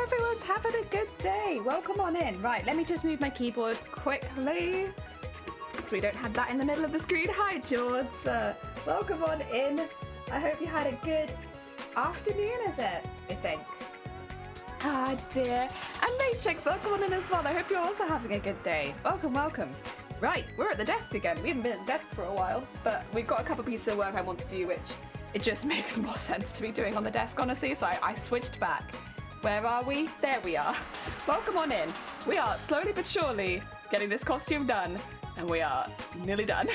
everyone's having a good day. Welcome on in. Right, let me just move my keyboard quickly so we don't have that in the middle of the screen. Hi, George. Welcome on in. I hope you had a good afternoon, is it? I think. Ah, dear. And Matrix, welcome on in as well. I hope you're also having a good day. Welcome, welcome. Right, we're at the desk again. We haven't been at the desk for a while, but we've got a couple pieces of work I want to do, which it just makes more sense to be doing on the desk, honestly, so I switched back. Where are we? There we are. Welcome on in. We are slowly but surely getting this costume done, and we are nearly done.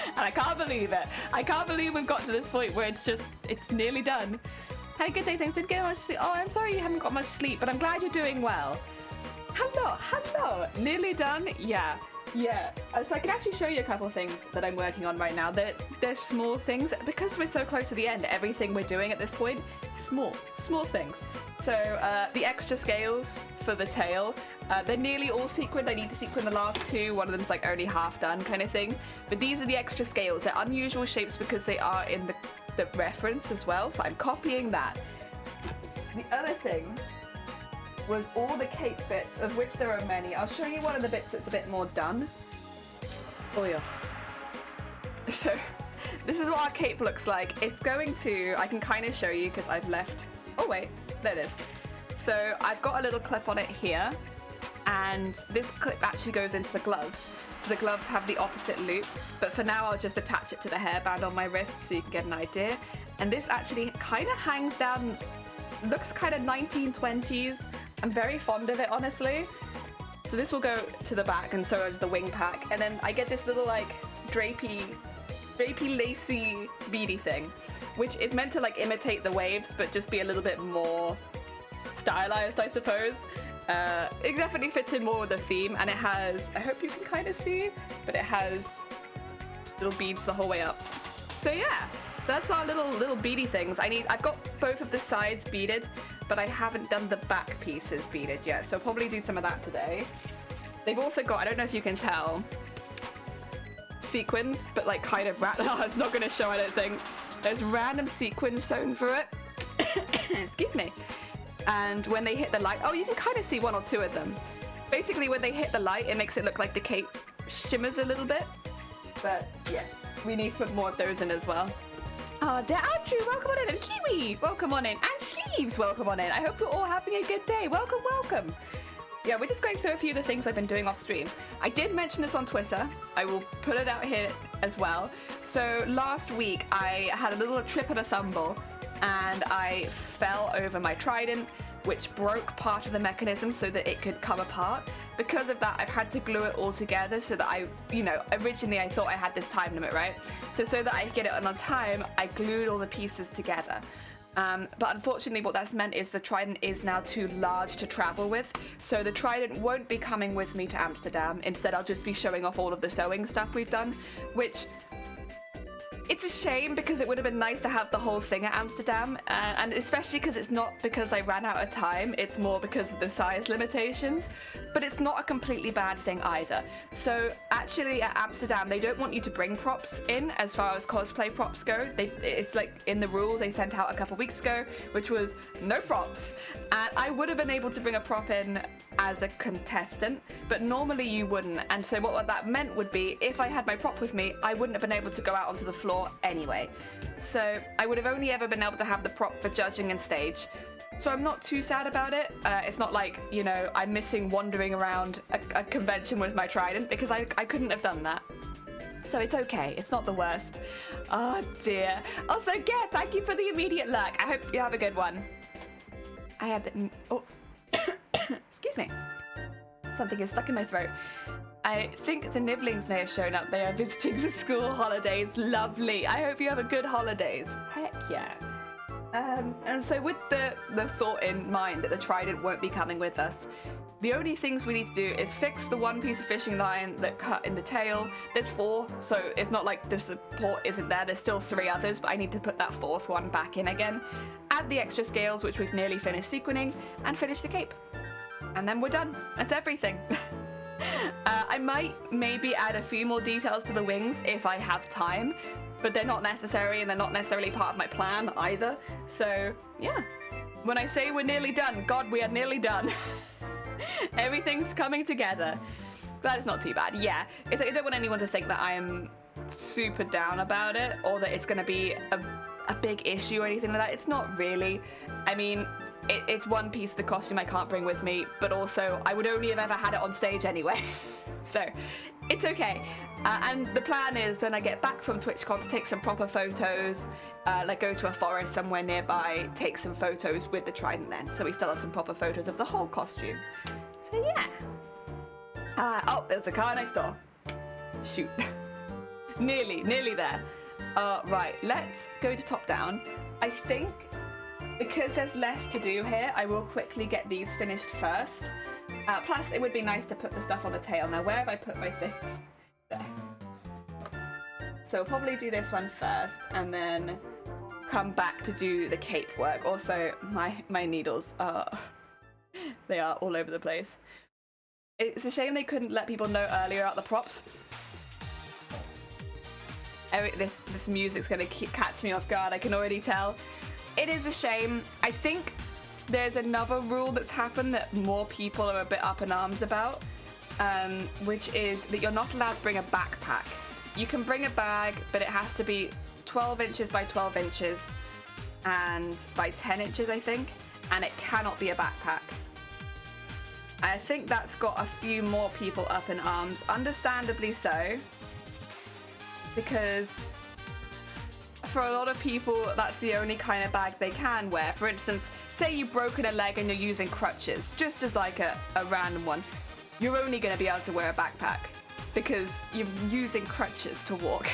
And I can't believe it. I can't believe we've got to this point where it's nearly done. Had a good day, thanks. Didn't get much sleep. Oh, I'm sorry you haven't got much sleep, but I'm glad you're doing well. Hello. Nearly done? Yeah. So I can actually show you a couple of things that I'm working on right now. They're small things. Because we're so close to the end, everything we're doing at this point, small things. So the extra scales for the tail, they're nearly all sequined. I need to sequin the last two. One of them's like only half done kind of thing. But these are the extra scales. They're unusual shapes because they are in the reference as well. So I'm copying that. The other thing was all the cape bits, of which there are many. I'll show you one of the bits that's a bit more done. Oh yeah. So this is what our cape looks like. It's going to, I can kind of show you because I've left, oh wait, there it is. So I've got a little clip on it here, and this clip actually goes into the gloves. So the gloves have the opposite loop, but for now I'll just attach it to the hairband on my wrist so you can get an idea. And this actually kind of hangs down, looks kind of 1920s. I'm very fond of it, honestly. So this will go to the back, and so does the wing pack. And then I get this little like drapey lacy beady thing, which is meant to like imitate the waves, but just be a little bit more stylized, I suppose. It definitely fits in more with the theme, and it has, I hope you can kind of see, but it has little beads the whole way up. So yeah, that's our little beady things. I've got both of the sides beaded, but I haven't done the back pieces beaded yet, so I'll probably do some of that today. They've also got, I don't know if you can tell, sequins, but like kind of it's not going to show, I don't think. There's random sequins sewn through it. Excuse me. And when they hit the light, oh, you can kind of see one or two of them. Basically, when they hit the light, it makes it look like the cape shimmers a little bit. But yes, we need to put more of those in as well. Oh, Andrew, welcome on in, and Kiwi, welcome on in, and Sleeves, welcome on in. I hope you're all having a good day. Welcome. Yeah, we're just going through a few of the things I've been doing off stream. I did mention this on Twitter. I will put it out here as well. So last week, I had a little trip and a tumble, and I fell over my trident, which broke part of the mechanism so that it could come apart. Because of that, I've had to glue it all together so that originally I thought I had this time limit, right? So that I could get it on time, I glued all the pieces together. But unfortunately what that's meant is the trident is now too large to travel with. So the trident won't be coming with me to Amsterdam. Instead, I'll just be showing off all of the sewing stuff we've done, which it's a shame because it would have been nice to have the whole thing at Amsterdam, and especially because it's not because I ran out of time, it's more because of the size limitations, but it's not a completely bad thing either. So actually at Amsterdam, they don't want you to bring props in as far as cosplay props go. It's like in the rules they sent out a couple weeks ago, which was no props. And I would have been able to bring a prop in as a contestant, but normally you wouldn't. And so what that meant would be, if I had my prop with me, I wouldn't have been able to go out onto the floor anyway. So I would have only ever been able to have the prop for judging and stage. So I'm not too sad about it. It's not like, I'm missing wandering around a convention with my trident, because I couldn't have done that. So it's okay. It's not the worst. Oh dear. Also, Gare, thank you for the immediate luck. I hope you have a good one. I had excuse me. Something is stuck in my throat. I think the Nibblings may have shown up. They are visiting for school holidays. Lovely. I hope you have a good holidays. Heck yeah. And so with the thought in mind that the trident won't be coming with us, the only things we need to do is fix the one piece of fishing line that cut in the tail. There's 4, so it's not like the support isn't there. There's still 3 others, but I need to put that 4th one back in again. Add the extra scales, which we've nearly finished sequining, and finish the cape. And then we're done. That's everything. I might maybe add a few more details to the wings if I have time, but they're not necessary, and they're not necessarily part of my plan either. So yeah, When I say we're nearly done, God, we are nearly done. Everything's coming together. That is not too bad. Yeah, I don't want anyone to think that I am super down about it or that it's going to be a big issue or anything like that. It's not really. I mean, it's one piece of the costume I can't bring with me, but also I would only have ever had it on stage anyway. So it's okay. And the plan is when I get back from TwitchCon to take some proper photos, like go to a forest somewhere nearby, take some photos with the trident then. So we still have some proper photos of the whole costume. So yeah. Oh, there's the car next door. Shoot. Nearly there. Right, let's go to top down. I think because there's less to do here, I will quickly get these finished first. Plus, it would be nice to put the stuff on the tail. Now, where have I put my things? There. So we'll probably do this one first, and then come back to do the cape work. Also, my needles are... they are all over the place. It's a shame they couldn't let people know earlier about the props. This music's gonna catch me off guard, I can already tell. It is a shame. I think there's another rule that's happened that more people are a bit up in arms about, which is that you're not allowed to bring a backpack. You can bring a bag, but it has to be 12 inches by 12 inches and by 10 inches, I think, and it cannot be a backpack. I think that's got a few more people up in arms, understandably so, because for a lot of people, that's the only kind of bag they can wear. For instance, say you've broken a leg and you're using crutches, just as like a random one, you're only going to be able to wear a backpack because you're using crutches to walk.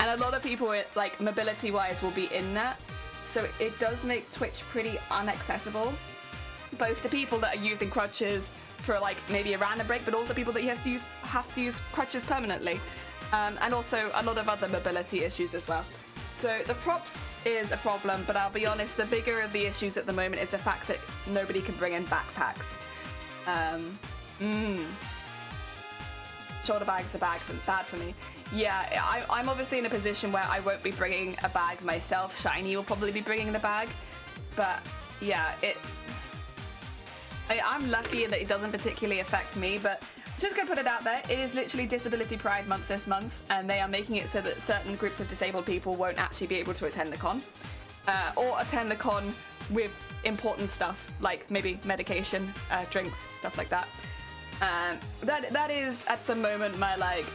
And a lot of people, like mobility-wise, will be in that. So it does make Twitch pretty inaccessible, both to people that are using crutches for like maybe a random break, but also people that have to use crutches permanently. And also a lot of other mobility issues as well. So the props is a problem, but I'll be honest, the bigger of the issues at the moment is the fact that nobody can bring in backpacks. Shoulder bags are bad for me. Yeah, I'm obviously in a position where I won't be bringing a bag myself. Shiny will probably be bringing the bag, but yeah, I'm lucky in that it doesn't particularly affect me, but just gonna put it out there, it is literally Disability Pride Month this month, and they are making it so that certain groups of disabled people won't actually be able to attend the con, or attend the con with important stuff, like maybe medication, drinks, stuff like that. That is, at the moment, my, like...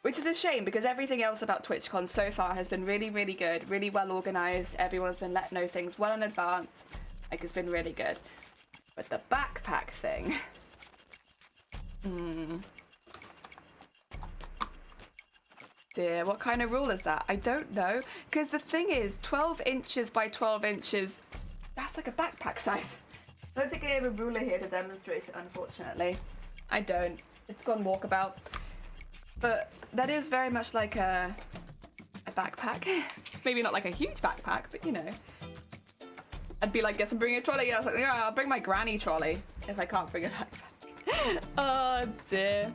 Which is a shame, because everything else about TwitchCon so far has been really, really good, really well organised, everyone's been let know things well in advance, like, it's been really good. But the backpack thing... Dear, what kind of rule is that? I don't know. Because the thing is, 12 inches by 12 inches, that's like a backpack size. I don't think I have a ruler here to demonstrate it, unfortunately. I don't. It's gone walkabout. But that is very much like a backpack. Maybe not like a huge backpack, but you know. I'd be like, guess I'm bringing a trolley. I was like, yeah, I'll bring my granny trolley if I can't bring a backpack. Oh dear.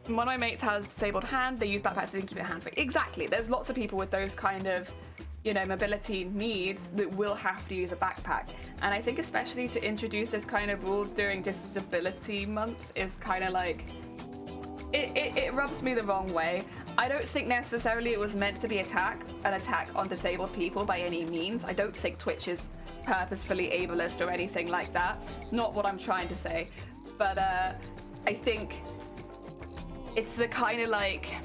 One of my mates has disabled hand. They use backpacks to keep their hand free. Exactly. There's lots of people with those kind of, you know, mobility needs that will have to use a backpack. And I think especially to introduce this kind of rule during Disability Month is kind of like, it rubs me the wrong way. I don't think necessarily it was meant to be an attack on disabled people by any means. I don't think Twitch is purposefully ableist or anything like that. Not what I'm trying to say. But I think it's the kind of like,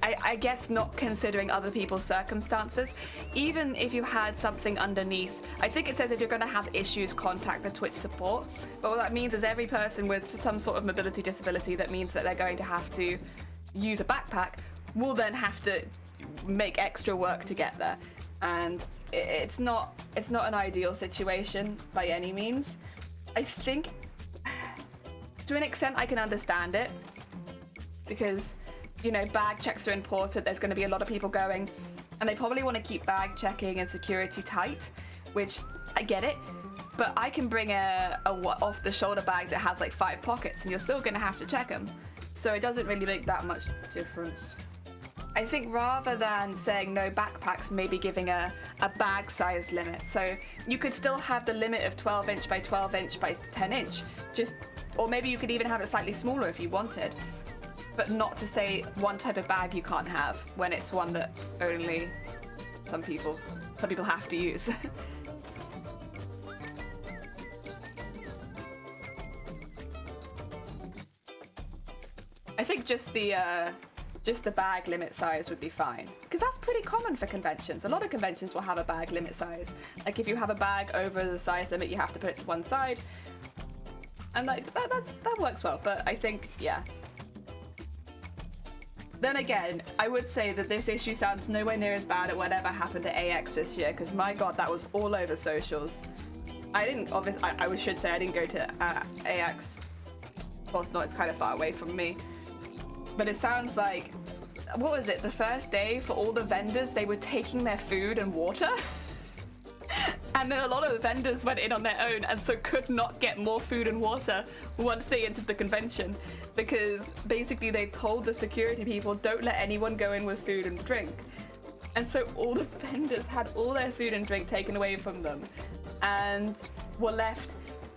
I guess not considering other people's circumstances. Even if you had something underneath, I think it says if you're going to have issues, contact the Twitch support. But what that means is every person with some sort of mobility disability that means that they're going to have to use a backpack will then have to make extra work to get there. And it's not an ideal situation by any means. I think to an extent I can understand it because, you know, bag checks are important. There's going to be a lot of people going and they probably want to keep bag checking and security tight, which I get it, but I can bring a off the shoulder bag that has like 5 pockets and you're still going to have to check them. So it doesn't really make that much difference. I think rather than saying no backpacks, maybe giving a bag size limit. So you could still have the limit of 12 inch by 12 inch by 10 inch, or maybe you could even have it slightly smaller if you wanted, but not to say one type of bag you can't have when it's one that only some people have to use. I think just the bag limit size would be fine, because that's pretty common for conventions. A lot of conventions will have a bag limit size. Like if you have a bag over the size limit, you have to put it to one side, and like that works well. But I think, yeah. Then again, I would say that this issue sounds nowhere near as bad at whatever happened at AX this year, because my god, that was all over socials. I should say I didn't go to AX. Of course not, it's kind of far away from me. But it sounds like, what was it, the first day for all the vendors, they were taking their food and water? And then a lot of the vendors went in on their own and so could not get more food and water once they entered the convention, because basically they told the security people, don't let anyone go in with food and drink. And so all the vendors had all their food and drink taken away from them and were left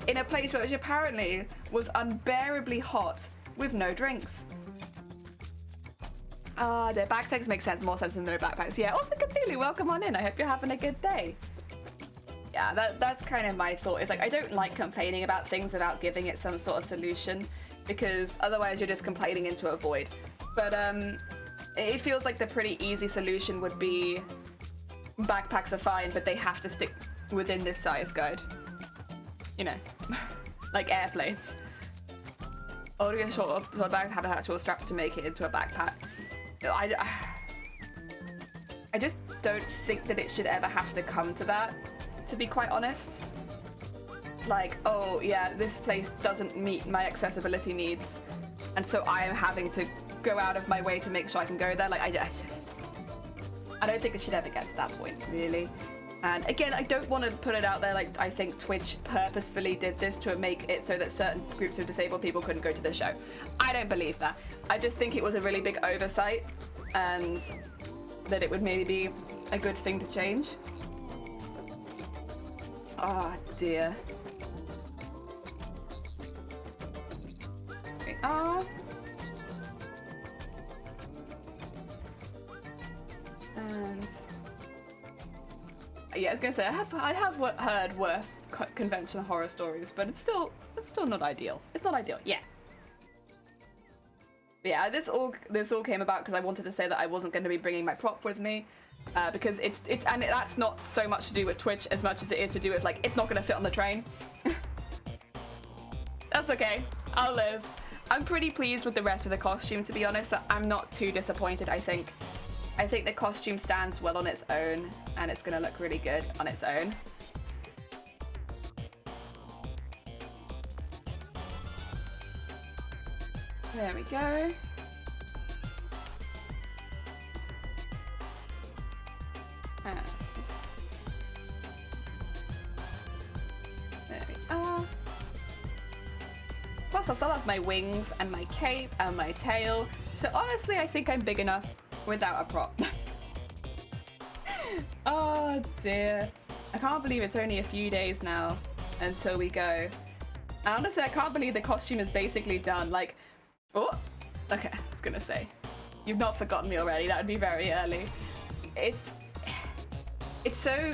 in a place which apparently was unbearably hot with no drinks. Their backpacks make more sense than no backpacks. Yeah, also Cthulhu, welcome on in. I hope you're having a good day. Yeah, that's kind of my thought. It's like, I don't like complaining about things without giving it some sort of solution, because otherwise you're just complaining into a void. But it feels like the pretty easy solution would be backpacks are fine, but they have to stick within this size guide. You know, like airplanes. Only short bags have actual straps to make it into a backpack. I just don't think that it should ever have to come to that, to be quite honest. Like, oh yeah, this place doesn't meet my accessibility needs, and so I am having to go out of my way to make sure I can go there. Like, I don't think it should ever get to that point, really. And again, I don't want to put it out there like I think Twitch purposefully did this to make it so that certain groups of disabled people couldn't go to the show. I don't believe that. I just think it was a really big oversight, and that it would maybe be a good thing to change. Oh dear. We are. And yeah, I was gonna say I have heard worse convention horror stories, but it's still not ideal. It's not ideal. Yeah. But yeah, this all came about because I wanted to say that I wasn't going to be bringing my prop with me, because that's not so much to do with Twitch as much as it is to do with, like, it's not going to fit on the train. That's okay. I'll live. I'm pretty pleased with the rest of the costume, to be honest. I'm not too disappointed. I think the costume stands well on its own, and it's going to look really good on its own. There we go. There we are. Plus I still have my wings and my cape and my tail. So honestly, I think I'm big enough without a prop. Oh dear. I can't believe it's only a few days now until we go. And honestly, I can't believe the costume is basically done. Like, oh, okay, I was gonna say, you've not forgotten me already. That would be very early. It's so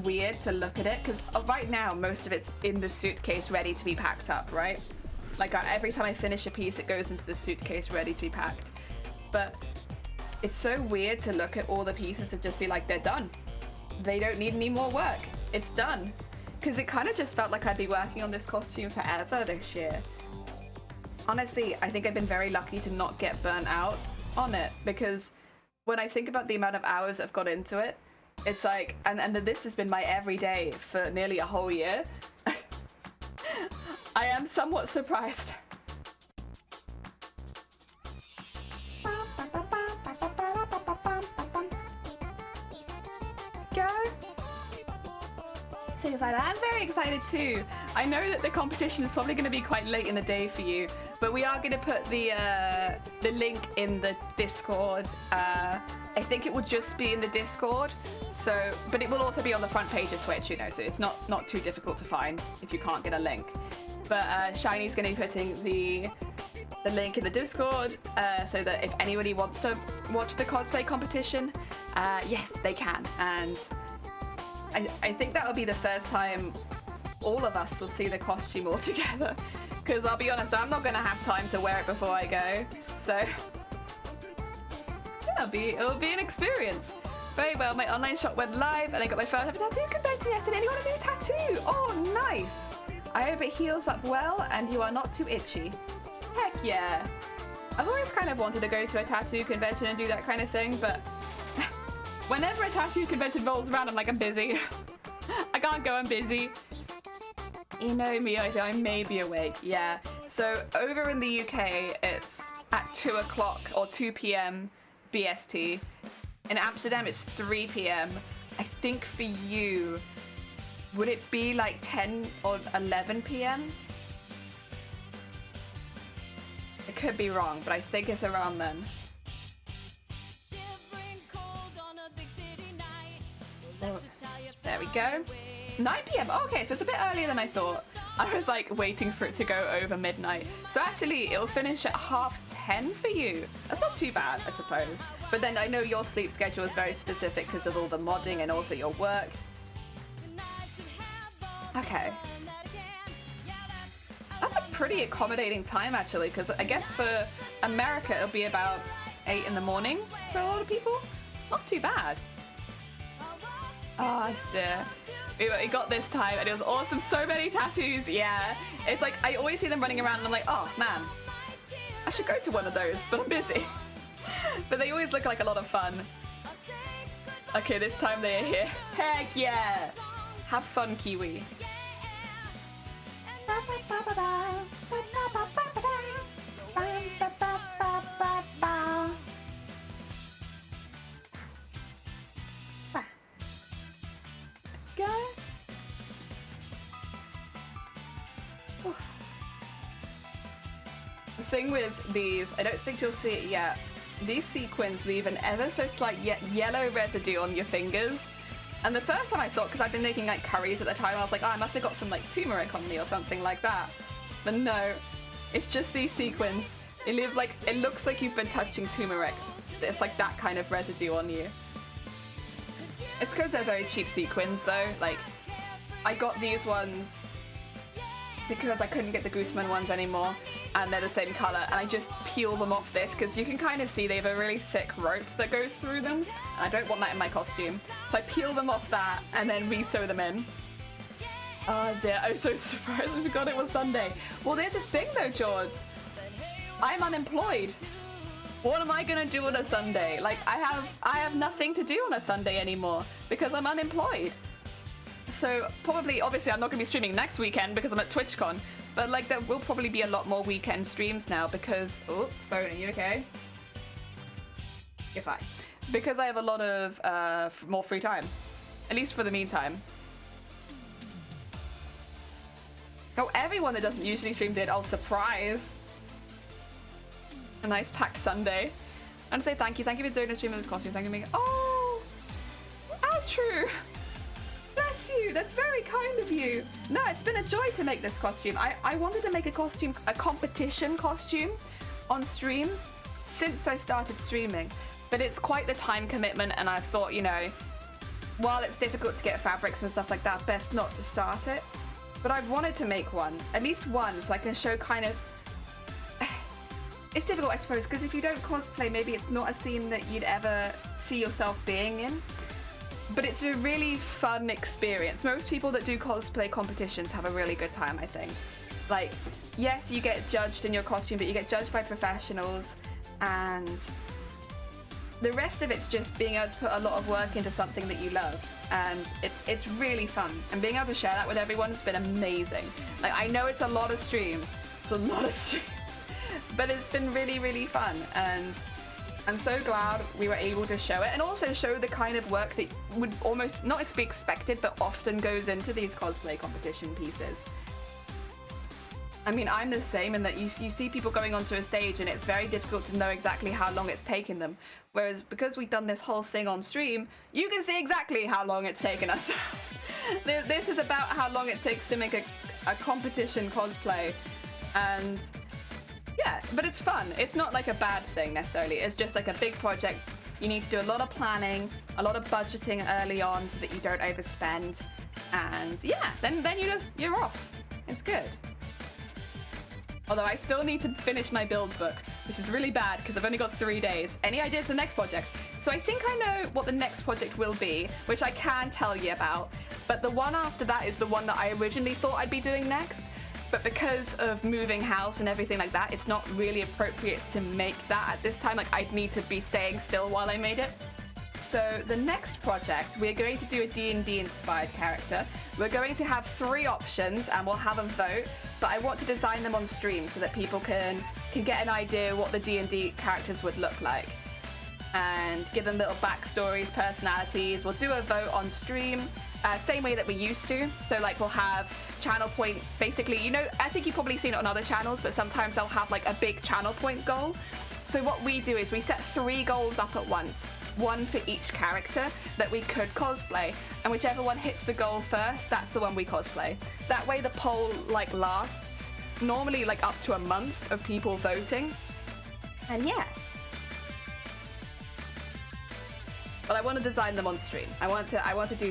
weird to look at it, because right now most of it's in the suitcase ready to be packed up, right? Like every time I finish a piece, it goes into the suitcase ready to be packed. But it's so weird to look at all the pieces and just be like, they're done. They don't need any more work. It's done. Because it kind of just felt like I'd be working on this costume forever this year. Honestly, I think I've been very lucky to not get burnt out on it, because when I think about the amount of hours I've got into it, it's like, and this has been my everyday for nearly a whole year. I am somewhat surprised. Go. So excited. I'm very excited too. I know that the competition is probably going to be quite late in the day for you, but we are going to put the link in the Discord. I think it will just be in the Discord. So, but it will also be on the front page of Twitch, you know, so it's not too difficult to find if you can't get a link. But Shiny's going to be putting the link in the Discord so that if anybody wants to watch the cosplay competition, yes, they can. And I think that will be the first time all of us will see the costume all together. Because I'll be honest, I'm not going to have time to wear it before I go. So yeah, it'll be an experience. Very well, my online shop went live and I got my first ever tattoo convention yesterday. Anyone want a new tattoo? Oh, nice. I hope it heals up well and you are not too itchy. Heck yeah. I've always kind of wanted to go to a tattoo convention and do that kind of thing, but whenever a tattoo convention rolls around, I'm like, I'm busy. I can't go, I'm busy. You know me, I may be awake, yeah. So over in the UK, it's at 2 o'clock or 2 p.m. BST. In Amsterdam, it's 3 p.m. I think for you, would it be like 10 or 11 p.m.? I could be wrong, but I think it's around then. There we go. 9 p.m. Oh, okay, so it's a bit earlier than I thought. I was like waiting for it to go over midnight. So actually, it'll finish at 10:30 for you. That's not too bad, I suppose. But then I know your sleep schedule is very specific because of all the modding and also your work. Okay. That's a pretty accommodating time, actually, because I guess for America, it'll be about 8 in the morning for a lot of people. It's not too bad. Oh, dear. We got this time, and it was awesome. So many tattoos, yeah. It's like, I always see them running around, and I'm like, oh, man. I should go to one of those, but I'm busy. But they always look like a lot of fun. Okay, this time they are here. Heck yeah! Have fun, Kiwi. Go. The thing with these, I don't think you'll see it yet. These sequins leave an ever so slight yellow residue on your fingers. And the first time I thought, because I've been making like curries at the time, I was like, oh, I must have got some like turmeric on me or something like that. But no, it's just these sequins. It looks like you've been touching turmeric. It's like that kind of residue on you. It's because they're very cheap sequins though. Like, I got these ones because I couldn't get the Gutmann ones anymore, and they're the same color, and I just peel them off this because you can kind of see they have a really thick rope that goes through them, and I don't want that in my costume. So I peel them off that and then re-sew them in. Oh dear, I'm so surprised I forgot it was Sunday. Well, there's a thing though, George. I'm unemployed. What am I gonna do on a Sunday? Like, I have nothing to do on a Sunday anymore because I'm unemployed. So probably, obviously, I'm not gonna be streaming next weekend because I'm at TwitchCon. But like, there will probably be a lot more weekend streams now because phone, are you okay? You're fine. Because I have a lot of more free time, at least for the meantime. Oh, everyone that doesn't usually stream did. Oh, surprise! A nice packed Sunday. And say thank you for doing a stream of this costume. Thank you for making. Oh, how true. Bless you. That's very kind of you. No, it's been a joy to make this costume. I wanted to make a competition costume on stream since I started streaming, but it's quite the time commitment, and I thought, you know, while it's difficult to get fabrics and stuff like that, best not to start it. But I've wanted to make one, at least one, so I can show kind of. It's difficult, I suppose, because if you don't cosplay, maybe it's not a scene that you'd ever see yourself being in. But it's a really fun experience. Most people that do cosplay competitions have a really good time, I think. Like, yes, you get judged in your costume, but you get judged by professionals, and the rest of it's just being able to put a lot of work into something that you love, and it's really fun. And being able to share that with everyone has been amazing. Like, I know it's a lot of streams. It's a lot of streams. But it's been really, really fun, and I'm so glad we were able to show it, and also show the kind of work that would almost not be expected, but often goes into these cosplay competition pieces. I mean, I'm the same in that you see people going onto a stage and it's very difficult to know exactly how long it's taken them. Whereas because we've done this whole thing on stream, you can see exactly how long it's taken us. This is about how long it takes to make a competition cosplay. And yeah, but it's fun. It's not like a bad thing necessarily. It's just like a big project. You need to do a lot of planning, a lot of budgeting early on so that you don't overspend. And yeah, then you're off. It's good. Although I still need to finish my build book, which is really bad because I've only got 3 days. Any idea for the next project? So I think I know what the next project will be, which I can tell you about. But the one after that is the one that I originally thought I'd be doing next. But because of moving house and everything like that, it's not really appropriate to make that at this time. Like, I'd need to be staying still while I made it. So the next project, we're going to do a D&D inspired character. We're going to have 3 options and we'll have a vote, but I want to design them on stream so that people can get an idea what the D&D characters would look like. And give them little backstories, personalities. We'll do a vote on stream, same way that we used to. So like we'll have channel point, basically, you know, I think you've probably seen it on other channels, but sometimes they'll have like a big channel point goal. So what we do is we set 3 goals up at once, 1 for each character that we could cosplay, and whichever one hits the goal first, that's the one we cosplay. That way the poll like lasts normally like up to a month of people voting, and yeah. But I want to design them on stream. I want to do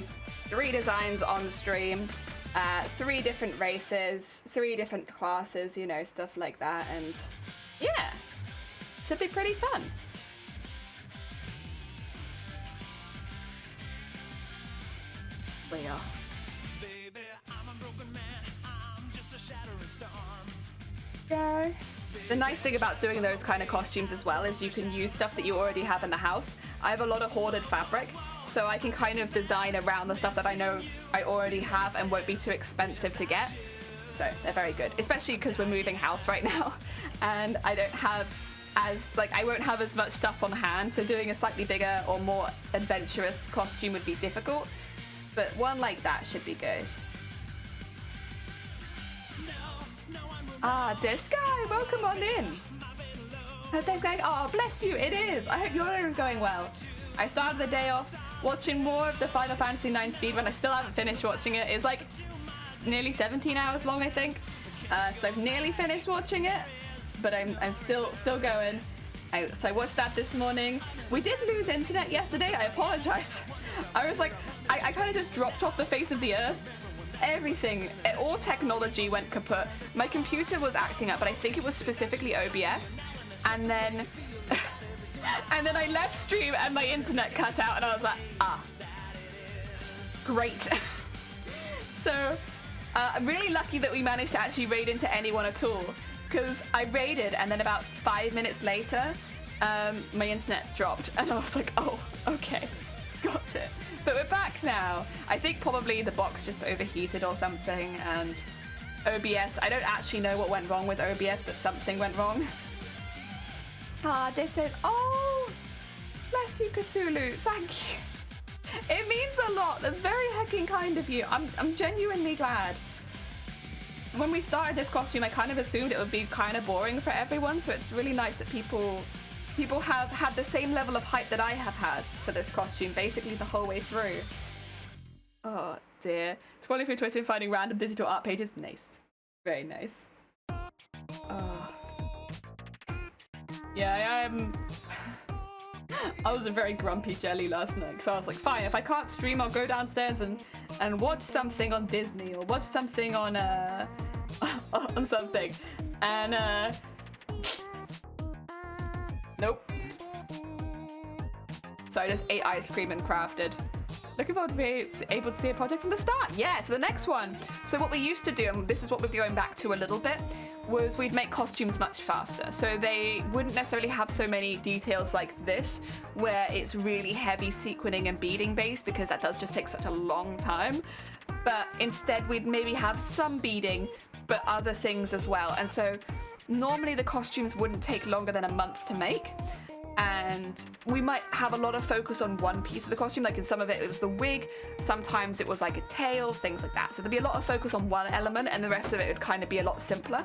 3 designs on stream, 3 different races, 3 different classes, you know, stuff like that, and yeah. Should be pretty fun. We are. Baby, I'm a broken man. I'm just a shattering storm. Go. The nice thing about doing those kind of costumes as well is you can use stuff that you already have in the house. I have a lot of hoarded fabric, so I can kind of design around the stuff that I know I already have and won't be too expensive to get. So they're very good, especially because we're moving house right now, and I don't have I won't have as much stuff on hand, so doing a slightly bigger or more adventurous costume would be difficult, but one like that should be good. Ah, this guy, welcome on in. Hope that's going, oh, bless you, it is. I hope you're going well. I started the day off watching more of the Final Fantasy IX speedrun. I still haven't finished watching it. It's like nearly 17 hours long, I think. So I've nearly finished watching it, but I'm still going. So I watched that this morning. We did lose internet yesterday. I apologize. I was like, I kind of just dropped off the face of the earth. Everything, all technology went kaput. My computer was acting up, but I think it was specifically OBS. And then I left stream and my internet cut out, and I was like, ah, great. So I'm really lucky that we managed to actually raid into anyone at all, because I raided and then about 5 minutes later, my internet dropped, and I was like, oh, okay, got it. But we're back now. I think probably the box just overheated or something, and OBS, I don't actually know what went wrong with OBS, but something went wrong. Ah, ditto. Oh, bless you, Cthulhu. Thank you. It means a lot. That's very hecking kind of you. I'm genuinely glad. When we started this costume, I kind of assumed it would be kind of boring for everyone, so it's really nice that people have had the same level of hype that I have had for this costume, basically the whole way through. Oh dear. Scrolling through Twitter and finding random digital art pages. Nice. Very nice. Oh. Yeah, I was a very grumpy jelly last night, so I was like, fine, if I can't stream, I'll go downstairs and watch something on Disney or watch something on on something. And nope. So I just ate ice cream and crafted. Looking forward to being able to see a project from the start. Yeah, so the next one. So what we used to do, and this is what we're going back to a little bit, was we'd make costumes much faster. So they wouldn't necessarily have so many details like this, where it's really heavy sequining and beading based, because that does just take such a long time. But instead we'd maybe have some beading, but other things as well. And so normally the costumes wouldn't take longer than a month to make. and we might have a lot of focus on one piece of the costume. Like in some of it, it was the wig, sometimes it was like a tail, things like that. So there'd be a lot of focus on one element, and the rest of it would kind of be a lot simpler.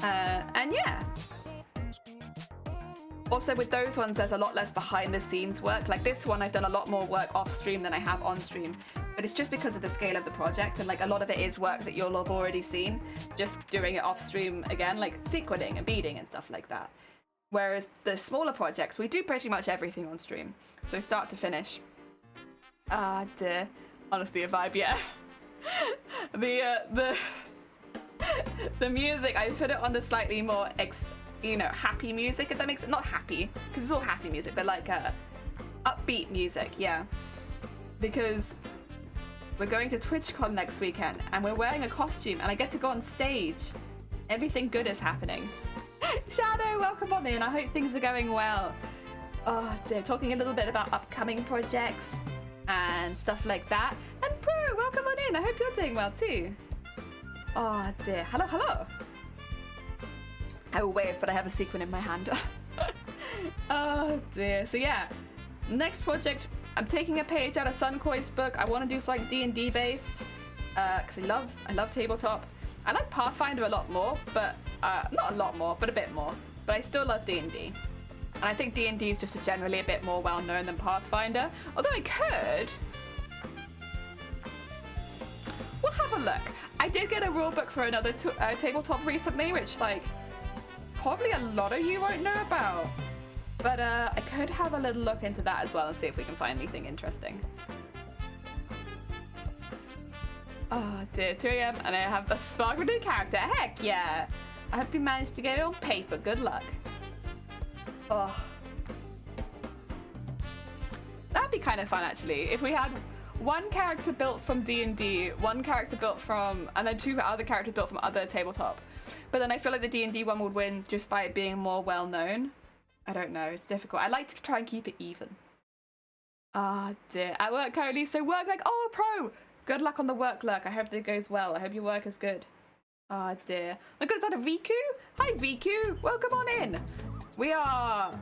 And yeah. Also with those ones, there's a lot less behind the scenes work. Like this one, I've done a lot more work off stream than I have on stream, but it's just because of the scale of the project, and like a lot of it is work that you'll have already seen, just doing it off stream again, like sequencing and beading and stuff like that. Whereas the smaller projects, we do pretty much everything on stream. So start to finish. Honestly, a vibe, yeah. The music, I put it on the slightly more, happy music, if that makes it, not happy, because it's all happy music, but like upbeat music, yeah. Because we're going to TwitchCon next weekend, and we're wearing a costume, and I get to go on stage. Everything good is happening. Shadow, welcome on in. I hope things are going well. Oh dear, talking a little bit about upcoming projects and stuff like that. And Pro, welcome on in. I hope you're doing well too. Oh dear, hello, hello. I will wave, but I have a sequin in my hand. Oh dear, so yeah. Next project, I'm taking a page out of Sunkoi's book. I want to do something D&D based, because I love tabletop. I like Pathfinder a lot more, but not a lot more, but a bit more. But I still love D&D. And I think D&D is just generally a bit more well-known than Pathfinder. Although we'll have a look. I did get a rulebook for another tabletop recently, which, like, probably a lot of you won't know about. But I could have a little look into that as well and see if we can find anything interesting. Oh dear, 2 AM and I have a sparkle new character. Heck yeah! I hope you managed to get it on paper. Good luck. Oh. That'd be kind of fun actually. If we had one character built from D&D, one character built from, and then 2 other characters built from other tabletop. But then I feel like the D&D one would win just by it being more well known. I don't know, it's difficult. I like to try and keep it even. Ah dear. At work currently, so work like, oh Pro! Good luck on the work, Lurk. I hope that goes well. I hope your work is good. Ah, dear. My God, is that a Riku? Hi, Riku. Welcome on in. We are,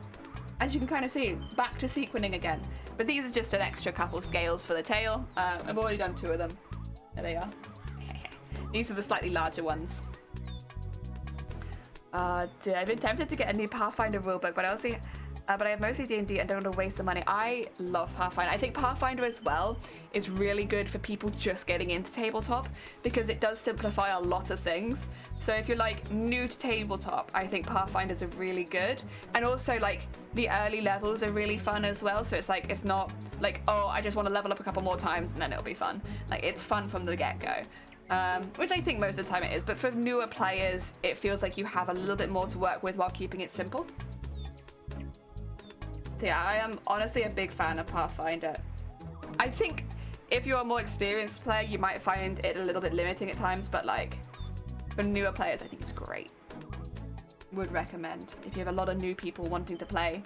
as you can kind of see, back to sequencing again. But these are just an extra couple scales for the tail. I've already done 2 of them. There they are. These are the slightly larger ones. Dear. I've been tempted to get a new Pathfinder rulebook, but I have mostly D&D and don't want to waste the money. I love Pathfinder. I think Pathfinder as well is really good for people just getting into tabletop because it does simplify a lot of things. So if you're like new to tabletop, I think Pathfinders are really good. And also like the early levels are really fun as well. So it's like, it's not like, oh, I just want to level up a couple more times and then it'll be fun. Like it's fun from the get-go. Which I think most of the time it is. But for newer players, it feels like you have a little bit more to work with while keeping it simple. Yeah, I am honestly a big fan of Pathfinder. I think if you're a more experienced player, you might find it a little bit limiting at times, but like for newer players, I think it's great. Would recommend if you have a lot of new people wanting to play.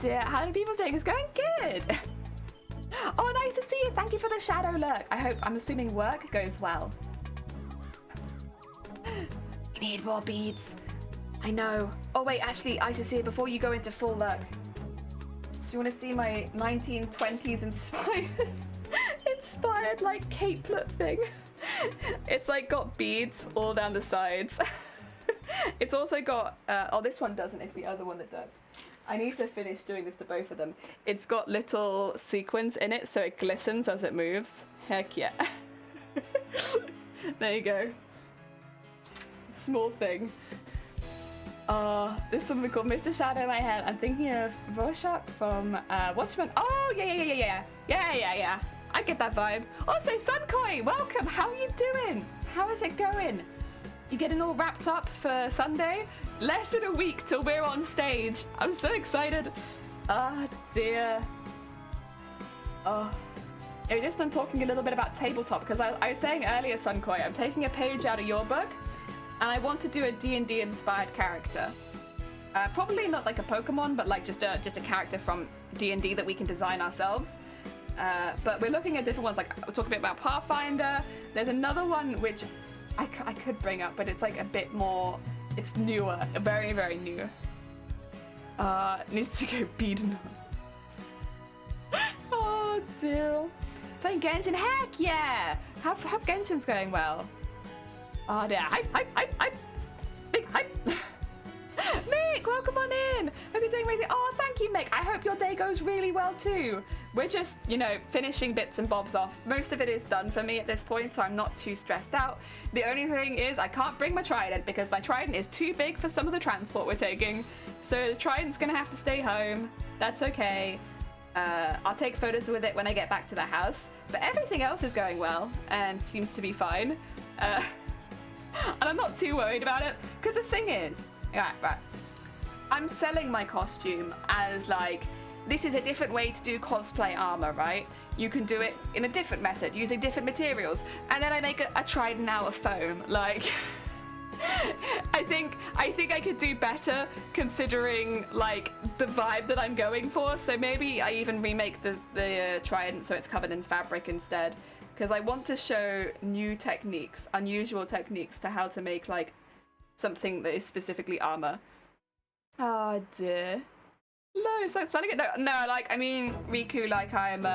Dear, how are people doing? It's going good. Oh, nice to see you. Thank you for the shadow lurk. I'm assuming work goes well. We need more beads. I know. Oh wait, actually, I should see it before you go into full look. Do you want to see my 1920s inspired like capelet thing? It's like got beads all down the sides. It's also got, oh this one doesn't, it's the other one that does. I need to finish doing this to both of them. It's got little sequins in it so it glistens as it moves. Heck yeah. There you go. Small thing. This one we called Mr. Shadow in my head. I'm thinking of Rorschach from Watchmen. Oh, yeah. I get that vibe. Also, Sunkoi, welcome. How are you doing? How is it going? You getting all wrapped up for Sunday? Less than a week till we're on stage. I'm so excited. Ah, dear. Oh. Yeah, just I'm talking a little bit about tabletop because I was saying earlier, Sunkoi, I'm taking a page out of your book. And I want to do a D&D inspired character. Probably not like a Pokemon, but like just a character from D&D that we can design ourselves. But we're looking at different ones. Like we'll talk a bit about Pathfinder. There's another one which I could bring up, but it's like a bit more. It's newer, very very new. Needs to go beaten up. Oh dear. Playing Genshin? Heck yeah! How Genshin's going well? Oh dear. Hype! Big hype! Mick, welcome on in! Hope you're doing amazing. Oh, thank you, Mick. I hope your day goes really well too. We're just, you know, finishing bits and bobs off. Most of it is done for me at this point, so I'm not too stressed out. The only thing is I can't bring my trident because my trident is too big for some of the transport we're taking. So the trident's gonna have to stay home. That's okay. I'll take photos with it when I get back to the house. But everything else is going well and seems to be fine. And I'm not too worried about it. Because the thing is, right. I'm selling my costume as like, this is a different way to do cosplay armor, right? You can do it in a different method, using different materials. And then I make a trident out of foam. Like, I think I could do better considering like the vibe that I'm going for. So maybe I even remake the trident so it's covered in fabric instead. Because I want to show new techniques, unusual techniques to how to make like something that is specifically armor. Oh dear. No, it's like selling it. No, like I mean Riku, like I'm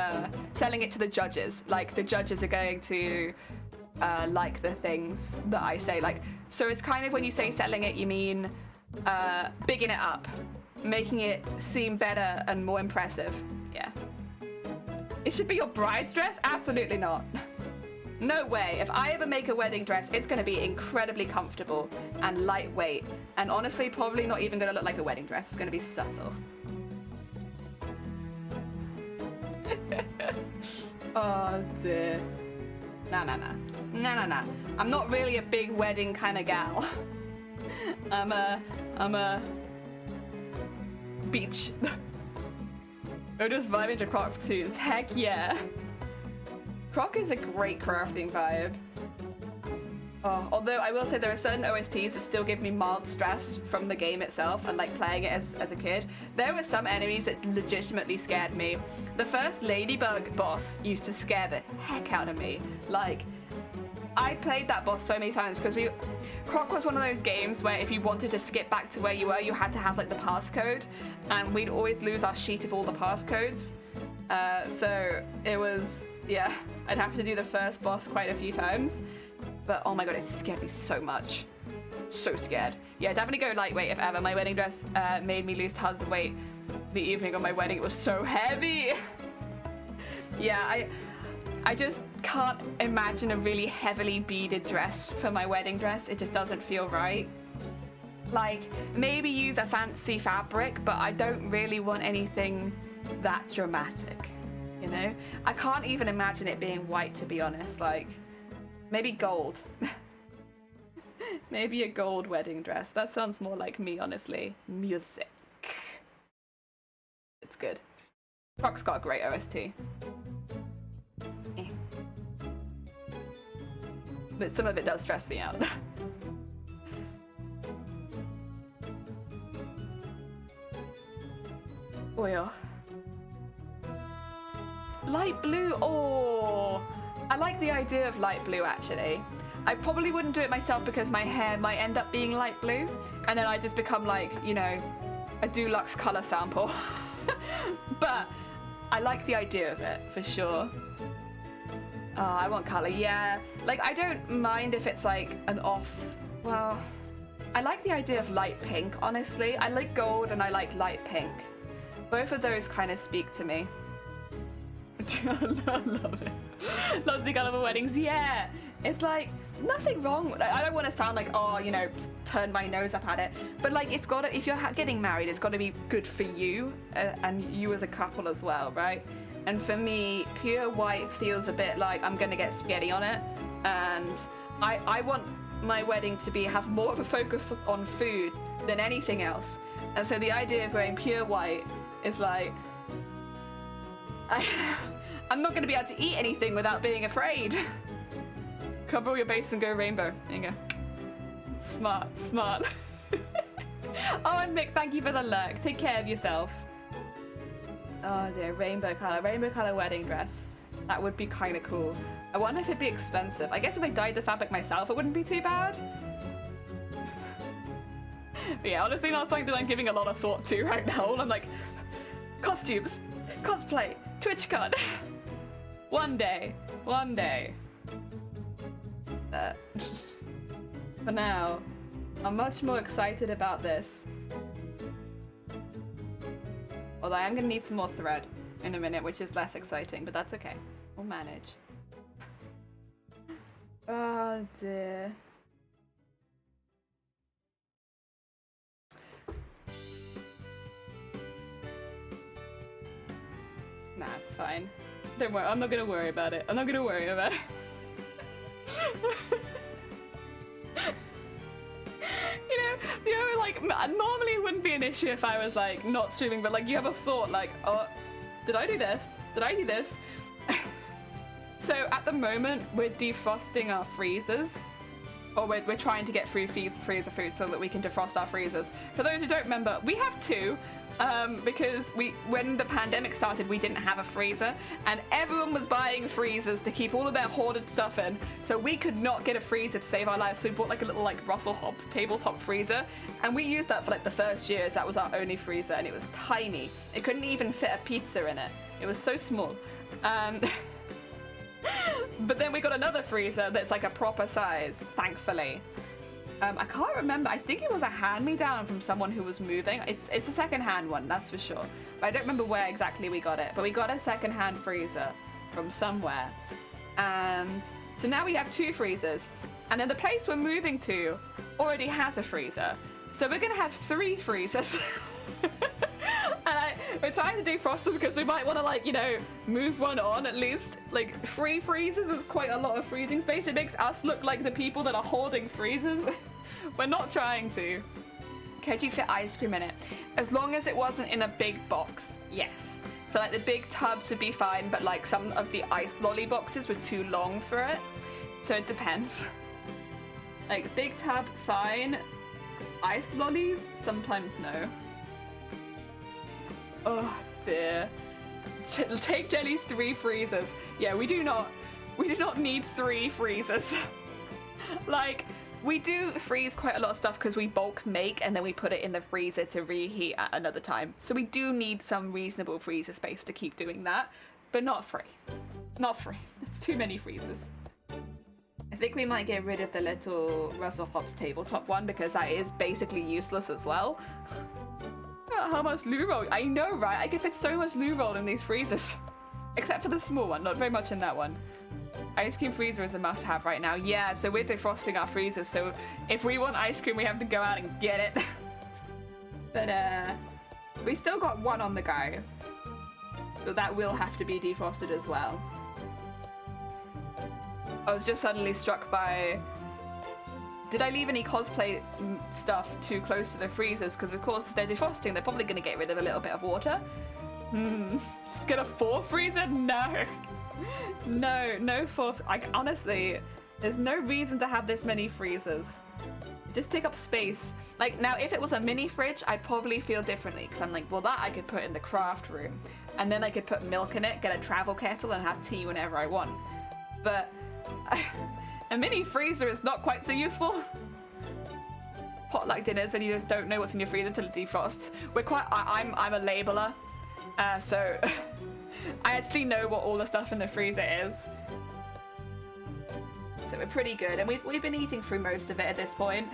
selling it to the judges. Like the judges are going to like the things that I say. Like, so it's kind of when you say selling it, you mean bigging it up, making it seem better and more impressive. Yeah. It should be your bride's dress? Absolutely not. No way. If I ever make a wedding dress, it's going to be incredibly comfortable and lightweight. And honestly, probably not even going to look like a wedding dress. It's going to be subtle. Oh dear. Nah. I'm not really a big wedding kind of gal. I'm a beach. We're just vibing to Croc tunes. Heck yeah. Croc is a great crafting vibe. Oh, although I will say there are certain OSTs that still give me mild stress from the game itself and like playing it as a kid. There were some enemies that legitimately scared me. The first Ladybug boss used to scare the heck out of me. Like, I played that boss so many times because Croc was one of those games where if you wanted to skip back to where you were, you had to have like the passcode, and we'd always lose our sheet of all the passcodes. So it was, yeah, I'd have to do the first boss quite a few times. But oh my god, it scared me so much. So scared. Yeah, definitely go lightweight if ever. My wedding dress made me lose tons of weight the evening of my wedding. It was so heavy. Yeah, I just can't imagine a really heavily beaded dress for my wedding dress. It just doesn't feel right. Like, maybe use a fancy fabric, but I don't really want anything that dramatic, you know? I can't even imagine it being white, to be honest. Like, maybe gold. Maybe a gold wedding dress. That sounds more like me, honestly. Music. It's good. Croc's got a great OST. But some of it does stress me out. Oh yeah. Light blue, oh! I like the idea of light blue actually. I probably wouldn't do it myself because my hair might end up being light blue, and then I just become like, you know, a deluxe color sample. But I like the idea of it, for sure. Oh, I want color, yeah. Like, I don't mind if it's like an off, well, I like the idea of light pink, honestly. I like gold and I like light pink. Both of those kind of speak to me. I love it. Loves the colorful weddings, yeah. It's like, nothing wrong. I don't want to sound like, oh, you know, turn my nose up at it. But like, it's got to, if you're getting married, it's got to be good for you and you as a couple as well, right? And for me, pure white feels a bit like I'm gonna get spaghetti on it. And I want my wedding to have more of a focus on food than anything else. And so the idea of wearing pure white is like, I'm not gonna be able to eat anything without being afraid. Cover all your base and go rainbow. There you go. Smart. Oh, and Mick, thank you for the lurk. Take care of yourself. Oh dear, rainbow color wedding dress. That would be kind of cool. I wonder if it'd be expensive. I guess if I dyed the fabric myself, it wouldn't be too bad. Yeah, honestly not something that I'm giving a lot of thought to right now. I'm like, costumes, cosplay, TwitchCon. One day. For now, I'm much more excited about this. Although I am gonna need some more thread in a minute, which is less exciting, but that's okay. We'll manage. Oh dear. Nah, it's fine. Don't worry, I'm not gonna worry about it. Like, normally it wouldn't be an issue if I was, like, not streaming, but, like, you have a thought, like, oh, did I do this? So, at the moment, we're defrosting our freezers. Or we're trying to get through freezer food so that we can defrost our freezers. For those who don't remember, we have two, because when the pandemic started, we didn't have a freezer, and everyone was buying freezers to keep all of their hoarded stuff in, so we could not get a freezer to save our lives, so we bought like a little like Russell Hobbs tabletop freezer, and we used that for like the first years. That was our only freezer, and it was tiny. It couldn't even fit a pizza in it. It was so small. But then we got another freezer that's like a proper size, thankfully. I can't remember. I think it was a hand-me-down from someone who was moving. It's a second-hand one, that's for sure. But I don't remember where exactly we got it. But we got a second-hand freezer from somewhere. And so now we have two freezers. And then the place we're moving to already has a freezer. So we're going to have three freezers. And we're trying to defrost them because we might want to, like, you know, move one on at least. Like, 3 freezers is quite a lot of freezing space. It makes us look like the people that are hoarding freezers. We're not trying to. Could you fit ice cream in it? As long as it wasn't in a big box, yes. So, like, the big tubs would be fine, but, like, some of the ice lolly boxes were too long for it. So it depends. Like, big tub, fine. Ice lollies, sometimes no. Oh dear. Take Jelly's 3 freezers. Yeah, we do not need 3 freezers. Like, we do freeze quite a lot of stuff because we bulk make and then we put it in the freezer to reheat at another time. So we do need some reasonable freezer space to keep doing that, but not 3. Not 3. It's too many freezers. I think we might get rid of the little Russell Hobbs tabletop one because that is basically useless as well. How much loo roll? I know, right? I could fit so much loo roll in these freezers. Except for the small one, not very much in that one. Ice cream freezer is a must-have right now. Yeah, so we're defrosting our freezers, so if we want ice cream, we have to go out and get it. But, we still got one on the go. So that will have to be defrosted as well. I was just suddenly struck by... Did I leave any cosplay stuff too close to the freezers? Because of course, if they're defrosting, they're probably going to get rid of a little bit of water. Let's get a 4th freezer? No. No 4th. Honestly, there's no reason to have this many freezers. Just take up space. Like, now, if it was a mini fridge, I'd probably feel differently. Because I'm like, well, that I could put in the craft room. And then I could put milk in it, get a travel kettle, and have tea whenever I want. But... a mini freezer is not quite so useful. Potluck dinners and you just don't know what's in your freezer until it defrosts. I'm a labeler, so I actually know what all the stuff in the freezer is. So we're pretty good, and we've been eating through most of it at this point.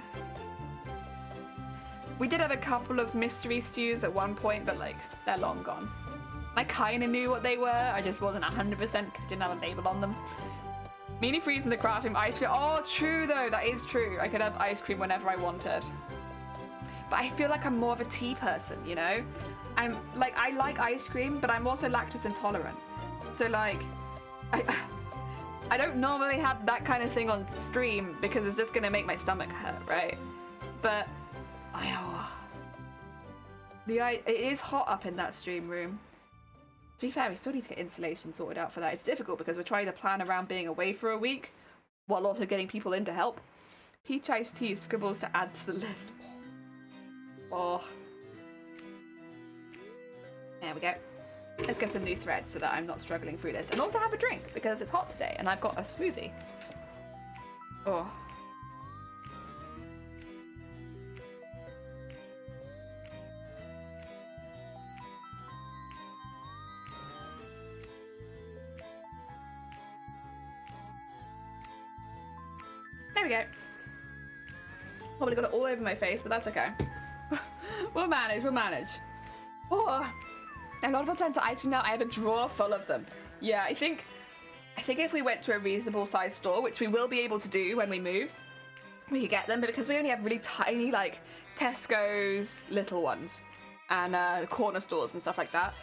We did have a couple of mystery stews at one point, but like they're long gone. I kind of knew what they were, I just wasn't 100% because I didn't have a label on them. Mini freeze in the craft room, ice cream. Oh, true though, that is true. I could have ice cream whenever I wanted. But I feel like I'm more of a tea person, you know? I like ice cream, but I'm also lactose intolerant. So like, I don't normally have that kind of thing on stream because it's just gonna make my stomach hurt, right? But, it is hot up in that stream room. To be fair, we still need to get insulation sorted out for that. It's difficult because we're trying to plan around being away for a week while also getting people in to help. Peach iced tea scribbles to add to the list. Oh. There we go. Let's get some new thread so that I'm not struggling through this. And also have a drink because it's hot today and I've got a smoothie. Oh. There we go. Probably got it all over my face, but that's okay. We'll manage, we'll manage. Oh, a lot of alternative ice cream now. I have a drawer full of them. Yeah, I think if we went to a reasonable sized store, which we will be able to do when we move, we could get them, but because we only have really tiny, like, Tesco's little ones and corner stores and stuff like that,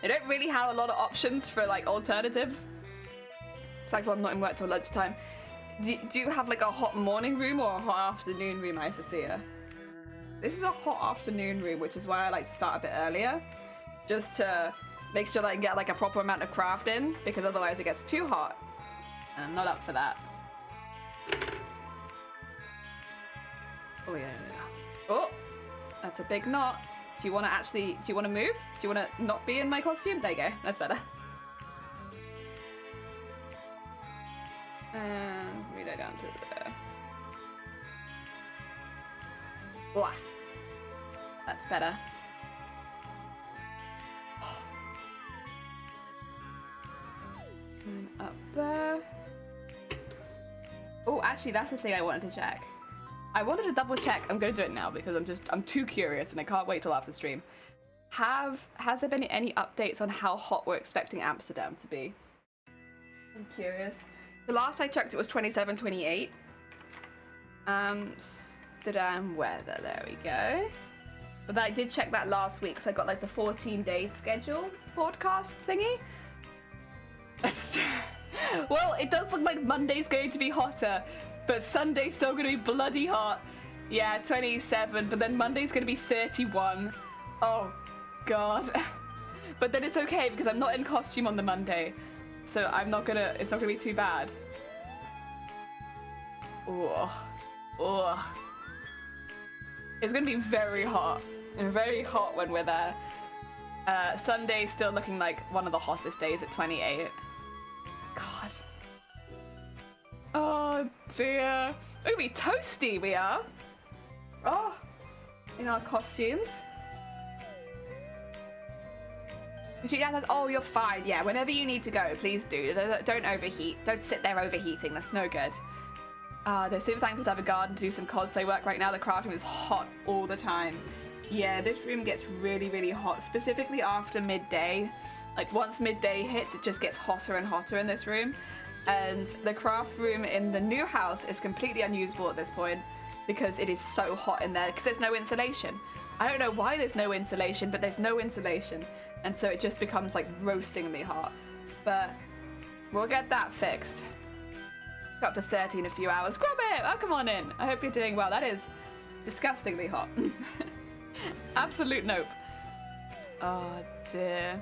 they don't really have a lot of options for, like, alternatives. It's like, well, I'm not in work till lunchtime. Do you have, like, a hot morning room or a hot afternoon room, Isacia? This is a hot afternoon room, which is why I like to start a bit earlier, just to make sure that I can get, like, a proper amount of craft in, because otherwise it gets too hot. And I'm not up for that. Oh, yeah. Oh, that's a big knot. Do you want to move? Do you want to not be in my costume? There you go. That's better. And we go down to there. Blah. That's better. And up there. Oh, actually, that's the thing I wanted to check. I wanted to double check. I'm going to do it now because I'm too curious and I can't wait till after stream. Has there been any updates on how hot we're expecting Amsterdam to be? I'm curious. The last I checked, it was 27, 28. Amsterdam weather, there we go. But I did check that last week, so I got like the 14-day schedule forecast thingy. Well, it does look like Monday's going to be hotter, but Sunday's still going to be bloody hot. Yeah, 27, but then Monday's going to be 31. Oh, God. But then it's okay because I'm not in costume on the Monday, so it's not going to be too bad. Ugh. Ugh. It's going to be very hot. Very hot when we're there. Sunday's still looking like one of the hottest days at 28. God. Oh dear. We're gonna be toasty, we are. Oh, in our costumes. Oh, you're fine. Yeah, whenever you need to go, please do. Don't overheat. Don't sit there overheating. That's no good. They're super thankful to have a garden to do some cosplay work right now. The craft room is hot all the time. Yeah, this room gets really, really hot, specifically after midday. Like, once midday hits, it just gets hotter and hotter in this room. And the craft room in the new house is completely unusable at this point because it is so hot in there because there's no insulation. I don't know why there's no insulation, but there's no insulation. And so it just becomes, like, roastingly hot. But we'll get that fixed. Got up to 30 in a few hours. Gromit, welcome on in. I hope you're doing well. That is disgustingly hot. Absolute nope. Oh dear.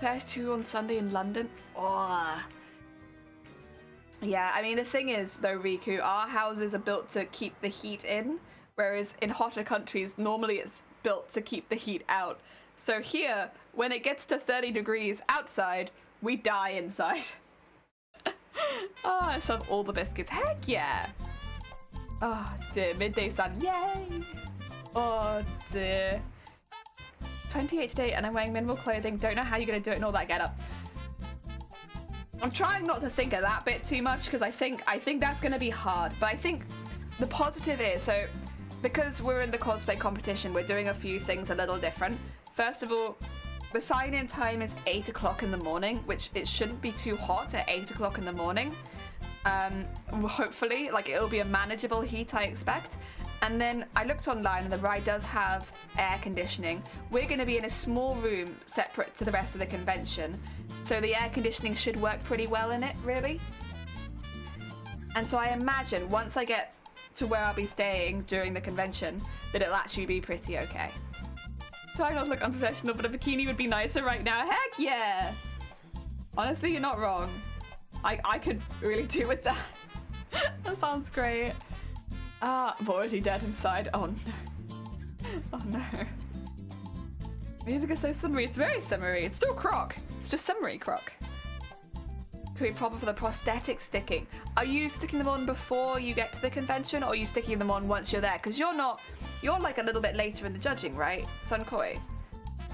32 on Sunday in London. Oh. Yeah, I mean the thing is though, Riku, our houses are built to keep the heat in, whereas in hotter countries normally it's built to keep the heat out. So here, when it gets to 30 degrees outside, we die inside. Oh, I shove all the biscuits. Heck yeah! Oh dear, midday sun. Yay! Oh dear. 28 today and I'm wearing minimal clothing. Don't know how you're gonna do it and all that get up. I'm trying not to think of that bit too much because I think that's gonna be hard. But I think the positive is, so because we're in the cosplay competition, we're doing a few things a little different. First of all, the sign-in time is 8 o'clock in the morning, which it shouldn't be too hot at 8 o'clock in the morning. Hopefully, like it'll be a manageable heat, I expect. And then I looked online and the ride does have air conditioning. We're going to be in a small room separate to the rest of the convention. So the air conditioning should work pretty well in it, really. And so I imagine once I get to where I'll be staying during the convention, that it'll actually be pretty okay. Try not to look unprofessional, but a bikini would be nicer right now. Heck yeah! Honestly, you're not wrong. I could really do with that. That sounds great. I'm already dead inside. Oh no. Oh no. Music is so summery. It's very summery. It's still croc. It's just summery croc. Could be proper for the prosthetic sticking. Are you sticking them on before you get to the convention, or are you sticking them on once you're there? Because you're like a little bit later in the judging, right? Sunkoi.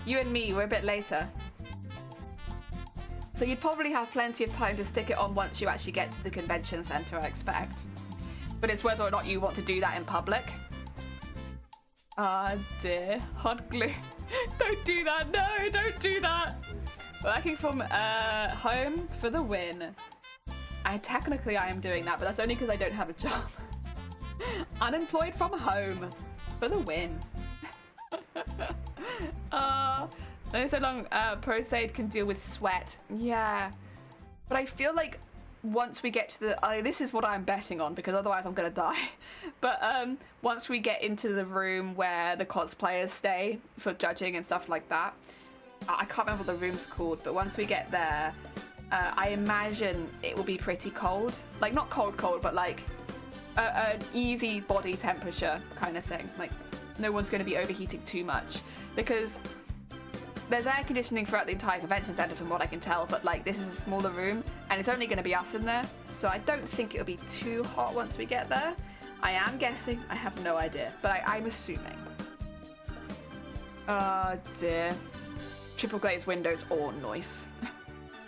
You and me, we're a bit later. So you'd probably have plenty of time to stick it on once you actually get to the convention center, I expect. but it's whether or not you want to do that in public. Ah, dear. Hot glue. Don't do that. No, don't do that. Working from home for the win. Technically I am doing that, but that's only because I don't have a job. Unemployed from home for the win. There's so long Prosaid can deal with sweat. Yeah. But I feel like once we get to the... this is what I'm betting on, because otherwise I'm going to die. But once we get into the room where the cosplayers stay for judging and stuff like that, I can't remember what the room's called, but once we get there, I imagine it will be pretty cold. Like, not cold, but like an easy body temperature kind of thing. Like, no one's going to be overheating too much, because there's air conditioning throughout the entire convention center from what I can tell, but like this is a smaller room and it's only going to be us in there, so I don't think it'll be too hot once we get there. I am guessing, I have no idea, but I'm assuming. Oh dear. Triple glazed windows, or noise.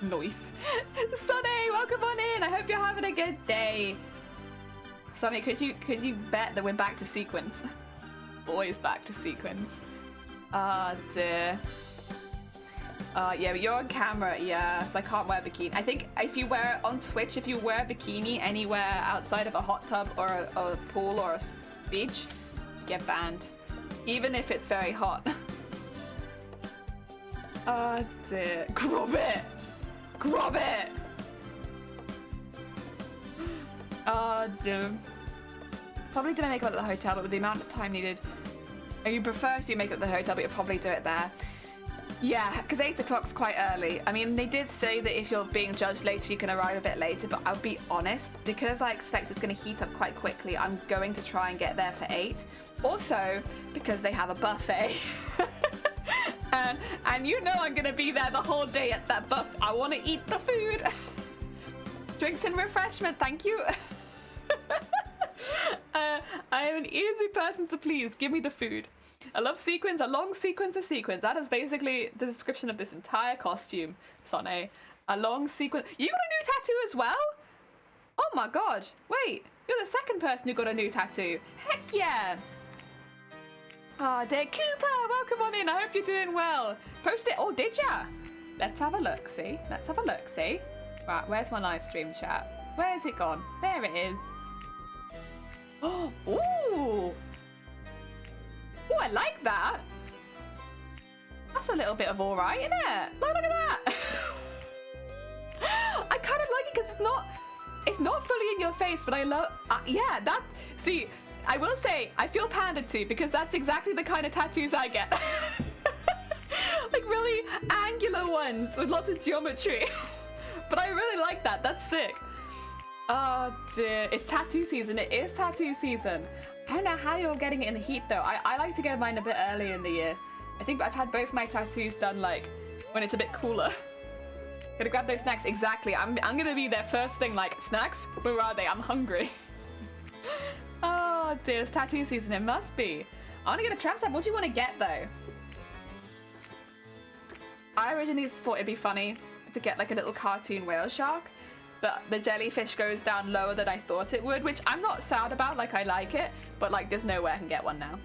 Noise. Sonny, welcome on in. I hope you're having a good day. Sonny, could you bet that we're back to sequins? Always back to sequins. Ah dear. Yeah, but you're on camera, yeah, so I can't wear a bikini. I think if you wear it on Twitch, if you wear a bikini anywhere outside of a hot tub or a pool or a beach, you get banned. Even if it's very hot. Oh dear. Grab it! Grab it! Oh dear. Probably do my makeup at the hotel, but with the amount of time needed, you prefer to do makeup at the hotel, but you'll probably do it there. Yeah, because 8 o'clock's quite early. I mean, they did say that if you're being judged later, you can arrive a bit later, but I'll be honest, because I expect it's going to heat up quite quickly, I'm going to try and get there for 8. Also, because they have a buffet. and you know I'm going to be there the whole day at that buffet. I want to eat the food. Drinks and refreshment, thank you. I am an easy person to please. Give me the food. I love sequins, a long sequence of sequins. That is basically the description of this entire costume, Sonny. A long sequin. You got a new tattoo as well? Oh my god. Wait, you're the second person who got a new tattoo. Heck yeah. Oh, dear Cooper, welcome on in. I hope you're doing well. Post it. Oh, did ya? Let's have a look, see? Let's have a look, see? Right, where's my live stream chat? Where's it gone? There it is. Oh, ooh. Oh, I like that. That's a little bit of all right, isn't it? Look at that. I kind of like it because it's not fully in your face, but I love, yeah, that, see, I will say, I feel pandered to because that's exactly the kind of tattoos I get. Like really angular ones with lots of geometry. But I really like that, that's sick. Oh dear, it's tattoo season, it is tattoo season. I don't know how you're getting it in the heat though. I like to get mine a bit early in the year. I think I've had both my tattoos done like when it's a bit cooler. Gotta grab those snacks, exactly. I'm gonna be there first thing like, snacks? Where are they? I'm hungry. Oh dear, it's tattoo season, it must be. I wanna get a tramp stamp. What do you wanna get though? I originally thought it'd be funny to get like a little cartoon whale shark, but the jellyfish goes down lower than I thought it would, which I'm not sad about, like I like it, but like there's no way I can get one now.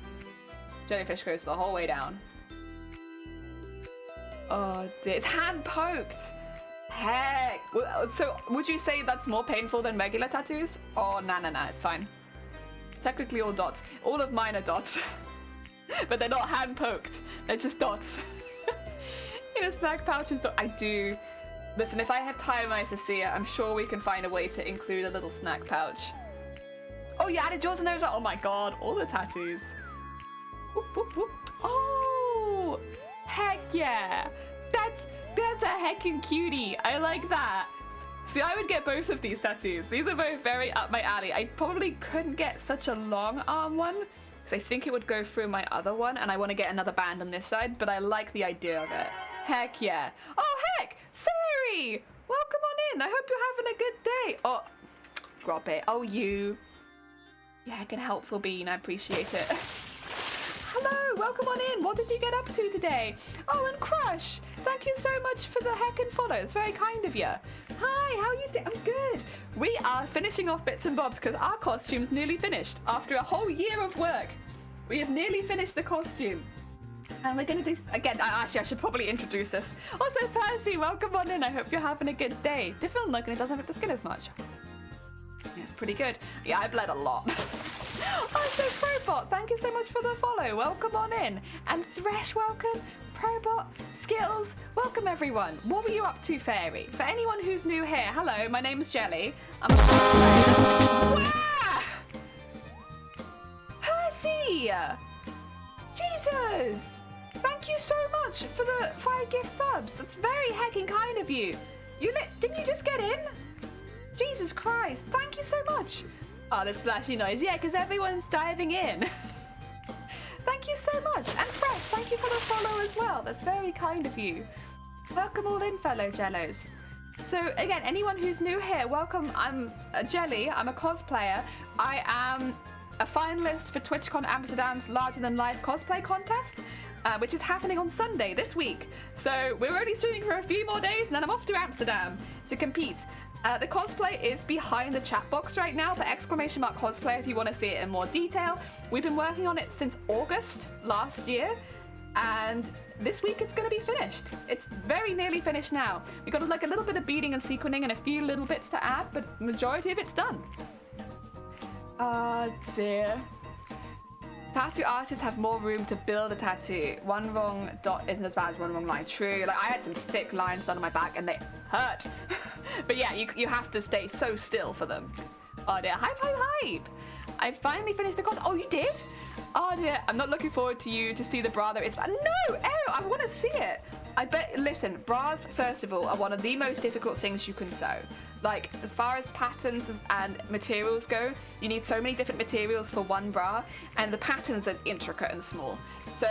Jellyfish goes the whole way down. Oh dear, it's hand poked. Heck, so would you say that's more painful than regular tattoos? Oh, nah, it's fine. Technically all dots. All of mine are dots. But they're not hand poked, they're just dots. In a snack pouch and stuff, I do. Listen, if I have time, I see it, I'm sure we can find a way to include a little snack pouch. Oh, you added yours in there as well? Oh my god, all the tattoos. Whoop, whoop, whoop. Oh, heck yeah. That's a heckin' cutie. I like that. See, I would get both of these tattoos. These are both very up my alley. I probably couldn't get such a long arm one, because I think it would go through my other one, and I want to get another band on this side, but I like the idea of it. Heck yeah. Oh, heck! Fairy! Welcome on in. I hope you're having a good day. Oh, grab it. Oh, you. Yeah, heckin' helpful bean. I appreciate it. Hello, welcome on in. What did you get up to today? Oh, and Crush, thank you so much for the heckin' follow. It's very kind of you. Hi, how are you doing? I'm good. We are finishing off bits and bobs because our costume's nearly finished. After a whole year of work, we have nearly finished the costume. And we're going to do, again, actually I should probably introduce this. Also, Percy, welcome on in. I hope you're having a good day. Different look and it doesn't hurt the skin as much. Yeah, it's pretty good. Yeah, I bled a lot. Also, Probot, thank you so much for the follow. Welcome on in. And Thresh, welcome. Probot, Skills, welcome everyone. What were you up to, Fairy? For anyone who's new here, hello, my name is Jelly. I'm a cosplayer. Percy! Jesus! Thank you so much for the 5 gift subs. It's very heckin' kind of you. Didn't you just get in? Jesus Christ, thank you so much. Oh, the splashy noise. Yeah, because everyone's diving in. Thank you so much. And Fresh, thank you for the follow as well. That's very kind of you. Welcome all in, fellow Jellos. So, again, anyone who's new here, welcome. I'm a Jelly. I'm a cosplayer. I am a finalist for TwitchCon Amsterdam's larger-than-life cosplay contest, which is happening on Sunday this week. So we're only streaming for a few more days, and then I'm off to Amsterdam to compete. The cosplay is behind the chat box right now, but !cosplay if you want to see it in more detail. We've been working on it since August last year, and this week it's going to be finished. It's very nearly finished now. We've got like a little bit of beading and sequining and a few little bits to add, but the majority of it's done. Oh dear. Tattoo artists have more room to build a tattoo. One wrong dot isn't as bad as one wrong line. True. Like I had some thick lines done on my back and they hurt. But yeah, you have to stay so still for them. Oh dear. Hype, hype, hype. I finally finished the contest. Oh, you did? Oh dear. I'm not looking forward to you to see the bra though. It's no, I want to see it. I bet. Listen, bras first of all are one of the most difficult things you can sew. Like, as far as patterns and materials go, you need so many different materials for one bra, and the patterns are intricate and small. So,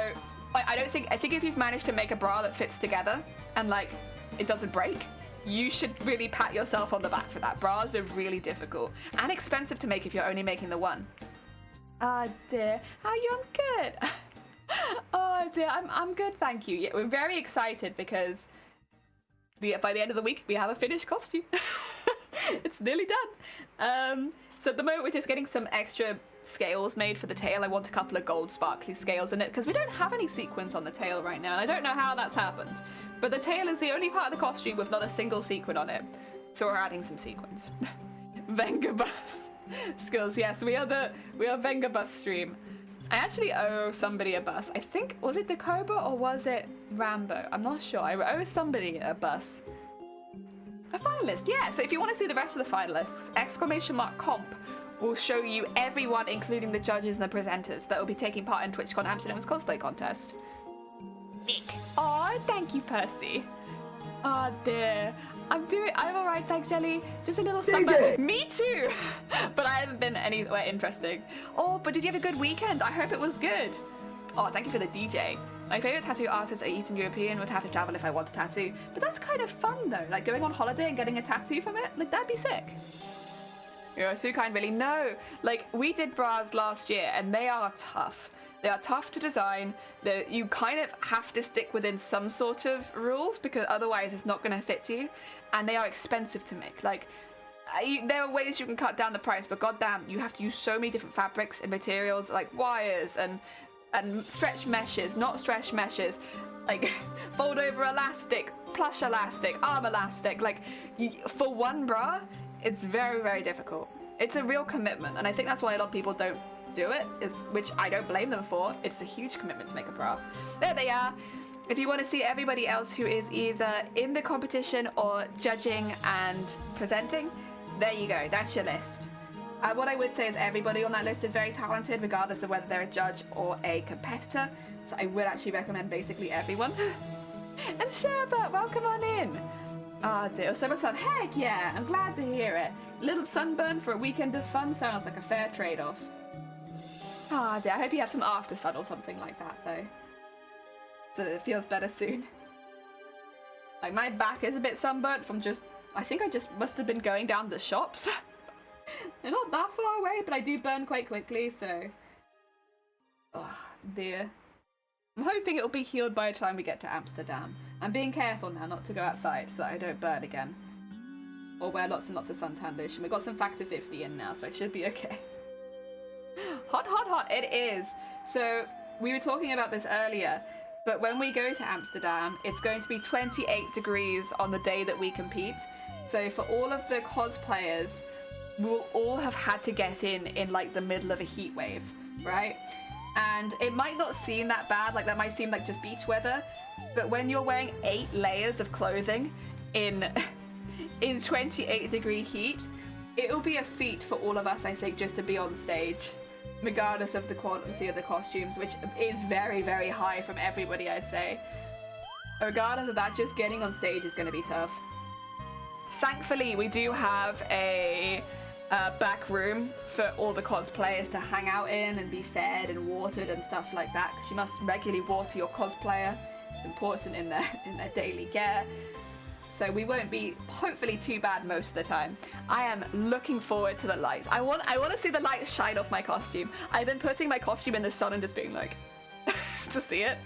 I think if you've managed to make a bra that fits together, and like, it doesn't break, you should really pat yourself on the back for that. Bras are really difficult, and expensive to make if you're only making the one. Ah dear, how are you? I'm good. Oh dear, I'm good, thank you. Yeah, we're very excited because by the end of the week, we have a finished costume. It's nearly done. So at the moment, we're just getting some extra scales made for the tail. I want a couple of gold sparkly scales in it because we don't have any sequins on the tail right now. And I don't know how that's happened. But the tail is the only part of the costume with not a single sequin on it. So we're adding some sequins. Venga Bus. Skills, yes, we are Venga Bus stream. I actually owe somebody a bus. I think, was it Dakoba or was it Rambo? I'm not sure. I owe somebody a bus. A finalist, yeah. So if you want to see the rest of the finalists, !comp will show you everyone, including the judges and the presenters, that will be taking part in TwitchCon Amsterdam's cosplay contest. Nick. Oh, thank you, Percy. Oh dear. I'm alright, thanks, Jelly. Just a little sunburn. Me too! But I haven't been anywhere interesting. Oh, but did you have a good weekend? I hope it was good. Oh, thank you for the DJ. My favourite tattoo artist are Eastern European, would have to travel if I want a tattoo. But that's kind of fun though, like going on holiday and getting a tattoo from it, like that'd be sick. You're so kind, really. No, like we did bras last year and they are tough. They are tough to design. You kind of have to stick within some sort of rules because otherwise it's not going to fit you. And they are expensive to make. Like, there are ways you can cut down the price, but goddamn, you have to use so many different fabrics and materials like wires and stretch meshes, not stretch meshes, like fold over elastic, plush elastic, arm elastic. Like, for one bra, it's very, very difficult. It's a real commitment, and I think that's why a lot of people don't do it, which I don't blame them for. It's a huge commitment to make a bra. There they are. If you want to see everybody else who is either in the competition or judging and presenting, there you go. That's your list. What I would say is everybody on that list is very talented, regardless of whether they're a judge or a competitor. So I would actually recommend basically everyone. And Sherbert, welcome on in. Ah, dear. So much fun. Heck yeah, I'm glad to hear it. Little sunburn for a weekend of fun sounds like a fair trade-off. Ah, dear. I hope you have some after sun or something like that, though. So that it feels better soon. Like, my back is a bit sunburnt from I think I just must have been going down the shops. They're not that far away, but I do burn quite quickly, so... Ugh. dear. I'm hoping it'll be healed by the time we get to Amsterdam. I'm being careful now not to go outside so that I don't burn again. Or wear lots and lots of suntan lotion. We've got some factor 50 in now, so I should be okay. Hot, hot, hot, it is. So, we were talking about this earlier, but when we go to Amsterdam, it's going to be 28 degrees on the day that we compete. So for all of the cosplayers, we'll all have had to get in like the middle of a heat wave, right? And it might not seem that bad, like that might seem like just beach weather, but when you're wearing 8 layers of clothing in 28 degree heat, it'll be a feat for all of us, I think, just to be on stage, regardless of the quality of the costumes, which is very, very high from everybody, I'd say. Regardless of that, just getting on stage is going to be tough. Thankfully, we do have a back room for all the cosplayers to hang out in and be fed and watered and stuff like that, because you must regularly water your cosplayer. It's important in their daily care. So we won't be, hopefully, too bad most of the time. I am looking forward to the lights. I want to see the lights shine off my costume. I've been putting my costume in the sun and just being like, to see it.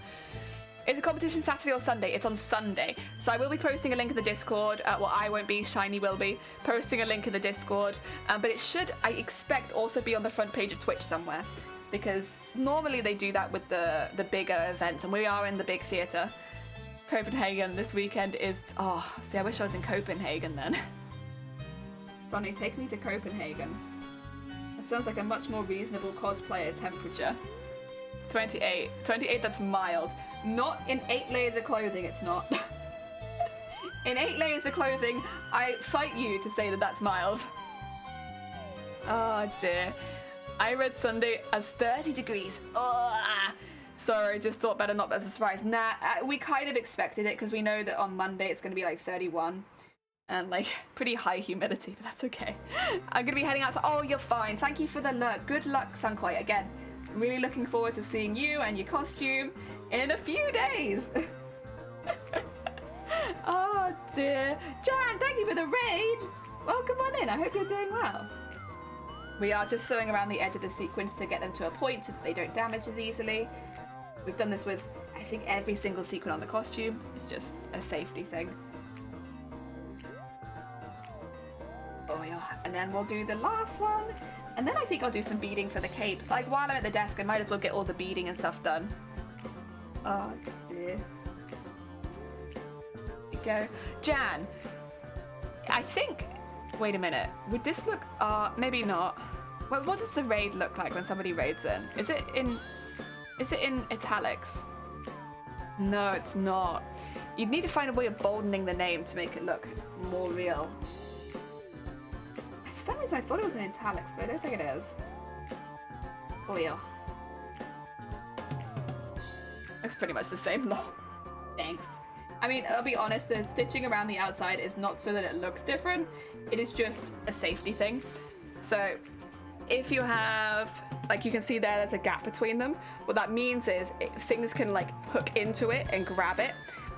It's a competition Saturday or Sunday. It's on Sunday. So I will be posting a link in the Discord. Well, I won't be. Shiny will be posting a link in the Discord. But it should, I expect, also be on the front page of Twitch somewhere. Because normally they do that with the bigger events. And we are in the big theatre. Copenhagen this weekend is... Oh, see, I wish I was in Copenhagen then. Donnie, take me to Copenhagen. That sounds like a much more reasonable cosplayer temperature. 28. 28, that's mild. Not in 8 layers of clothing, it's not. In 8 layers of clothing, I fight you to say that that's mild. Oh dear. I read Sunday as 30 degrees. Ugh. Sorry, just thought better not as a surprise. Nah, we kind of expected it because we know that on Monday it's going to be like 31. And like pretty high humidity, but that's okay. I'm going to be heading out to... Oh, you're fine. Thank you for the look. Good luck, Sunkoi. Again, really looking forward to seeing you and your costume in a few days. Oh dear. Jan, thank you for the raid. Welcome on in. I hope you're doing well. We are just sewing around the edge of the sequins to get them to a point so that they don't damage as easily. We've done this with, I think, every single sequin on the costume. It's just a safety thing. Oh yeah. And then we'll do the last one. And then I think I'll do some beading for the cape. Like, while I'm at the desk, I might as well get all the beading and stuff done. Oh, dear. There you go. Jan, I think... Wait a minute. Would this look... maybe not. Well, what does the raid look like when somebody raids in? Is it in italics? No, it's not. You'd need to find a way of boldening the name to make it look more real. For some reason I thought it was in italics, but I don't think it is. Oh yeah. Looks pretty much the same. Lol. Thanks. I mean, I'll be honest, the stitching around the outside is not so that it looks different. It is just a safety thing. So if you have, like you can see there's a gap between them. What that means is things can like hook into it and grab it.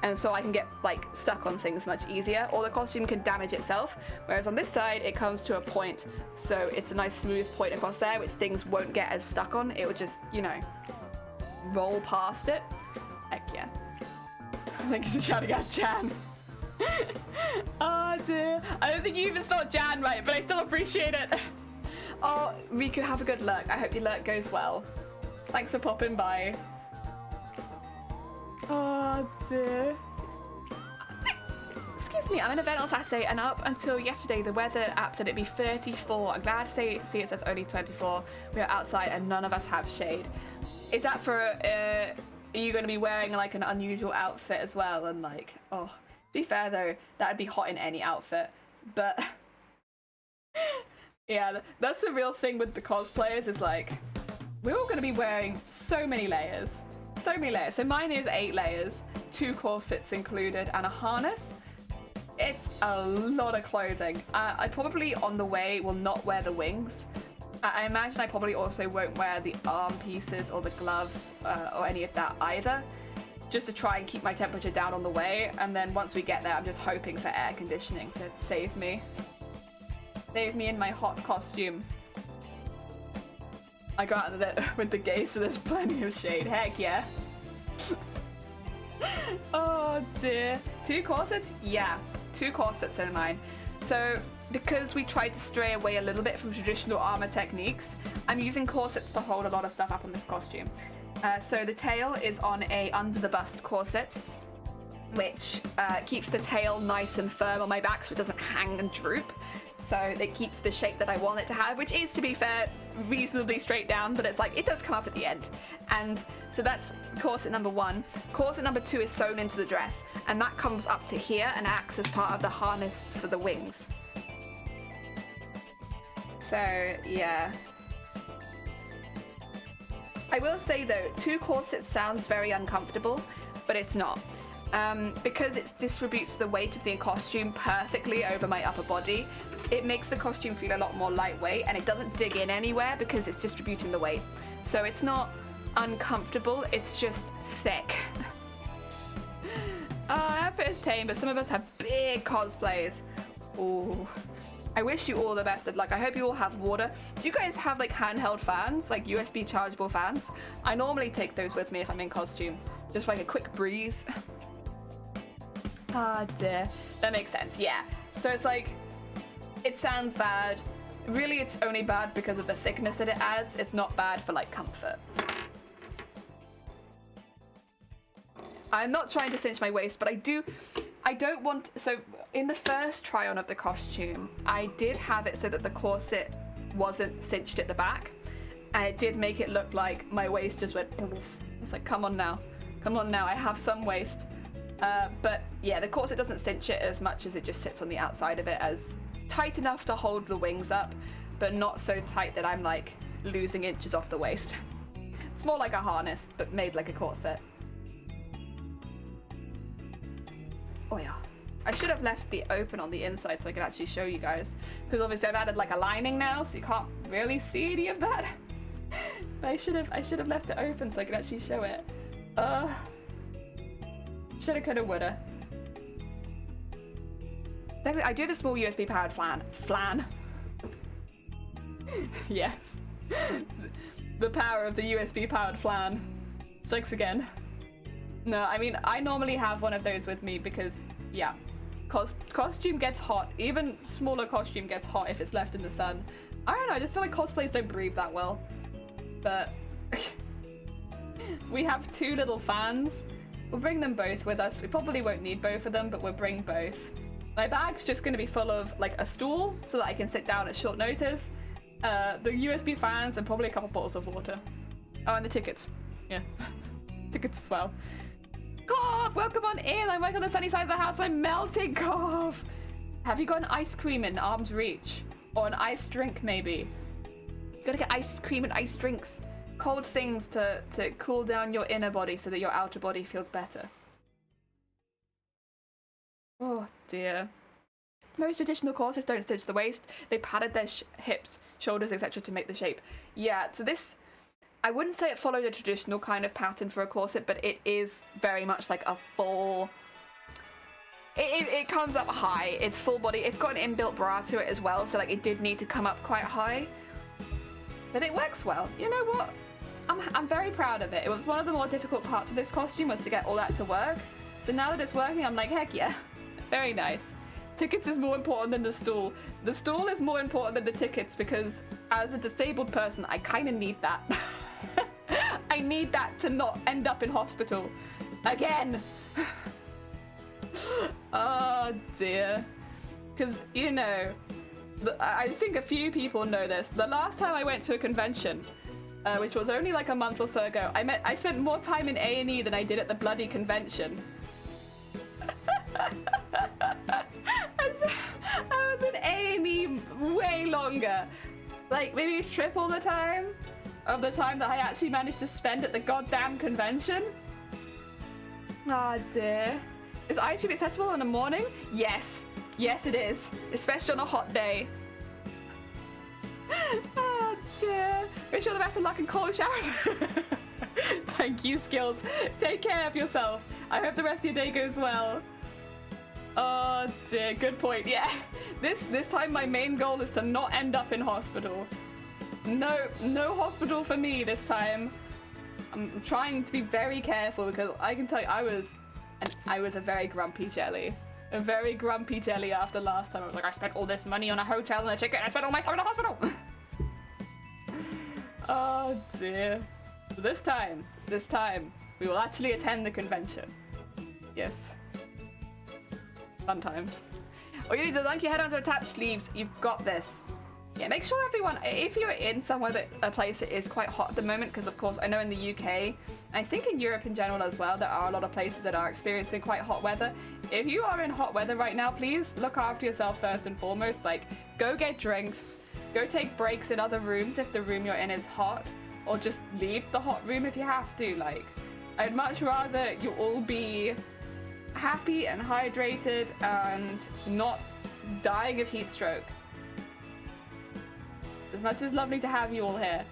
And so I can get like stuck on things much easier, or the costume can damage itself. Whereas on this side, it comes to a point, so it's a nice smooth point across there, which things won't get as stuck on. It would just, you know, roll past it. Heck yeah. Thank you for shouting out Jan. Oh dear. I don't think you even spelled Jan right, but I still appreciate it. Oh, Riku, have a good lurk. I hope your lurk goes well. Thanks for popping by. Oh dear. Excuse me, I'm in a event on Saturday, and up until yesterday the weather app said it'd be 34. I'm glad to see it says only 24. We are outside and none of us have shade. Is that for, are you going to be wearing like an unusual outfit as well? And like, oh, to be fair though, that'd be hot in any outfit. But yeah, that's the real thing with the cosplayers is like, we're all going to be wearing so many layers. So many layers. So mine is 8 layers, 2 corsets included, and a harness. It's a lot of clothing. I probably on the way will not wear the wings. I imagine I probably also won't wear the arm pieces or the gloves or any of that either, just to try and keep my temperature down on the way. And then once we get there, I'm just hoping for air conditioning to save me. Save me in my hot costume. I got out of it with the gay, so there's plenty of shade. Heck yeah. Oh dear. 2 corsets? Yeah, 2 corsets in mine. So because we tried to stray away a little bit from traditional armor techniques, I'm using corsets to hold a lot of stuff up on this costume. So the tail is on a under the bust corset, which keeps the tail nice and firm on my back so it doesn't hang and droop. So it keeps the shape that I want it to have, which is, to be fair, reasonably straight down, but it's like, it does come up at the end. And so that's corset number 1. Corset number 2 is sewn into the dress, and that comes up to here and acts as part of the harness for the wings. So, yeah. I will say though, 2 corsets sounds very uncomfortable, but it's not. Because it distributes the weight of the costume perfectly over my upper body, it makes the costume feel a lot more lightweight, and it doesn't dig in anywhere because it's distributing the weight. So it's not uncomfortable, it's just thick. Outfit is tame, but some of us have big cosplays. Ooh. I wish you all the best of luck. I hope you all have water. Do you guys have like handheld fans, like USB chargeable fans? I normally take those with me if I'm in costume, just for like a quick breeze. Ah dear, that makes sense, yeah. So it's like, it sounds bad. Really, it's only bad because of the thickness that it adds. It's not bad for like comfort. I'm not trying to cinch my waist, but I don't want, so in the first try on of the costume, I did have it so that the corset wasn't cinched at the back, and it did make it look like my waist just went poof. It's like, come on now, I have some waist. But yeah, the corset doesn't cinch it as much as it just sits on the outside of it, as tight enough to hold the wings up, but not so tight that I'm like losing inches off the waist. It's more like a harness, but made like a corset. Oh yeah. I should have left the open on the inside so I could actually show you guys, because obviously I've added like a lining now, so you can't really see any of that. But I should have left it open so I could actually show it. Shoulda, coulda, woulda. I do the small USB powered flan. Yes. The power of the USB powered flan strikes again. No, I mean, I normally have one of those with me because, yeah, costume gets hot. Even smaller costume gets hot if it's left in the sun. I don't know, I just feel like cosplays don't breathe that well. But we have 2 little fans. We'll bring them both with us. We probably won't need both of them, but we'll bring both. My bag's just going to be full of like a stool so that I can sit down at short notice. The USB fans and probably a couple bottles of water. Oh, and the tickets. Yeah. Tickets as well. Cough! Welcome on in! I'm right on the sunny side of the house. I'm melting, cough! Have you got an ice cream in arm's reach? Or an iced drink, maybe? You gotta get ice cream and iced drinks. Cold things to cool down your inner body so that your outer body feels better. Oh dear. Most traditional corsets don't stitch the waist. They padded their hips, shoulders, etc. to make the shape. Yeah, so this, I wouldn't say it followed a traditional kind of pattern for a corset, but it is very much like a full... It comes up high. It's full body. It's got an inbuilt bra to it as well, so like it did need to come up quite high. But it works well. You know what? I'm very proud of it. It was one of the more difficult parts of this costume, was to get all that to work. So now that it's working, I'm like, heck yeah. Very nice. Tickets is more important than the stool. The stool is more important than the tickets because as a disabled person, I kind of need that. I need that to not end up in hospital. Again. Oh dear. Because, you know, I think a few people know this. The last time I went to a convention, which was only like a month or so ago, I spent more time in A&E than I did at the bloody convention. I was in A&E way longer. Like maybe triple the time of the time that I actually managed to spend at the goddamn convention. Ah dear. Is ice cream acceptable in the morning? Yes. Yes it is. Especially on a hot day. Oh dear. Wish you all the best of luck in cold showers. Thank you, Skills. Take care of yourself. I hope the rest of your day goes well. Oh dear, good point. Yeah. This time my main goal is to not end up in hospital. No hospital for me this time. I'm trying to be very careful because I can tell you I was a very grumpy jelly. A very grumpy jelly after last time. I was like, I spent all this money on a hotel and a ticket, and I spent all my time in a hospital! Oh dear. So this time, we will actually attend the convention. Yes. Fun times. All you need to do is your head onto attached sleeves. You've got this. Yeah, make sure everyone, if you're in somewhere that a place that is quite hot at the moment, because of course I know in the UK, I think in Europe in general as well, there are a lot of places that are experiencing quite hot weather. If you are in hot weather right now, please look after yourself first and foremost. Like, go get drinks, go take breaks in other rooms if the room you're in is hot, or just leave the hot room if you have to. Like, I'd much rather you all be happy and hydrated and not dying of heat stroke. As much as lovely to have you all here,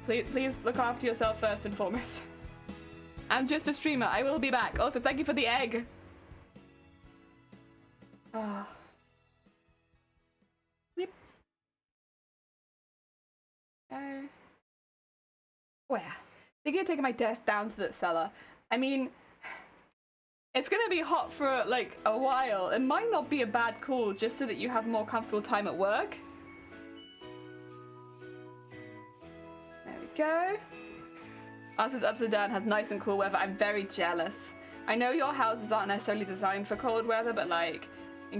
please look after yourself first and foremost. I'm just a streamer. I will be back. Also, thank you for the egg. Oh. Yep. Where? Thinking of taking my desk down to the cellar. I mean, it's gonna be hot for like a while. It might not be a bad call just so that you have more comfortable time at work. Go. Ours Amsterdam has nice and cool weather. I'm very jealous. I know your houses aren't necessarily designed for cold weather, but like,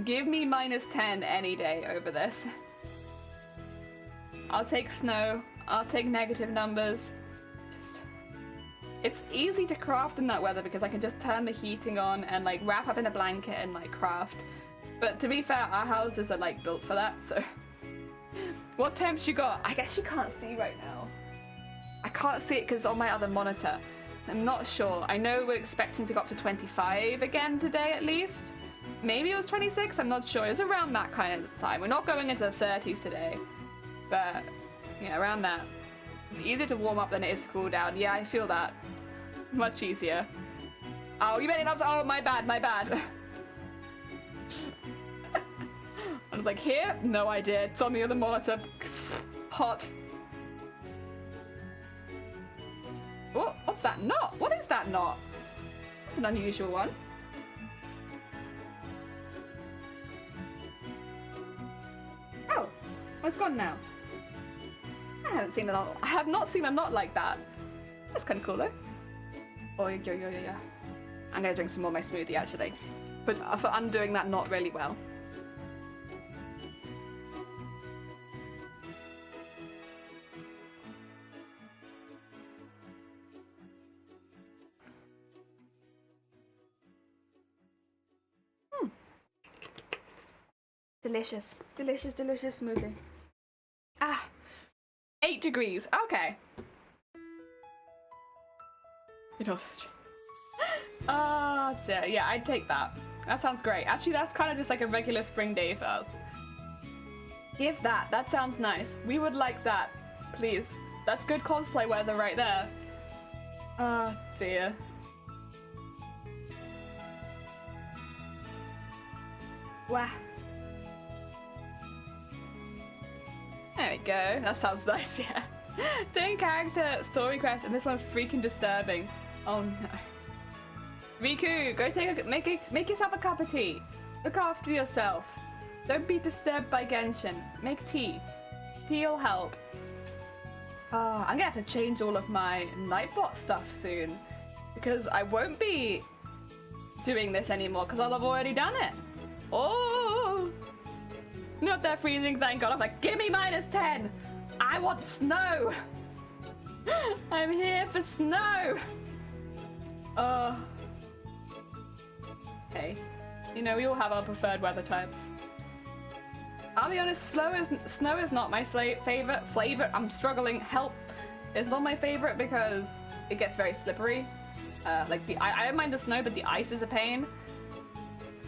give me -10 any day over this. I'll take snow. I'll take negative numbers. It's easy to craft in that weather because I can just turn the heating on and like wrap up in a blanket and like craft. But to be fair, our houses are like built for that, so. What temps you got? I guess you can't see right now. I can't see it because on my other monitor. I'm not sure. I know we're expecting to go up to 25 again today at least. Maybe it was 26, I'm not sure. It was around that kind of time. We're not going into the 30s today. But, yeah, around that. It's easier to warm up than it is to cool down. Yeah, I feel that. Much easier. Oh, you made it up. Oh, my bad, my bad. I was like, here? No idea. It's on the other monitor. Hot. Oh, what's that knot? What is that knot? It's an unusual one. Oh, it's gone now. I haven't seen a knot. I have not seen a knot like that. That's kind of cool though. Oh, yeah. I'm gonna drink some more of my smoothie actually, but for undoing that knot really well. Delicious. Delicious, delicious smoothie. Ah, 8 degrees. Okay. In Austria. Oh, dear. Yeah, I'd take that. That sounds great. Actually, that's kind of just like a regular spring day for us. Give that. That sounds nice. We would like that. Please. That's good cosplay weather right there. Oh, dear. Wow. There we go. That sounds nice, yeah. Doing character story quest, and this one's freaking disturbing. Oh no. Riku, go make yourself a cup of tea. Look after yourself. Don't be disturbed by Genshin. Make tea. Tea will help. I'm gonna have to change all of my Nightbot stuff soon because I won't be doing this anymore because I'll have already done it. Oh. Not that freezing, thank God. I was like, give me -10! I want snow! I'm here for snow! Oh. Okay. You know, we all have our preferred weather types. I'll be honest, snow is not my favorite. I'm struggling. Help! It's not my favorite because it gets very slippery. Like, I don't mind the snow, but the ice is a pain.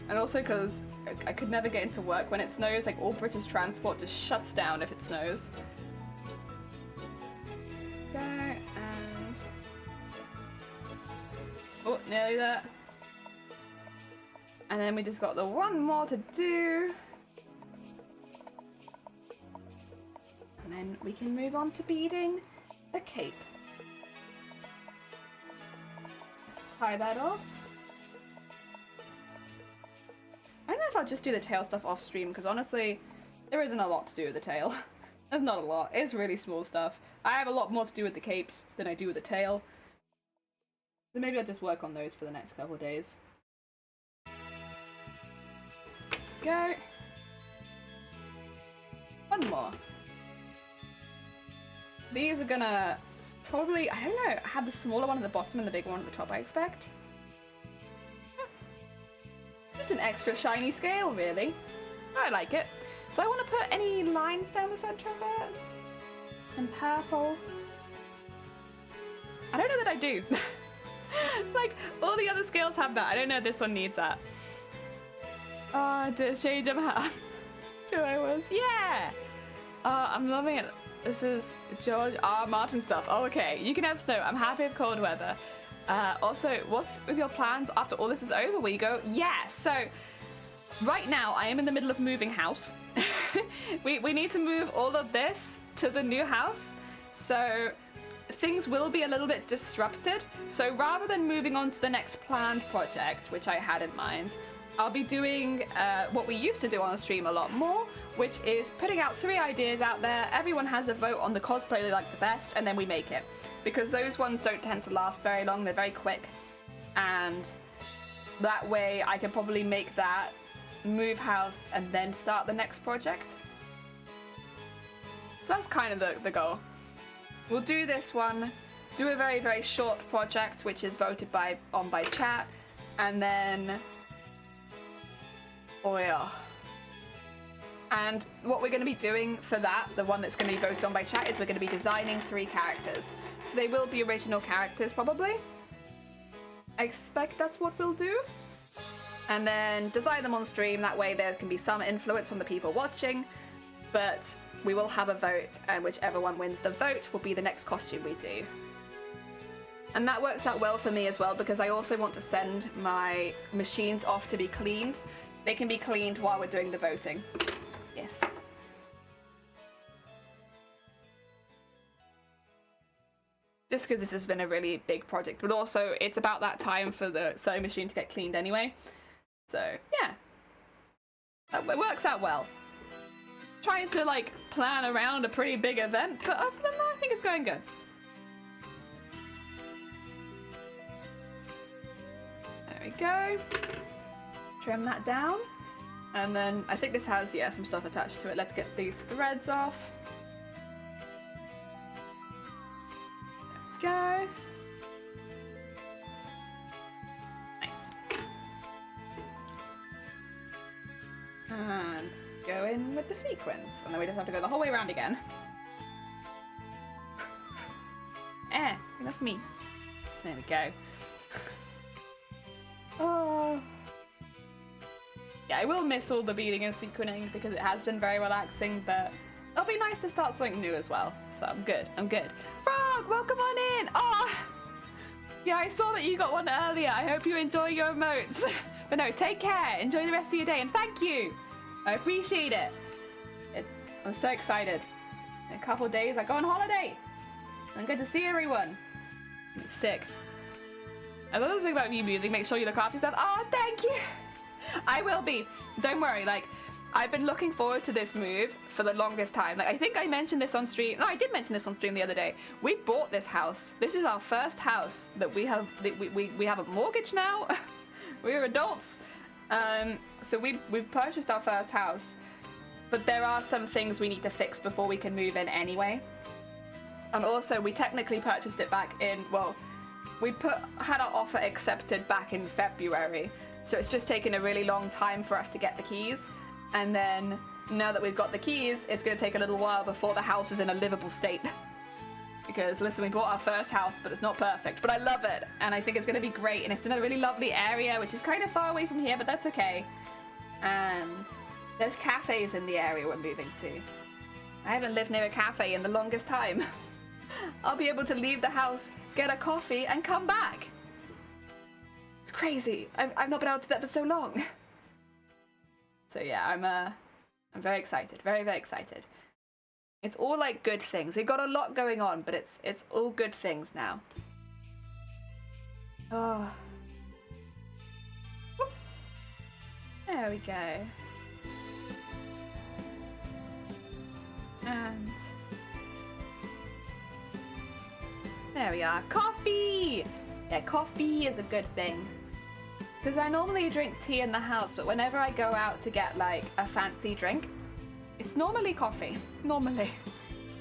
And also because I could never get into work when it snows. Like, all British transport just shuts down if it snows. Okay, and... oh, nearly there. And then we just got the one more to do. And then we can move on to beading the cape. Tie that off. I don't know if I'll just do the tail stuff off stream, because honestly, there isn't a lot to do with the tail. There's not a lot. It's really small stuff. I have a lot more to do with the capes than I do with the tail. So maybe I'll just work on those for the next couple of days. Go. One more. These are gonna probably, I don't know, have the smaller one at the bottom and the big one at the top, I expect. Just an extra shiny scale, really. I like it. Do I want to put any lines down the center of it? And purple? I don't know that I do. Like, all the other scales have that. I don't know if this one needs that. Oh, to change them half. 2 hours. Yeah! I'm loving it. This is George R. Martin stuff. Oh, okay. You can have snow. I'm happy with cold weather. Also, what's with your plans after all this is over? Where you go? Yeah, so right now I am in the middle of moving house. we need to move all of this to the new house. So things will be a little bit disrupted. So rather than moving on to the next planned project, which I had in mind, I'll be doing what we used to do on the stream a lot more, which is putting out 3 ideas out there. Everyone has a vote on the cosplay they like the best, and then we make it. Because those ones don't tend to last very long, they're very quick. And that way I can probably make that, move house, and then start the next project. So that's kind of the goal. We'll do this one, do a very, very short project, which is voted on by chat, and then... oh yeah. And what we're going to be doing for that, the one that's going to be voted on by chat, is we're going to be designing 3 characters. So they will be original characters, probably. I expect that's what we'll do. And then design them on stream, that way there can be some influence from the people watching. But we will have a vote, and whichever one wins the vote will be the next costume we do. And that works out well for me as well, because I also want to send my machines off to be cleaned. They can be cleaned while we're doing the voting. Yes. Just because this has been a really big project, but also it's about that time for the sewing machine to get cleaned anyway. So, yeah. It works out well. Trying to, like, plan around a pretty big event, but other than that, I think it's going good. There we go. Trim that down. And then I think this has, yeah, some stuff attached to it. Let's get these threads off. There we go. Nice. And go in with the sequins. And then we just have to go the whole way around again. Enough of me. There we go. Oh. Yeah, I will miss all the beading and sequining because it has been very relaxing, but it'll be nice to start something new as well. So I'm good. I'm good. Frog, welcome on in. Oh, yeah, I saw that you got one earlier. I hope you enjoy your emotes. But no, take care. Enjoy the rest of your day, and thank you. I appreciate it. I'm so excited. In a couple of days, I go on holiday. I'm good to see everyone. I'm sick. I love the thing about you music. Make sure you look after yourself. Oh, thank you. I will be. Don't worry. Like, I've been looking forward to this move for the longest time. Like, I think I mentioned this on stream. No, I did mention this on stream the other day. We bought this house. This is our first house that we have. We have a mortgage now. We're adults. So we've purchased our first house, but there are some things we need to fix before we can move in anyway. And also, we technically purchased it back in, well, we had our offer accepted back in February. So it's just taken a really long time for us to get the keys. And then now that we've got the keys, it's going to take a little while before the house is in a livable state. Because, listen, we bought our first house, but it's not perfect. But I love it, and I think it's going to be great. And it's in a really lovely area, which is kind of far away from here, but that's okay. And there's cafes in the area we're moving to. I haven't lived near a cafe in the longest time. I'll be able to leave the house, get a coffee, and come back. It's crazy. I've not been able to do that for so long. So yeah, I'm very excited. Very, very excited. It's all like good things. We've got a lot going on, but it's all good things now. Oh. There we go. And there we are. Coffee! Yeah, coffee is a good thing. Because I normally drink tea in the house, but whenever I go out to get like a fancy drink, it's normally coffee. Normally.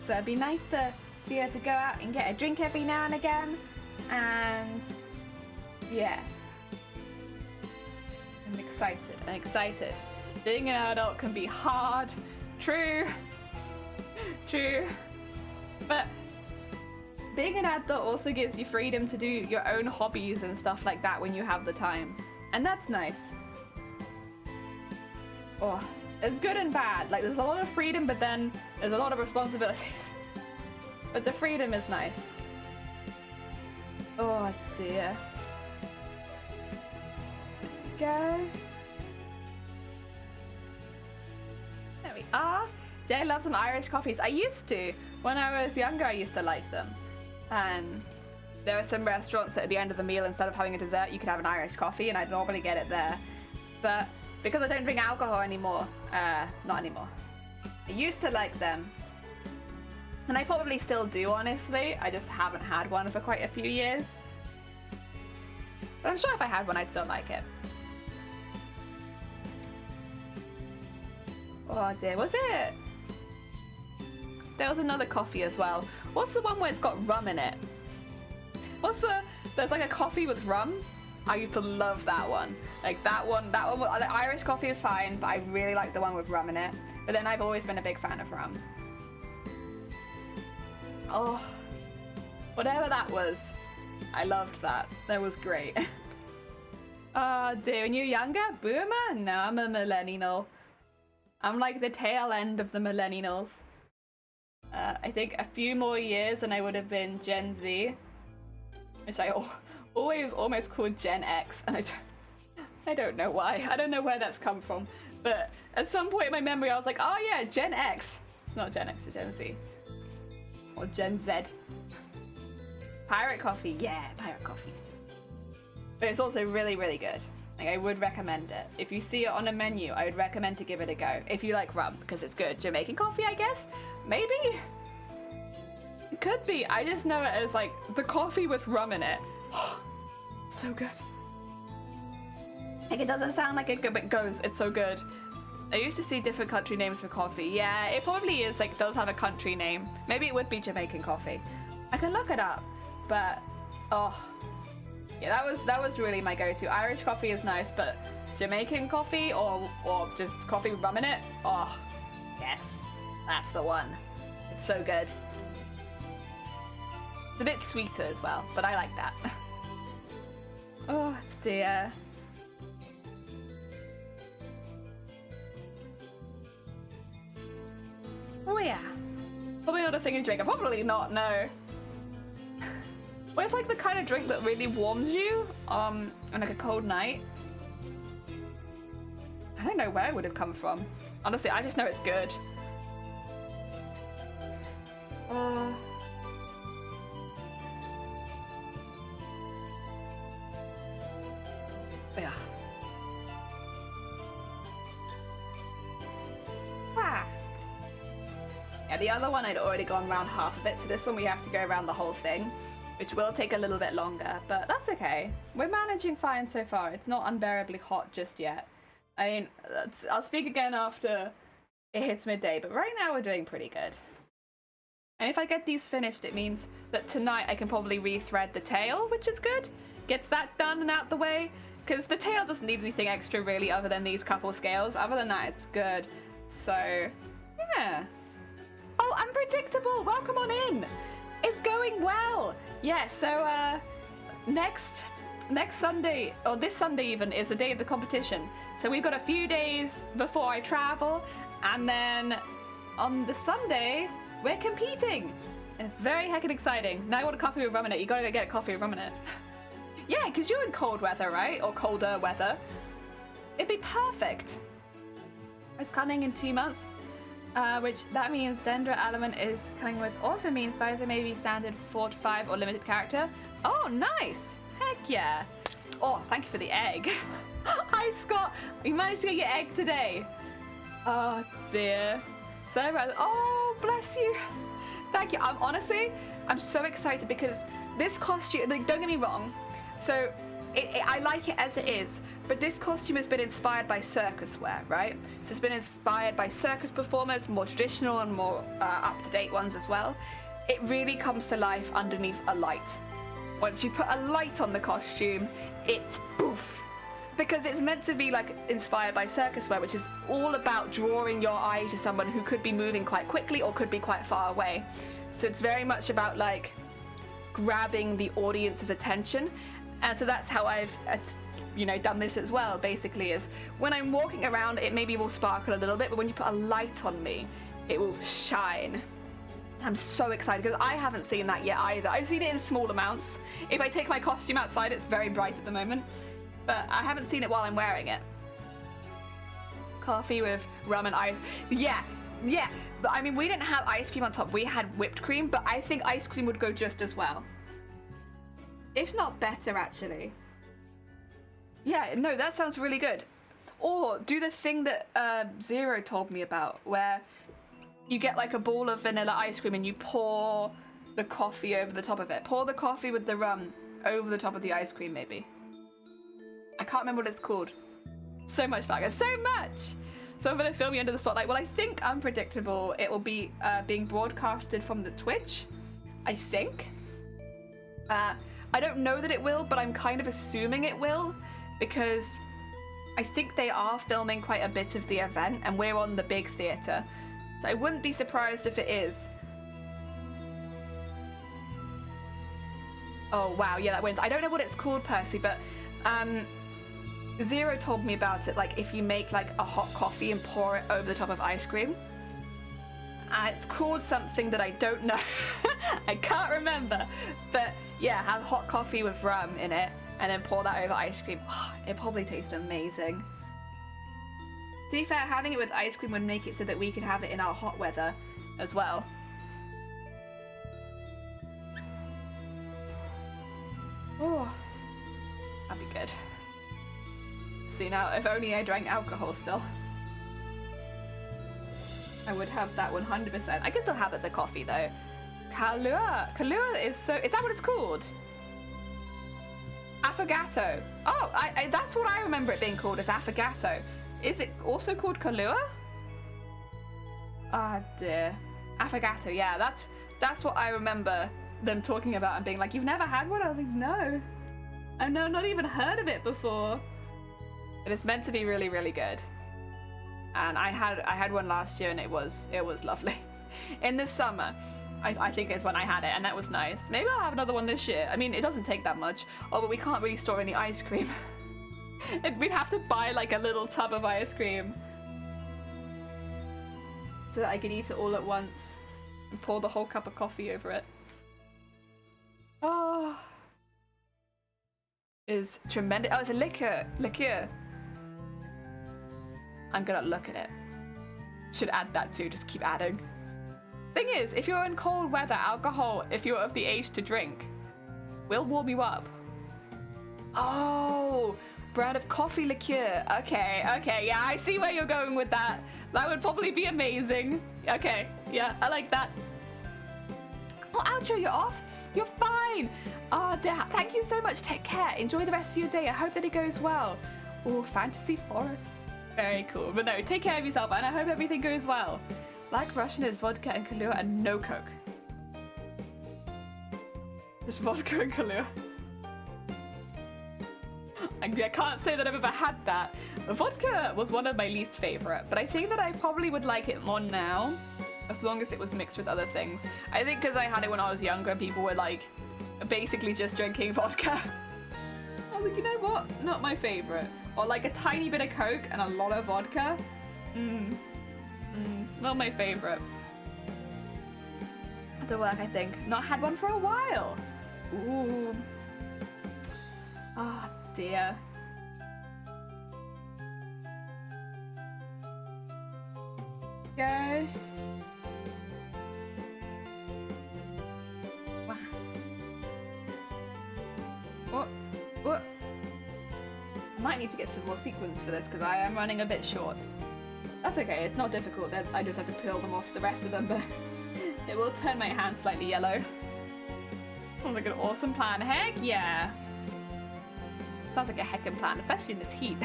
So it'd be nice to be able to go out and get a drink every now and again. And yeah. I'm excited. I'm excited. Being an adult can be hard. True. True. But being an adult also gives you freedom to do your own hobbies and stuff like that when you have the time. And that's nice. Oh, it's good and bad. Like, there's a lot of freedom, but then there's a lot of responsibilities. But the freedom is nice. Oh, dear. There we go. There we are. Jay loves some Irish coffees. I used to. When I was younger, I used to like them. And there are some restaurants that at the end of the meal, instead of having a dessert, you could have an Irish coffee, and I'd normally get it there. But because I don't drink alcohol anymore, not anymore. I used to like them. And I probably still do, honestly. I just haven't had one for quite a few years. But I'm sure if I had one, I'd still like it. Oh dear, was it? There was another coffee as well. What's the one where it's got rum in it? There's like a coffee with rum? I used to love that one. Like that one, the Irish coffee is fine, but I really like the one with rum in it. But then I've always been a big fan of rum. Oh, whatever that was, I loved that. That was great. Oh dear, when you're younger, boomer? No, I'm a millennial. I'm like the tail end of the millennials. I think a few more years and I would have been Gen Z, which I always almost called Gen X, and I don't know why. I don't know where that's come from, but at some point in my memory I was like, oh yeah, Gen X. It's not Gen X, it's Gen Z. Or Gen Z. Pirate coffee, yeah, pirate coffee. But it's also really, really good. Like, I would recommend it. If you see it on a menu, I would recommend to give it a go. If you like rum, because it's good. Jamaican coffee, I guess? Maybe? It could be. I just know it as, like, the coffee with rum in it. So good. Like, it doesn't sound like it, but it goes. It's so good. I used to see different country names for coffee. Yeah, it probably is, like, does have a country name. Maybe it would be Jamaican coffee. I can look it up, but, oh. Yeah, that was really my go-to. Irish coffee is nice, but Jamaican coffee or just coffee with rum in it, oh, yes, that's the one. It's so good. It's a bit sweeter as well, but I like that. Oh dear. Oh yeah. Probably not a thing to drink. Probably not, no. But it's like the kind of drink that really warms you on like a cold night. I don't know where it would have come from. Honestly, I just know it's good. Yeah. Ah. Yeah, the other one I'd already gone around half of it, so this one we have to go around the whole thing, which will take a little bit longer, but that's okay. We're managing fine so far. It's not unbearably hot just yet. I mean, I'll speak again after it hits midday, but right now we're doing pretty good. And if I get these finished, it means that tonight I can probably rethread the tail, which is good. Get that done and out the way, because the tail doesn't need anything extra really other than these couple scales. Other than that, it's good. So, yeah. Oh, Unpredictable, welcome on in. It's going well. Yeah, so next Sunday, or this Sunday even, is the day of the competition. So we've got a few days before I travel, and then on the Sunday, we're competing. And it's very heckin' exciting. Now I want a coffee with rum in it. You gotta go get a coffee with rum in it. Yeah, because you're in cold weather, right? Or colder weather. It'd be perfect. It's coming in 2 months. Which that means Dendra element is coming with also means Visor may be standard 4 to 5 or limited character. Oh, nice! Heck yeah! Oh, thank you for the egg. Hi, Scott! You managed to get your egg today. Oh, dear. So, oh, bless you. Thank you. I'm so excited because this costume, like, don't get me wrong. So, I like it as it is, but this costume has been inspired by circus wear, right? So it's been inspired by circus performers, more traditional and more up-to-date ones as well. It really comes to life underneath a light. Once you put a light on the costume, it's poof. Because it's meant to be like inspired by circus wear, which is all about drawing your eye to someone who could be moving quite quickly or could be quite far away. So it's very much about like grabbing the audience's attention. And so that's how I've, done this as well, basically, is when I'm walking around, it maybe will sparkle a little bit, but when you put a light on me, it will shine. I'm so excited because I haven't seen that yet either. I've seen it in small amounts. If I take my costume outside, it's very bright at the moment, but I haven't seen it while I'm wearing it. Coffee with rum and ice. Yeah. But I mean, we didn't have ice cream on top. We had whipped cream, but I think ice cream would go just as well. If not better, actually. Yeah, no, that sounds really good. Or do the thing that Zero told me about, where you get like a bowl of vanilla ice cream and you pour the coffee over the top of it. Pour the coffee with the rum over the top of the ice cream, maybe. I can't remember what it's called. So much fun, so much! So I'm going to film you under the spotlight. Well, I think Unpredictable, it will be being broadcasted from the Twitch. I think. I don't know that it will, but I'm kind of assuming it will, because I think they are filming quite a bit of the event, and we're on the big theatre. So I wouldn't be surprised if it is. Oh, wow, yeah, that wins. I don't know what it's called, Percy, but Zero told me about it, like if you make like a hot coffee and pour it over the top of ice cream. It's called something that I don't know. I can't remember. But yeah, have hot coffee with rum in it and then pour that over ice cream. Oh, it probably tastes amazing. To be fair, having it with ice cream would make it so that we could have it in our hot weather as well. Oh, that'd be good. See, now, if only I drank alcohol still. I would have that 100%. I can still have it, the coffee, though. Kahlua. Kahlua is so... Is that what it's called? Affogato. Oh, that's what I remember it being called, is affogato. Is it also called Kahlua? Ah, dear. Affogato, yeah, that's what I remember them talking about and being like, you've never had one? I was like, no. I've not even heard of it before. But it's meant to be really, really good. And I had one last year and it was lovely. In the summer, I think is when I had it, and that was nice. Maybe I'll have another one this year. I mean, it doesn't take that much. Oh, but we can't really store any ice cream. We'd have to buy like a little tub of ice cream so that I could eat it all at once and pour the whole cup of coffee over it. Oh, is tremendous. Oh, it's a liqueur. I'm gonna look at it. Should add that too, just keep adding. Thing is, if you're in cold weather, alcohol, if you're of the age to drink, will warm you up. Oh, brand of coffee liqueur. Okay, yeah, I see where you're going with that. That would probably be amazing. Okay, yeah, I like that. Oh, Outro, you're off? You're fine. Oh, thank you so much. Take care. Enjoy the rest of your day. I hope that it goes well. Oh, Fantasy Forest. Very cool. But no, take care of yourself, and I hope everything goes well. Black Russian is vodka and Kahlua and no Coke. Just vodka and Kahlua. I can't say that I've ever had that. Vodka was one of my least favorite, but I think that I probably would like it more now, as long as it was mixed with other things. I think because I had it when I was younger, people were like basically just drinking vodka. I was like, you know what? Not my favorite. Or like a tiny bit of Coke and a lot of vodka. Not my favorite. That'll work, I think. Not had one for a while. Ooh. Ah, dear. go. Wow. What? I might need to get some more sequins for this because I am running a bit short. That's okay, it's not difficult. I just have to peel them off the rest of them, but it will turn my hand slightly yellow. Sounds like an awesome plan. Heck yeah! Sounds like a heckin' plan, especially in this heat.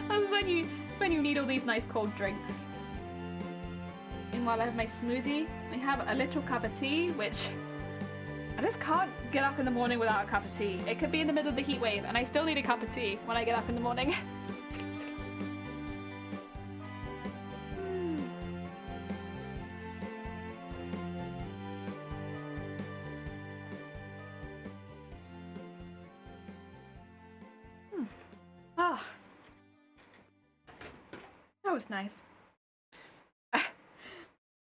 That's when you need all these nice cold drinks. Meanwhile, I have my smoothie. I have a little cup of tea, which I just can't get up in the morning without a cup of tea. It could be in the middle of the heat wave, and I still need a cup of tea when I get up in the morning. Ah, that was nice.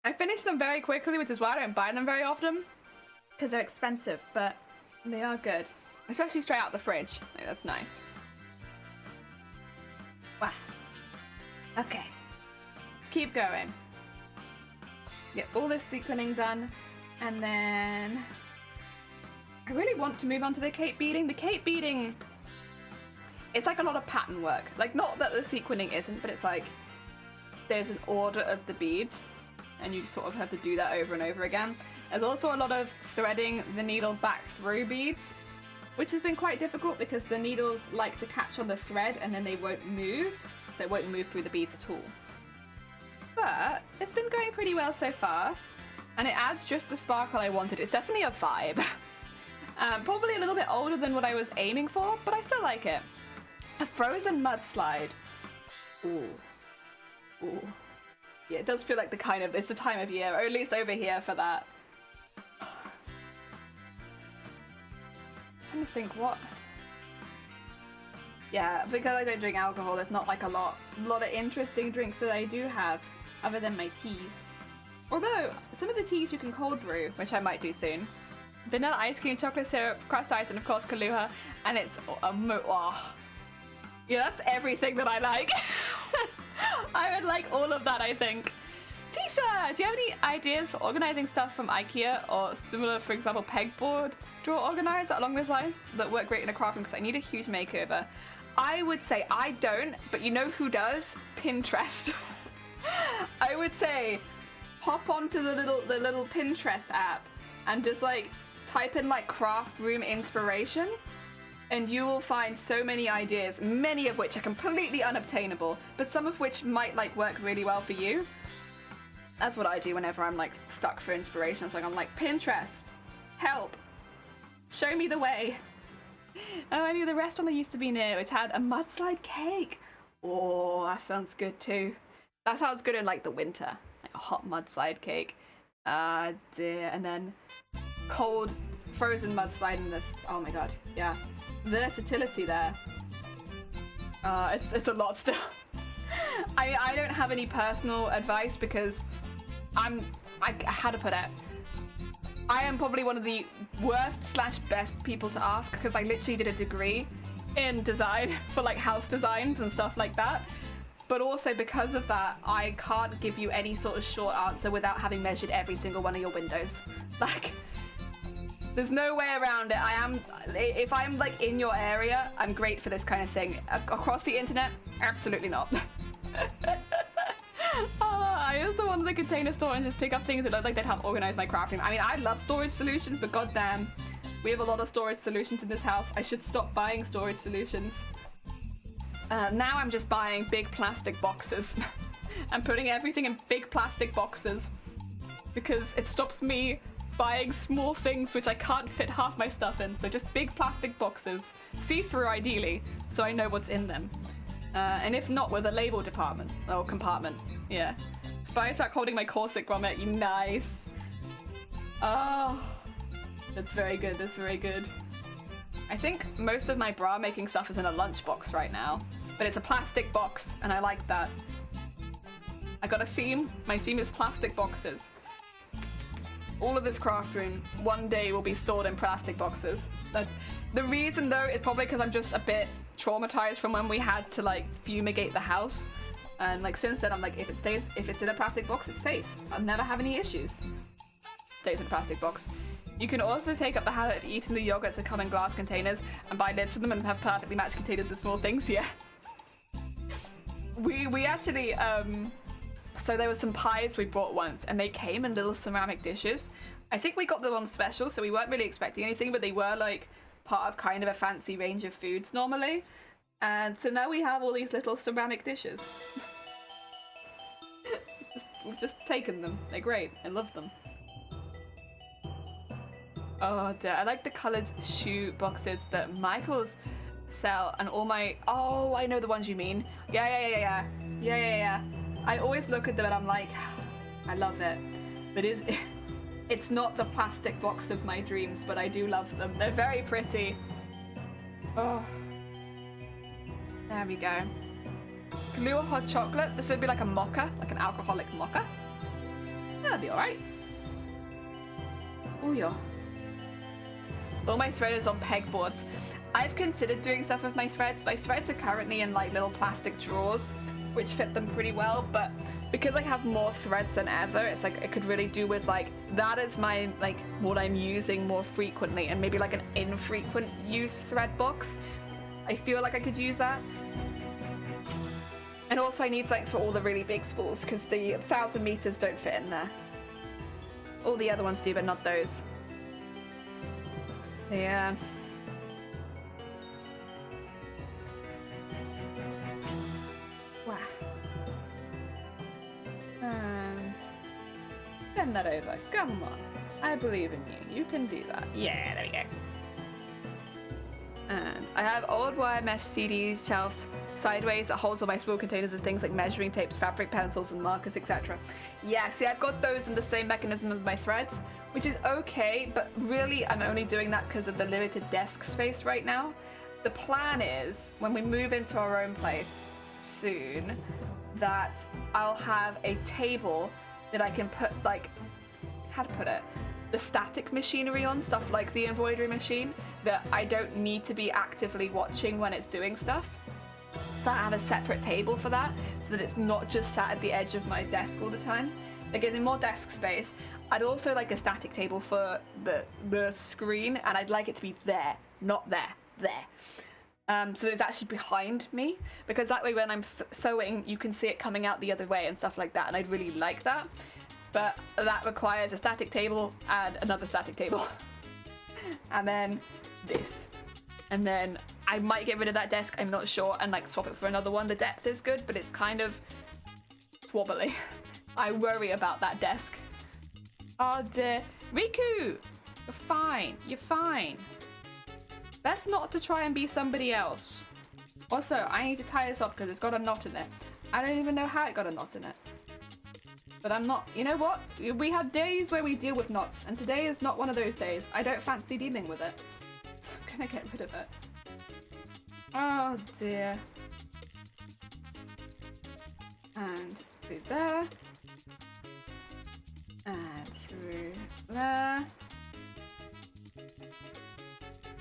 I finished them very quickly, which is why I don't buy them very often, because they're expensive, but they are good, especially straight out the fridge. Like, that's nice. Wow. Okay, keep going. Get all this sequining done, and then I really want to move on to the cape beading. The cape beading, it's like a lot of pattern work. Like, not that the sequining isn't, but it's like there's an order of the beads, and you sort of have to do that over and over again. There's also a lot of threading the needle back through beads, which has been quite difficult because the needles like to catch on the thread and then they won't move, so it won't move through the beads at all. But it's been going pretty well so far, and it adds just the sparkle I wanted. It's definitely a vibe. Probably a little bit older than what I was aiming for, but I still like it. A frozen mudslide. Ooh. Ooh. Yeah, it does feel like it's the time of year, or at least over here for that. I'm trying to think what. Yeah, because I don't drink alcohol, there's not like a lot of interesting drinks that I do have, other than my teas. Although, some of the teas you can cold brew, which I might do soon. Vanilla ice cream, chocolate syrup, crushed ice, and of course Kahlua, and it's yeah, that's everything that I like. I would like all of that, I think. Tisa, do you have any ideas for organizing stuff from IKEA or similar, for example, pegboard drawer organizer along those lines that work great in a craft room? Because I need a huge makeover. I would say I don't, but you know who does? Pinterest. I would say hop onto the little Pinterest app and just like type in like craft room inspiration, and you will find so many ideas, many of which are completely unobtainable, but some of which might like work really well for you. That's what I do whenever I'm like stuck for inspiration. So I'm like, Pinterest, help, show me the way. Oh, I knew the restaurant that used to be near, which had a mudslide cake. Oh, that sounds good too. That sounds good in like the winter, like a hot mudslide cake. Ah, dear. And then cold frozen mudslide in the, oh my god, yeah. The versatility there. It's a lot still. I don't have any personal advice because how to put it? I am probably one of the worst / best people to ask because I literally did a degree in design for like house designs and stuff like that. But also because of that, I can't give you any sort of short answer without having measured every single one of your windows. Like, there's no way around it. If I'm like in your area, I'm great for this kind of thing. Across the internet, absolutely not. I also wanted a container store and just pick up things that look like they'd help organize my crafting. I mean, I love storage solutions, but goddamn, we have a lot of storage solutions in this house. I should stop buying storage solutions. Now I'm just buying big plastic boxes and putting everything in big plastic boxes because it stops me buying small things which I can't fit half my stuff in. So just big plastic boxes, see-through ideally, so I know what's in them. And if not, with a label department or compartment. Yeah. Spice back holding my corset grommet. You nice. Oh, that's very good. That's very good. I think most of my bra making stuff is in a lunchbox right now, but it's a plastic box, and I like that. I got a theme. My theme is plastic boxes. All of this craft room one day will be stored in plastic boxes. The reason though is probably because I'm just a bit traumatized from when we had to like fumigate the house. And like since then, I'm like, if it's in a plastic box, it's safe. I'll never have any issues. Stays in a plastic box. You can also take up the habit of eating the yogurts that come in glass containers and buy lids for them and have perfectly matched containers with small things. Yeah. We actually so there were some pies we bought once, and they came in little ceramic dishes. I think we got them on special, so we weren't really expecting anything, but they were like part of kind of a fancy range of foods normally. And so now we have all these little ceramic dishes. We've just taken them. They're great. I love them. Oh dear. I like the coloured shoe boxes that Michael's sell, and all my... Oh, I know the ones you mean. Yeah. I always look at them and I'm like, I love it. But it's not the plastic box of my dreams, but I do love them. They're very pretty. Oh. There we go. Glue or hot chocolate. This would be like a mocha, like an alcoholic mocha. That'll be alright. Oh yeah. All my thread is on pegboards. I've considered doing stuff with my threads. My threads are currently in like little plastic drawers, which fit them pretty well, but because I have more threads than ever, it's like I could really do with like, that is my, like, what I'm using more frequently, and maybe like an infrequent use thread box. I feel like I could use that. And also I need something for all the really big spools, because the 1,000 meters don't fit in there. All the other ones do, but not those. Yeah. Wow. And send that over. Come on. I believe in you. You can do that. Yeah, there we go. And I have old wire mesh CDs shelf sideways that holds all my spool containers of things like measuring tapes, fabric pencils, and markers, etc. Yeah, see, I've got those in the same mechanism as my threads, which is okay, but really I'm only doing that because of the limited desk space right now. The plan is, when we move into our own place soon, that I'll have a table that I can put, like, how to put it? The static machinery on, stuff like the embroidery machine, that I don't need to be actively watching when it's doing stuff. So I have a separate table for that, so that it's not just sat at the edge of my desk all the time. Again, in more desk space. I'd also like a static table for the screen, and I'd like it to be there, not there, there. So it's actually behind me, because that way when I'm sewing, you can see it coming out the other way and stuff like that, and I'd really like that. But that requires a static table and another static table. And then this. And then I might get rid of that desk, I'm not sure, and like swap it for another one. The depth is good, but it's kind of wobbly. I worry about that desk. Oh dear. Riku! You're fine. You're fine. Best not to try and be somebody else. Also, I need to tie this off because it's got a knot in it. I don't even know how it got a knot in it. But I'm not, you know what? We have days where we deal with knots, and today is not one of those days. I don't fancy dealing with it. So I'm gonna get rid of it. Oh dear. And through there. And through there.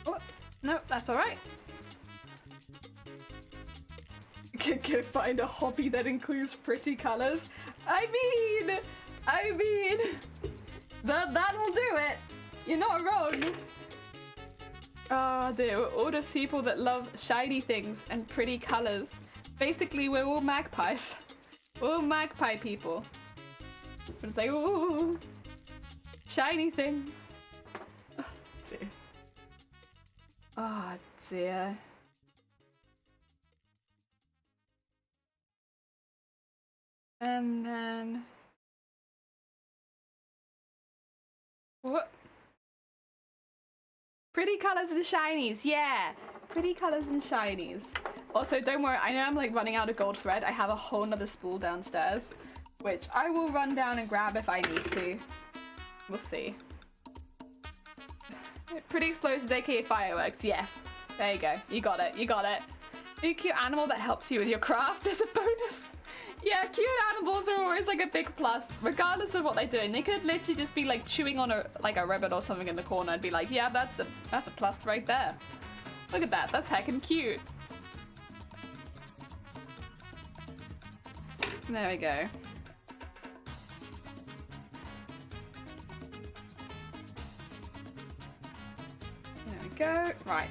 Oh, no, that's alright. Can find a hobby that includes pretty colours. I mean, that'll do it. You're not wrong. Oh dear, we're all just people that love shiny things and pretty colours. Basically, we're all magpies. We're all magpie people. It's like, ooh, shiny things. Oh dear. Oh dear. And then... What? Pretty colours and shinies, yeah! Pretty colours and shinies. Also, don't worry, I know I'm like running out of gold thread. I have a whole nother spool downstairs, which I will run down and grab if I need to. We'll see. Pretty explosions, aka fireworks, yes. There you go, you got it, you got it. A cute animal that helps you with your craft as a bonus. Yeah, cute animals are always like a big plus, regardless of what they're doing. They could literally just be like chewing on a ribbon or something in the corner and be like, yeah, that's a plus right there. Look at that, that's heckin' cute. There we go. There we go. Right.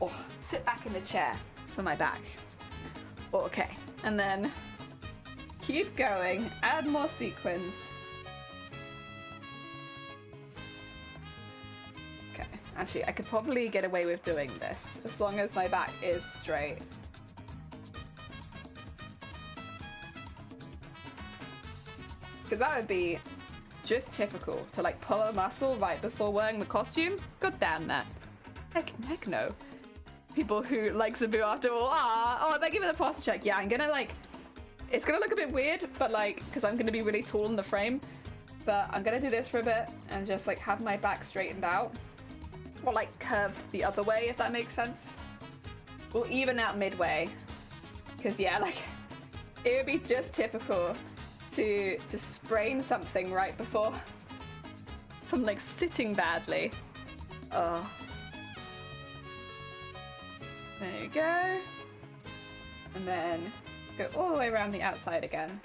Oh, sit back in the chair for my back. Okay. And then keep going. Add more sequins. Okay. Actually, I could probably get away with doing this as long as my back is straight. Because that would be just typical to like pull a muscle right before wearing the costume. God damn that. Heck no. People who like Zabu after all, oh, thank you for the posture check. Yeah, I'm gonna like, it's gonna look a bit weird, but like, because I'm gonna be really tall in the frame, but I'm gonna do this for a bit and just like have my back straightened out. Or like curved the other way, if that makes sense. We'll even out midway. Because yeah, like, it would be just typical to sprain something right before from like sitting badly. Oh. There you go. And then go all the way around the outside again.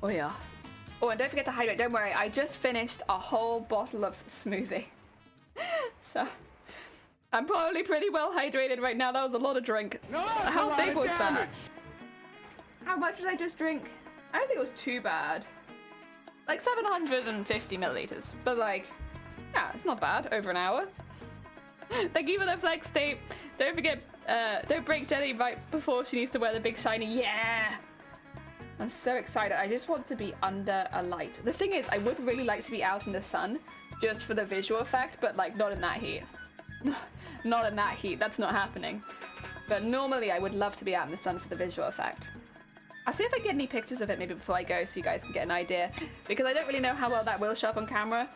Oh yeah. Oh, and don't forget to hydrate. Don't worry, I just finished a whole bottle of smoothie. So I'm probably pretty well hydrated right now. That was a lot of drink. No, how big was that? How much did I just drink? I don't think it was too bad. Like 750 milliliters. But like, yeah, it's not bad. Over an hour. Thank you for the flex tape. Don't forget, don't break Jenny right before she needs to wear the big shiny. Yeah! I'm so excited. I just want to be under a light. The thing is, I would really like to be out in the sun just for the visual effect, but like not in that heat. Not in that heat. That's not happening. But normally I would love to be out in the sun for the visual effect. I'll see if I can get any pictures of it maybe before I go so you guys can get an idea. Because I don't really know how well that will show up on camera.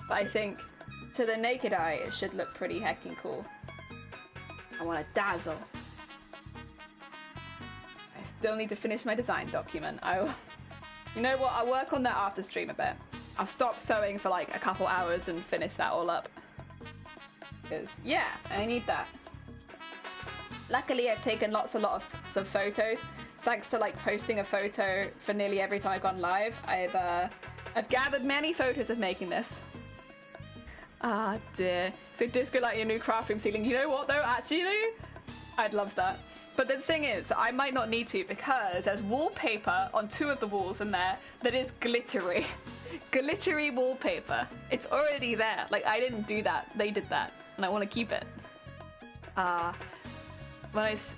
But I think to the naked eye it should look pretty heckin' cool. I want to dazzle. I still need to finish my design document. You know what? I'll work on that after stream a bit. I'll stop sewing for like a couple hours and finish that all up. Because, yeah, I need that. Luckily, I've taken lots of photos. Thanks to like posting a photo for nearly every time I've gone live, I've gathered many photos of making this. Ah, dear. So disco light in your new craft room ceiling. You know what though? Actually, I'd love that. But the thing is, I might not need to because there's wallpaper on 2 of the walls in there that is glittery. Glittery wallpaper. It's already there. Like, I didn't do that. They did that. And I want to keep it.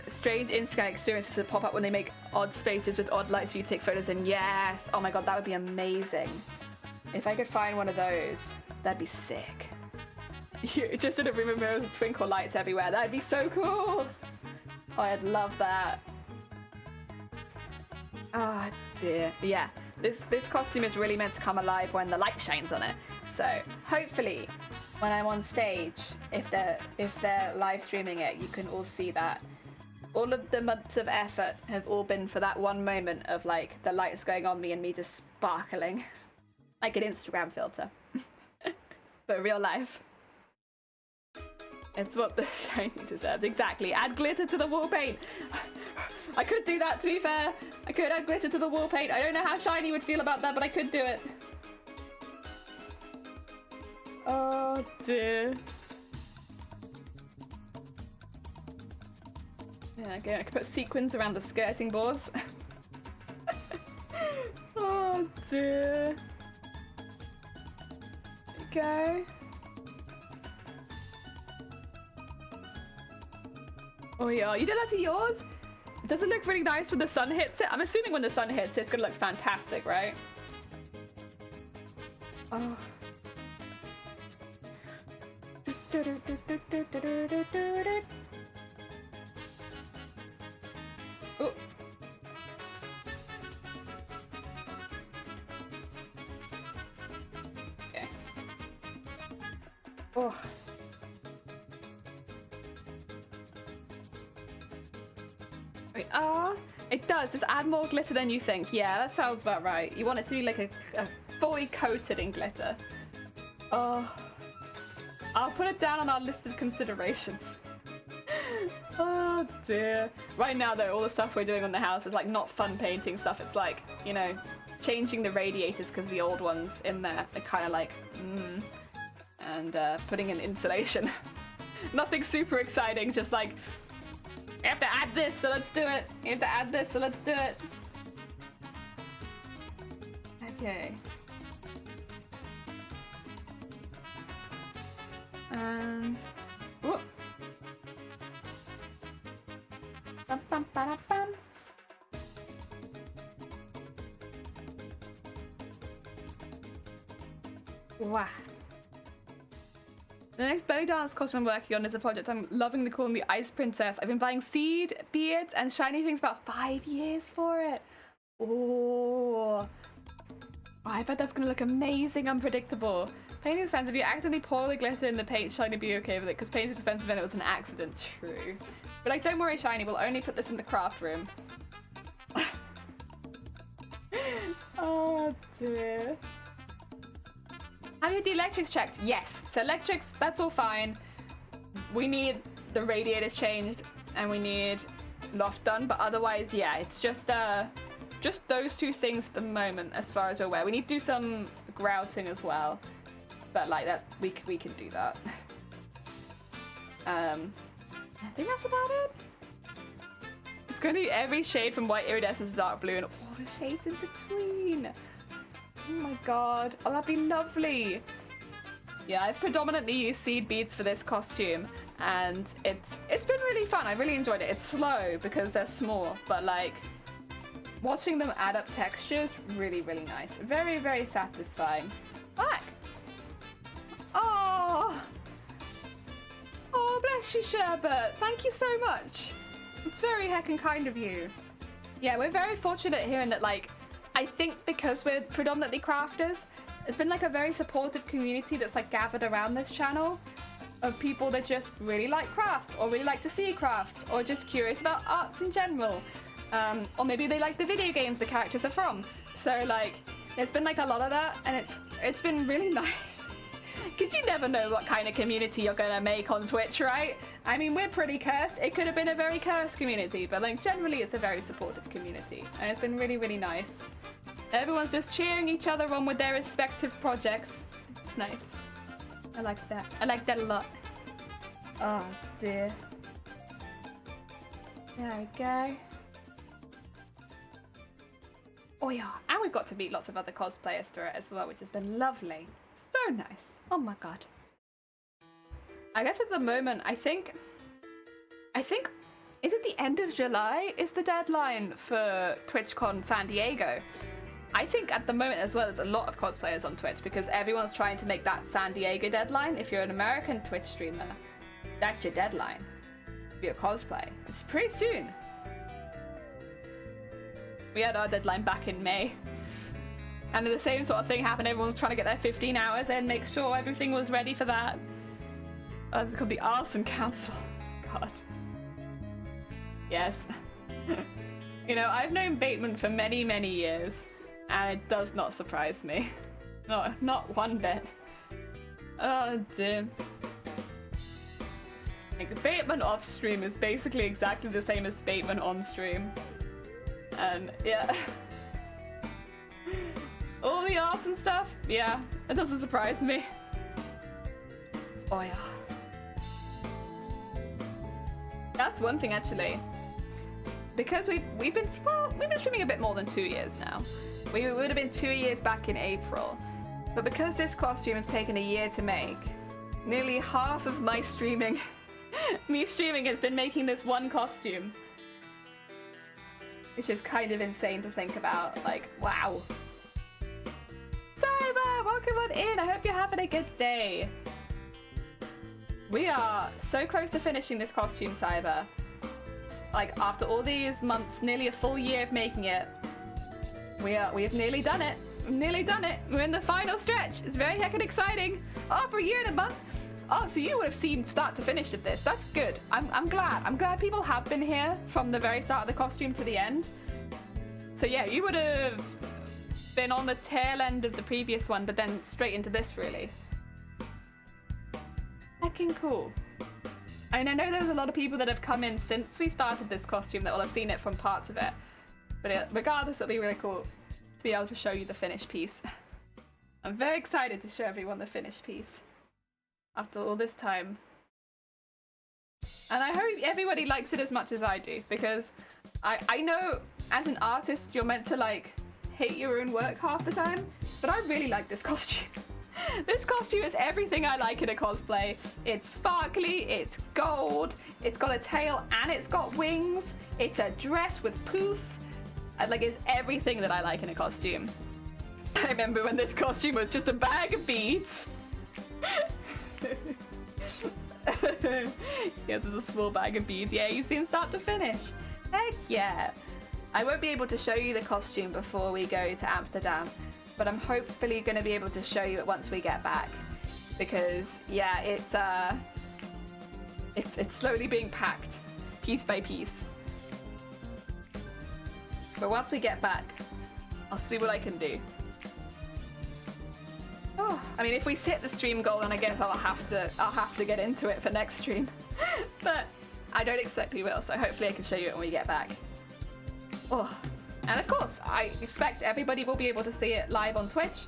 Strange Instagram experiences that pop up when they make odd spaces with odd lights for you to take photos in. Yes! Oh my god, that would be amazing. If I could find one of those, that'd be sick. Just in a room of mirrors with twinkle lights everywhere. That'd be so cool! Oh, I'd love that. Ah, dear. Yeah, this costume is really meant to come alive when the light shines on it. So hopefully, when I'm on stage, if they're live streaming it, you can all see that. All of the months of effort have all been for that one moment of like the lights going on me and me just sparkling, like an Instagram filter, but real life. It's what the shiny deserves. Exactly. Add glitter to the wall paint. I could do that, to be fair. I could add glitter to the wall paint. I don't know how Shiny would feel about that, but I could do it. Oh, dear. Yeah, okay. I could put sequins around the skirting boards. Oh, dear. There you go. Oh yeah, you did that to yours? Does it look really nice when the sun hits it? I'm assuming when the sun hits it, it's gonna look fantastic, right? Oh. Ooh. Okay. Oh. Wait, it does. Just add more glitter than you think. Yeah, that sounds about right. You want it to be like a fully coated in glitter. Oh. I'll put it down on our list of considerations. Oh dear. Right now though, all the stuff we're doing on the house is like not fun painting stuff. It's like, you know, changing the radiators because the old ones in there are kind of like, and putting in insulation. Nothing super exciting, just like, you have to add this, so let's do it. You have to add this, so let's do it. Okay. And whoop. Bum, bum, ba, bum. Wow. The next belly dance costume I'm working on is a project I'm loving to call the Ice Princess. I've been buying seed, beads, and shiny things for about 5 years for it. Oh, I bet that's gonna look amazing, unpredictable. Painting is expensive. If you accidentally pour the glitter in the paint, Shiny be okay with it because paint's expensive and it was an accident. True. But like, don't worry, Shiny, we'll only put this in the craft room. Oh dear. Have you had the electrics checked? Yes. So electrics, that's all fine. We need the radiators changed and we need loft done, but otherwise, yeah, it's just those two things at the moment as far as we're aware. We need to do some grouting as well, but like that, we can do that. I think that's about it. It's going to be every shade from white iridescence to dark blue and all the shades in between. Oh my god. Oh, that'd be lovely. Yeah, I've predominantly used seed beads for this costume and it's been really fun. I really enjoyed it. It's slow because they're small, but like watching them add up textures, really, really nice. Very, very satisfying. Back. Oh. Oh, bless you, Sherbet. Thank you so much. It's very heckin' kind of you. Yeah, we're very fortunate here in that, like, I think because we're predominantly crafters, it's been like a very supportive community that's like gathered around this channel of people that just really like crafts or really like to see crafts or just curious about arts in general. Or maybe they like the video games the characters are from. So like, there's been like a lot of that and it's been really nice. Because you never know what kind of community you're gonna make on Twitch, right? I mean, we're pretty cursed. It could have been a very cursed community, but like generally it's a very supportive community. And it's been really, really nice. Everyone's just cheering each other on with their respective projects. It's nice. I like that. I like that a lot. Oh dear. There we go. Oh yeah, and we've got to meet lots of other cosplayers through it as well, which has been lovely. So nice. Oh my god. I guess at the moment, I think, is it the end of July is the deadline for TwitchCon San Diego? I think at the moment as well, there's a lot of cosplayers on Twitch because everyone's trying to make that San Diego deadline. If you're an American Twitch streamer, that's your deadline for your cosplay. It's pretty soon. We had our deadline back in May. And the same sort of thing happened. Everyone's trying to get their 15 hours in, make sure everything was ready for that. It's called the Arson Council. God. Yes. You know, I've known Bateman for many, many years. And it does not surprise me. No, not one bit. Oh dear. Like, Bateman off stream is basically exactly the same as Bateman on stream. And yeah. All the arson stuff, yeah, it doesn't surprise me. Oh yeah. That's one thing actually. Because we've been streaming a bit more than 2 years now. We would have been 2 years back in April. But because this costume has taken a year to make, nearly half of my streaming, me streaming has been making this one costume. Which is kind of insane to think about, like, wow. Cyber, welcome on in. I hope you're having a good day. We are so close to finishing this costume, Cyber. Like, after all these months, nearly a full year of making it, we have nearly done it. We've nearly done it. We're in the final stretch. It's very heckin' exciting. Oh, for a year and a month. Oh, so you would have seen start to finish of this. That's good. I'm glad. I'm glad people have been here from the very start of the costume to the end. So yeah, you would have been on the tail end of the previous one, but then straight into this, really. Heckin' cool. I mean, I know there's a lot of people that have come in since we started this costume that will have seen it from parts of it. But regardless, it'll be really cool to be able to show you the finished piece. I'm very excited to show everyone the finished piece after all this time. And I hope everybody likes it as much as I do, because I know as an artist you're meant to like hate your own work half the time, but I really like this costume. This costume is everything I like in a cosplay. It's sparkly, it's gold, it's got a tail and it's got wings, it's a dress with poof. Like, it's everything that I like in a costume. I remember when this costume was just a bag of beads. Yeah, there's a small bag of beads. Yeah, you've seen start to finish. Heck yeah. I won't be able to show you the costume before we go to Amsterdam, but I'm hopefully going to be able to show you it once we get back, because yeah, it's slowly being packed piece by piece. But once we get back, I'll see what I can do. Oh, I mean, if we hit the stream goal, then I guess I'll have to get into it for next stream. But I don't expect we will, so hopefully I can show you it when we get back. Oh, and of course, I expect everybody will be able to see it live on Twitch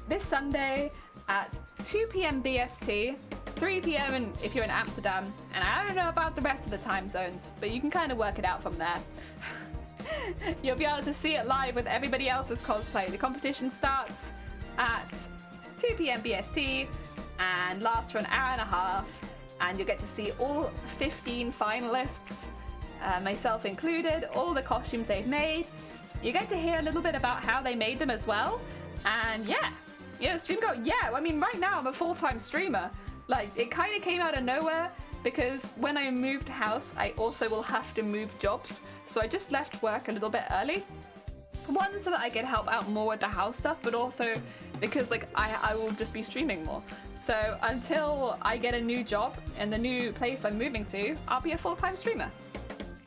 this Sunday at 2 p.m. BST, 3 p.m. if you're in Amsterdam, and I don't know about the rest of the time zones, but you can kind of work it out from there. You'll be able to see it live with everybody else's cosplay. The competition starts at 2 p.m. BST and lasts for an hour and a half, and you'll get to see all 15 finalists, myself included, all the costumes they've made. You get to hear a little bit about how they made them as well, and yeah, stream go. Yeah, I mean, right now I'm a full-time streamer. Like, it kind of came out of nowhere, because when I moved house, I also will have to move jobs, so I just left work a little bit early. One, so that I can help out more with the house stuff, but also because like I will just be streaming more. So until I get a new job in the new place I'm moving to, I'll be a full-time streamer.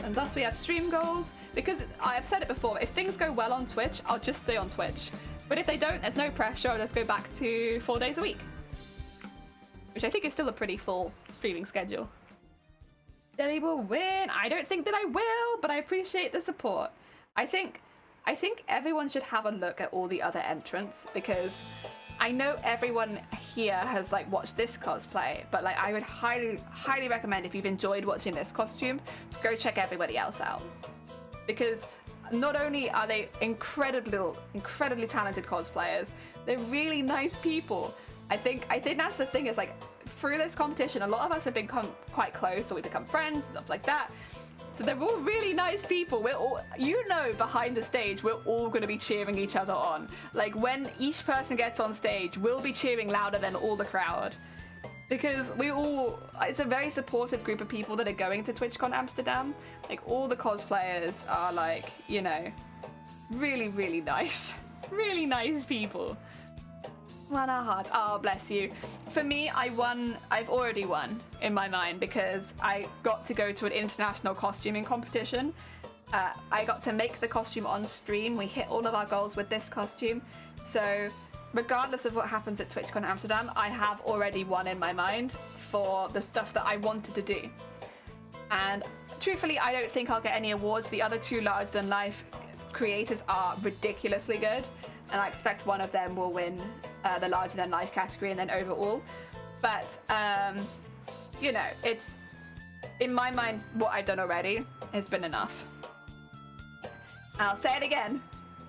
And thus we have stream goals, because I've said it before, if things go well on Twitch, I'll just stay on Twitch. But if they don't, there's no pressure, I'll just go back to 4 days a week. Which I think is still a pretty full streaming schedule. They will win. I don't think that I will, but I appreciate the support. I think everyone should have a look at all the other entrants, because I know everyone here has like watched this cosplay, but like I would highly recommend, if you've enjoyed watching this costume, to go check everybody else out. Because not only are they incredibly talented cosplayers, they're really nice people. I think that's the thing, is like through this competition, a lot of us have become quite close, so we become friends and stuff like that. So they're all really nice people. We're all, you know, behind the stage, we're all going to be cheering each other on. Like when each person gets on stage, we'll be cheering louder than all the crowd. Because it's a very supportive group of people that are going to TwitchCon Amsterdam. Like all the cosplayers are like, you know, really nice. Really nice people. Won our heart. Oh, bless you. For me, I've already won in my mind, because I got to go to an international costuming competition. I got to make the costume on stream. We hit all of our goals with this costume. So regardless of what happens at TwitchCon Amsterdam, I have already won in my mind for the stuff that I wanted to do. And truthfully, I don't think I'll get any awards. The other two larger-than-life creators are ridiculously good, and I expect one of them will win the larger-than-life category and then overall. But, you know, it's, in my mind, what I've done already has been enough. And I'll say it again.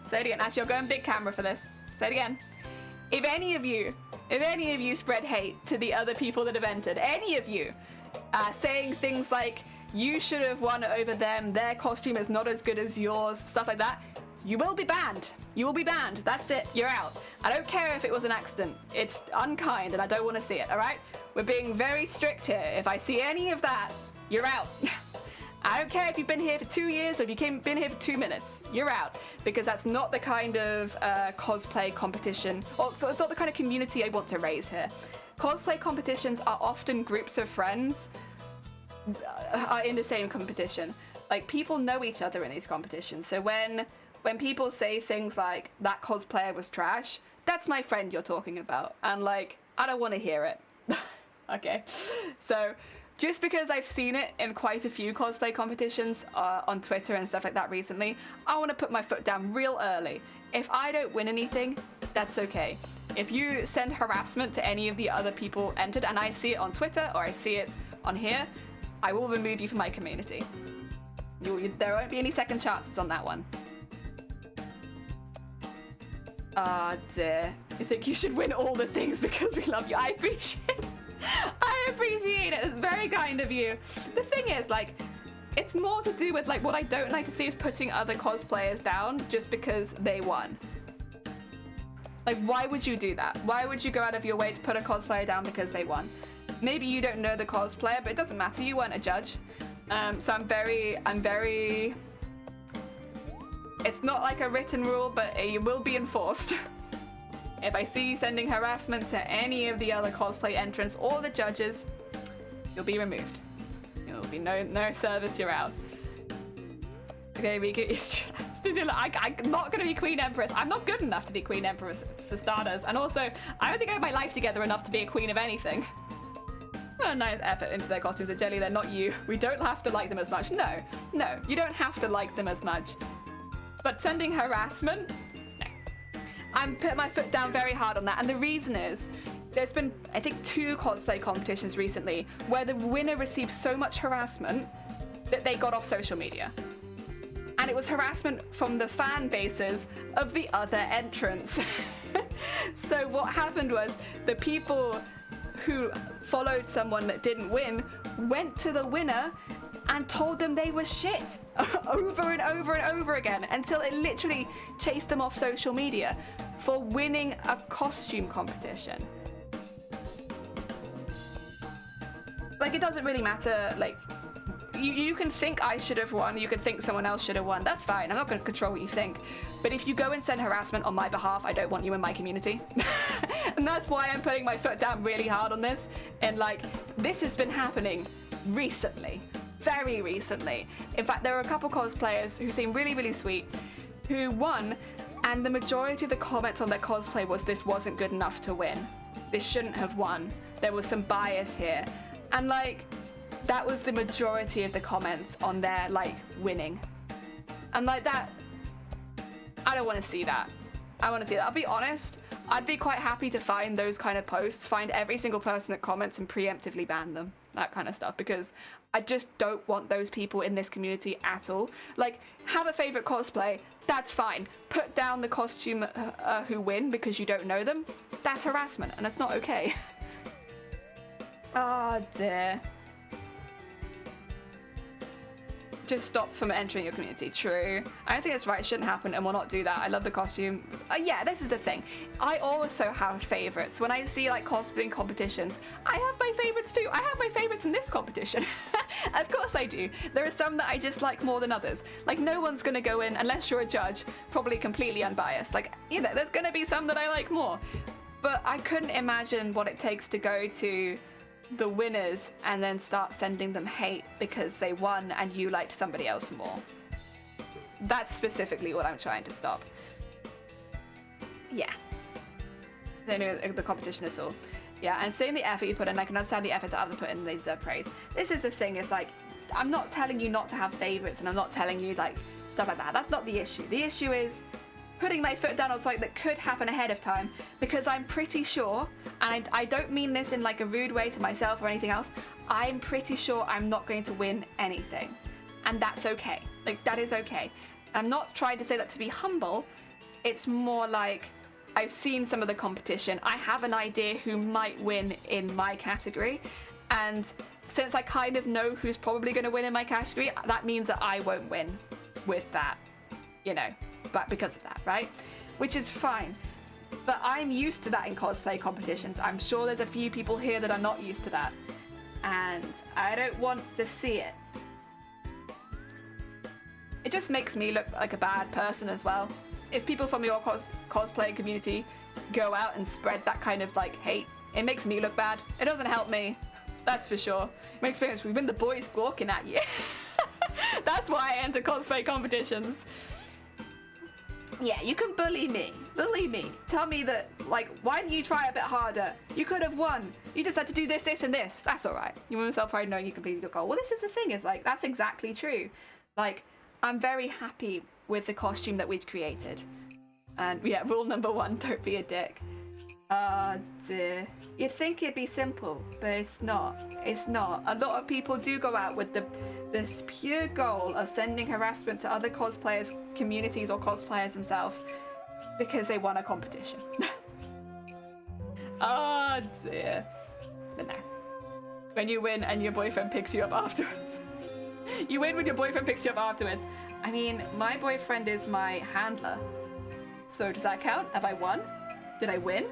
Actually, I'll go in big camera for this. Say it again. If any of you spread hate to the other people that have entered, any of you, saying things like, you should have won over them, their costume is not as good as yours, stuff like that, you will be banned. You will be banned. That's it. You're out. I don't care if it was an accident. It's unkind and I don't want to see it, alright? We're being very strict here. If I see any of that, you're out. I don't care if you've been here for 2 years or if you've been here for 2 minutes. You're out. Because that's not the kind of cosplay competition, or so it's not the kind of community I want to raise here. Cosplay competitions are often groups of friends are in the same competition. Like, people know each other in these competitions. So when people say things like, that cosplayer was trash, that's my friend you're talking about. And like, I don't want to hear it. Okay. So just because I've seen it in quite a few cosplay competitions on Twitter and stuff like that recently, I want to put my foot down real early. If I don't win anything, that's okay. If you send harassment to any of the other people entered and I see it on Twitter or I see it on here, I will remove you from my community. There won't be any second chances on that one. Ah, dear. You think you should win all the things because we love you. I appreciate it. It's very kind of you. The thing is, like, it's more to do with, like, what I don't like to see is putting other cosplayers down just because they won. Like, why would you do that? Why would you go out of your way to put a cosplayer down because they won? Maybe you don't know the cosplayer, but it doesn't matter. You weren't a judge. So I'm very... It's not like a written rule, but it will be enforced. If I see you sending harassment to any of the other cosplay entrants or the judges, you'll be removed. There'll be no service, you're out. Okay, Riku is trash. I'm not going to be Queen Empress. I'm not good enough to be Queen Empress for starters. And also, I don't think I have my life together enough to be a queen of anything. What a nice effort into their costumes. But Jelly, they're not you. We don't have to like them as much. No, you don't have to like them as much. But sending harassment? No. I'm putting my foot down very hard on that. And the reason is, there's been, I think, 2 cosplay competitions recently where the winner received so much harassment that they got off social media. And it was harassment from the fan bases of the other entrants. So what happened was the people who followed someone that didn't win went to the winner and told them they were shit over and over and over again until it literally chased them off social media for winning a costume competition. Like, it doesn't really matter, like, you can think I should have won, you can think someone else should have won, that's fine, I'm not going to control what you think. But if you go and send harassment on my behalf, I don't want you in my community. And that's why I'm putting my foot down really hard on this. And like, this has been happening recently, very recently. In fact, there are a couple cosplayers who seem really, really sweet, who won, and the majority of the comments on their cosplay was, this wasn't good enough to win. This shouldn't have won. There was some bias here. And like, that was the majority of the comments on their, like, winning. And like that, I don't want to see that. I want to see that. I'll be honest, I'd be quite happy to find those kind of posts, find every single person that comments and preemptively ban them. That kind of stuff, because I just don't want those people in this community at all. Like, have a favorite cosplay, that's fine. Put down the costume who win because you don't know them. That's harassment, and that's not okay. Oh dear. Just stop from entering your community. True. I don't think that's right. It shouldn't happen, and we'll not do that. I love the costume. Yeah, this is the thing. I also have favorites. When I see like cosplaying competitions, I have my favorites too. I have my favorites in this competition. Of course I do. There are some that I just like more than others. Like, no one's gonna go in, unless you're a judge, probably completely unbiased. Like, you know, there's gonna be some that I like more. But I couldn't imagine what it takes to go to the winners and then start sending them hate because they won and you liked somebody else more. That's specifically what I'm trying to stop. Yeah. They know the competition at all. Yeah, and seeing the effort you put in, I can understand the efforts that others put in, they deserve praise. This is the thing, is like, I'm not telling you not to have favorites, and I'm not telling you like stuff like that. That's not the issue. The issue is putting my foot down on something that could happen ahead of time, because I'm pretty sure, and I don't mean this in like a rude way to myself or anything else, I'm pretty sure I'm not going to win anything. And that's okay. Like, that is okay. I'm not trying to say that to be humble. It's more like, I've seen some of the competition. I have an idea who might win in my category. And since I kind of know who's probably going to win in my category, that means that I won't win with that, you know. But because of that, right? Which is fine. But I'm used to that in cosplay competitions. I'm sure there's a few people here that are not used to that. And I don't want to see it. It just makes me look like a bad person as well. If people from your cosplay community go out and spread that kind of like hate, it makes me look bad. It doesn't help me. That's for sure. My experience, we've been the boys squawking at you. That's why I enter cosplay competitions. Yeah, you can bully me. Bully me. Tell me that, like, why didn't you try a bit harder? You could have won. You just had to do this, this, and this. That's all right. You want self-pride knowing you completed your goal. Well, this is the thing. Is like, that's exactly true. Like, I'm very happy with the costume that we've created. And yeah, rule number 1, don't be a dick. Dear. You'd think it'd be simple, but it's not. It's not. A lot of people do go out with this pure goal of sending harassment to other cosplayers, communities, or cosplayers themselves because they won a competition. Oh dear. But no. When you win and your boyfriend picks you up afterwards. You win when your boyfriend picks you up afterwards. I mean, my boyfriend is my handler. So does that count? Have I won? Did I win?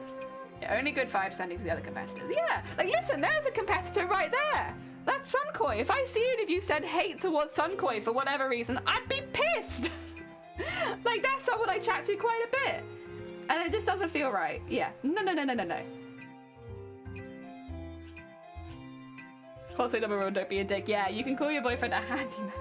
Yeah, only good vibes sending to the other competitors. Yeah, like listen, there's a competitor right there. That's Sunkoi. If I see any of you send hate towards Sunkoi for whatever reason, I'd be pissed. Like that's someone I chat to quite a bit. And it just doesn't feel right. Yeah, no. Closely number 1, don't be a dick. Yeah, you can call your boyfriend a handyman.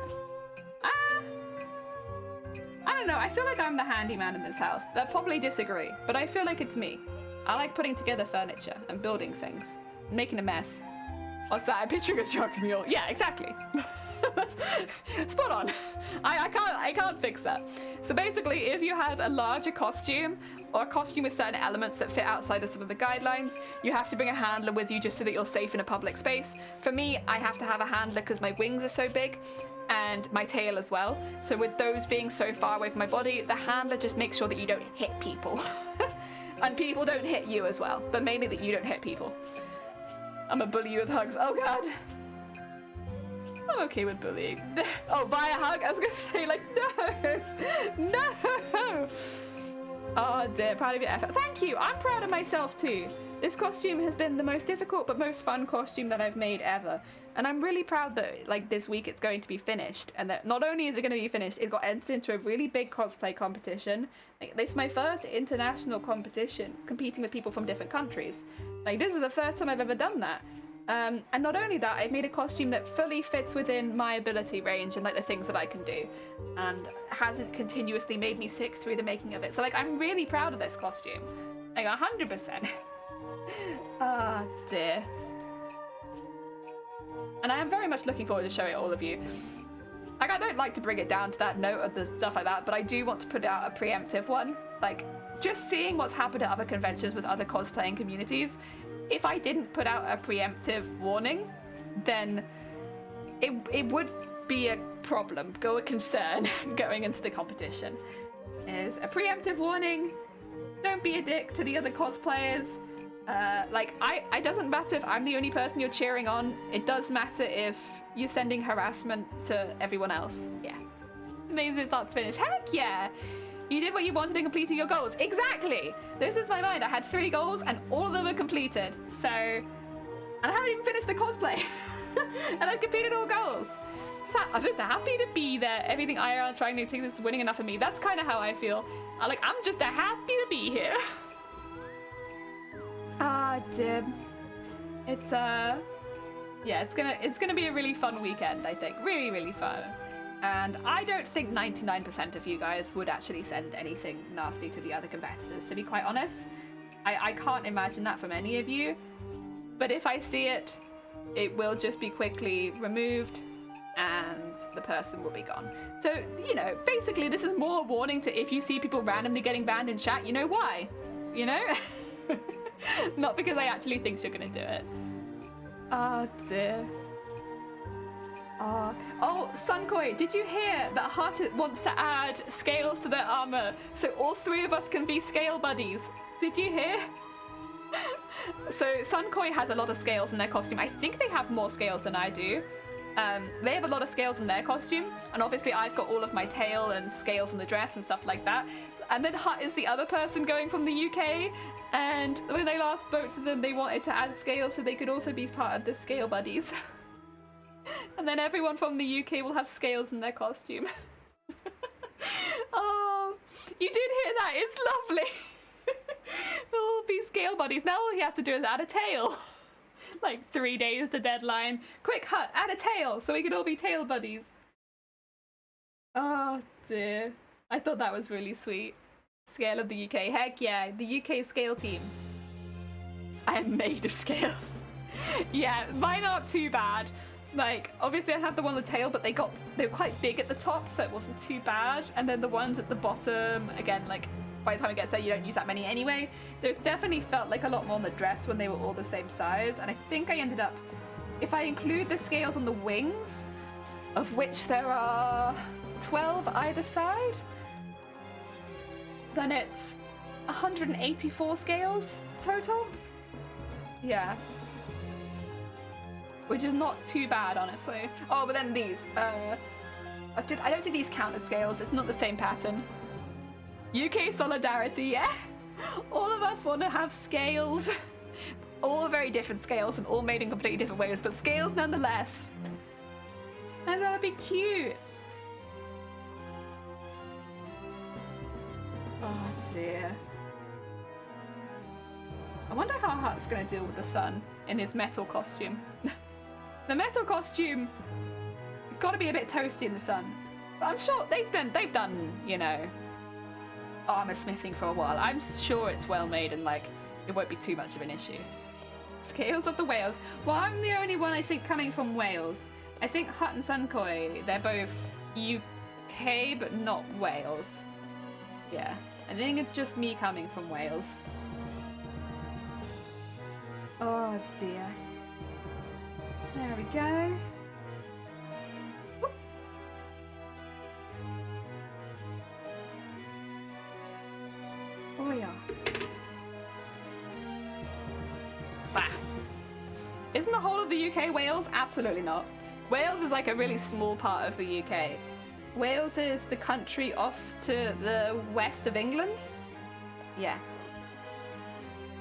I don't know, I feel like I'm the handyman in this house. They'll probably disagree, but I feel like it's me. I like putting together furniture and building things, making a mess. What's that? I'm picturing a drunk mule. Yeah, exactly. Spot on. I can't fix that. So basically, if you have a larger costume or a costume with certain elements that fit outside of some of the guidelines, you have to bring a handler with you just so that you're safe in a public space. For me, I have to have a handler because my wings are so big and my tail as well. So with those being so far away from my body, the handler just makes sure that you don't hit people. And people don't hit you as well, but mainly that you don't hit people. I'm a bully you with hugs. Oh god. I'm okay with bullying. Oh, via hug? I was gonna say, like, no! No! Oh dear, proud of your effort. Thank you! I'm proud of myself too. This costume has been the most difficult but most fun costume that I've made ever. And I'm really proud that, like, this week it's going to be finished. And that not only is it going to be finished, it got entered into a really big cosplay competition. Like, this is my first international competition, competing with people from different countries. Like, this is the first time I've ever done that. And not only that, I've made a costume that fully fits within my ability range and, like, the things that I can do. And hasn't continuously made me sick through the making of it. So, like, I'm really proud of this costume. Like, 100%. Ah, dear. And I am very much looking forward to showing it all of you. Like, I don't like to bring it down to that note of the stuff like that, but I do want to put out a preemptive one. Like, just seeing what's happened at other conventions with other cosplaying communities, if I didn't put out a preemptive warning, then it would be a problem, a concern going into the competition. Is a preemptive warning, don't be a dick to the other cosplayers. Like, it doesn't matter if I'm the only person you're cheering on. It does matter if you're sending harassment to everyone else. Yeah. Amazing start to finish. Heck yeah! You did what you wanted in completing your goals. Exactly! This is my mind. I had 3 goals and all of them are completed. So, and I haven't even finished the cosplay. And I've completed all goals. I'm just happy to be there. Everything IRL trying new things is winning enough for me. That's kind of how I feel. I'm just happy to be here. Ah, Dib. It's yeah, it's gonna be a really fun weekend, I think. Really, really fun. And I don't think 99% of you guys would actually send anything nasty to the other competitors, to be quite honest. I can't imagine that from any of you. But if I see it, it will just be quickly removed and the person will be gone. So, you know, basically this is more a warning to if you see people randomly getting banned in chat, you know why? You know? Not because I actually think you're gonna do it. Oh dear. Oh, Sunkoi, did you hear that Hart wants to add scales to their armor so all 3 of us can be scale buddies? Did you hear? So Sunkoi has a lot of scales in their costume. I think they have more scales than I do. They have a lot of scales in their costume, and obviously I've got all of my tail and scales on the dress and stuff like that. And then Hut is the other person going from the UK, and when I last spoke to them, they wanted to add scales so they could also be part of the scale buddies. And then everyone from the UK will have scales in their costume. Oh, you did hear that? It's lovely. We'll all be scale buddies. Now all he has to do is add a tail. Like 3 days to deadline. Quick, Hut, add a tail so we can all be tail buddies. Oh dear. I thought that was really sweet. Scale of the UK. Heck yeah, the UK scale team. I am made of scales. Yeah, mine aren't too bad. Like, obviously I had the one on the tail, but they were quite big at the top, so it wasn't too bad. And then the ones at the bottom, again, like, by the time it gets there, you don't use that many anyway. There's definitely felt like a lot more on the dress when they were all the same size. And I think I ended up, if I include the scales on the wings, of which there are 12 either side, then it's 184 scales total. Yeah. Which is not too bad, honestly. Oh, but then these. I don't think these count as scales. It's not the same pattern. UK solidarity, yeah? All of us want to have scales. All very different scales and all made in completely different ways, but scales nonetheless. And that'd be cute. Oh dear. I wonder how Hut's gonna deal with the sun in his metal costume. The metal costume gotta be a bit toasty in the sun. But I'm sure they've done, you know, armor smithing for a while. I'm sure it's well made and like it won't be too much of an issue. Scales of the Wales. Well, I'm the only one I think coming from Wales. I think Hut and Sunkoi, they're both UK but not Wales. Yeah. I think it's just me coming from Wales. Oh dear. There we go. Oop. Oh yeah. Bah. Isn't the whole of the UK Wales? Absolutely not. Wales is like a really small part of the UK. Wales is the country off to the west of England. Yeah.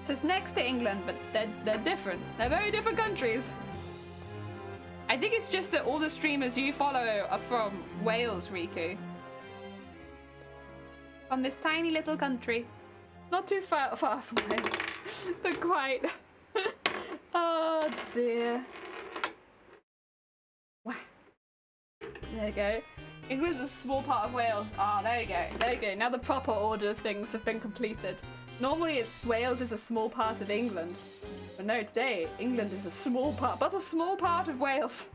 So it's next to England, but they're different. They're very different countries. I think it's just that all the streamers you follow are from Wales, Riku. From this tiny little country. Not too far from Wales, but quite. Oh dear. Wow. There you go. England's a small part of Wales. Ah, there you go. There you go. Now the proper order of things have been completed. Normally it's Wales is a small part of England. But no, today, England is a small part, but a small part of Wales.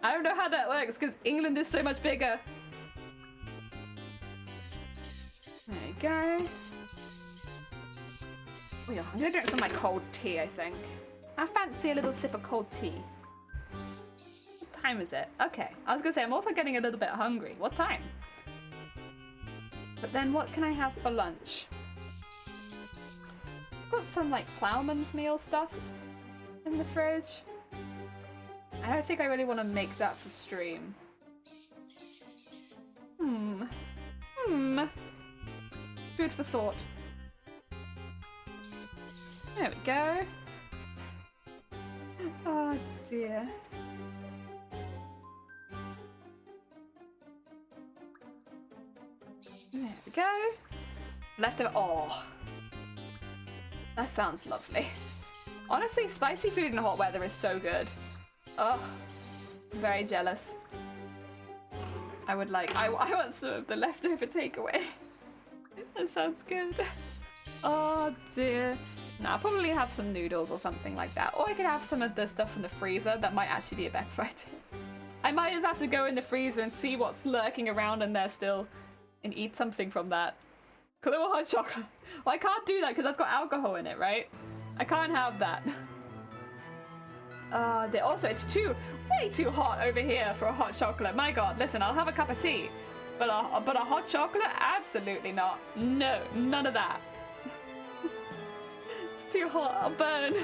I don't know how that works, because England is so much bigger. There you go. Oh yeah, I'm gonna drink some of my cold tea, I think. I fancy a little sip of cold tea. What time is it? Okay, I was gonna say, I'm also getting a little bit hungry. What time? But then what can I have for lunch? Got some like ploughman's meal stuff in the fridge. I don't think I really want to make that for stream. Food for thought. There we go. Oh dear. There we go. Leftover. Oh. That sounds lovely. Honestly, spicy food in hot weather is so good. Oh, I'm very jealous. I want some of the leftover takeaway. That sounds good. Oh dear. No, I'll probably have some noodles or something like that. Or I could have some of the stuff from the freezer. That might actually be a better idea. I might just have to go in the freezer and see what's lurking around in there still and eat something from that. A little hot chocolate. Well, I can't do that because that's got alcohol in it, right? I can't have that. Also, it's way too hot over here for a hot chocolate. My god, listen, I'll have a cup of tea. But a hot chocolate? Absolutely not. No, none of that. It's too hot, I'll burn.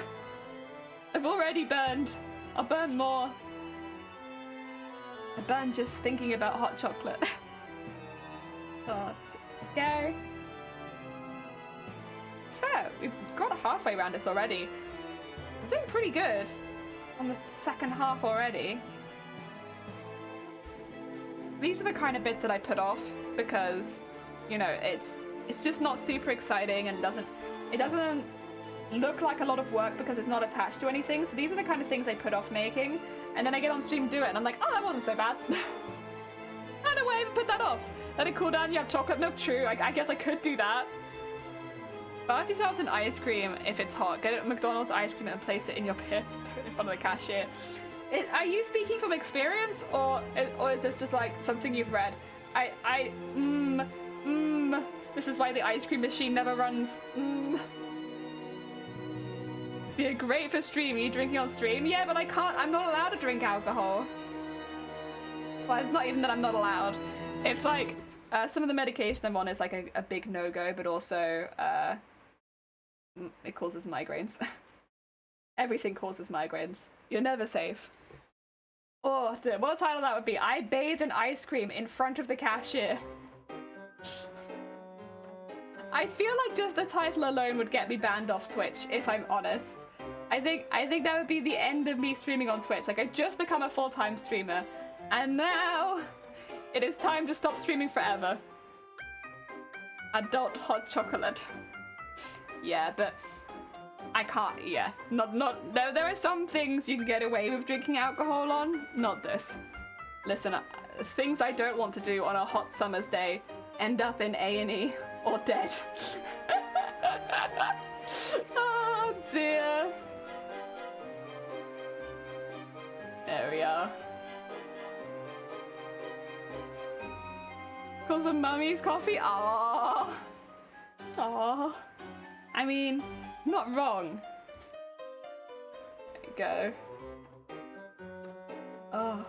I've already burned. I'll burn more. I burn just thinking about hot chocolate. Oh, go. It's fair, we've got halfway around this already. We're doing pretty good on the second half already. These are the kind of bits that I put off because, you know, it's just not super exciting and it doesn't look like a lot of work because it's not attached to anything. So these are the kind of things I put off making, and then I get on stream and do it, and I'm like, oh, that wasn't so bad. Oh, kind of way to put that off. Let it cool down, you have chocolate milk, true. I guess I could do that. Buy yourselves an ice cream if it's hot. Get it at McDonald's ice cream and place it in your pits in front of the cashier. Are you speaking from experience, or is this just like something you've read? This is why the ice cream machine never runs. Be great for stream. Are you drinking on stream? Yeah, but I can't. I'm not allowed to drink alcohol. Well, it's not even that I'm not allowed. It's like some of the medication I'm on is like a big no-go, but also it causes migraines. Everything causes migraines. You're never safe. Oh, dude, what a title that would be. I bathed in ice cream in front of the cashier. I feel like just the title alone would get me banned off Twitch, if I'm honest. I think that would be the end of me streaming on Twitch. Like, I just become a full-time streamer, and now it is time to stop streaming forever. Adult hot chocolate. Yeah, but I can't. Yeah, not. There are some things you can get away with drinking alcohol on. Not this. Listen, things I don't want to do on a hot summer's day end up in A&E or dead. Oh dear. There we are. Cause of mummy's coffee? Aww. Aww. I mean, not wrong. There you go. Oh.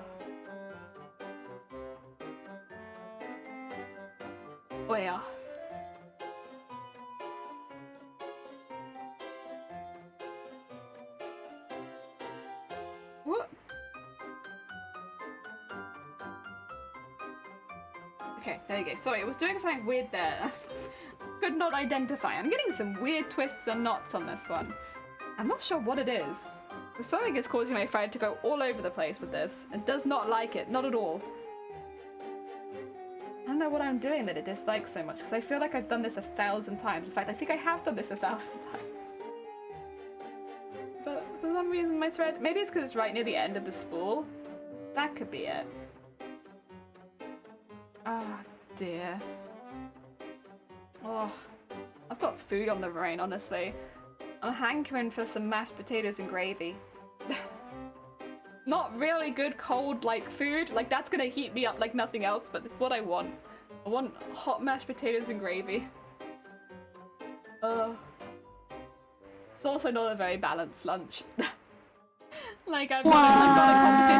Oh yeah. What? Okay, there you go. Sorry, it was doing something weird there. Could not identify. I'm getting some weird twists and knots on this one. I'm not sure what it is. Something is causing my friend to go all over the place with this. It does not like it. Not at all. I don't know what I'm doing that it dislikes so much, because I feel like I've done this 1,000 times. In fact, I think I have done this 1,000 times. But for some reason my thread... Maybe it's because it's right near the end of the spool. That could be it. Ah, dear. Oh, I've got food on the brain, honestly. I'm hankering for some mashed potatoes and gravy. Not really good cold, like, food. Like, that's gonna heat me up like nothing else, but it's what I want. I want hot mashed potatoes and gravy. It's also not a very balanced lunch. Like, I've got a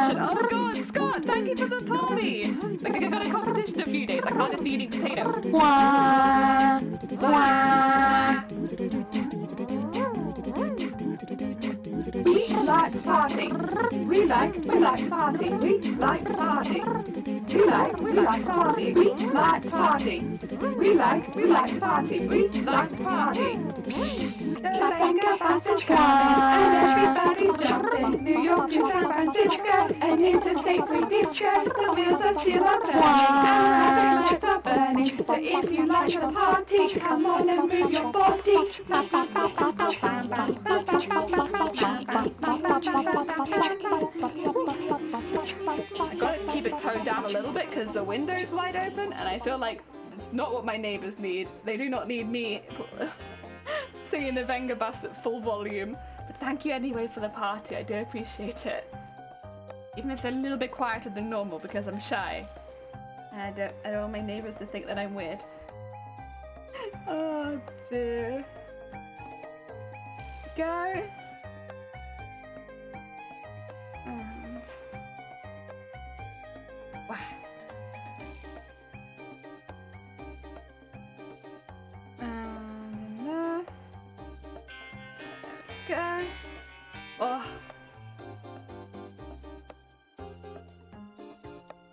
competition. Oh god, Scott, thank you for the party! Like, I've got a competition in a few days. I can't just be eating potato. We like to party. We like to party. We like to party. We like to party. We like to party. We like to party. We like to party. There's a English passage coming, and everybody's jumping. New York to San Francisco, an interstate free disco. The wheels are still are turning, and traffic lights are burning. So if you like to party, come on and move your body. I gotta keep it toned down a little bit because the window's wide open, and I feel like not what my neighbours need. They do not need me singing the Venga Bus at full volume. But thank you anyway for the party. I do appreciate it. Even if it's a little bit quieter than normal because I'm shy. And I don't want my neighbours to think that I'm weird. Oh dear. Go. And wow. And there. Go. Oh.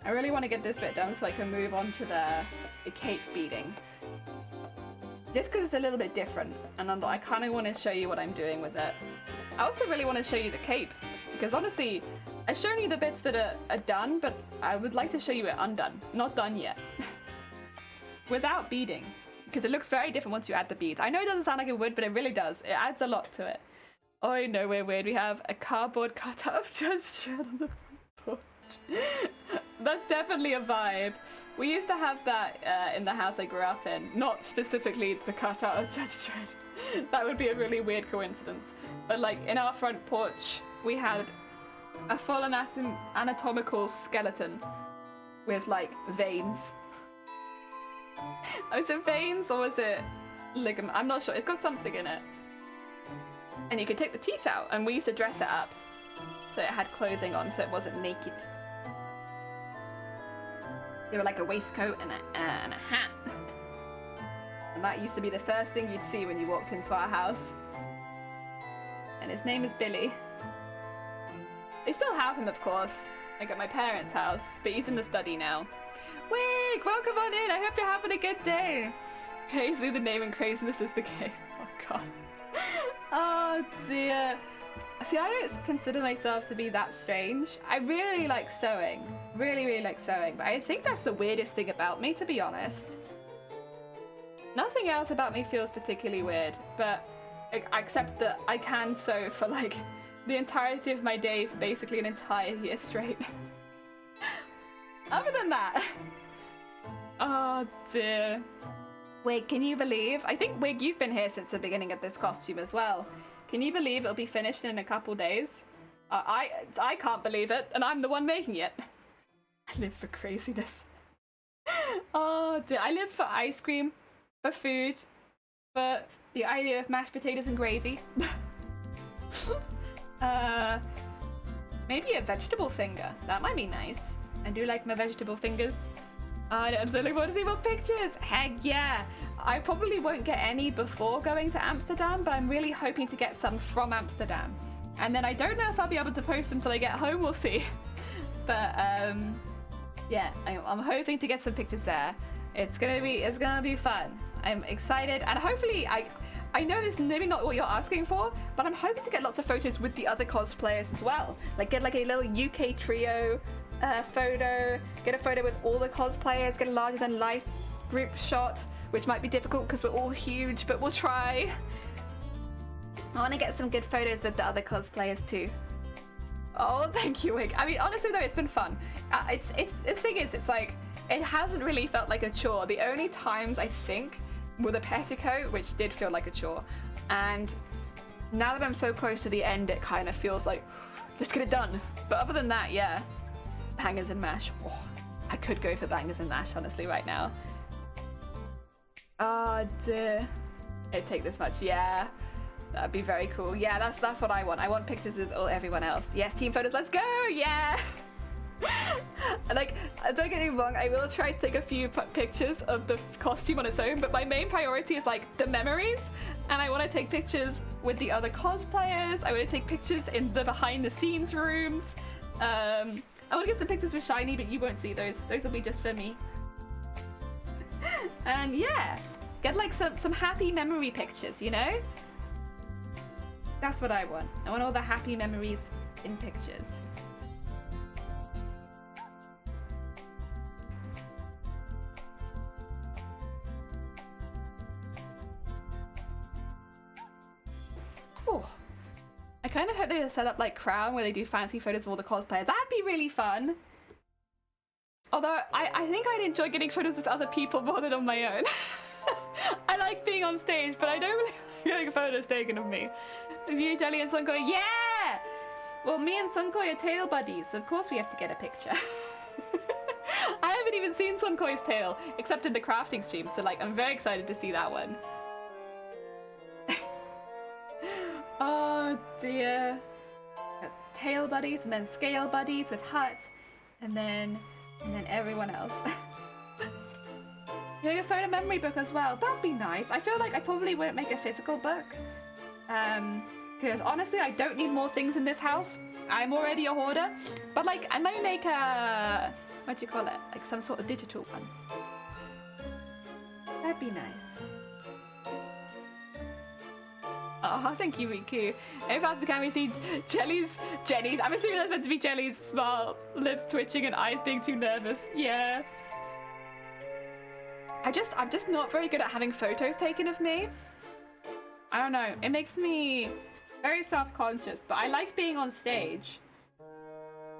I really want to get this bit done so I can move on to the cape beading. Just because it's a little bit different, and I kind of want to show you what I'm doing with it. I also really want to show you the cape, because honestly, I've shown you the bits that are done, but I would like to show you it undone. Not done yet. Without beading, because it looks very different once you add the beads. I know it doesn't sound like it would, but it really does. It adds a lot to it. Oh, I know we're weird. We have a cardboard cutout of Judge Dredd on the front porch. That's definitely a vibe. We used to have that in the house I grew up in. Not specifically the cutout of Judge Dredd. That would be a really weird coincidence. But like in our front porch, we had a full anatomical skeleton with like veins. Was it veins or was it ligament? I'm not sure. It's got something in it. And you could take the teeth out, and we used to dress it up so it had clothing on, so it wasn't naked. They were like a waistcoat and a hat. And that used to be the first thing you'd see when you walked into our house. And his name is Billy. They still have him, of course, like at my parents' house, but he's in the study now. Wig, welcome on in. I hope you're having a good day. Crazy the name and craziness is the game. Oh god. Oh dear. See, I don't consider myself to be that strange. I really like sewing. Really, really like sewing. But I think that's the weirdest thing about me, to be honest. Nothing else about me feels particularly weird, but except that I can sew for like the entirety of my day for basically an entire year straight. Other than that. Oh dear. Wig, can you believe? I think, Wig, you've been here since the beginning of this costume as well. Can you believe it'll be finished in a couple days? I can't believe it, and I'm the one making it. I live for craziness. Oh dear. I live for ice cream, for food, for the idea of mashed potatoes and gravy. Maybe a vegetable finger. That might be nice. I do like my vegetable fingers. I so look forward to see more pictures. Heck yeah. I probably won't get any before going to Amsterdam, but I'm really hoping to get some from Amsterdam. And then I don't know if I'll be able to post them till I get home, we'll see. But yeah, I'm hoping to get some pictures there. It's gonna be fun. I'm excited, and hopefully I know this is maybe not what you're asking for, but I'm hoping to get lots of photos with the other cosplayers as well. Like get like a little UK trio photo, get a photo with all the cosplayers, get a larger than life group shot, which might be difficult because we're all huge, but we'll try. I want to get some good photos with the other cosplayers too. Oh, thank you, Wig. I mean, honestly though, it's been fun. It's the thing is, it's like it hasn't really felt like a chore. The only times I think were the petticoat, which did feel like a chore, and now that I'm so close to the end, it kind of feels like let's get it done. But other than that, yeah, bangers and mash. Oh, I could go for bangers and mash honestly right now. Oh dear. It'd take this much, yeah. That'd be very cool. Yeah, that's what I want. I want pictures with everyone else. Yes, team photos, let's go, yeah! Like, don't get me wrong, I will try to take a few pictures of the costume on its own, but my main priority is like the memories, and I want to take pictures with the other cosplayers. I want to take pictures in the behind the scenes rooms. I want to get some pictures with Shiny, but you won't see those. Those will be just for me. And yeah, get like some happy memory pictures, you know? That's what I want. I want all the happy memories in pictures. Oh, I kind of hope they set up like Crown where they do fancy photos of all the cosplayers. That'd be really fun. Although I think I'd enjoy getting photos with other people more than on my own. I like being on stage, but I don't really like getting photos taken of me. You, Jelly, and Sunko, yeah! Well, me and Sunkoi are tail buddies, so of course we have to get a picture. I haven't even seen Sunkoi's tail, except in the crafting stream, so like I'm very excited to see that one. Oh dear. Got tail buddies, and then scale buddies with huts, and then everyone else. You know, a photo memory book as well. That'd be nice. I feel like I probably won't make a physical book. Because honestly, I don't need more things in this house. I'm already a hoarder. But like, I might make a, what do you call it? Like some sort of digital one. That'd be nice. Oh, thank you, Riku. If after the camera you see Jenny's, I'm assuming that's meant to be Jelly's smile, lips twitching and eyes being too nervous. Yeah. I'm just not very good at having photos taken of me. I don't know. It makes me very self-conscious, but I like being on stage.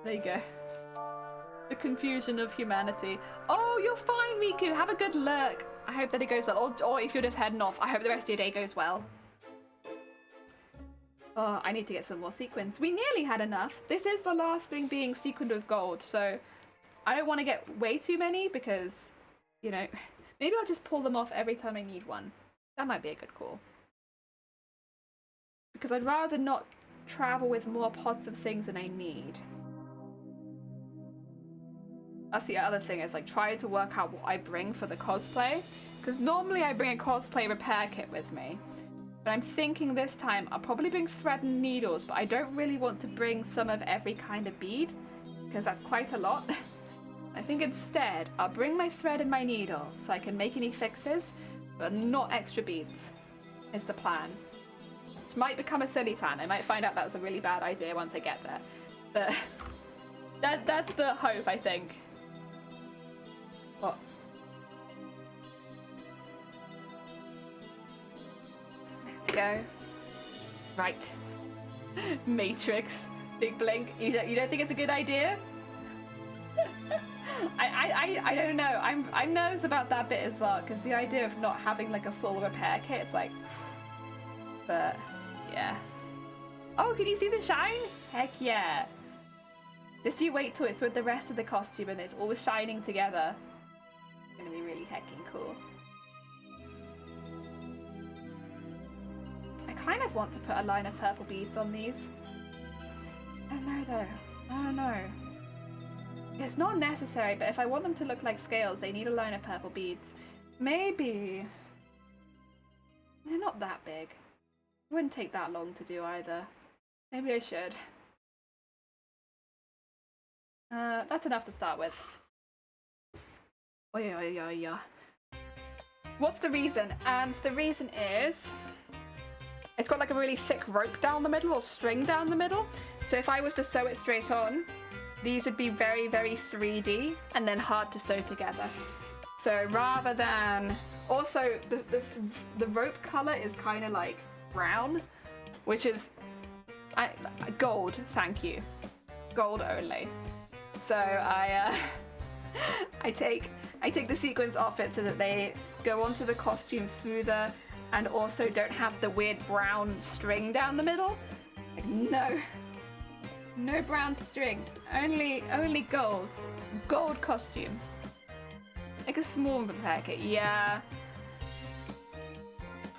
There you go. The confusion of humanity. Oh, you're fine, Miku. Have a good look. I hope that it goes well. Or if you're just heading off, I hope the rest of your day goes well. Oh, I need to get some more sequins. We nearly had enough. This is the last thing being sequined with gold, so I don't want to get way too many because, you know, maybe I'll just pull them off every time I need one. That might be a good call. Because I'd rather not travel with more pots of things than I need. That's the other thing, is like trying to work out what I bring for the cosplay. Because normally I bring a cosplay repair kit with me. But I'm thinking this time I'll probably bring thread and needles, but I don't really want to bring some of every kind of bead, because that's quite a lot. I think instead I'll bring my thread and my needle so I can make any fixes, but not extra beads, is the plan. Which might become a silly plan. I might find out that was a really bad idea once I get there. But that's the hope, I think. What? Go. Right. Matrix. Big blink. You don't think it's a good idea? I don't know. I'm nervous about that bit as well, because the idea of not having like a full repair kit, it's like, but yeah. Oh, can you see the shine? Heck yeah. Just you wait till it's with the rest of the costume and it's all shining together. It's gonna be really heckin' cool. I kind of want to put a line of purple beads on these. I don't know though. I don't know. It's not necessary, but if I want them to look like scales, they need a line of purple beads. Maybe. They're not that big. It wouldn't take that long to do either. Maybe I should. That's enough to start with. Oh yeah. What's the reason? And the reason is it's got like a really thick rope down the middle, or string down the middle. So if I was to sew it straight on, these would be very, very 3D and then hard to sew together. So rather than... Also, the rope colour is kind of like brown, which is... gold, thank you. Gold only. So I take the sequins off it so that they go onto the costume smoother and also don't have the weird brown string down the middle. Like, no brown string, only gold. Gold costume. Like a small repair kit, yeah.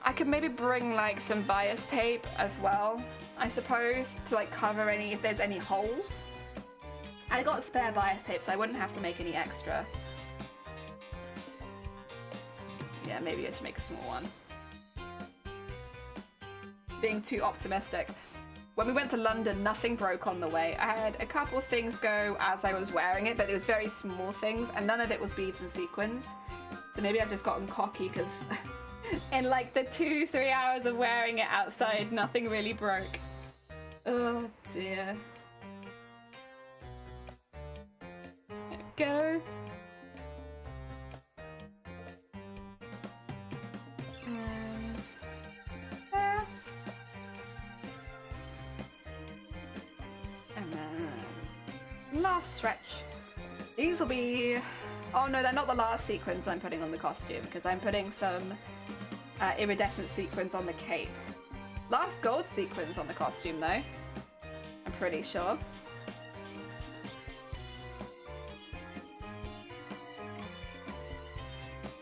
I could maybe bring like some bias tape as well, I suppose, to like cover if there's any holes. I got spare bias tape, so I wouldn't have to make any extra. Yeah, maybe I should make a small one. Being too optimistic. When we went to London, nothing broke on the way. I had a couple things go as I was wearing it, but it was very small things, and none of it was beads and sequins. So maybe I've just gotten cocky, because in like the 2-3 hours of wearing it outside, nothing really broke. Oh dear. There we go. And then last stretch. These will be... Oh no, they're not the last sequins I'm putting on the costume, because I'm putting some iridescent sequins on the cape. Last gold sequins on the costume though, I'm pretty sure.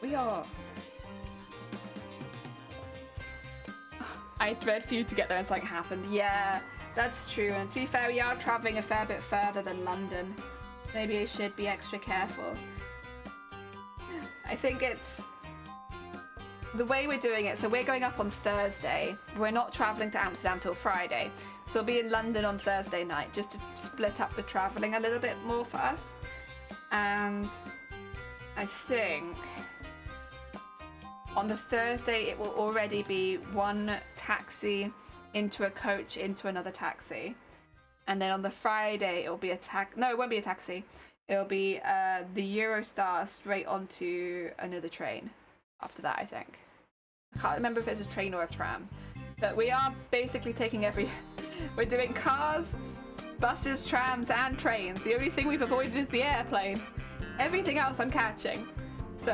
We are... I dread for you to get there and something happened. Yeah, that's true. And to be fair, we are travelling a fair bit further than London. Maybe I should be extra careful. I think it's the way we're doing it. So we're going up on Thursday. We're not travelling to Amsterdam till Friday. So we'll be in London on Thursday night, just to split up the travelling a little bit more for us. And I think on the Thursday it will already be one taxi into a coach into another taxi. And then on the Friday it'll be no, it won't be a taxi. It'll be the Eurostar straight onto another train after that, I think. I can't remember if it's a train or a tram. But we are basically taking we're doing cars, buses, trams, and trains. The only thing we've avoided is the airplane. Everything else I'm catching. So,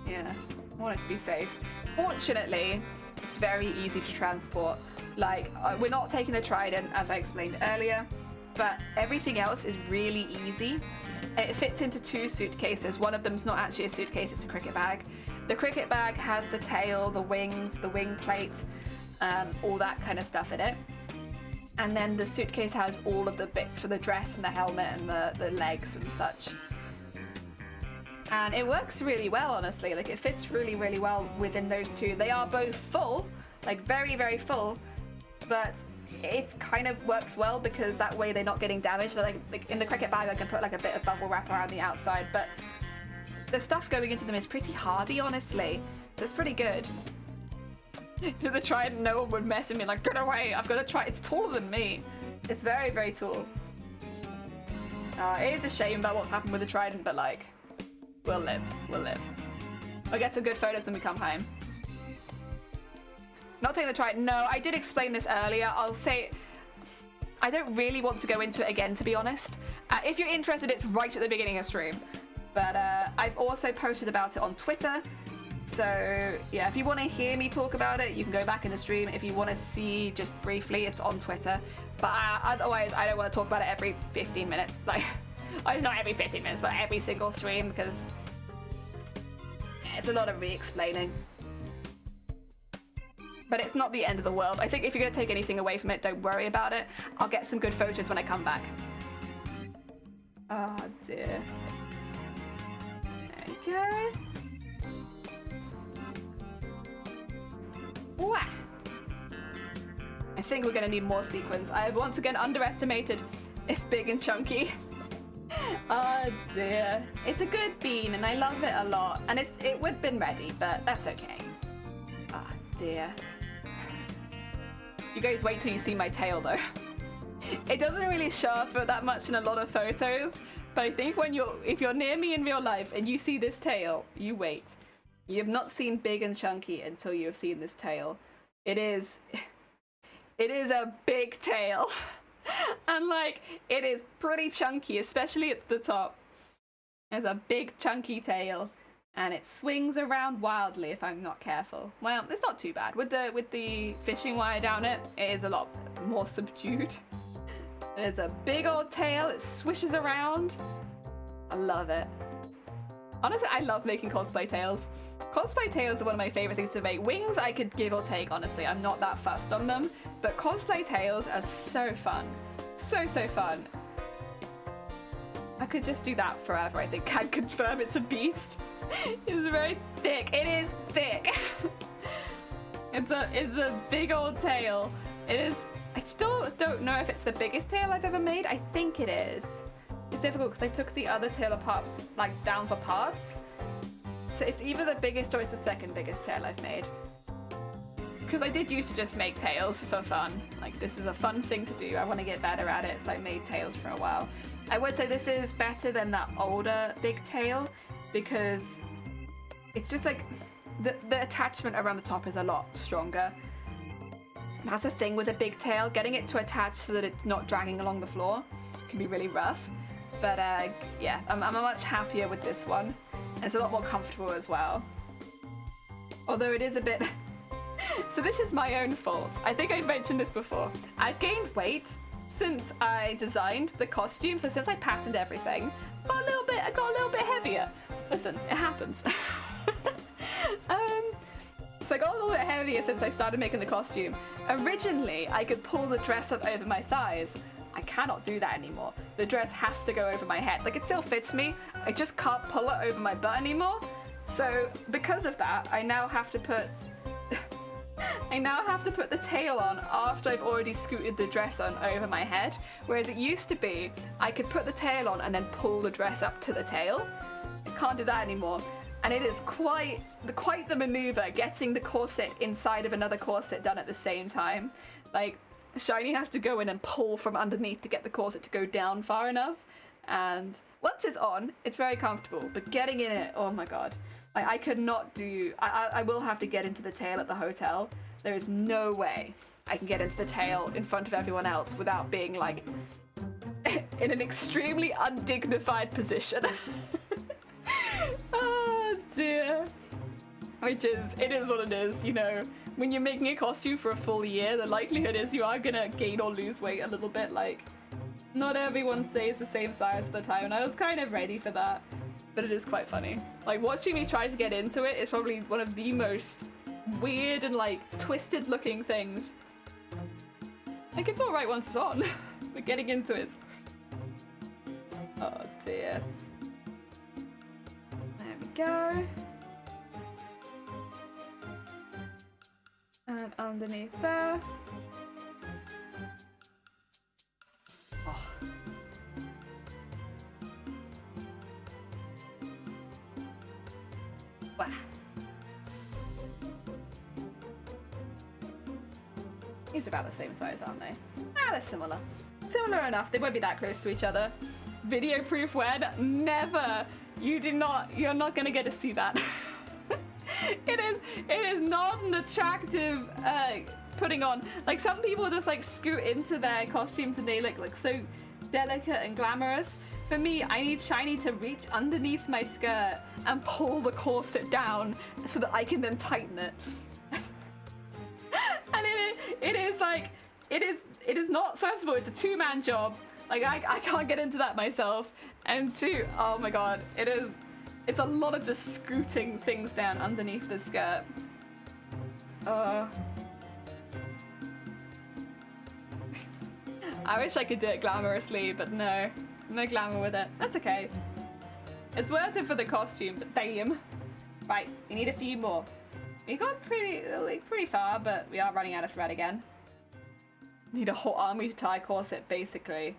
yeah, I want it to be safe. Fortunately, it's very easy to transport. Like, we're not taking the Trident, as I explained earlier, but everything else is really easy. It fits into 2 suitcases. One of them's not actually a suitcase, it's a cricket bag. The cricket bag has the tail, the wings, the wing plate, all that kind of stuff in it. And then the suitcase has all of the bits for the dress and the helmet and the legs and such. And it works really well, honestly. Like, it fits really, really well within those 2. They are both full, like very, very full, but it kind of works well because that way they're not getting damaged. So like in the cricket bag, I can put like a bit of bubble wrap around the outside, but the stuff going into them is pretty hardy, honestly. So it's pretty good. To the Trident, no one would mess with me, like, get away, I've got to try. It's taller than me. It's very, very tall. It is a shame about what's happened with the Trident, but like, we'll live. We'll live. We'll get some good photos when we come home. Not taking the Trident. No, I did explain this earlier. I'll say I don't really want to go into it again, to be honest. If you're interested, it's right at the beginning of stream. But I've also posted about it on Twitter. So yeah, if you want to hear me talk about it, you can go back in the stream. If you want to see just briefly, it's on Twitter. But otherwise, I don't want to talk about it every 15 minutes. Like, not every 15 minutes, but every single stream, because it's a lot of re-explaining. But it's not the end of the world. I think if you're going to take anything away from it, don't worry about it. I'll get some good photos when I come back. Oh dear. There you go. Wah. I think we're going to need more sequins. I have once again underestimated. It's big and chunky. Oh dear. It's a good bean and I love it a lot. And it would have been ready, but that's okay. Oh dear. You guys wait till you see my tail though. It doesn't really show up that much in a lot of photos, but I think if you're near me in real life and you see this tail, you wait. You have not seen big and chunky until you have seen this tail. It is a big tail. And like, it is pretty chunky, especially at the top. It's a big chunky tail. And it swings around wildly if I'm not careful. Well, it's not too bad. With the fishing wire down it, it is a lot more subdued. There's a big old tail, it swishes around. I love it. Honestly, I love making cosplay tails. Cosplay tails are one of my favorite things to make. Wings I could give or take, honestly. I'm not that fussed on them. But cosplay tails are so fun. So, so fun. I could just do that forever, I think. Can confirm it's a beast. It's very thick. It is thick. It's a big old tail. It is. I still don't know if it's the biggest tail I've ever made. I think it is. It's difficult because I took the other tail apart, like down for parts. So it's either the biggest or it's the second biggest tail I've made. Because I did used to just make tails for fun. Like, this is a fun thing to do. I want to get better at it, so I made tails for a while. I would say this is better than that older big tail because it's just like the attachment around the top is a lot stronger. That's a thing with a big tail. Getting it to attach so that it's not dragging along the floor can be really rough. But yeah, I'm much happier with this one. And it's a lot more comfortable as well. Although it is a bit... So this is my own fault. I think I've mentioned this before. I've gained weight since I designed the costume. So since I patterned everything, I got a little bit heavier. Listen, it happens. So I got a little bit heavier since I started making the costume. Originally, I could pull the dress up over my thighs. I cannot do that anymore. The dress has to go over my head. Like, it still fits me. I just can't pull it over my butt anymore. So because of that, I now have to put the tail on after I've already scooted the dress on over my head. Whereas it used to be, I could put the tail on and then pull the dress up to the tail. I can't do that anymore. And it is quite the maneuver getting the corset inside of another corset done at the same time. Like, Shiny has to go in and pull from underneath to get the corset to go down far enough. And once it's on, it's very comfortable. But getting in it, oh my god. I could not do... I will have to get into the tail at the hotel. There is no way I can get into the tail in front of everyone else without being like in an extremely undignified position. Oh dear. Which is, it is what it is, you know. When you're making a costume for a full year, the likelihood is you are gonna gain or lose weight a little bit. Like, not everyone stays the same size at the time, and I was kind of ready for that. But it is quite funny. Like, watching me try to get into it is probably one of the most weird and, like, twisted looking things. Like, it's alright once it's on, but getting into it. Oh dear. There we go. And underneath there. Oh. Wow. These are about the same size, aren't they? Ah, they're similar. Similar enough. They won't be that close to each other. Video proof when? Never! You're not gonna get to see that. It is not an attractive putting on. Like, some people just like scoot into their costumes and they look like so delicate and glamorous. For me, I need Shiny to reach underneath my skirt and pull the corset down so that I can then tighten it. And it is like, it is not, first of all, it's a two-man job. Like, I can't get into that myself. And two, oh my god, it's a lot of just scooting things down underneath the skirt. I wish I could do it glamorously, but no glamour with it. That's okay. It's worth it for the costume, but damn. Right, we need a few more. We got pretty far, but we are running out of thread again. Need a whole army tie corset, basically.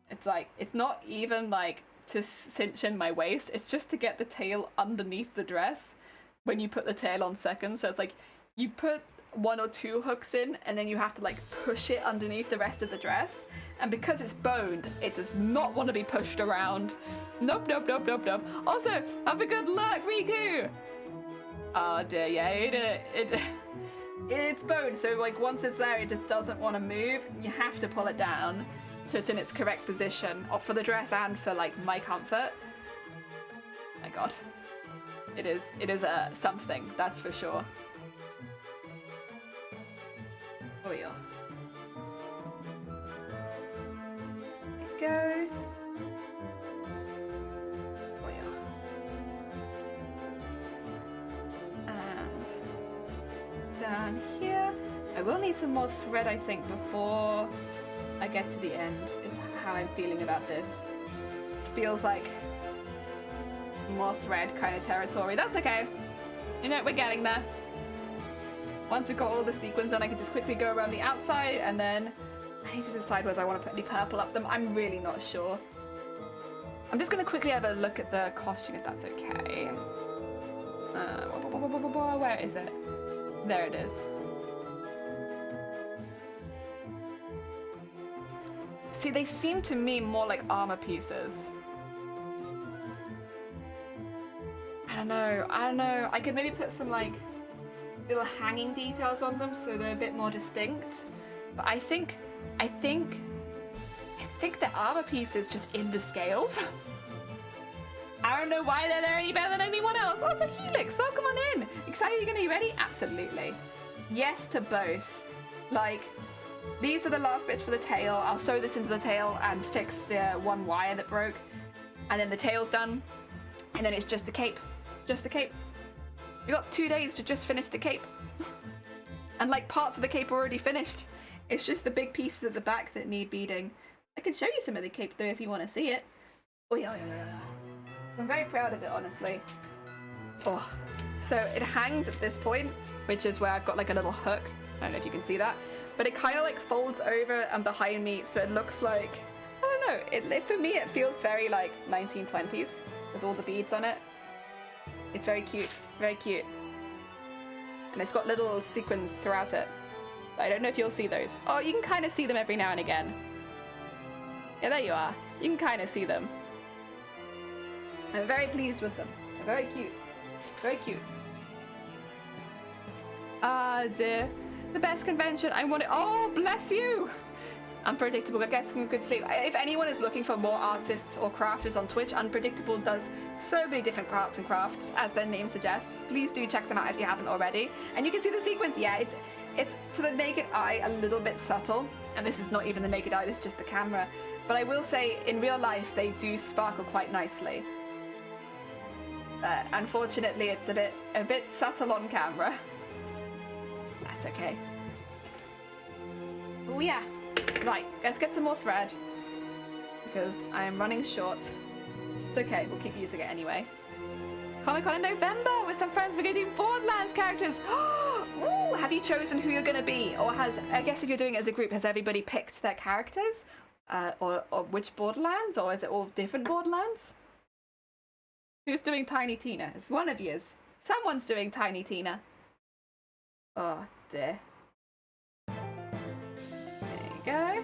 It's like, it's not even like to cinch in my waist, it's just to get the tail underneath the dress when you put the tail on second. So it's like, you put 1 or 2 hooks in and then you have to like push it underneath the rest of the dress, and because it's boned, it does not want to be pushed around. Nope. Also, have a good luck, Riku! Oh dear, yeah, it's boned, so like once it's there it just doesn't want to move. You have to pull it down so it's in its correct position, or for the dress and for like my comfort. My god, it is something, that's for sure. Oh yeah. There we go. Oh yeah. And down here. I will need some more thread, I think, before I get to the end, is how I'm feeling about this. It feels like more thread kind of territory. That's okay. You know, we're getting there. Once we've got all the sequins on, I can just quickly go around the outside, and then I need to decide whether I want to put any purple up them. I'm really not sure. I'm just going to quickly have a look at the costume, if that's okay. Where is it? There it is. See, they seem to me more like armor pieces. I don't know. I could maybe put some like little hanging details on them so they're a bit more distinct. But I think the armor piece is just in the scales. I don't know why they're there any better than anyone else. Oh, it's a Helix. Welcome on in. Excited you're gonna be ready? Absolutely. Yes to both. Like, these are the last bits for the tail. I'll sew this into the tail and fix the one wire that broke. And then the tail's done. And then it's just the cape. Just the cape. We got 2 days to just finish the cape. And like parts of the cape are already finished. It's just the big pieces at the back that need beading. I can show you some of the cape though if you want to see it. Oh yeah. I'm very proud of it, honestly. Oh, so it hangs at this point, which is where I've got like a little hook. I don't know if you can see that, but it kind of like folds over and behind me, so it looks like, I don't know, for me it feels very like 1920s with all the beads on it. It's very cute, very cute. And it's got little sequins throughout it. But I don't know if you'll see those. Oh, you can kind of see them every now and again. Yeah, there you are. You can kind of see them. I'm very pleased with them. They're very cute. Very cute. Ah, dear. The best convention. I want it. Oh, bless you. Unpredictable. Get some good sleep. If anyone is looking for more artists or crafters on Twitch, Unpredictable does so many different arts and crafts, as their name suggests. Please do check them out if you haven't already. And you can see the sequence. Yeah, it's to the naked eye a little bit subtle. And this is not even the naked eye, this is just the camera. But I will say, in real life, they do sparkle quite nicely. Unfortunately, it's a bit subtle on camera. That's okay. Oh yeah. Right, let's get some more thread. Because I am running short. It's okay, we'll keep using it anyway. Comic-Con in November with some friends. We're going to do Borderlands characters. Ooh, have you chosen who you're going to be? Or I guess if you're doing it as a group, has everybody picked their characters? Or which Borderlands? Or is it all different Borderlands? Who's doing Tiny Tina? It's one of yous. Someone's doing Tiny Tina. Oh dear. There you go.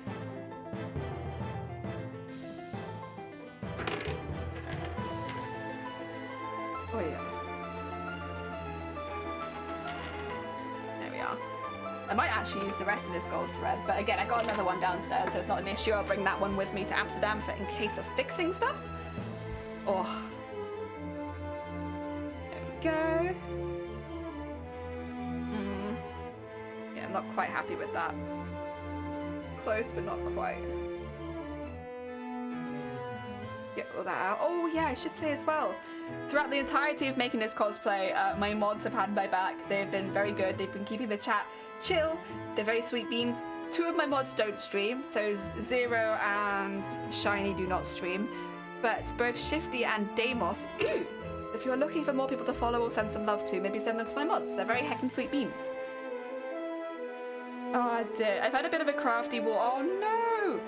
Oh yeah. There we are. I might actually use the rest of this gold thread, but again, I got another one downstairs, so it's not an issue. I'll bring that one with me to Amsterdam for in case of fixing stuff. Oh. Go. Yeah, I'm not quite happy with that. Close, but not quite. Get all that out. Oh yeah, I should say as well, throughout the entirety of making this cosplay, my mods have had my back. They've been very good. They've been keeping the chat chill. They're very sweet beans. Two of my mods don't stream, so Zero and Shiny do not stream, but both Shifty and Deimos do. If you're looking for more people to follow or send some love to, maybe send them to my mods. They're very heckin' sweet beans. Oh dear, I've had a bit of a crafty war. Oh no!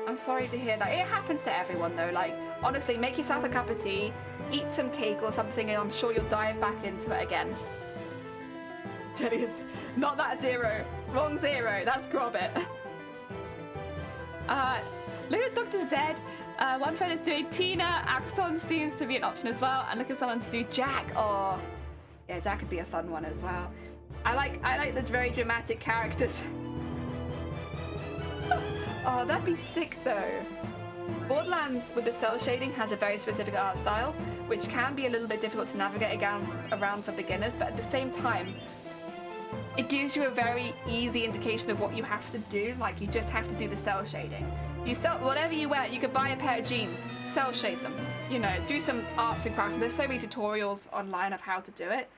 I'm sorry to hear that. It happens to everyone though. Like, honestly, make yourself a cup of tea, eat some cake or something, and I'm sure you'll dive back into it again. Jenny is not that Zero. Wrong Zero. That's Grobbit. Look at Dr. Zed. One friend is doing Tina. Axton seems to be an option as well. And look at someone to do Jack. Oh, yeah, Jack could be a fun one as well. I like the very dramatic characters. Oh, that'd be sick though. Borderlands with the cell shading has a very specific art style, which can be a little bit difficult to navigate around for beginners, but at the same time, it gives you a very easy indication of what you have to do. Like, you just have to do the cell shading. You sell whatever you wear. You could buy a pair of jeans, cell shade them. You know, do some arts and crafts. And there's so many tutorials online of how to do it.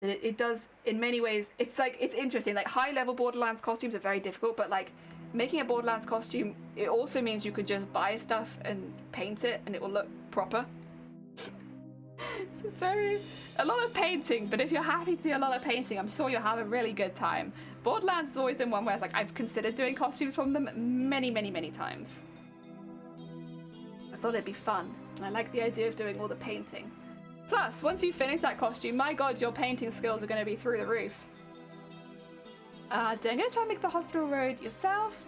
It does, in many ways, it's interesting. Like, high-level Borderlands costumes are very difficult, but like, making a Borderlands costume, it also means you could just buy stuff and paint it, and it will look proper. It's a lot of painting, but if you're happy to do a lot of painting, I'm sure you'll have a really good time. Borderlands has always been one where it's like, I've considered doing costumes from them many, many, many times. I thought it'd be fun, and I like the idea of doing all the painting. Plus, once you finish that costume, my god, your painting skills are going to be through the roof. I'm going to try and make the hospital road yourself.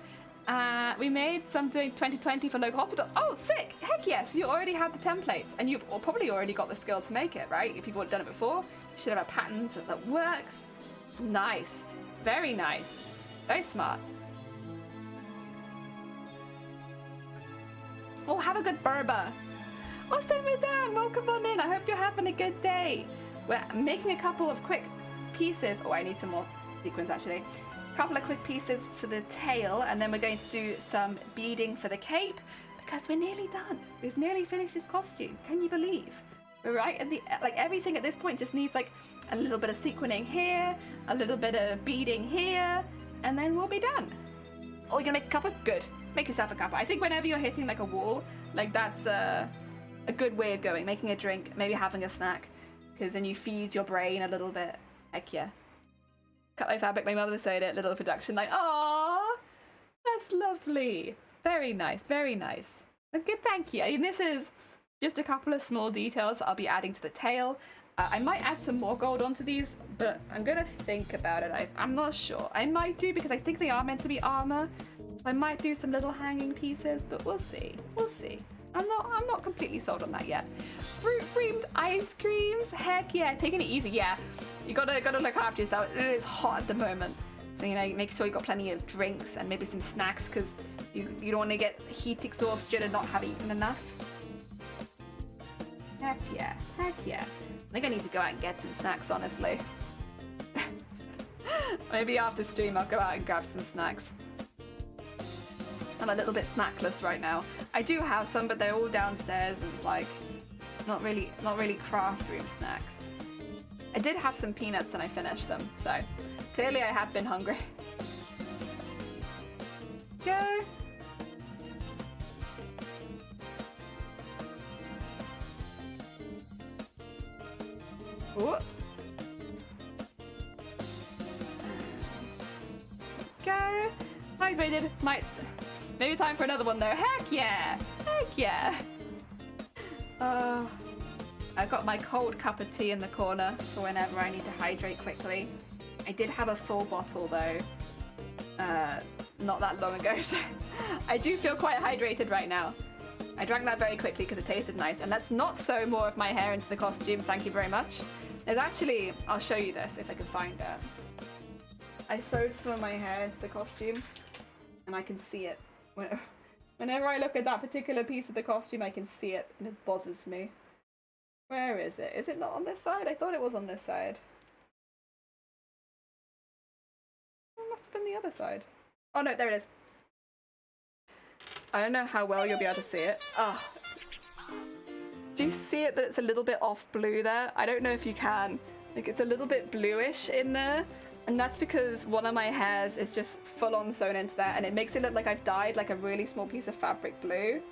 We made some doing 2020 for local hospital. Oh, sick! Heck yes, you already have the templates, and you've probably already got the skill to make it, right? If you've already done it before, you should have a pattern that works. Nice. Very nice. Very smart. Oh, have a good burba. Austin Madame, welcome on in. I hope you're having a good day. We're making a couple of quick pieces. Oh, I need some more sequins actually. A couple of quick pieces for the tail, and then we're going to do some beading for the cape because we're nearly done. We've nearly finished this costume. Can you believe? We're right at the, like, everything at this point just needs like a little bit of sequining here, a little bit of beading here, and then we'll be done. Oh, you're gonna make a cuppa? Good. Make yourself a cuppa. I think whenever you're hitting like a wall, like that's a good way of going. Making a drink, maybe having a snack, because then you feed your brain a little bit. Heck yeah. Cut my fabric, my mother sewed it, little production line. Aww, that's lovely. Very nice, very nice. Okay, thank you. And this is just a couple of small details I'll be adding to the tail. I might add some more gold onto these, but I'm gonna think about it. I'm not sure. I might do, because I think they are meant to be armor. I might do some little hanging pieces, but we'll see. We'll see. I'm not completely sold on that yet. Fruit-themed ice creams? Heck yeah, taking it easy, yeah. You gotta look after yourself. It is hot at the moment. So, you know, make sure you got plenty of drinks and maybe some snacks because you don't want to get heat exhaustion and not have eaten enough. Heck yeah, heck yeah. I think I need to go out and get some snacks, honestly. Maybe after stream I'll go out and grab some snacks. I'm a little bit snackless right now. I do have some, but they're all downstairs and like not really craft room snacks. I did have some peanuts and I finished them, so clearly I have been hungry. Go. Ooh. Go. Hydrated. Maybe time for another one though. Heck yeah! Heck yeah! I've got my cold cup of tea in the corner for whenever I need to hydrate quickly. I did have a full bottle though, not that long ago, so I do feel quite hydrated right now. I drank that very quickly because it tasted nice, and let's not sew more of my hair into the costume, thank you very much. There's actually, I'll show you this if I can find it. I sewed some of my hair into the costume, and I can see it. Whenever I look at that particular piece of the costume, I can see it, and it bothers me. Where is it? Is it not on this side? I thought it was on this side. It must have been the other side. Oh no, there it is. I don't know how well you'll be able to see it. Oh. Do you see it that it's a little bit off blue there? I don't know if you can. Like, it's a little bit bluish in there. And that's because one of my hairs is just full on sewn into there, and it makes it look like I've dyed like a really small piece of fabric blue.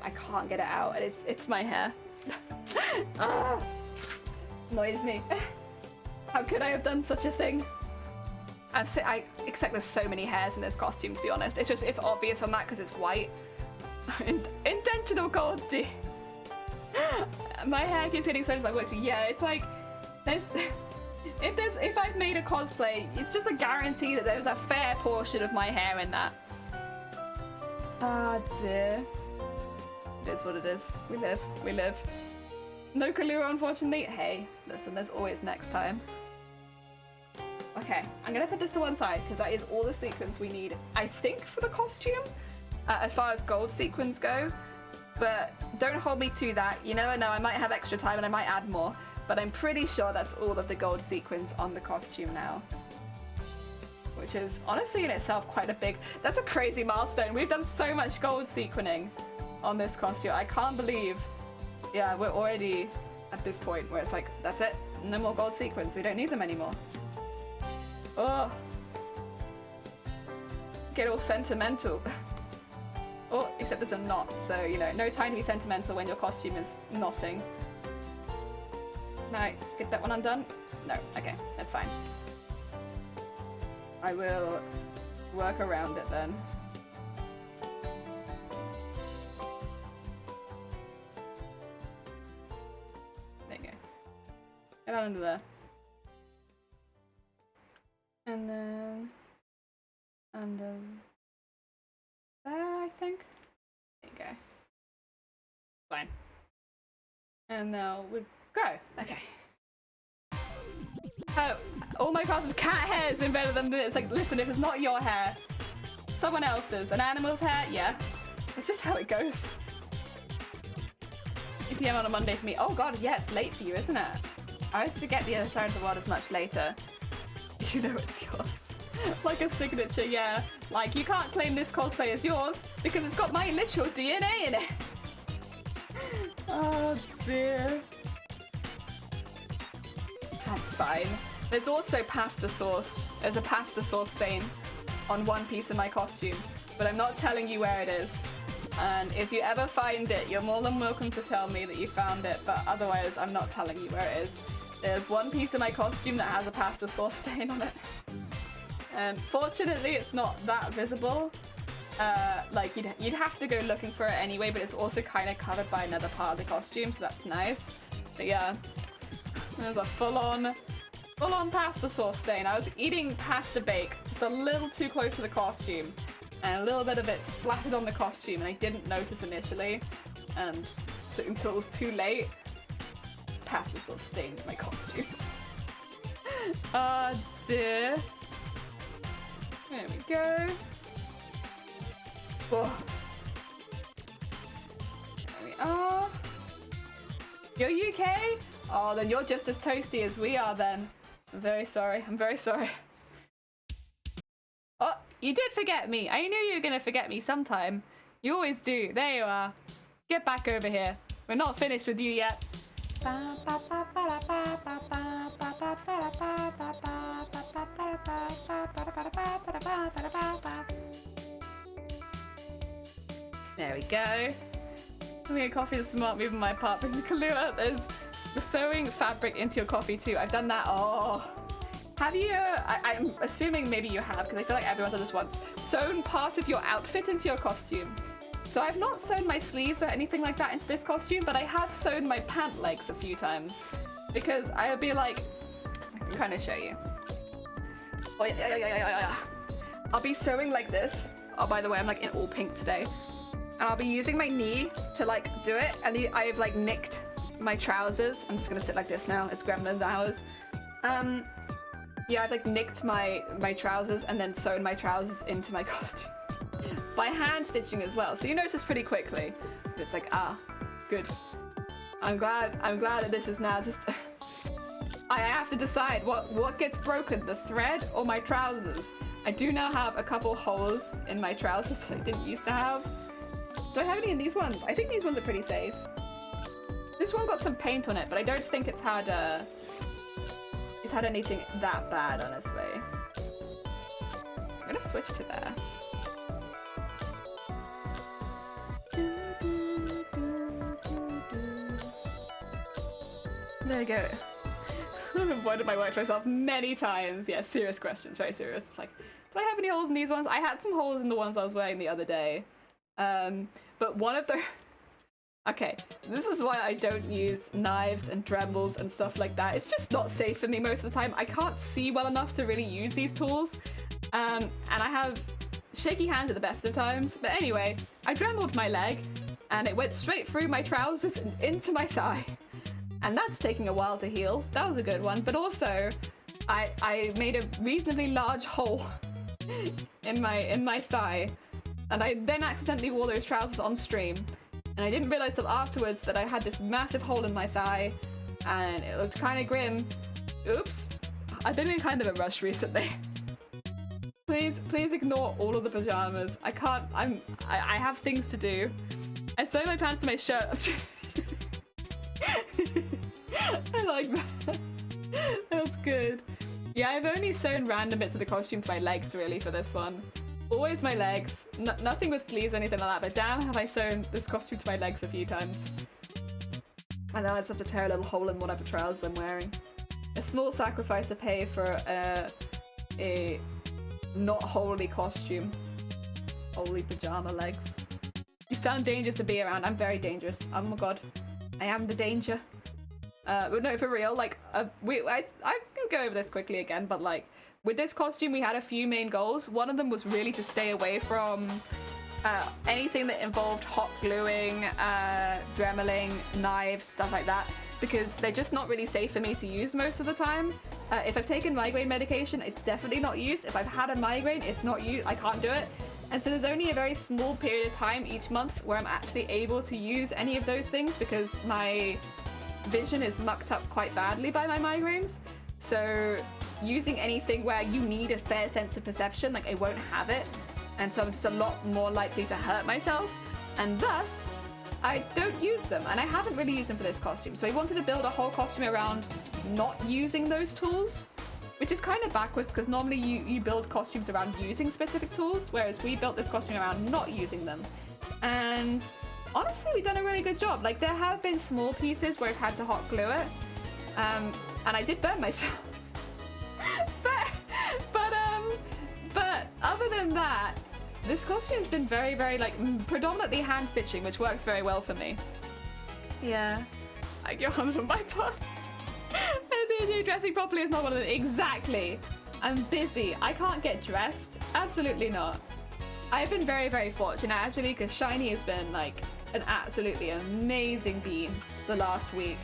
I can't get it out, and it's my hair. Ah, annoys me. How could I have done such a thing? I expect there's so many hairs in this costume, to be honest. It's obvious on that because it's white. Intentional cruelty. My hair keeps getting sewn into my work too. Yeah, it's like if I've made a cosplay, it's just a guarantee that there's a fair portion of my hair in that. Ah, dear. It is what it is. We live. No Kalura, unfortunately. Hey, listen, there's always next time. Okay, I'm gonna put this to one side because that is all the sequins we need, I think, for the costume, as far as gold sequins go. But don't hold me to that. You never know, I might have extra time and I might add more. But I'm pretty sure that's all of the gold sequins on the costume now. Which is honestly in itself quite a big... That's a crazy milestone. We've done so much gold sequining on this costume. I can't believe... Yeah, we're already at this point where it's like, that's it. No more gold sequins. We don't need them anymore. Oh. Get all sentimental. Oh, except there's a knot, so, you know, no time to be sentimental when your costume is knotting. Now, get that one undone? No, okay, that's fine. I will work around it then. There you go. Get that under there. And then... under there, I think. There you go. Fine. And now we go. Okay. Oh, all my classes, cat hairs embedded in it. It's like, listen, if it's not your hair, someone else's. An animal's hair, yeah. That's just how it goes. 2 PM on a Monday for me. Oh god, yeah, it's late for you, isn't it? I always forget the other side of the world is much later. You know it's yours. Like a signature, yeah. Like, you can't claim this cosplay as yours because it's got my literal DNA in it. Oh dear. That's fine. There's also pasta sauce. There's a pasta sauce stain on one piece of my costume, but I'm not telling you where it is. And if you ever find it, you're more than welcome to tell me that you found it, but otherwise I'm not telling you where it is. There's one piece of my costume that has a pasta sauce stain on it. And fortunately it's not that visible. Like you'd have to go looking for it anyway, but it's also kind of covered by another part of the costume, so that's nice. But yeah, there's a full-on pasta sauce stain. I was eating pasta bake just a little too close to the costume, and a little bit of it splattered on the costume, and I didn't notice initially, and so until it was too late, pasta sauce stained my costume. Oh dear. There we go. Oh. There we are. You're UK? Oh, then you're just as toasty as we are then. I'm very sorry. I'm very sorry. Oh, you did forget me. I knew you were gonna forget me sometime. You always do. There you are. Get back over here. We're not finished with you yet. There we go. I'm gonna coffee the smart move in my apartment. Kalua, there's the sewing fabric into your coffee too. I've done that. Oh. Have you, I'm assuming maybe you have, because I feel like everyone's done this once, sewn part of your outfit into your costume. So I've not sewn my sleeves or anything like that into this costume, but I have sewn my pant legs a few times. Because I would be like, I can kind of show you. Oh, yeah. I'll be sewing like this. Oh, by the way, I'm like in all pink today. And I'll be using my knee to like do it, and I've like nicked my trousers. I'm just gonna sit like this now. It's gremlin hours. Yeah, I've like nicked my trousers and then sewn my trousers into my costume by hand stitching as well. So you notice pretty quickly. It's like, ah, good. I'm glad that this is now just. I have to decide what gets broken, the thread or my trousers. I do now have a couple holes in my trousers that I didn't used to have. Do I have any in these ones? I think these ones are pretty safe. This one got some paint on it, but I don't think it's had anything that bad, honestly. I'm gonna switch to there. There we go. I've avoided my work to myself many times. Yeah, serious questions, very serious. It's like, do I have any holes in these ones? I had some holes in the ones I was wearing the other day. But one of the... Okay, this is why I don't use knives and Dremels and stuff like that. It's just not safe for me most of the time. I can't see well enough to really use these tools. And I have shaky hands at the best of times. But anyway, I Dremeled my leg and it went straight through my trousers and into my thigh. And that's taking a while to heal. That was a good one. But also, I made a reasonably large hole in my thigh. And I then accidentally wore those trousers on stream. And I didn't realize till afterwards that I had this massive hole in my thigh, and it looked kind of grim. Oops. I've been in kind of a rush recently. Please ignore all of the pajamas. I can't, I have things to do. I sew my pants to my shirt. I like that. That's good. Yeah, I've only sewn random bits of the costume to my legs really for this one. Always my legs. Nothing with sleeves or anything like that, but damn have I sewn this costume to my legs a few times. And then I just have to tear a little hole in whatever trousers I'm wearing. A small sacrifice to pay for a not holy costume. Holy pajama legs. You sound dangerous to be around. I'm very dangerous. Oh my god. I am the danger. But no, for real, like, I can go over this quickly again, but like, with this costume, we had a few main goals. One of them was really to stay away from anything that involved hot gluing, dremeling, knives, stuff like that, because they're just not really safe for me to use most of the time. If I've taken migraine medication, it's definitely not used. If I've had a migraine, it's not used. I can't do it. And so there's only a very small period of time each month where I'm actually able to use any of those things because my vision is mucked up quite badly by my migraines. So using anything where you need a fair sense of perception, like I won't have it, and so I'm just a lot more likely to hurt myself, and thus I don't use them, and I haven't really used them for this costume. So I wanted to build a whole costume around not using those tools, which is kind of backwards because normally you build costumes around using specific tools, whereas we built this costume around not using them. And honestly, we've done a really good job. Like, there have been small pieces where I've had to hot glue it, and I did burn myself. but other than that, this costume has been very, very, like, predominantly hand stitching, which works very well for me. Yeah. I go on for my part. Maybe dressing properly is not one of them. Exactly. I'm busy. I can't get dressed. Absolutely not. I've been very, very fortunate, actually, because Shiny has been, like, an absolutely amazing bean the last week.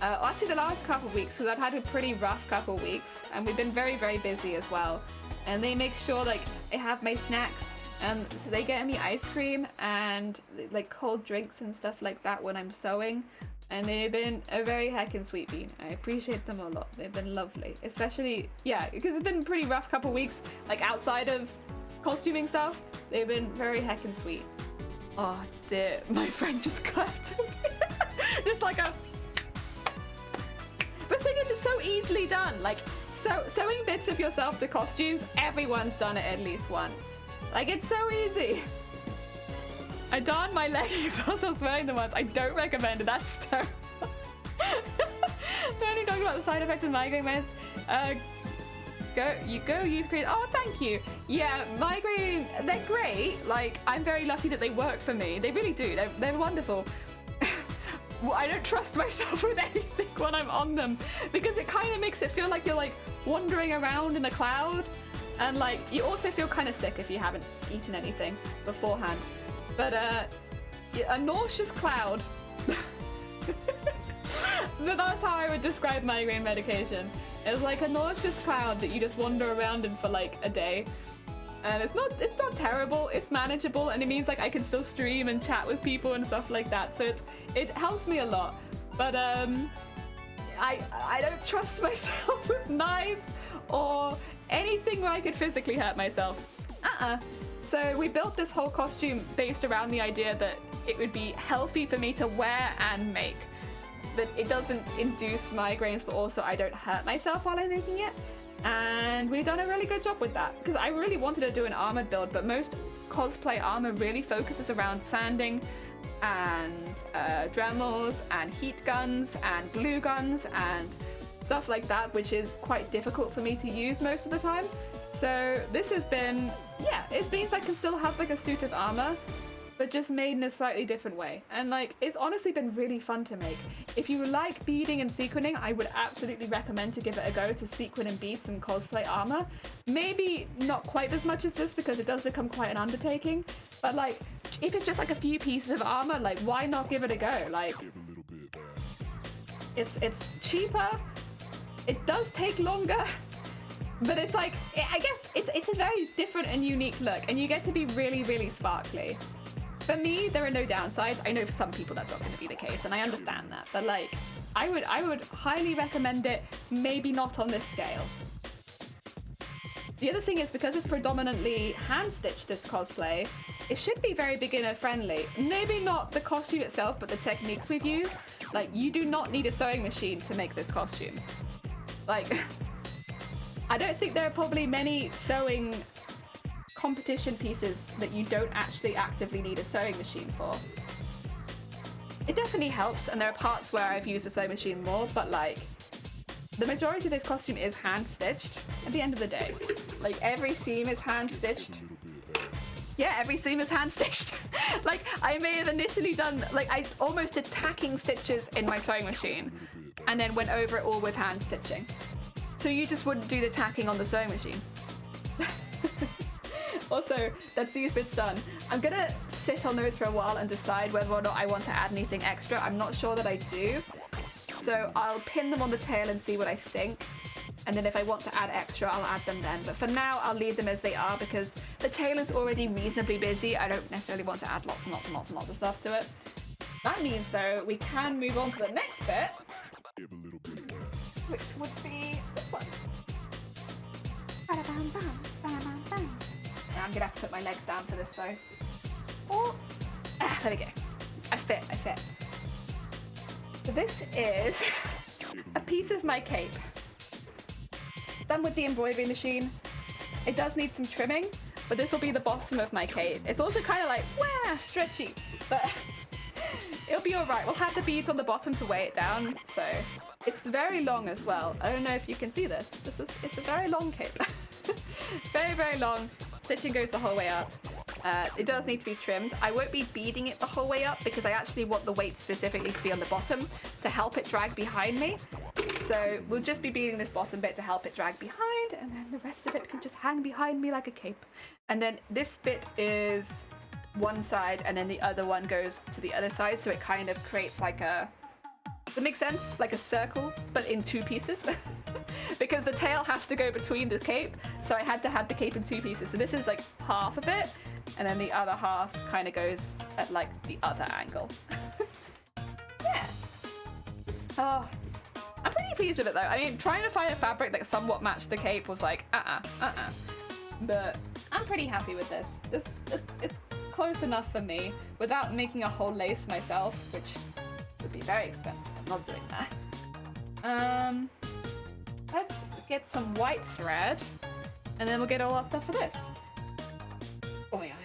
Actually, the last couple of weeks, because I've had a pretty rough couple of weeks, and we've been very, very busy as well. And they make sure, like, I have my snacks, and so they get me ice cream and, like, cold drinks and stuff like that when I'm sewing. And they've been a very heckin' sweet bean. I appreciate them a lot. They've been lovely. Especially, yeah, because it's been a pretty rough couple of weeks, like, outside of costuming stuff. They've been very heckin' sweet. Oh, dear. My friend just clapped at me. Just like a... The thing is, it's so easily done. Like, sewing bits of yourself to costumes, everyone's done it at least once. Like, it's so easy. I donned my leggings whilst I was wearing them once. I don't recommend it. That's terrible. They're only talking about the side effects of migraine meds. You create. Oh, thank you. Yeah, migraine, they're great. Like, I'm very lucky that they work for me. They really do. They're wonderful. Well, I don't trust myself with anything when I'm on them because it kind of makes it feel like you're like wandering around in a cloud, and like you also feel kind of sick if you haven't eaten anything beforehand. But a nauseous cloud. That's how I would describe migraine medication. It's like a nauseous cloud that you just wander around in for like a day. And it's not terrible, it's manageable, and it means like I can still stream and chat with people and stuff like that. So it helps me a lot. But I don't trust myself with knives or anything where I could physically hurt myself. So we built this whole costume based around the idea that it would be healthy for me to wear and make. That it doesn't induce migraines, but also I don't hurt myself while I'm making it. And we've done a really good job with that, because I really wanted to do an armored build, but most cosplay armor really focuses around sanding and Dremels and heat guns and glue guns and stuff like that, which is quite difficult for me to use most of the time. So this has been, yeah, it means I can still have like a suit of armor, but just made in a slightly different way. And like, it's honestly been really fun to make. If you like beading and sequining, I would absolutely recommend to give it a go to sequin and bead some cosplay armor. Maybe not quite as much as this because it does become quite an undertaking, but like, if it's just like a few pieces of armor, like why not give it a go? Like, it's cheaper, it does take longer, but it's like, I guess it's a very different and unique look, and you get to be really, really sparkly. For me, there are no downsides. I know for some people that's not going to be the case, and I understand that. But like, I would highly recommend it, maybe not on this scale. The other thing is, because it's predominantly hand-stitched, this cosplay, it should be very beginner-friendly. Maybe not the costume itself, but the techniques we've used. Like, you do not need a sewing machine to make this costume. Like, I don't think there are probably many sewing competition pieces that you don't actually actively need a sewing machine for. It definitely helps, and there are parts where I've used a sewing machine more, but like, the majority of this costume is hand-stitched at the end of the day. Like, every seam is hand-stitched. Yeah, every seam is hand-stitched. Like, I may have initially done, like, I almost did tacking stitches in my sewing machine, and then went over it all with hand-stitching. So you just wouldn't do the tacking on the sewing machine. Also, that's these bits done. I'm gonna sit on those for a while and decide whether or not I want to add anything extra. I'm not sure that I do. So I'll pin them on the tail and see what I think. And then if I want to add extra, I'll add them then. But for now, I'll leave them as they are because the tail is already reasonably busy. I don't necessarily want to add lots and lots and lots and lots of stuff to it. That means, though, we can move on to the next bit, which would be this one. I'm gonna have to put my legs down for this though. Oh, there we go. I fit. So this is a piece of my cape. Done with the embroidery machine. It does need some trimming, but this will be the bottom of my cape. It's also kind of like, wah, stretchy, but it'll be all right. We'll have the beads on the bottom to weigh it down. So it's very long as well. I don't know if you can see this. It's a very long cape. Very, very long. Stitching goes the whole way up. It does need to be trimmed. I won't be beading it the whole way up because I actually want the weight specifically to be on the bottom to help it drag behind me. So we'll just be beading this bottom bit to help it drag behind, and then the rest of it can just hang behind me like a cape. And then this bit is one side and then the other one goes to the other side, so it kind of creates like a Does it make sense? Like a circle, but in 2 pieces. Because the tail has to go between the cape, so I had to have the cape in 2 pieces. So this is like half of it, and then the other half kind of goes at like the other angle. Yeah. Oh, I'm pretty pleased with it though. I mean, trying to find a fabric that somewhat matched the cape was like, But I'm pretty happy with this. It's close enough for me without making a whole lace myself, which would be very expensive. I'm not doing that. Let's get some white thread, and then we'll get all our stuff for this. Oh my god.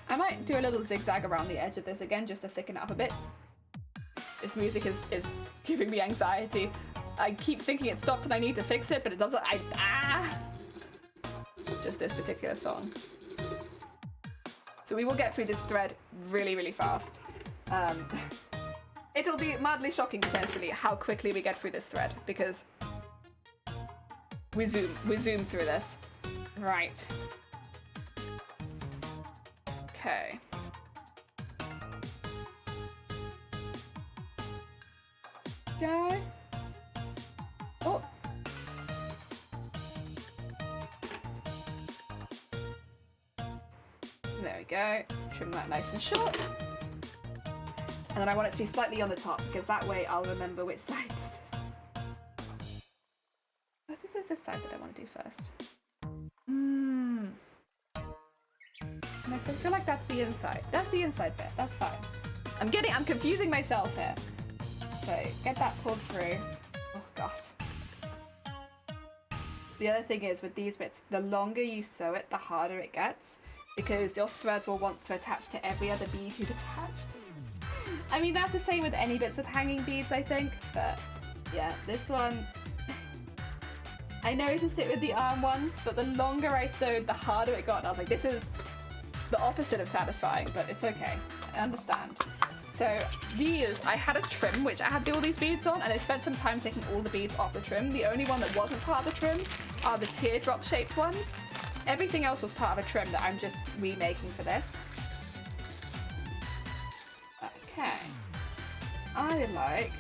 I might do a little zigzag around the edge of this again, just to thicken it up a bit. This music is giving me anxiety. I keep thinking it stopped and I need to fix it, but it doesn't. It's just this particular song. So we will get through this thread really, really fast. It'll be mildly shocking potentially how quickly we get through this thread, because we zoom through this. Right. Okay. Okay. Oh. There we go. Trim that nice and short. And then I want it to be slightly on the top, because that way I'll remember which side this is. What is it this side that I want to do first? I feel like that's the inside. That's the inside bit. That's fine. I'm confusing myself here. So get that pulled through. Oh god. The other thing is with these bits, the longer you sew it, the harder it gets, because your thread will want to attach to every other bead you've attached. I mean, that's the same with any bits with hanging beads, I think, but yeah, this one, I noticed it with the arm ones, but the longer I sewed, the harder it got, and I was like, this is the opposite of satisfying, but it's okay, I understand. So these, I had a trim, which I had all these beads on, and I spent some time taking all the beads off the trim. The only one that wasn't part of the trim are the teardrop shaped ones. Everything else was part of a trim that I'm just remaking for this. Okay. I would like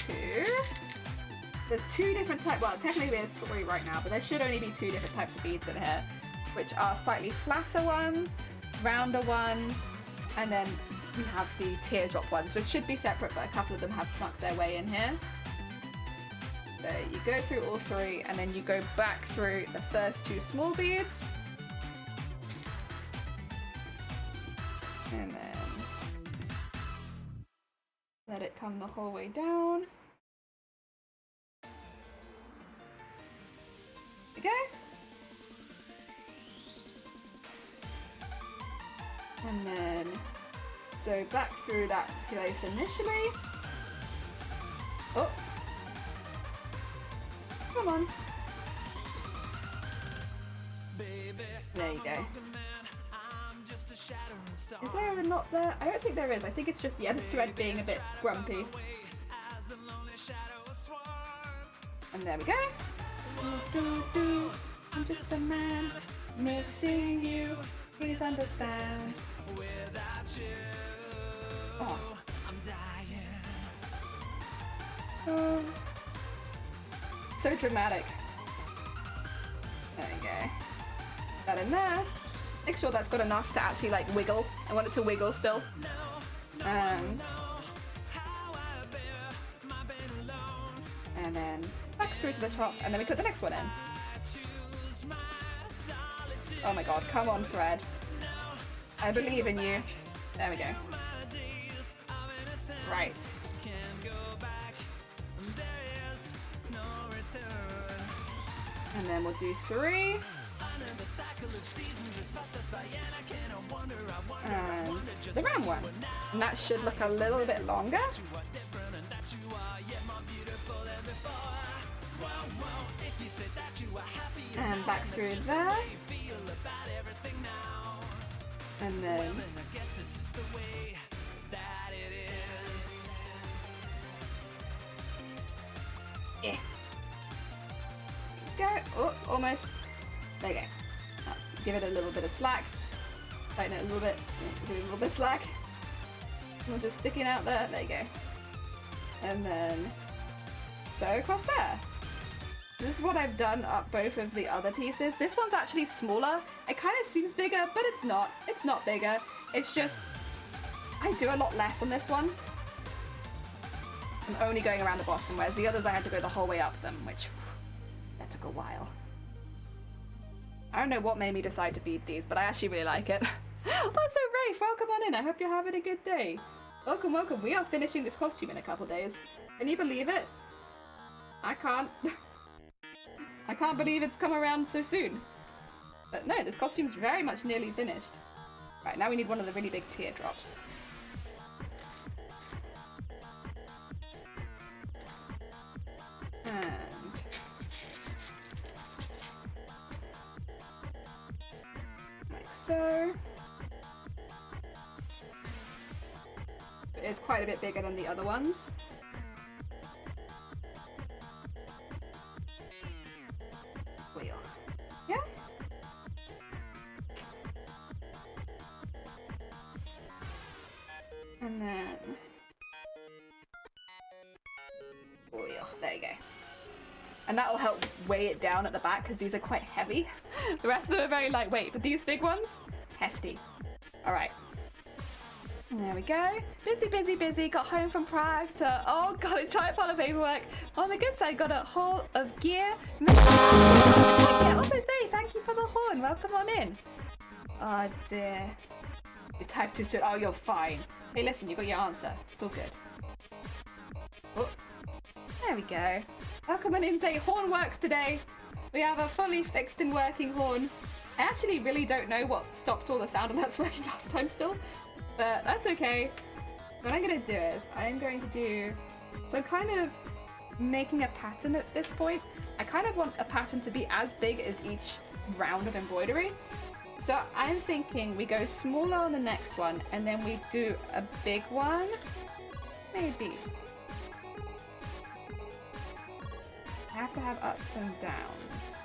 to... There's 2 different types, well technically there's 3 right now, but there should only be 2 different types of beads in here, which are slightly flatter ones, rounder ones, and then we have the teardrop ones, which should be separate, but a couple of them have snuck their way in here. So you go through all 3, and then you go back through the first 2 small beads. And then let it come the whole way down. Okay. And then so back through that place initially. Oh. Come on. There you go. Is there a knot there? I don't think there is. I think it's just, yeah, the thread being a bit grumpy. And there we go. I'm just a man missing you. Please understand. Oh. Oh. So dramatic. There we go. That in there. Make sure that's got enough to actually like wiggle. I want it to wiggle still. And then back through to the top, and then we put the next one in. Oh my god, come on thread. I believe in you. There we go. Right. And then we'll do 3. And the round one. And that should look a little bit longer. And back through there. And then yeah. Go. Oh, almost. There you go. Give it a little bit of slack. Tighten it a little bit. Do a little bit slack. We're just sticking out there. There you go. And then sew across there. This is what I've done up both of the other pieces. This one's actually smaller. It kind of seems bigger, but it's not. It's not bigger. It's just I do a lot less on this one. I'm only going around the bottom, whereas the others I had to go the whole way up them, which that took a while. I don't know what made me decide to bead these, but I actually really like it. Also, Rafe, welcome on in. I hope you're having a good day. Welcome, welcome. We are finishing this costume in a couple days. Can you believe it? I can't. I can't believe it's come around so soon. But no, this costume's very much nearly finished. Right, now we need one of the really big teardrops. And like so. It's quite a bit bigger than the other ones. Wheel. Yeah? And then wheel. There you go. And that will help weigh it down at the back because these are quite heavy. The rest of them are very lightweight, but these big ones, hefty. All right. And there we go. Busy, busy, busy. Got home from Prague to, oh god, a giant pile of paperwork. On the good side, got a haul of gear. Yeah, also thank you for the horn. Welcome on in. Oh dear. You typed too soon. Oh, you're fine. Hey, listen, you got your answer. It's all good. Oh, there we go. Welcome on in. Say, horn works today. We have a fully fixed and working horn. I actually really don't know what stopped all the sound and that's working last time still. But that's okay. What I'm going to do is I'm going to do... So I'm kind of making a pattern at this point. I kind of want a pattern to be as big as each round of embroidery. So I'm thinking we go smaller on the next one and then we do a big one. Maybe. I have to have ups and downs.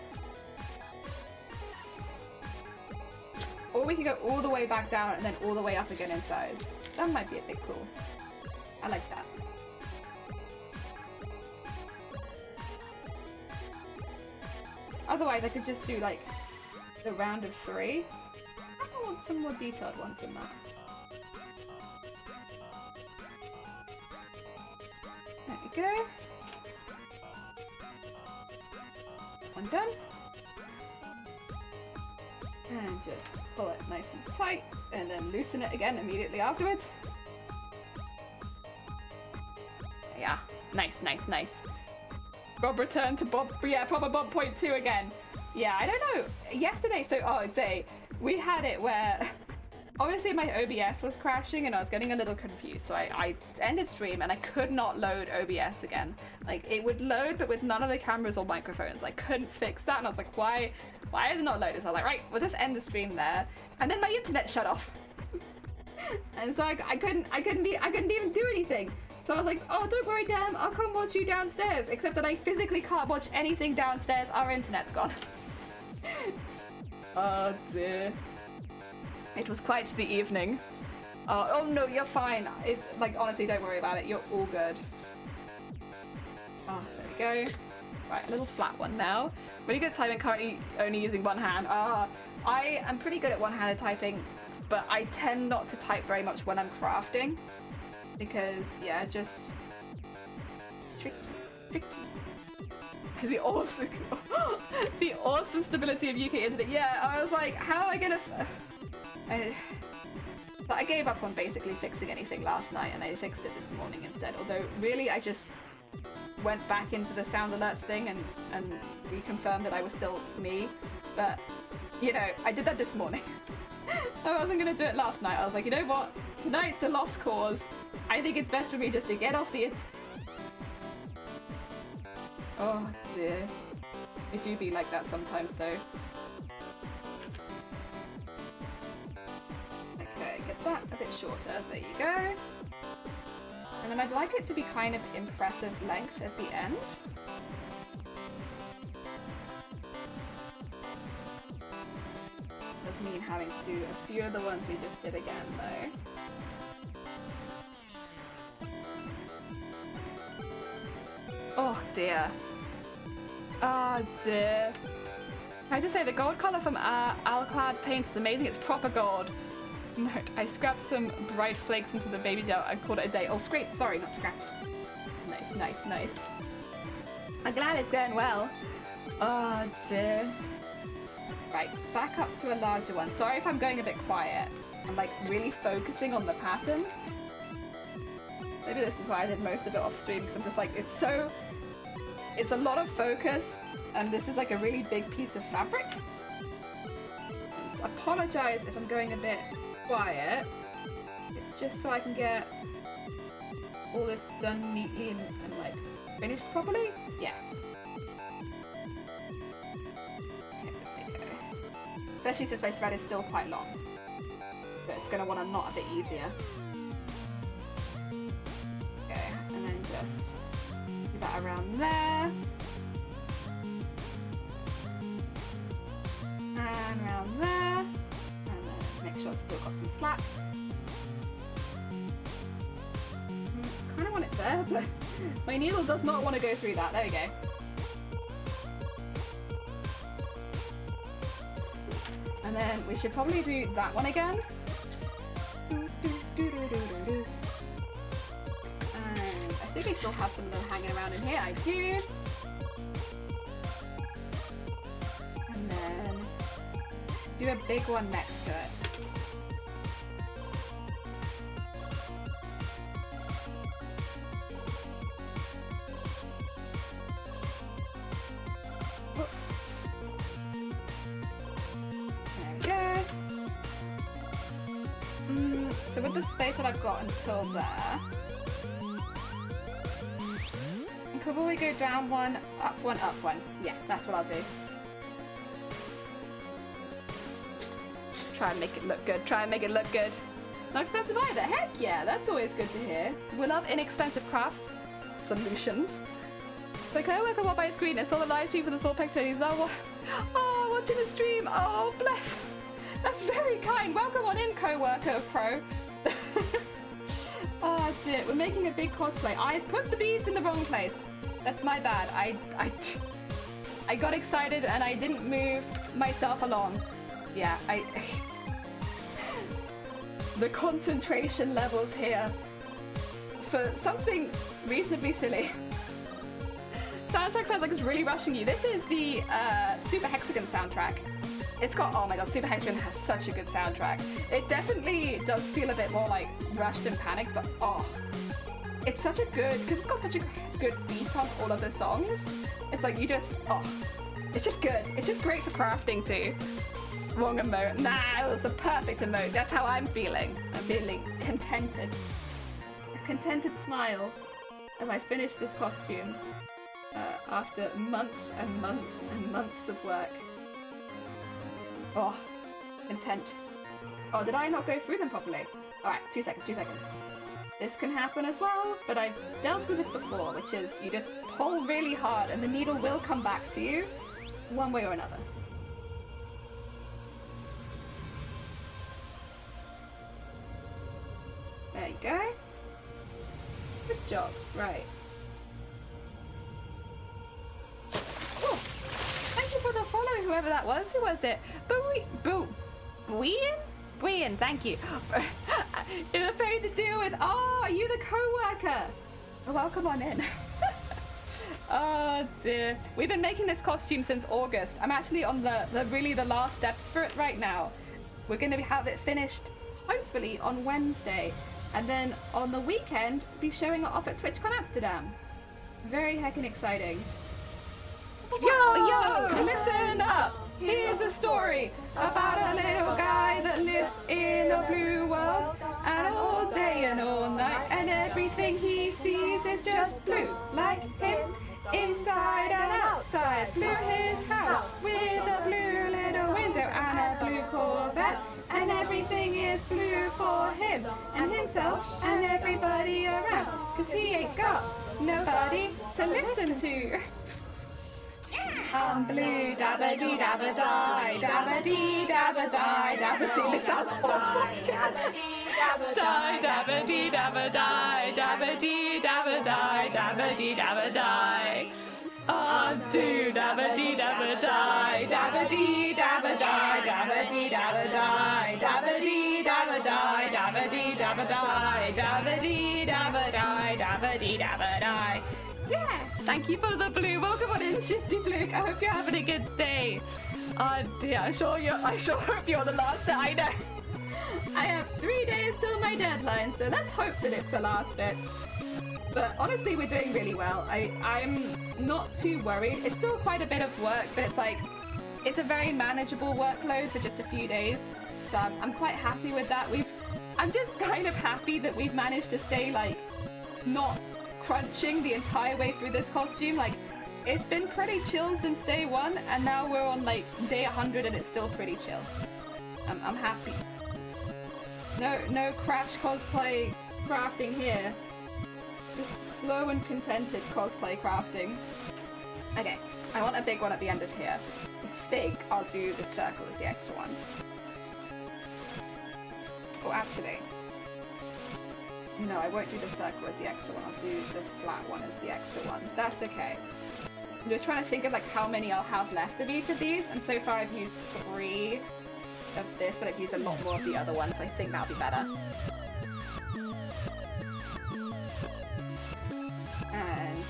Or we can go all the way back down and then all the way up again in size. That might be a bit cool. I like that. Otherwise I could just do like the round of 3. I want some more detailed ones than that. There we go. One done. And just pull it nice and tight, and then loosen it again immediately afterwards. Yeah, nice, nice, nice. Bob returned to Bob, yeah, proper Bob point 2 again. Yeah, I don't know. Yesterday, so, oh, I'd say, we had it where, obviously my OBS was crashing and I was getting a little confused, so I ended stream and I could not load OBS again. Like, it would load, but with none of the cameras or microphones. I couldn't fix that, and I was like, why is it not loaded? So I was like, right, we'll just end the stream there. And then my internet shut off. And so I couldn't even do anything. So I was like, oh, don't worry, Dan, I'll come watch you downstairs. Except that I physically can't watch anything downstairs. Our internet's gone. Oh dear. It was quite the evening. Oh no, you're fine. Like, honestly, don't worry about it. You're all good. Oh, there we go. Right, a little flat one now. Really good typing, currently only using one hand. I am pretty good at one-handed typing, but I tend not to type very much when I'm crafting. Because, yeah, just... It's tricky. The awesome... the awesome stability of UK internet. Yeah, I was like, how am I gonna... But I gave up on basically fixing anything last night, and I fixed it this morning instead. Although, really, I just went back into the sound alerts thing and reconfirmed that I was still me. But, you know, I did that this morning. I wasn't gonna do it last night. I was like, you know what? Tonight's a lost cause. I think it's best for me just to get off the... Oh dear. It do be like that sometimes though. Okay, get that a bit shorter. There you go. And then I'd like it to be kind of impressive length at the end. A does mean having to do a few of the ones we just did again, though. Oh dear. Oh dear. Can I just say the gold color from Alclad paint is amazing. It's proper gold. Note, I scrapped some bright flakes into the baby gel and called it a day. Oh, scraped. Sorry, not scrapped. Nice, nice, nice. I'm glad it's going well. Oh dear. Right, back up to a larger one. Sorry if I'm going a bit quiet. I'm like really focusing on the pattern. Maybe this is why I did most of it off stream, because I'm just like, it's a lot of focus, and this is like a really big piece of fabric. So apologize if I'm going a bit quiet. It's just so I can get all this done neatly and like finished properly. Yeah. Okay, there we go. Especially since my thread is still quite long. So it's gonna want to knot a bit easier. Okay, and then just do that around there. And around there. And then make sure it's still got some slack. Kind of want it there, but my needle does not want to go through that. There we go. And then we should probably do that one again. And I think I still have some of them hanging around in here. I do. And then do a big one next to it. So with the space that I've got until there, I could probably go down one, up one, up one. Yeah, that's what I'll do. Try and make it look good. Try and make it look good. Not expensive either. Heck yeah, that's always good to hear. We love inexpensive crafts solutions. The co-worker will buy a screen and saw the live stream for the small picture. He's now watching the stream. Oh, bless. That's very kind. Welcome on in, co-worker of Pro. Oh dear, we're making a big cosplay. I've put the beads in the wrong place. That's my bad. I got excited and I didn't move myself along. Yeah, the concentration levels here for something reasonably silly. Soundtrack sounds like it's really rushing you. This is the Super Hexagon soundtrack. It's got, oh my god, Super Hexagon has such a good soundtrack. It definitely does feel a bit more like rushed and panicked, but oh, it's such a good, because it's got such a good beat on all of the songs. It's like you just, oh, it's just good. It's just great for crafting too. Wrong emote. Nah, it was the perfect emote. That's how I'm feeling. I'm feeling contented. A contented smile as I finish this costume after months and months and months of work. Oh, content. Oh, did I not go through them properly? Alright, 2 seconds, 2 seconds. This can happen as well, but I've dealt with it before, which is you just pull really hard and the needle will come back to you, one way or another. There you go. Good job, right. Oh, thank you for the follow, whoever that was. Who was it? Buian, thank you. In a pain to deal with. Oh, are you the co-worker? Welcome on in. Oh dear. We've been making this costume since August. I'm actually on the last steps for it right now. We're going to have it finished hopefully on Wednesday. And then on the weekend, be showing it off at TwitchCon Amsterdam. Very heckin' exciting. Yo, listen up! Here's a story about a little guy that lives in a blue world. And all day and all night, and everything he sees is just blue. Like him, inside and outside. Blue his house with a blue little window and a blue Corvette. And everything is blue for him and himself and everybody around. 'Cause he ain't got nobody to listen to. Yeah. I'm blue, dabba dee dabba die, dabba dee dabba die, dabba dee. This sounds awful together. Die, dabba dee dabba die, dabba dee dabba die, dabba dee dabba die. Oh, do dabba dee dabba die, dabba dee dabba die, dabba dee dabba die, dabba dee dabba die, dabba dee dabba die, dabba dee dabba die, dabba dee dabba die. Yeah, thank you for the blue. Welcome on in, Shifty Fluke. I hope you're having a good day. Oh dear, I sure hope you're the last. I know. I have 3 days till my deadline, so let's hope that it's the last bit. But honestly, we're doing really well. I'm not too worried. It's still quite a bit of work, but it's a very manageable workload for just a few days. So I'm quite happy with that. I'm just kind of happy that we've managed to stay like not crunching the entire way through this costume. Like, it's been pretty chill since day one, and now we're on like day 100 and it's still pretty chill. I'm happy. No crash cosplay crafting here. Just slow and contented cosplay crafting. Okay, I want a big one at the end of here. I think I'll do the circle as the extra one. Oh, actually. No, I won't do the circle as the extra one. I'll do the flat one as the extra one. That's okay. I'm just trying to think of like how many I'll have left of each of these, and so far I've used 3 of this, but I've used a lot more of the other one, so I think that'll be better. And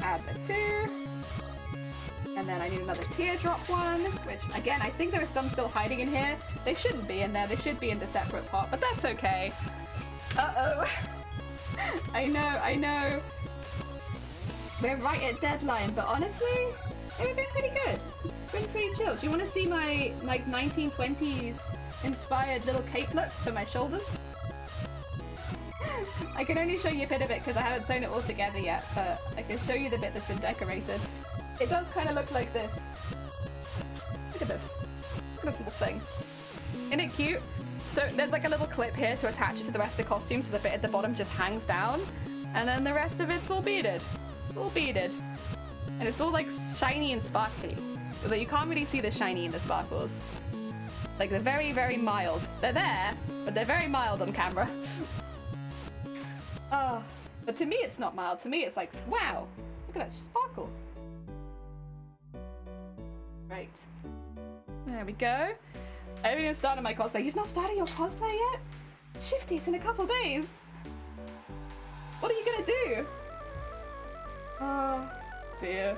add the 2. And then I need another teardrop one, which again, I think there are some still hiding in here. They shouldn't be in there, they should be in the separate pot, but that's okay. Uh-oh. I know. We're right at deadline, but honestly, it's been pretty good. It's been pretty chill. Do you want to see my like 1920s inspired little cape look for my shoulders? I can only show you a bit of it because I haven't sewn it all together yet, but I can show you the bit that's been decorated. It does kind of look like this. Look at this. Look at this little thing. Isn't it cute? So there's like a little clip here to attach it to the rest of the costume, so the bit at the bottom just hangs down, and then the rest of it's all beaded. It's all beaded. And it's all like shiny and sparkly. Although you can't really see the shiny and the sparkles. Like they're very, very mild. They're there, but they're very mild on camera. Oh, but to me it's not mild. To me it's like, wow, look at that sparkle. Right. There we go. I haven't even started my cosplay. You've not started your cosplay yet? Shifty, it's in a couple days. What are you gonna do? Oh, dear.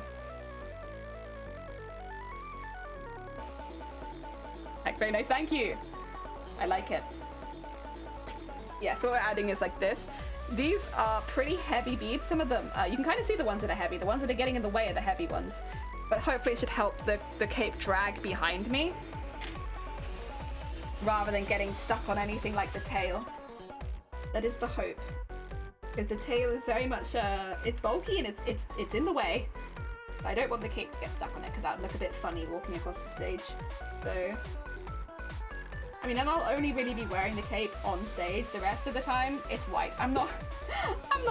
Heck, very nice, thank you. I like it. Yeah, so what we're adding is like this. These are pretty heavy beads, some of them. You can kind of see the ones that are heavy. The ones that are getting in the way are the heavy ones. But hopefully it should help the cape drag behind me, rather than getting stuck on anything like the tail. That is the hope. Because the tail is very much, it's bulky and it's in the way. But I don't want the cape to get stuck on it because that would look a bit funny walking across the stage. So, I mean, and I'll only really be wearing the cape on stage. The rest of the time, it's white. I'm not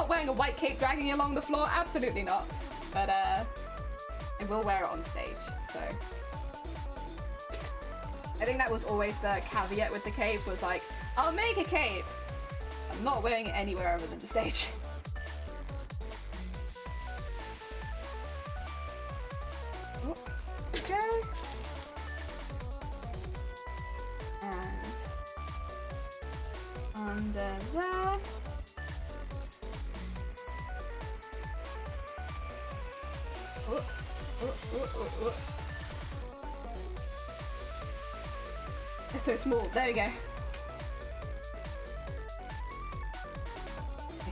wearing a white cape dragging along the floor. Absolutely not. But I will wear it on stage. So, I think that was always the caveat with the cape. Was like, I'll make a cape. I'm not wearing it anywhere other than the stage. Oh, okay. And under there. Oh, oh, oh, oh, oh. It's so small. There we go.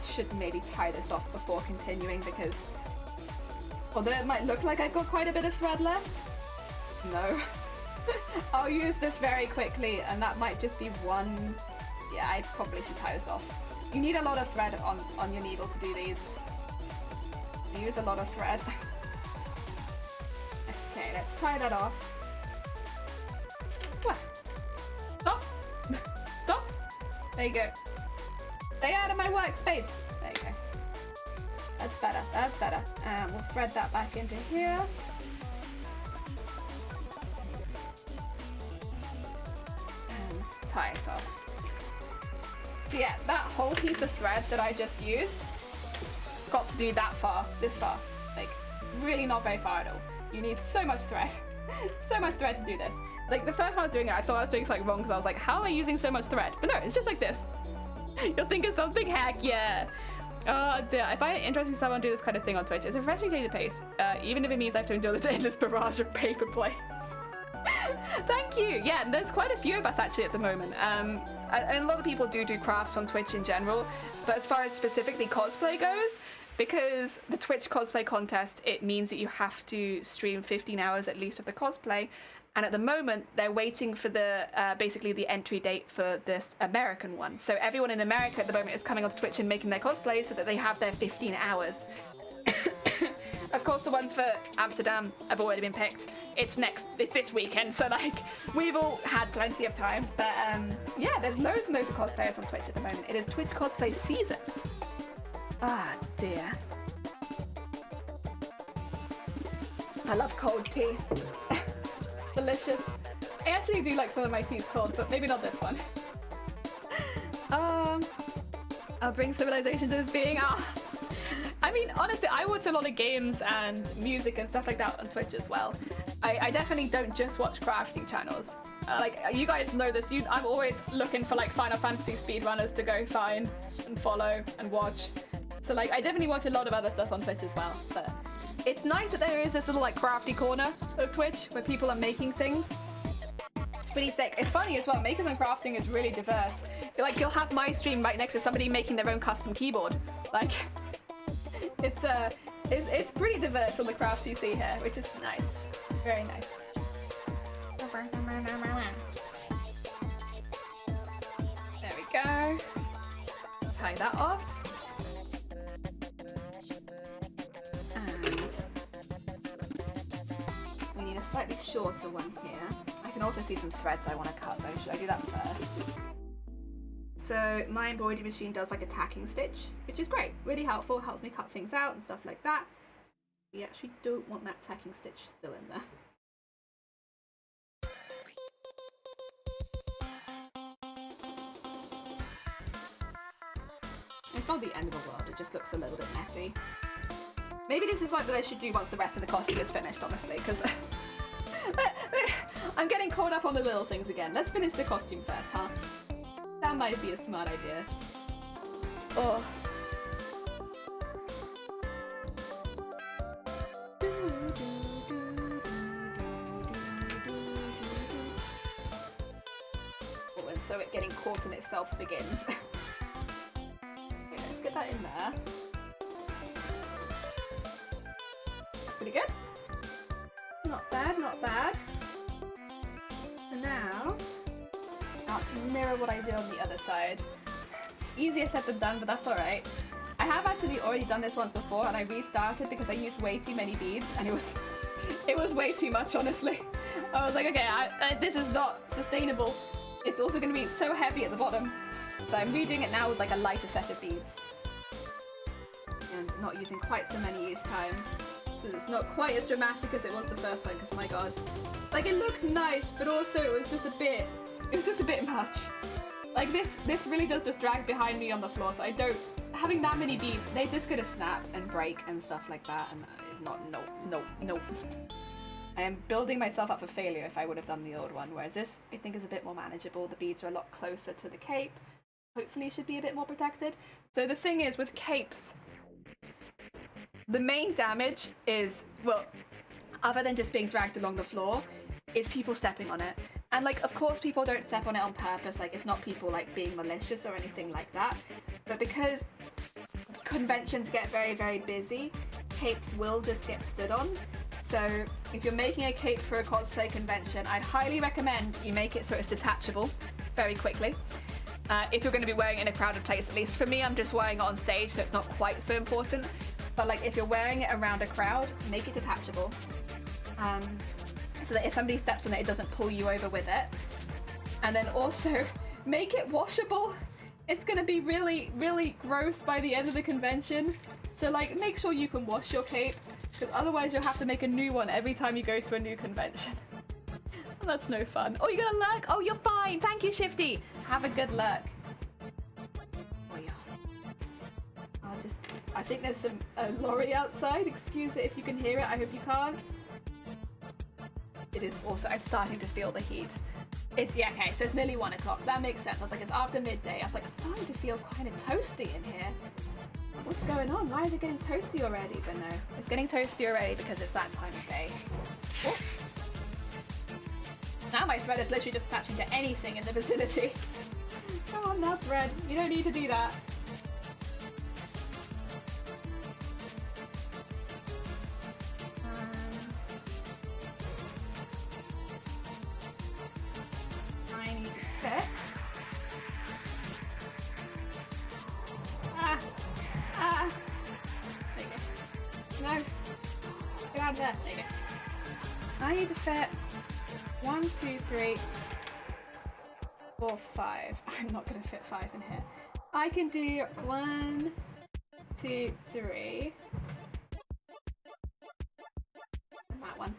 Should maybe tie this off before continuing, because although it might look like I've got quite a bit of thread left, no. I'll use this very quickly and that might just be one. Yeah, I probably should tie this off. You need a lot of thread on your needle to do these. You use a lot of thread. Okay, let's tie that off. What? Stop! Stop! There you go. Stay out of my workspace! There you go. That's better, that's better. And we'll thread that back into here. tie it off. So yeah, that whole piece of thread that I just used got to be that far, this far. Like, really not very far at all. You need so much thread. So much thread to do this. Like, the first time I was doing it, I thought I was doing something wrong because I was like, how am I using so much thread? But no, it's just like this. You'll think of something, heck yeah. Oh dear, I find it interesting someone do this kind of thing on Twitch. It's a refreshing change of pace, even if it means I have to endure this endless barrage of paper plates. Thank you. Yeah, there's quite a few of us actually at the moment. And a lot of people do crafts on Twitch in general, but as far as specifically cosplay goes, because the Twitch cosplay contest, it means that you have to stream 15 hours at least of the cosplay. And at the moment, they're waiting for the basically the entry date for this American one. So everyone in America at the moment is coming onto Twitch and making their cosplay so that they have their 15 hours. Of course, the ones for Amsterdam have already been picked. It's this weekend, so like we've all had plenty of time. But yeah, there's loads and loads of cosplayers on Twitch at the moment. It is Twitch cosplay season. Ah dear. I love cold tea. Delicious. I actually do like some of my teas cold, but maybe not this one. I'll bring civilization to this being. I mean, honestly, I watch a lot of games and music and stuff like that on Twitch as well. I definitely don't just watch crafting channels. Like, you guys know this. I'm always looking for like Final Fantasy speedrunners to go find and follow and watch. So like, I definitely watch a lot of other stuff on Twitch as well. But it's nice that there is this little like crafty corner of Twitch where people are making things. It's pretty sick. It's funny as well. Makers and crafting is really diverse. Like, you'll have my stream right next to somebody making their own custom keyboard. Like, it's pretty diverse on the crafts you see here, which is nice. Very nice. There we go. Tie that off. And we need a slightly shorter one here. I can also see some threads I want to cut though. Should I do that first? So my embroidery machine does like a tacking stitch, which is great. Really helpful, helps me cut things out and stuff like that. We actually don't want that tacking stitch still in there. It's not the end of the world, it just looks a little bit messy. Maybe this is like what I should do once the rest of the costume is finished, honestly, because I'm getting caught up on the little things again. Let's finish the costume first, huh? That might be a smart idea. Oh. Oh, and so it getting caught in itself begins. Okay, let's get that in there. That's pretty good. Not bad, not bad. And now, to mirror what I did on the other side. Easier said than done, but that's alright. I have actually already done this once before and I restarted because I used way too many beads and it was way too much, honestly. I was like, okay, this is not sustainable. It's also going to be so heavy at the bottom. So I'm redoing it now with like a lighter set of beads. And not using quite so many each time. So it's not quite as dramatic as it was the first time, because my god. Like, it looked nice, but also it was just a bit much. Like, this really does just drag behind me on the floor, so I don't... Having that many beads, they're just gonna snap and break and stuff like that, and no. I am building myself up for failure if I would have done the old one, whereas this, I think, is a bit more manageable. The beads are a lot closer to the cape. Hopefully it should be a bit more protected. So the thing is, with capes, the main damage is, well, other than just being dragged along the floor, is people stepping on it. And like, of course people don't step on it on purpose, like it's not people like being malicious or anything like that, but because conventions get very, very busy, capes will just get stood on. So if you're making a cape for a cosplay convention, I'd highly recommend you make it so it's detachable very quickly. If you're going to be wearing it in a crowded place, at least for me, I'm just wearing it on stage, so it's not quite so important. But like, if you're wearing it around a crowd, make it detachable. So that if somebody steps on it, it doesn't pull you over with it. And then also, make it washable. It's gonna be really, really gross by the end of the convention. So like, make sure you can wash your cape, because otherwise you'll have to make a new one every time you go to a new convention. That's no fun. Oh, you got a lurk? Oh, you're fine. Thank you, Shifty. Have a good lurk. Oh, yeah. I think there's some lorry outside. Excuse it if you can hear it. I hope you can't. It is also, I'm starting to feel the heat. Yeah, okay, so it's nearly 1 o'clock. That makes sense. I was like, it's after midday. I was like, I'm starting to feel kind of toasty in here. What's going on? Why is it getting toasty already? But no, it's getting toasty already because it's that time of day. Oh. Now my thread is literally just attaching to anything in the vicinity. Come on now, thread. You don't need to do that. I need to fit 1, 2, 3, 4, 5. I'm not gonna fit 5 in here. I can do 1, 2, 3. And that one.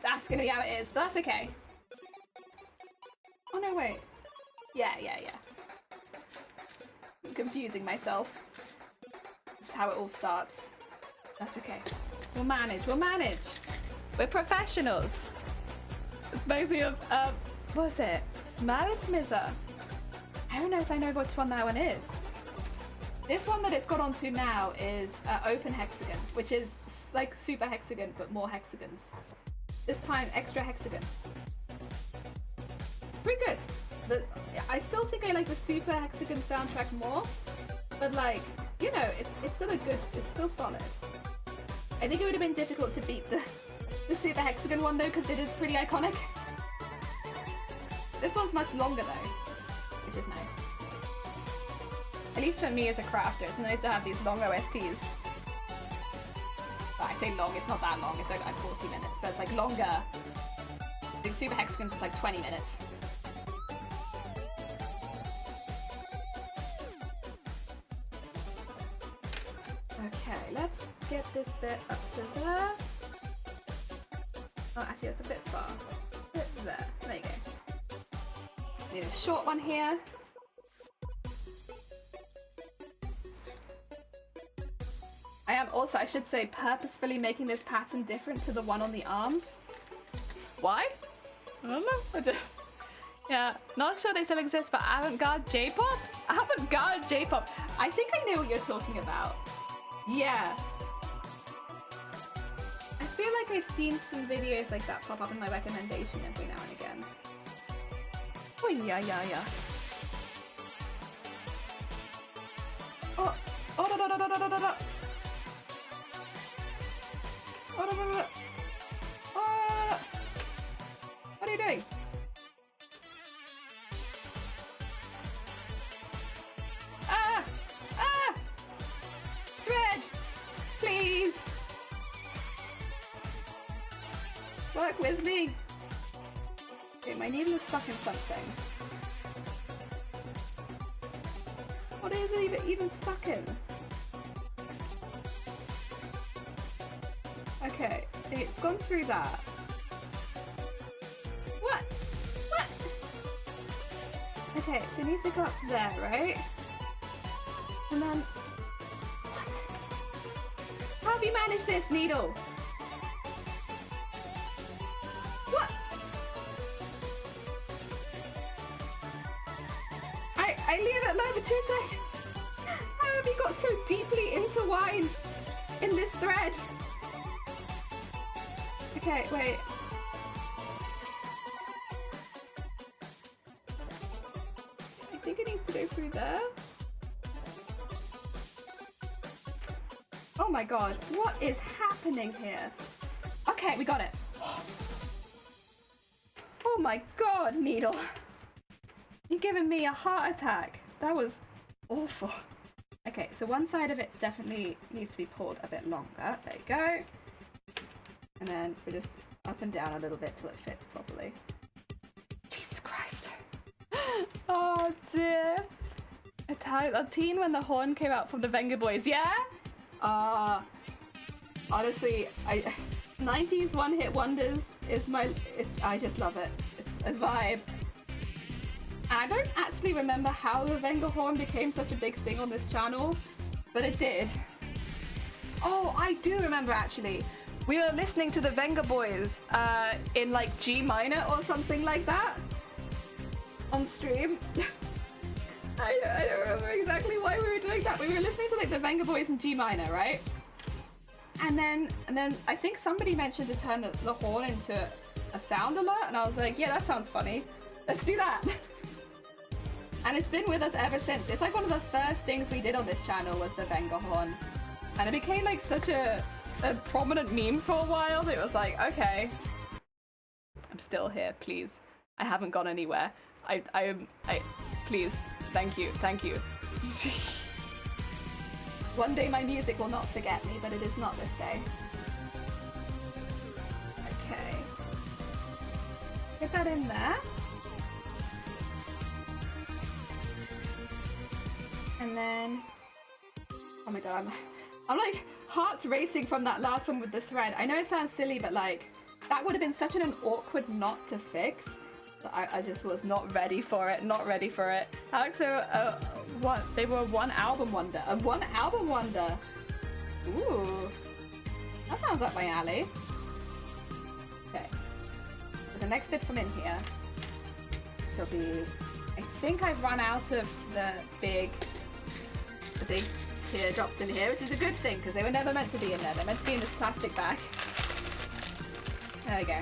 That's gonna be how it is, but that's okay. Oh no, wait. Yeah. I'm confusing myself. This is how it all starts. That's okay. We'll manage. We're professionals. Maybe of, what was it? Malice Mizzer. I don't know if I know which one that one is. This one that it's got onto now is Open Hexagon, which is like Super Hexagon, but more hexagons. This time, extra hexagon. Pretty good. I still think I like the Super Hexagon soundtrack more, but like, you know, it's still it's still solid. I think it would have been difficult to beat the Super Hexagon one though, because it is pretty iconic. This one's much longer though, which is nice. At least for me as a crafter, it's nice to have these long OSTs. But I say long, it's not that long, it's like 40 minutes, but it's like longer. The Super Hexagons is like 20 minutes. Okay, let's get this bit up to there. Oh, actually, that's a bit far. Bit there. There you go. Need a short one here. I am also, I should say, purposefully making this pattern different to the one on the arms. Why? I don't know. Yeah, not sure they still exist, but avant-garde J-pop? Avant-garde J-pop. I think I know what you're talking about. Yeah. I feel like I've seen some videos like that pop up in my recommendation every now and again. Oh, yeah. Oh, da. Oh, what are you doing? Thread! Please! Work with me! Okay, my needle is stuck in something. What is it even stuck in? Okay, it's gone through that. What? Okay, so it needs to go up to there, right? And then... What? How have you managed this, needle? What? I leave it alone for 2 seconds. How have you got so deeply intertwined in this thread? Okay, wait. I think it needs to go through there. Oh my god, what is happening here? Okay, we got it. Oh my god, needle. You're giving me a heart attack. That was awful. Okay, so one side of it definitely needs to be pulled a bit longer. There you go. And then we just up and down a little bit till it fits properly. Jesus Christ. Oh dear. A teen when the horn came out from the Venga Boys, yeah? Honestly, 90s one-hit wonders is I just love it. It's a vibe. I don't actually remember how the Venga horn became such a big thing on this channel, but it did. Oh, I do remember actually. We were listening to the Venga Boys in like G minor or something like that on stream. I don't remember exactly why we were doing that. We were listening to like the Venga Boys in G minor, right? And then I think somebody mentioned to turn the horn into a sound alert, and I was like, yeah, that sounds funny. Let's do that. And it's been with us ever since. It's like one of the first things we did on this channel was the Venga horn. And it became like such a prominent meme for a while that it was like, okay, I'm still here, please. I haven't gone anywhere. I please, thank you. One day my music will not forget me, but it is not this day. Okay. Get that in there. And then, oh my god, I'm like hearts racing from that last one with the thread. I know it sounds silly, but like that would have been such an awkward knot to fix. I just was not ready for it. Not ready for it. Alex, what? They were one album wonder. A one album wonder. Ooh, that sounds up my alley. Okay. So the next bit from in here shall be. I think I've run out of the big teardrops in here, which is a good thing because they were never meant to be in there. They're meant to be in this plastic bag. There we go.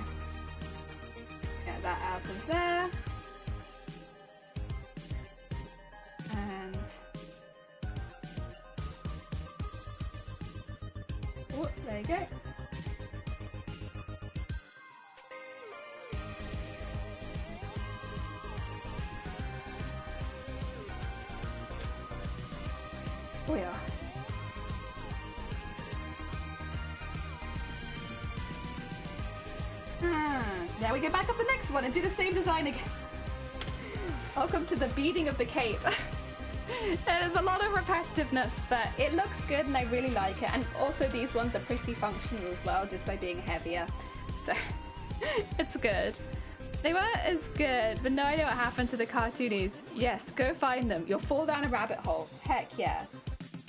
Get that out of there. And oh, there you go. Oh yeah. Now we go back up the next one and do the same design again. Welcome to the beating of the cape. There's a lot of repetitiveness, but it looks good and I really like it. And also these ones are pretty functional as well, just by being heavier. So it's good. They weren't as good, but no idea what happened to the cartoonies. Yes, go find them. You'll fall down a rabbit hole. Heck yeah.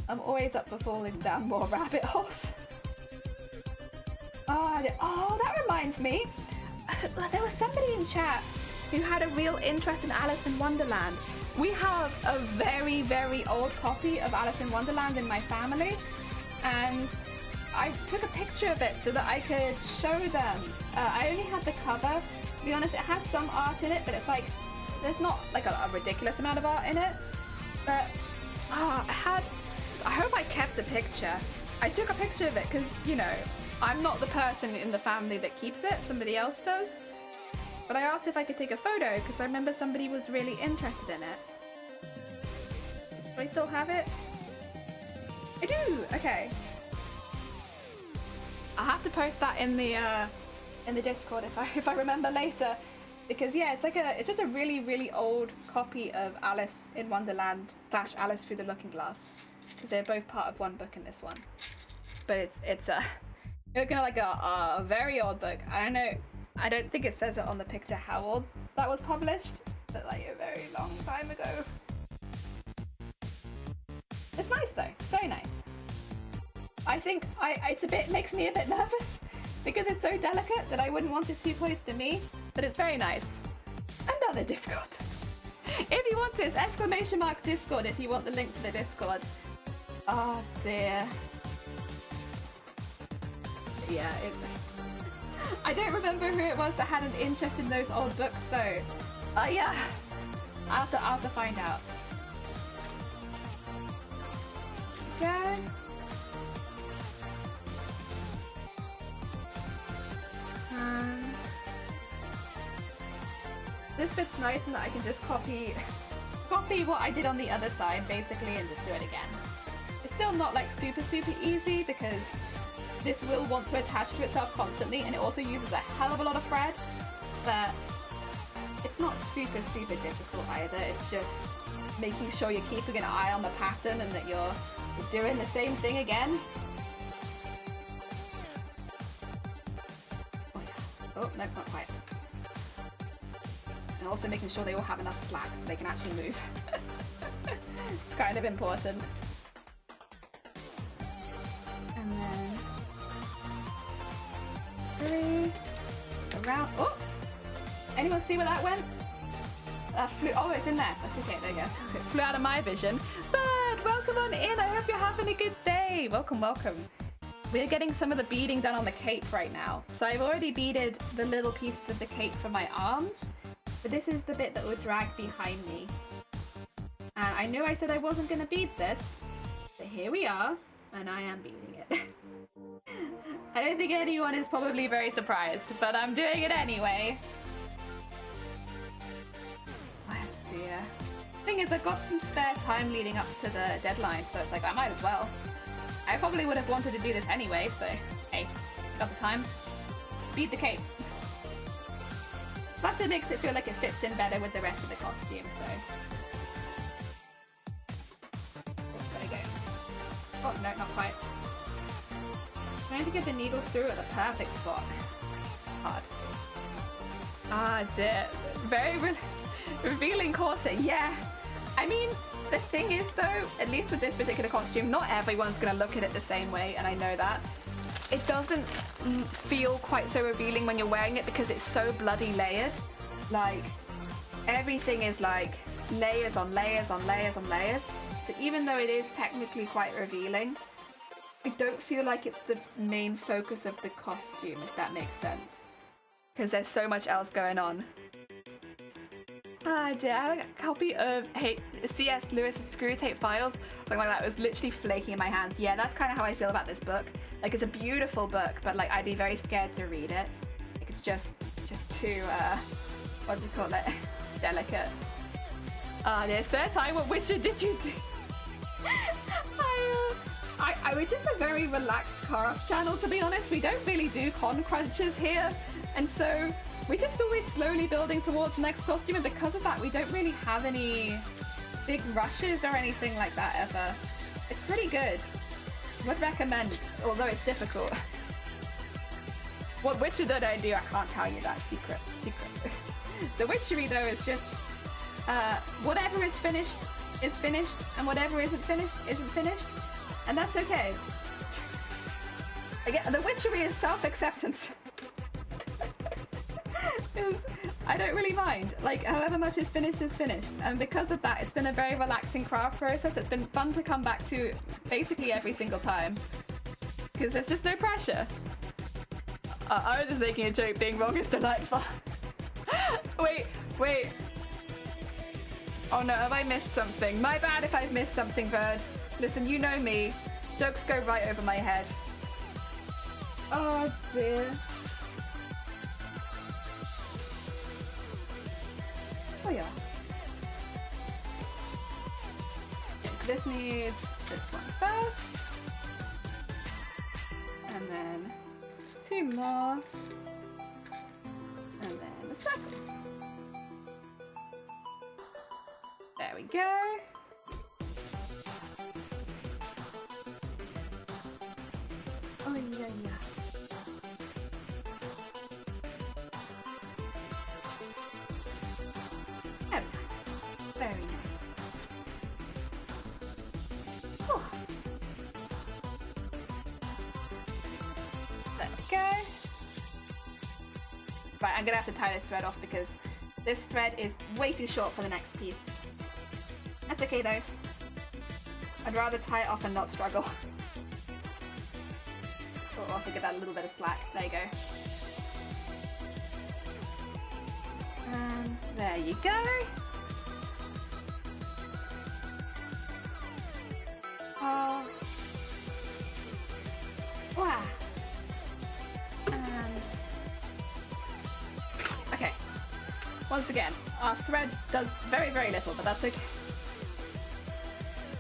I'm always up for falling down more rabbit holes. Oh, that reminds me. There was somebody in chat who had a real interest in Alice in Wonderland. We have a very, very old copy of Alice in Wonderland in my family, and I took a picture of it so that I could show them. I only had the cover. To be honest, it has some art in it, but it's like, there's not like a ridiculous amount of art in it. But I hope I kept the picture. I took a picture of it because, you know, I'm not the person in the family that keeps it, somebody else does. But I asked if I could take a photo because I remember somebody was really interested in it. Do I still have it? I do! Okay. I'll have to post that in the Discord if I remember later. Because yeah, it's just a really, really old copy of Alice in Wonderland / Alice Through the Looking Glass. Because they're both part of one book in this one. But it's looking like a very old book. I don't think it says it on the picture how old that was published, but like a very long time ago. It's nice though, very nice. I think makes me a bit nervous because it's so delicate that I wouldn't want it too close to me, but it's very nice. Another Discord. If you want to, it's ! Discord if you want the link to the Discord. Oh dear. Yeah, I don't remember who it was that had an interest in those old books though. Yeah. I'll have to find out. Okay. And this bit's nice in that I can just copy what I did on the other side basically and just do it again. It's still not like super easy because this will want to attach to itself constantly and it also uses a hell of a lot of thread, but it's not super difficult either. It's just making sure you're keeping an eye on the pattern and that you're doing the same thing again. Oh Oh, no, not quite. And also making sure they all have enough slack so they can actually move. It's kind of important. And then 3 around. Oh! Anyone see where that went? Flew. Oh, it's in there. That's okay. There you go. It flew out of my vision. But welcome on in. I hope you're having a good day. Welcome, welcome. We're getting some of the beading done on the cape right now. So I've already beaded the little pieces of the cape for my arms, but this is the bit that will drag behind me. And I know I said I wasn't going to bead this, but here we are, and I am beading it. I don't think anyone is probably very surprised, but I'm doing it anyway. Oh dear. Thing is, I've got some spare time leading up to the deadline, so it's like I might as well. I probably would have wanted to do this anyway, so hey, got the time. Bead the cape. Plus it makes it feel like it fits in better with the rest of the costume, so. There we go. Oh, no, not quite. Trying to get the needle through at the perfect spot. Hard. Ah, dear. Very revealing corset, yeah. I mean, the thing is though, at least with this particular costume, not everyone's gonna look at it the same way, and I know that. It doesn't feel quite so revealing when you're wearing it because it's so bloody layered. Like, everything is like layers on layers on layers on layers. So even though it is technically quite revealing, I don't feel like it's the main focus of the costume, if that makes sense. Because there's so much else going on. I have a copy of C.S. Lewis's Screw Tape Files. Something like that. It was literally flaking in my hands. Yeah, that's kind of how I feel about this book. Like, it's a beautiful book, but like I'd be very scared to read it. Like, it's just too what do you call it? Delicate. Yeah, spare time. What Witcher did you do? I was just a very relaxed craft channel, to be honest. We don't really do con crunches here, and so we're just always slowly building towards the next costume, and because of that, we don't really have any big rushes or anything like that ever. It's pretty good. Would recommend, although it's difficult. What Witcher did I do? I can't tell you that secret. The Witchery though is just whatever is finished, and whatever isn't finished, and that's okay. Again, the Witchery is self-acceptance. I don't really mind. Like, however much is finished, and because of that, it's been a very relaxing craft process. It's been fun to come back to basically every single time because there's just no pressure. I was just making a joke. Being wrong is delightful. Wait. Oh no, have I missed something? My bad if I've missed something, Bird. Listen, you know me. Jokes go right over my head. Oh dear. Oh yeah. So this needs this one first. And then 2 more. And then the second. There we go. Oh yeah. Very nice. Oh. There we go. Right, I'm gonna have to tie this thread off because this thread is way too short for the next piece. That's okay though. I'd rather tie it off and not struggle. We'll also give that a little bit of slack. There you go. And there you go. Wow. And okay. Once again, our thread does very, very little, but that's okay.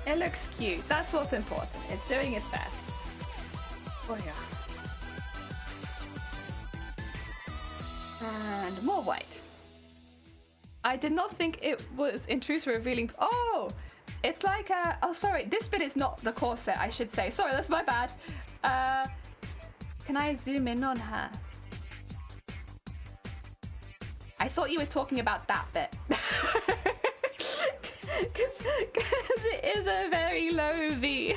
It looks cute. That's what's important. It's doing its best. Oh yeah. And more white. I did not think it was intrusive revealing. Oh! It's like a... Oh, sorry. This bit is not the corset, I should say. Sorry, that's my bad. Can I zoom in on her? I thought you were talking about that bit. Because it is a very low V.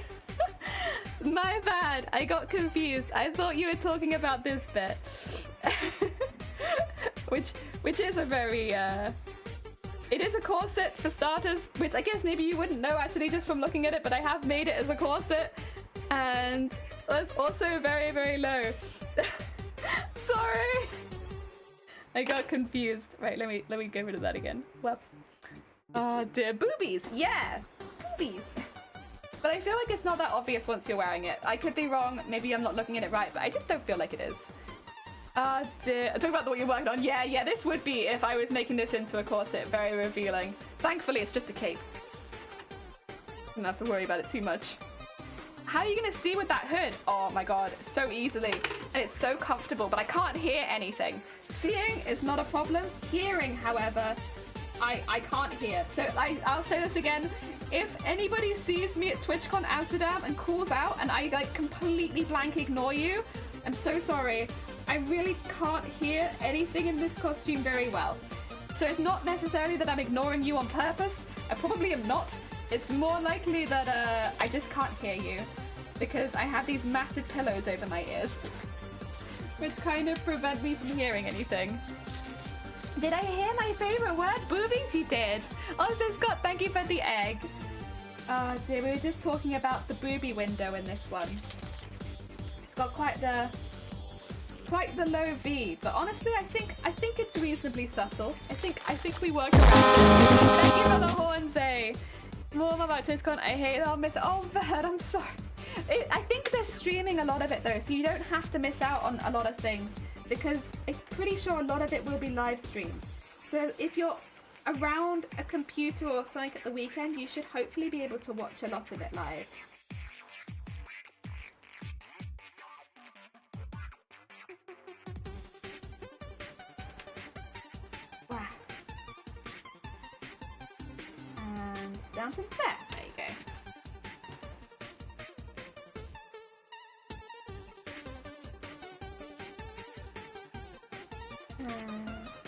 My bad, I got confused. I thought you were talking about this bit. which is a very, it is a corset for starters, which I guess maybe you wouldn't know actually just from looking at it, but I have made it as a corset. And that's also very, very low. Sorry. I got confused. Right, let me get rid of that again. Well, oh dear, boobies. Yeah, boobies. But I feel like it's not that obvious once you're wearing it. I could be wrong. Maybe I'm not looking at it right, but I just don't feel like it is. Oh dear. Talk about what you're working on. Yeah, this would be if I was making this into a corset. Very revealing. Thankfully, it's just a cape. Don't have to worry about it too much. How are you gonna see with that hood? Oh my god, so easily. And it's so comfortable, but I can't hear anything. Seeing is not a problem. Hearing, however, I can't hear. So I'll say this again. If anybody sees me at TwitchCon Amsterdam and calls out and I like completely blank ignore you, I'm so sorry. I really can't hear anything in this costume very well. So it's not necessarily that I'm ignoring you on purpose. I probably am not. It's more likely that I just can't hear you because I have these massive pillows over my ears, which kind of prevent me from hearing anything. Did I hear my favorite word? Boobies? You did. Also, Scott, thank you for the egg. Oh dear, we were just talking about the booby window in this one. It's got quite the low V, but honestly, I think it's reasonably subtle. I think we work around it. Thank you for the horns, eh? More about TwitchCon. I hate it. I'll miss it. Oh, Verd, I'm sorry. I think they're streaming a lot of it though, so you don't have to miss out on a lot of things because I'm pretty sure a lot of it will be live streamed. So if you're around a computer or something at the weekend, you should hopefully be able to watch a lot of it live. Wow. And down to there. There you go.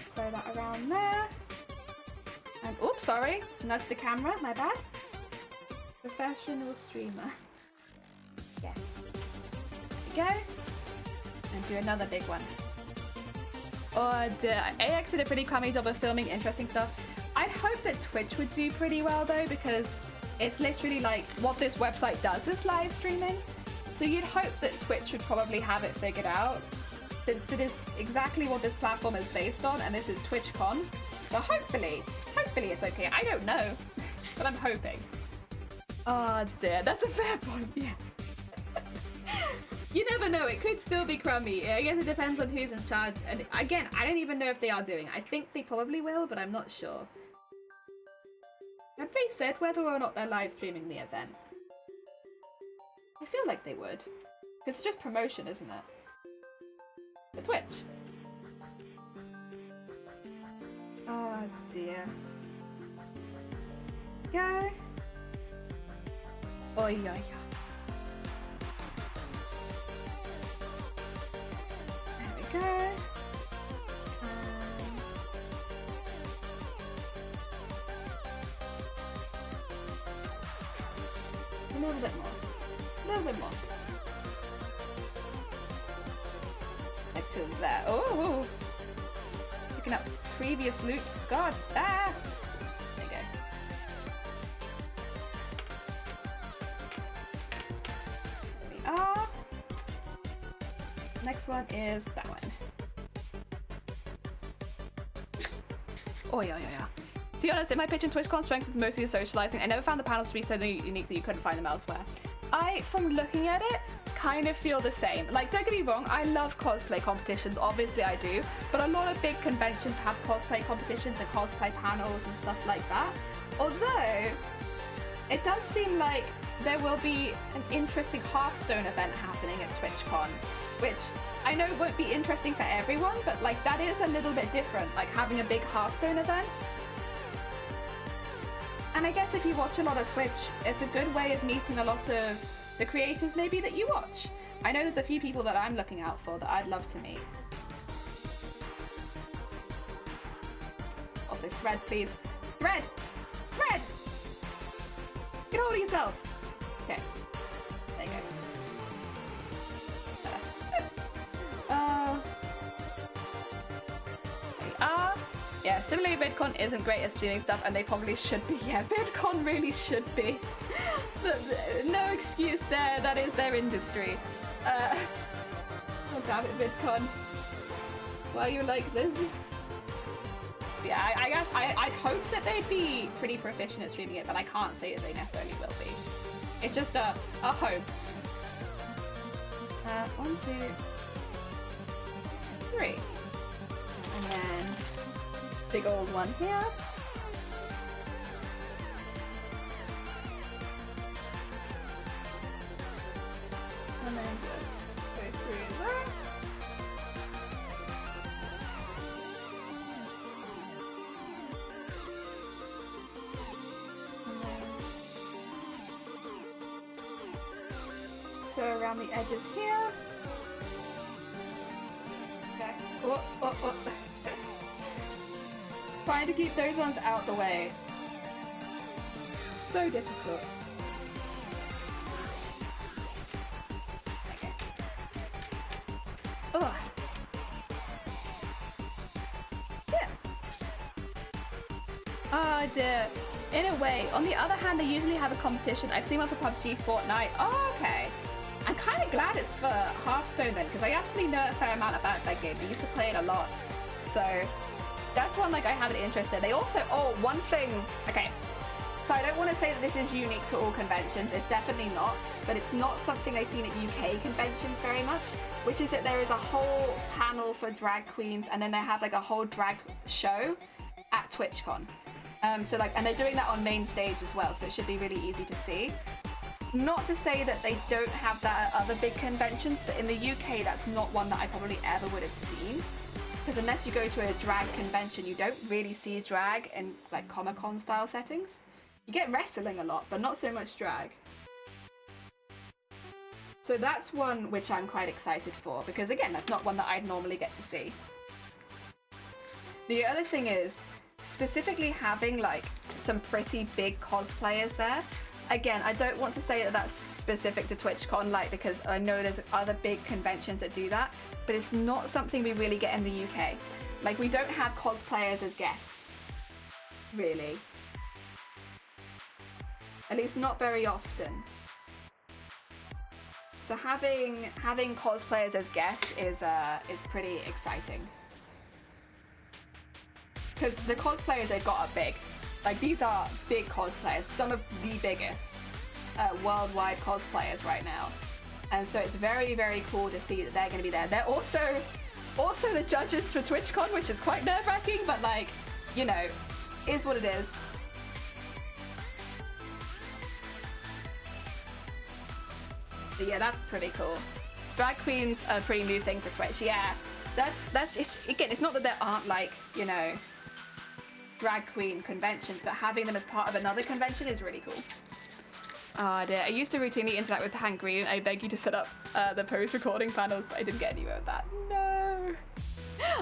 Throw that around there. And oops, sorry. Nudge the camera, my bad. Professional streamer. Yes. There we go. And do another big one. Oh dear. AX did a pretty crummy job of filming interesting stuff. I'd hope that Twitch would do pretty well though, because it's literally like what this website does is live streaming. So you'd hope that Twitch would probably have it figured out, since it is exactly what this platform is based on, and this is TwitchCon. So hopefully it's okay. I don't know, but I'm hoping. Oh dear, that's a fair point, yeah. You never know, it could still be crummy. I guess it depends on who's in charge. And again, I don't even know if they are doing it. I think they probably will, but I'm not sure. Have they said whether or not they're live streaming the event? I feel like they would. Because it's just promotion, isn't it? For Twitch. Oh dear. Go. Oh yeah. There we go. And a little bit more. A little bit more. Like to there. Oh! Picking up previous loops. God, ah! There you go. There we are. Next one is that one. Oh yeah. To be honest, in my pitch and TwitchCon strength is mostly socializing. I never found the panels to be so unique that you couldn't find them elsewhere. I, from looking at it, kind of feel the same. Like, don't get me wrong, I love cosplay competitions, obviously I do, but a lot of big conventions have cosplay competitions and cosplay panels and stuff like that. Although, it does seem like there will be an interesting Hearthstone event happening at TwitchCon, which I know won't be interesting for everyone, but like that is a little bit different, like having a big Hearthstone event. And I guess if you watch a lot of Twitch, it's a good way of meeting a lot of the creators maybe that you watch. I know there's a few people that I'm looking out for that I'd love to meet. Thread, please. Thread! Thread! Get hold of yourself! Okay. There you go. Yeah, similarly, VidCon isn't great at streaming stuff, and they probably should be. Yeah, VidCon really should be. No excuse there, that is their industry. Oh damn it, VidCon. Why are you like this? Yeah, I guess I'd hope that they'd be pretty proficient at streaming it, but I can't say that they necessarily will be. It's just a hope. 1, 2, 3. And then big old one here. And then just go through there. And then so around the edges here. Okay. Oh. Trying to keep those ones out the way. So difficult. Okay. Ugh. Yeah. Oh dear. In a way. On the other hand, they usually have a competition. I've seen one for PUBG, Fortnite. Oh, okay. I'm kind of glad it's for Hearthstone then, because I actually know a fair amount about that game. I used to play it a lot. So that's one like I have an interest in. They also, one thing, okay, so I don't want to say that this is unique to all conventions, it's definitely not, but it's not something I've seen at UK conventions very much, which is that there is a whole panel for drag queens, and then they have like a whole drag show at TwitchCon. So like, and they're doing that on main stage as well, so it should be really easy to see. Not to say that they don't have that at other big conventions, but in the UK that's not one that I probably ever would have seen. Because unless you go to a drag convention, you don't really see drag in like Comic-Con style settings. You get wrestling a lot, but not so much drag. So that's one which I'm quite excited for, because again, that's not one that I'd normally get to see. The other thing is, specifically having like some pretty big cosplayers there. Again, I don't want to say that that's specific to TwitchCon, like, because I know there's other big conventions that do that, but it's not something we really get in the UK. Like, we don't have cosplayers as guests, really. At least not very often. So having cosplayers as guests is pretty exciting. Because the cosplayers they've got are big. Like, these are big cosplayers, some of the biggest worldwide cosplayers right now. And so it's very, very cool to see that they're going to be there. They're also the judges for TwitchCon, which is quite nerve-wracking, but like, you know, is what it is. But yeah, that's pretty cool. Drag queens are a pretty new thing for Twitch. Yeah, that's again, it's not that there aren't like, you know, drag queen conventions, but having them as part of another convention is really cool. Oh dear, I used to routinely interact with Hank Green. I beg you to set up the post-recording panels, but I didn't get anywhere with that. No!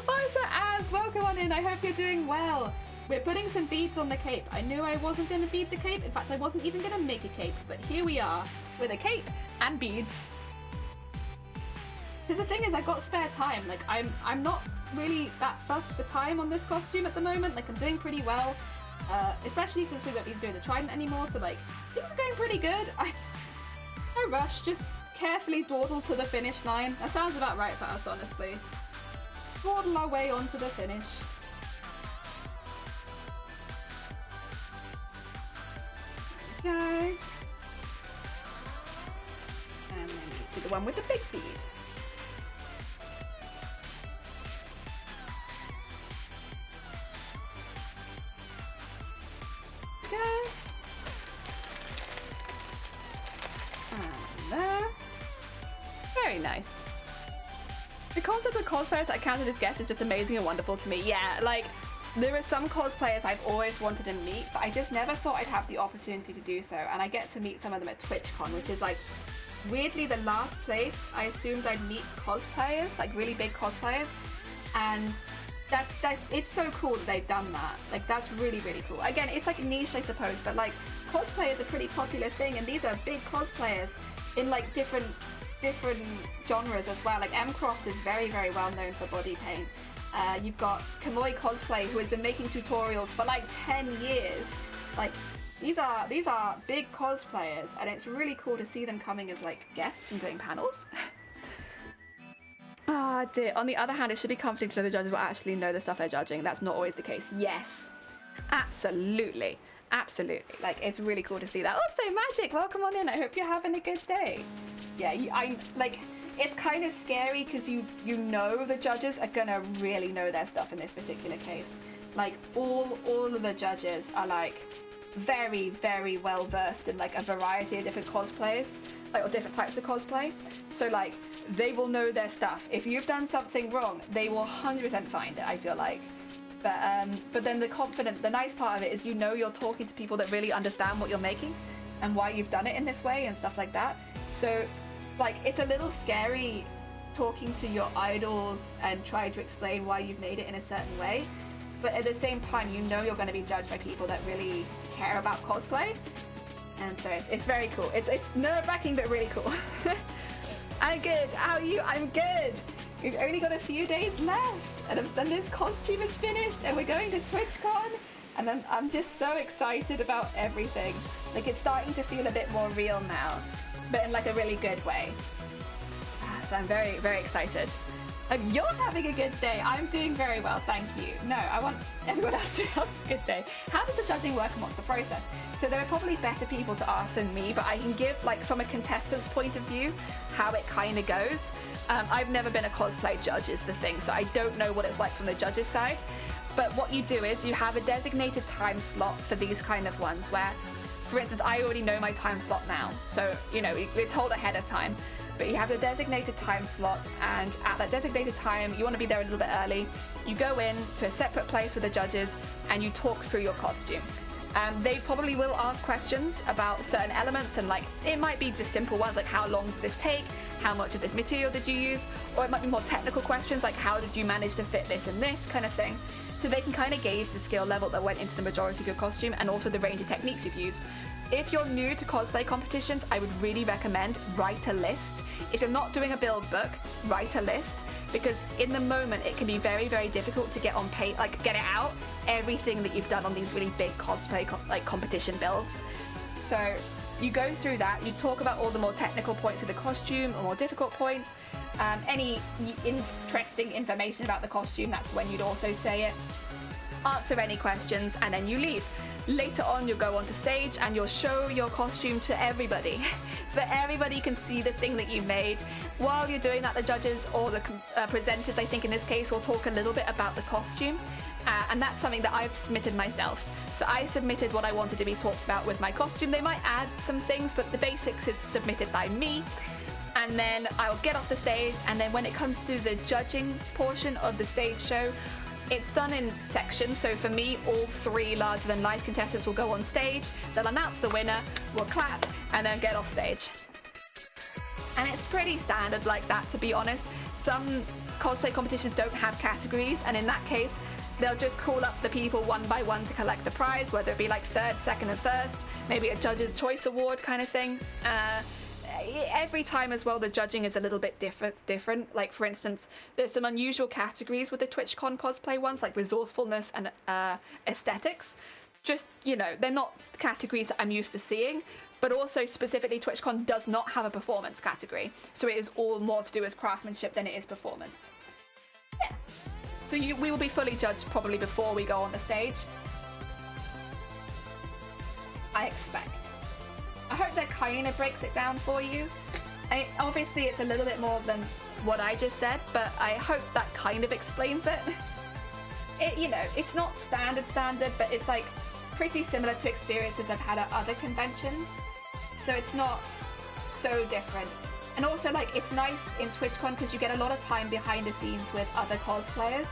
Oh, so Az, welcome on in. I hope you're doing well. We're putting some beads on the cape. I knew I wasn't going to bead the cape. In fact, I wasn't even going to make a cape, but here we are with a cape and beads. Because the thing is, I've got spare time. Like, I'm not really that fussed for time on this costume at the moment. Like, I'm doing pretty well, especially since we won't be doing the trident anymore. So like, things are going pretty good. I rush, just carefully dawdle to the finish line. That sounds about right for us, honestly. Dawdle our way onto the finish. Okay. And then to the one with the big bead. Okay. And there. Very nice. The concept of cosplayers that counted as guests is just amazing and wonderful to me. Yeah, like, there are some cosplayers I've always wanted to meet, but I just never thought I'd have the opportunity to do so, and I get to meet some of them at TwitchCon, which is like, weirdly the last place I assumed I'd meet cosplayers, like really big cosplayers, and That's it's so cool that they've done that. Like, that's really, really cool. Again, it's like niche, I suppose, but like cosplay is a pretty popular thing, and these are big cosplayers in like different genres as well. Like M-Croft is very, very well known for body paint. You've got Kamoi Cosplay, who has been making tutorials for like 10 years. Like, these are big cosplayers, and it's really cool to see them coming as like guests and doing panels. Ah, dear. On the other hand, it should be comforting to know the judges will actually know the stuff they're judging. That's not always the case. Yes, absolutely. Absolutely. Like, it's really cool to see that. Also, Magic, welcome on in. I hope you're having a good day. Yeah, it's kind of scary because you know the judges are gonna really know their stuff in this particular case. Like, all of the judges are like very, very well versed in like a variety of different cosplays, like, or different types of cosplay. So like, they will know their stuff. If you've done something wrong, they will 100% find it, I feel like. But then the nice part of it is, you know, you're talking to people that really understand what you're making and why you've done it in this way and stuff like that. So like, it's a little scary talking to your idols and trying to explain why you've made it in a certain way. But at the same time, you know you're going to be judged by people that really care about cosplay. And so it's very cool. It's nerve-wracking, but really cool. I'm good. How are you? I'm good. We've only got a few days left, and then this costume is finished, and we're going to TwitchCon, and I'm just so excited about everything. Like, it's starting to feel a bit more real now, but in like a really good way. So I'm very, very excited. You're having a good day. I'm doing very well, thank you. No, I want everyone else to have a good day. How does the judging work, and what's the process? So there are probably better people to ask than me, but I can give, like, from a contestant's point of view, how it kind of goes. I've never been a cosplay judge is the thing, so I don't know what it's like from the judge's side. But what you do is you have a designated time slot for these kind of ones where, for instance, I already know my time slot now. So, you know, we're told ahead of time. But you have a designated time slot, and at that designated time, you want to be there a little bit early. You go in to a separate place with the judges, and you talk through your costume. They probably will ask questions about certain elements, and like, it might be just simple ones like, how long did this take? How much of this material did you use? Or it might be more technical questions like, how did you manage to fit this and this kind of thing? So they can kind of gauge the skill level that went into the majority of your costume, and also the range of techniques you've used. If you're new to cosplay competitions, I would really recommend write a list. If you're not doing a build book, write a list, because in the moment it can be very, very difficult to get on page, like get it out, everything that you've done on these really big cosplay competition builds. So you go through that, you talk about all the more technical points of the costume, or more difficult points, any interesting information about the costume, that's when you'd also say it. Answer any questions, and then you leave. Later on, you'll go onto stage and you'll show your costume to everybody so that everybody can see the thing that you made. While you're doing that, the judges, or the presenters, I think in this case, will talk a little bit about the costume. And that's something that I've submitted myself. So I submitted what I wanted to be talked about with my costume. They might add some things, but the basics is submitted by me. And then I'll get off the stage, and then when it comes to the judging portion of the stage show, it's done in sections. So for me, all 3 larger-than-life contestants will go on stage, they'll announce the winner, we'll clap, and then get off stage. And it's pretty standard like that, to be honest. Some cosplay competitions don't have categories, and in that case, they'll just call up the people one by one to collect the prize, whether it be like 3rd, 2nd, and 1st, maybe a Judge's Choice Award kind of thing. Every time as well, the judging is a little bit different. Like, for instance, there's some unusual categories with the TwitchCon cosplay ones, like resourcefulness and aesthetics. Just, you know, they're not categories that I'm used to seeing, but also specifically TwitchCon does not have a performance category, so it is all more to do with craftsmanship than it is performance. Yeah. So we will be fully judged probably before we go on the stage, I expect. I hope that kind of breaks it down for you. Obviously, it's a little bit more than what I just said, but I hope that kind of explains it. You know, it's not standard, but it's like pretty similar to experiences I've had at other conventions. So it's not so different. And also, like, it's nice in TwitchCon because you get a lot of time behind the scenes with other cosplayers.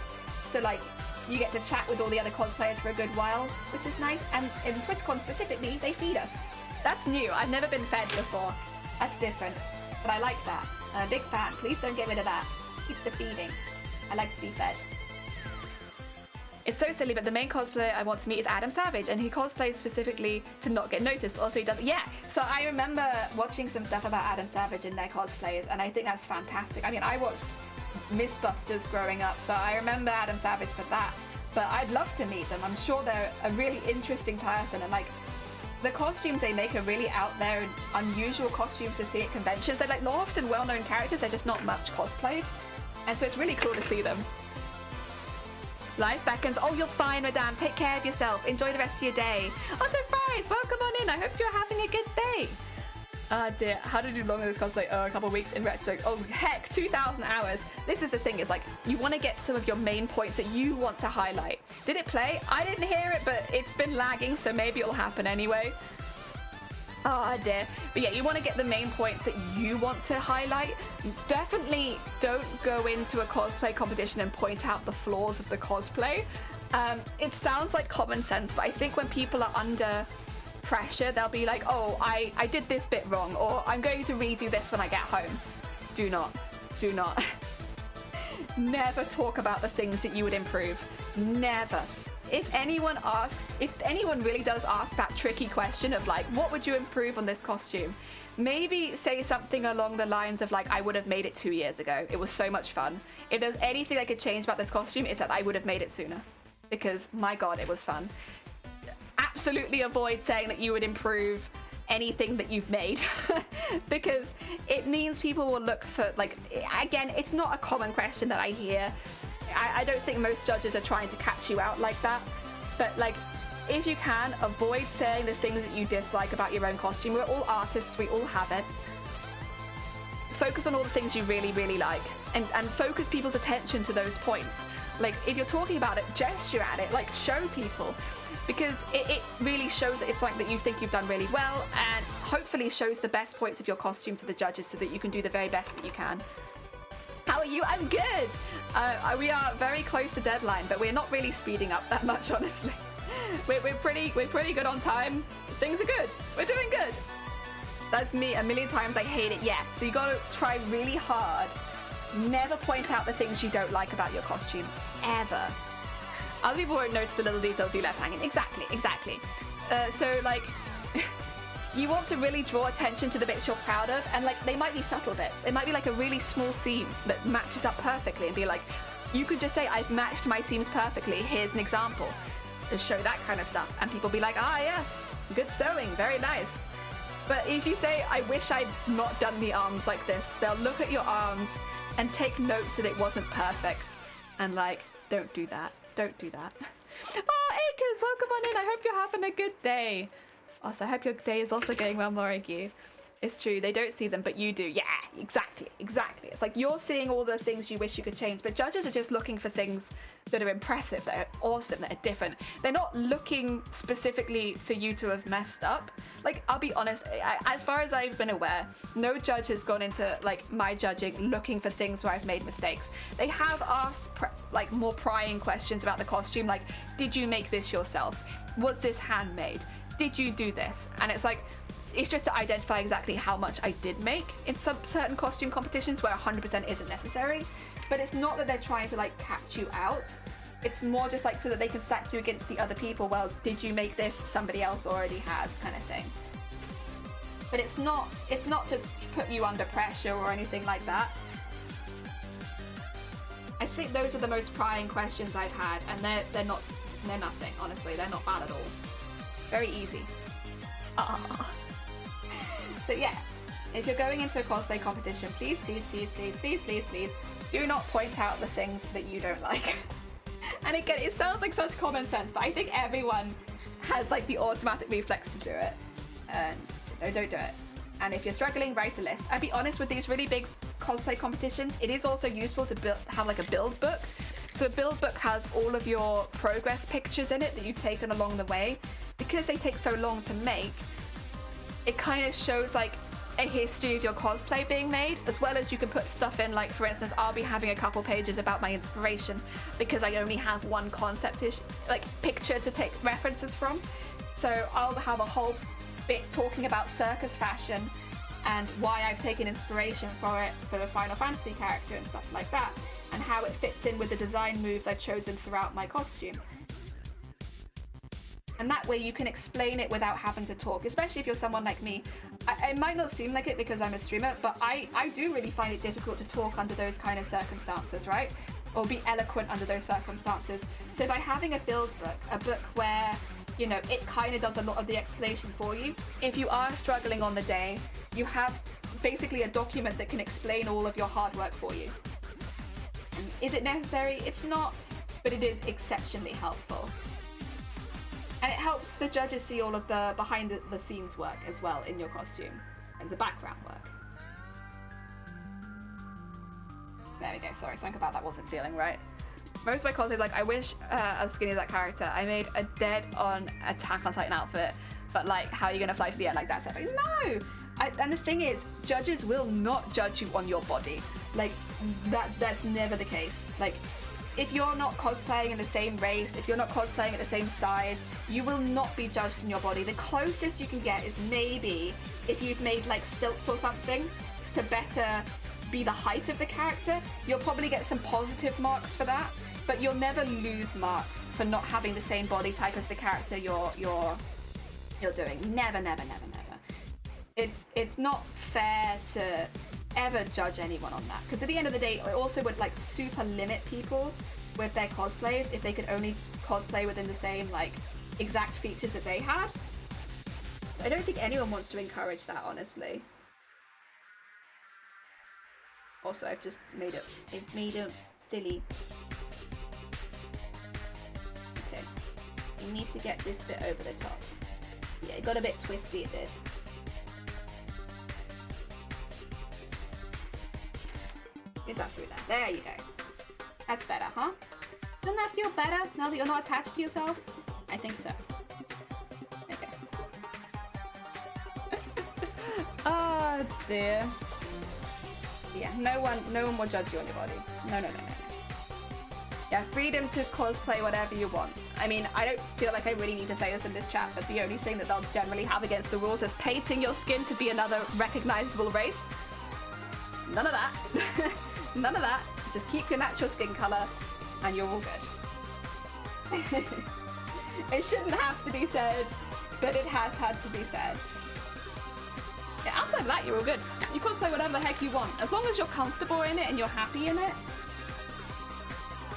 So, like, you get to chat with all the other cosplayers for a good while, which is nice. And in TwitchCon specifically, they feed us. That's new. I've never been fed before. That's different. But I like that. I'm a big fan. Please don't get rid of that. Keep the feeding. I like to be fed. It's so silly, but the main cosplayer I want to meet is Adam Savage, and he cosplays specifically to not get noticed. Also, he does, yeah. So I remember watching some stuff about Adam Savage and their cosplays, and I think that's fantastic. I mean, I watched Mythbusters growing up, so I remember Adam Savage for that. But I'd love to meet them. I'm sure they're a really interesting person, and like the costumes they make are really out there and unusual costumes to see at conventions. They're like often well-known characters, they're just not much cosplayed, and so it's really cool to see them. Life beckons. Oh, you're fine, madame. Take care of yourself. Enjoy the rest of your day. Oh, surprise! Welcome on in. I hope you're having a good day. Ah, dear. How did you do long in this cosplay? A couple of weeks in retrospect. Oh, heck, 2,000 hours. This is the thing. It's like, you want to get some of your main points that you want to highlight. Did it play? I didn't hear it, but it's been lagging, so maybe it'll happen anyway. Oh dear. But yeah, you want to get the main points that you want to highlight. Definitely don't go into a cosplay competition and point out the flaws of the cosplay. It sounds like common sense, but I think when people are under pressure, they'll be like, oh, I did this bit wrong, or I'm going to redo this when I get home. Do not. Never talk about the things that you would improve. Never. If anyone really does ask that tricky question of like, what would you improve on this costume? Maybe say something along the lines of like, I would have made it 2 years ago. It was so much fun. If there's anything I could change about this costume, it's that I would have made it sooner. Because, my God, it was fun. Absolutely avoid saying that you would improve anything that you've made. Because it means people will look for, like, again, it's not a common question that I hear. I don't think most judges are trying to catch you out like that, but like, if you can, avoid saying the things that you dislike about your own costume. We're all artists, we all have it. Focus on all the things you really, really like, and focus people's attention to those points. Like, if you're talking about it, gesture at it, like, show people, because it really shows that it's something that you think you've done really well, and hopefully shows the best points of your costume to the judges so that you can do the very best that you can. How are you? I'm good. We are very close to deadline, but we're not really speeding up that much, honestly. We're pretty good on time. Things are good. We're doing good. That's me a million times. I hate it. Yeah. So you got to try really hard. Never point out the things you don't like about your costume, ever. Other people won't notice the little details you left hanging. Exactly. So like. You want to really draw attention to the bits you're proud of, and like, they might be subtle bits. It might be like a really small seam that matches up perfectly, and be like, you could just say, I've matched my seams perfectly, here's an example. To show that kind of stuff, and people be like, ah yes, good sewing, very nice. But if you say, I wish I'd not done the arms like this, they'll look at your arms and take notes that it wasn't perfect, and like, don't do that. Oh, Akers, welcome on in. I hope you're having a good day. Also, I hope your day is also going well, Morigi. It's true, they don't see them, but you do. Yeah, exactly. It's like you're seeing all the things you wish you could change, but judges are just looking for things that are impressive, that are awesome, that are different. They're not looking specifically for you to have messed up. Like, I'll be honest, as far as I've been aware, no judge has gone into, like, my judging looking for things where I've made mistakes. They have asked, more prying questions about the costume, like, did you make this yourself? Was this handmade? Did you do this? And it's like, it's just to identify exactly how much I did make in some certain costume competitions where 100% isn't necessary. But it's not that they're trying to like catch you out. It's more just like so that they can stack you against the other people. Well, did you make this? Somebody else already has, kind of thing. But it's not to put you under pressure or anything like that. I think those are the most prying questions I've had, and they're nothing, honestly. They're not bad at all. Very easy. So yeah, if you're going into a cosplay competition, please do not point out the things that you don't like. And again, it sounds like such common sense, but I think everyone has like the automatic reflex to do it. And no, don't do it. And if you're struggling, write a list. I'll be honest, with these really big cosplay competitions, it is also useful to have like a build book. So a build book has all of your progress pictures in it that you've taken along the way. Because they take so long to make, it kind of shows like a history of your cosplay being made, as well as you can put stuff in, like for instance, I'll be having a couple pages about my inspiration because I only have one concept-ish like picture to take references from. So I'll have a whole bit talking about circus fashion and why I've taken inspiration for it for the Final Fantasy character and stuff like that. and how it fits in with the design moves I've chosen throughout my costume. And that way you can explain it without having to talk, especially if you're someone like me. It might not seem like it because I'm a streamer, but I do really find it difficult to talk under those kind of circumstances, right? Or be eloquent under those circumstances. So by having a build book, a book where, you know, it kind of does a lot of the explanation for you, if you are struggling on the day, you have basically a document that can explain all of your hard work for you. And is it necessary? It's not, but it is exceptionally helpful. And it helps the judges see all of the behind the scenes work as well in your costume and the background work. There we go. Sorry, something about that wasn't feeling right. Most of my cosplays, like, I wish as skinny as that character, I made a dead-on Attack on Titan outfit, but like, how are you gonna fly through the air like that? So like, no! And the thing is, judges will not judge you on your body. Like, that's never the case. Like, if you're not cosplaying in the same race, if you're not cosplaying at the same size, you will not be judged in your body. The closest you can get is maybe if you've made like stilts or something to better be the height of the character, you'll probably get some positive marks for that, but you'll never lose marks for not having the same body type as the character you're doing. Never, never, never, never. It's not fair to ever judge anyone on that, because at the end of the day, it also would like super limit people with their cosplays if they could only cosplay within the same like exact features that they had. So I don't think anyone wants to encourage that, honestly. Also, I've made it silly. Okay, you need to get this bit over the top. Yeah, it got a bit twisty, it did. Get that through there. There you go. That's better, huh? Doesn't that feel better now that you're not attached to yourself? I think so. Okay. Oh dear. Yeah, no one will judge you on your body. No. Yeah, freedom to cosplay whatever you want. I mean, I don't feel like I really need to say this in this chat, but the only thing that they'll generally have against the rules is painting your skin to be another recognizable race. None of that. None of that. Just keep your natural skin color and you're all good. It shouldn't have to be said, but it has had to be said. Yeah, outside of that, you're all good. You can play whatever the heck you want, as long as you're comfortable in it and you're happy in it.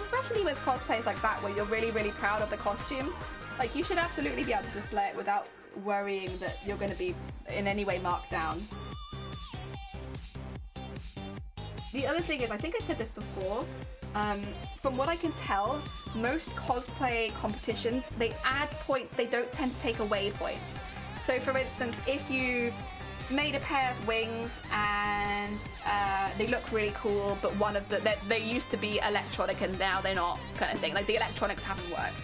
Especially with cosplays like that, where you're really, really proud of the costume. Like, you should absolutely be able to display it without worrying that you're going to be in any way marked down. The other thing is, I think I said this before, from what I can tell, most cosplay competitions, they add points, they don't tend to take away points. So for instance, if you made a pair of wings and they look really cool, but one of they used to be electronic and now they're not, kind of thing, like the electronics haven't worked.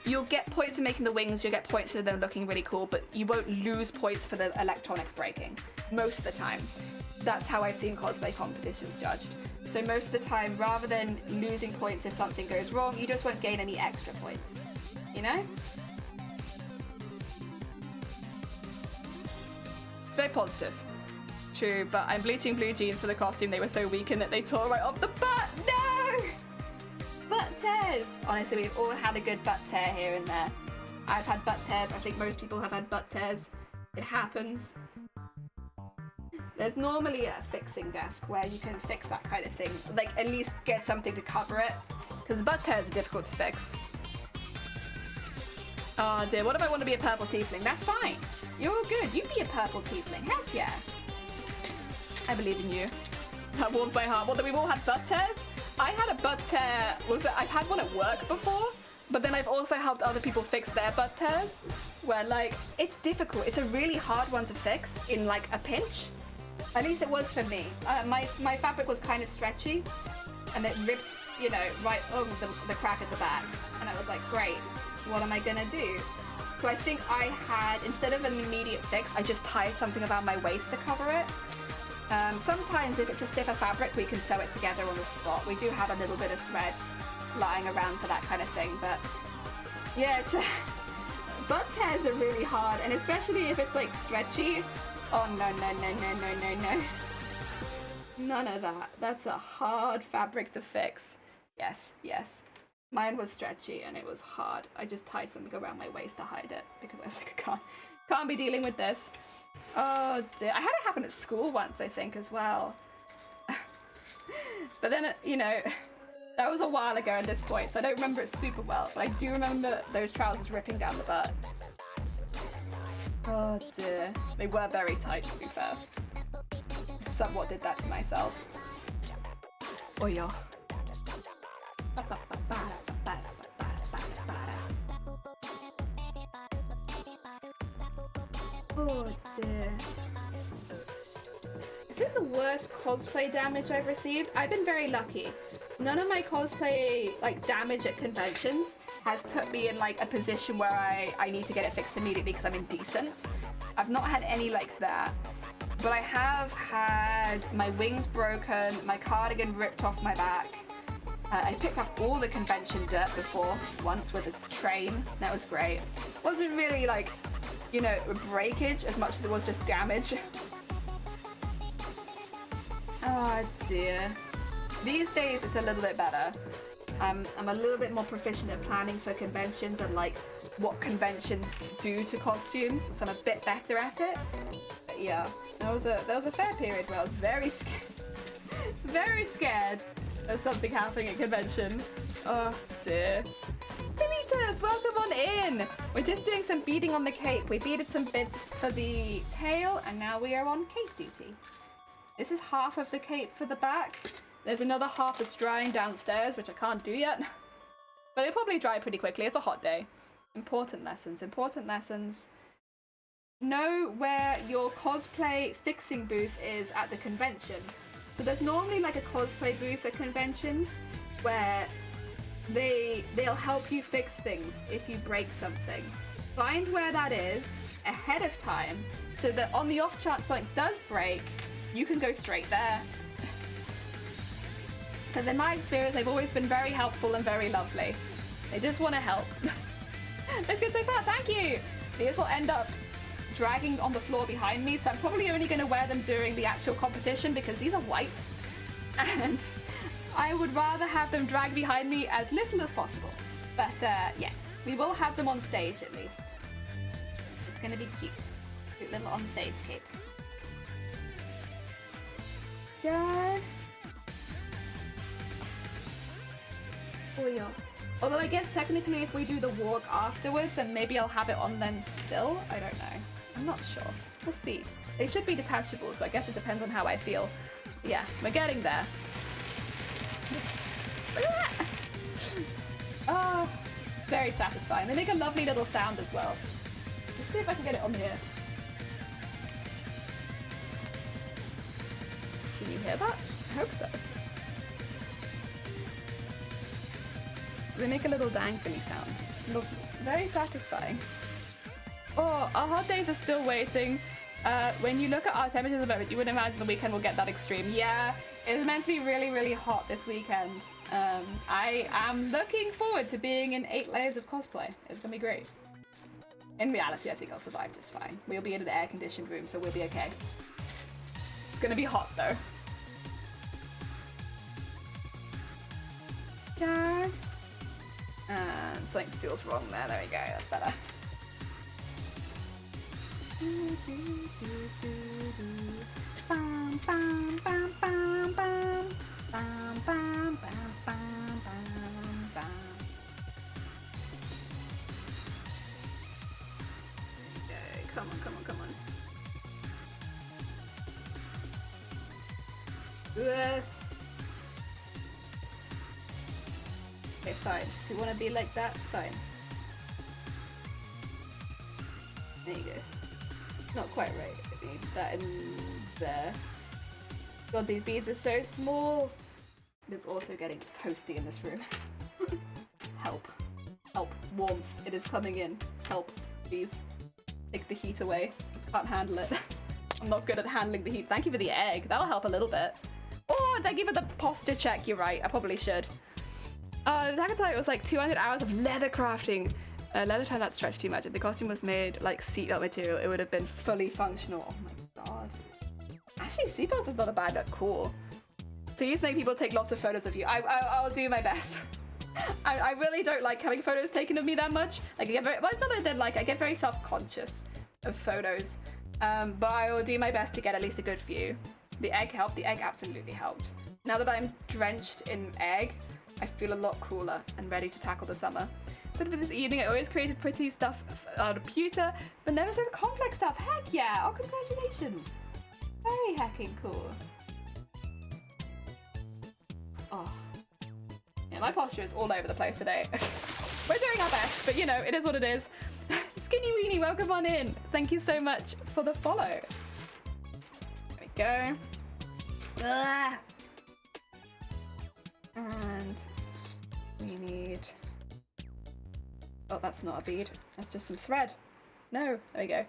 You'll get points for making the wings, you'll get points for them looking really cool, but you won't lose points for the electronics breaking, most of the time. That's how I've seen cosplay competitions judged. So most of the time, rather than losing points if something goes wrong, you just won't gain any extra points, you know? It's very positive. True, but I'm bleaching blue jeans for the costume. They were so weakened that they tore right off the butt. No! Butt tears! Honestly, we've all had a good butt tear here and there. I've had butt tears. I think most people have had butt tears. It happens. There's normally a fixing desk where you can fix that kind of thing. Like, at least get something to cover it. Because butt tears are difficult to fix. Oh dear, what if I want to be a purple tiefling? That's fine. You're all good. You be a purple tiefling. Heck yeah. I believe in you. That warms my heart. What, that we've all had butt tears? I had a butt tear. I've had one at work before, but then I've also helped other people fix their butt tears. Where, like, it's difficult. It's a really hard one to fix in, like, a pinch. At least it was for me. My fabric was kind of stretchy, and it ripped, you know, right over the crack at the back. And I was like, great, what am I gonna do? So I think I had, instead of an immediate fix, I just tied something around my waist to cover it. Sometimes if it's a stiffer fabric, we can sew it together on the spot. We do have a little bit of thread lying around for that kind of thing, but yeah, it's butt tears are really hard, and especially if it's like stretchy. Oh no. None of that. That's a hard fabric to fix. Yes, yes. Mine was stretchy and it was hard. I just tied something around my waist to hide it because I was like, I can't be dealing with this. Oh dear. I had it happen at school once, I think, as well. But then, you know, that was a while ago at this point, so I don't remember it super well. But I do remember those trousers ripping down the butt. Oh dear. They were very tight, to be fair. Somewhat did that to myself. Oh yeah. Oh dear. I think the worst cosplay damage I've received, I've been very lucky. None of my cosplay like damage at conventions has put me in like a position where I need to get it fixed immediately because I'm indecent. I've not had any like that. But I have had my wings broken, my cardigan ripped off my back. I picked up all the convention dirt before, once with a train. That was great. Wasn't really like, you know, breakage as much as it was just damage. Oh dear. These days it's a little bit better. I'm a little bit more proficient at planning for conventions and like what conventions do to costumes, so I'm a bit better at it. But yeah, there was a fair period where I was very scared. Very scared of something happening at convention. Oh dear. Pilitas, welcome on in! We're just doing some beading on the cape. We beaded some bits for the tail and now we are on cape duty. This is half of the cape for the back. There's another half that's drying downstairs, which I can't do yet. But it'll probably dry pretty quickly. It's a hot day. Important lessons, important lessons. Know where your cosplay fixing booth is at the convention. So there's normally like a cosplay booth at conventions where they'll help you fix things if you break something. Find where that is ahead of time so that on the off chance something does break, you can go straight there. Because in my experience, they've always been very helpful and very lovely. They just want to help. Let's go so far, thank you! These will end up dragging on the floor behind me, so I'm probably only going to wear them during the actual competition because these are white. And I would rather have them drag behind me as little as possible. But yes, we will have them on stage at least. It's going to be cute. Cute little on stage cape. Yeah. Oh yeah. Although I guess technically if we do the walk afterwards, then maybe I'll have it on then still. I don't know. I'm not sure. We'll see. They should be detachable, so I guess it depends on how I feel. Yeah, we're getting there. Look at that! Oh, very satisfying. They make a lovely little sound as well. Let's see if I can get it on here. Can you hear that? I hope so. They make a little dangly sound. It's lovely. Very satisfying. Oh, our hot days are still waiting. When you look at our temperatures at the moment, you would imagine the weekend will get that extreme. Yeah, it's meant to be really, really hot this weekend. I am looking forward to being in 8 layers of cosplay. It's gonna be great. In reality, I think I'll survive just fine. We'll be in an air-conditioned room, so we'll be okay. It's gonna be hot, though. Yeah. And something feels wrong there. There we go. That's better. Bam, bam, bam, bam, bam. Bam, bam, bam, bam, bam, bam. Okay, come on, come on, come on. Okay, fine. If you want to be like that, fine. There you go. Not quite right. I need that in there. God, these beads are so small. It's also getting toasty in this room. Help. Help. Warmth. It is coming in. Help. Please. Take the heat away. Can't handle it. I'm not good at handling the heat. Thank you for the egg. That'll help a little bit. Oh, thank you for the posture check. You're right. I probably should. I can tell you it was like 200 hours of leather crafting. Leather time that stretched too much. If the costume was made like seatbelt material, it would have been fully functional. Oh my god. Actually, seatbelts is not a bad look. Cool. Please make people take lots of photos of you. I'll do my best. I really don't like having photos taken of me that much. Like, I get very, well, it's not that I don't like, I get very self-conscious of photos. But I will do my best to get at least a good few. The egg helped. The egg absolutely helped. Now that I'm drenched in egg, I feel a lot cooler and ready to tackle the summer. So for this evening, I always created pretty stuff on a pewter, but never so complex stuff. Heck yeah! Oh, congratulations! Very hecking cool. Oh. Yeah, my posture is all over the place today. We're doing our best, but you know, it is what it is. Skinny Weenie, welcome on in. Thank you so much for the follow. There we go. Ugh. And we need... Oh, that's not a bead. That's just some thread. No, there we go.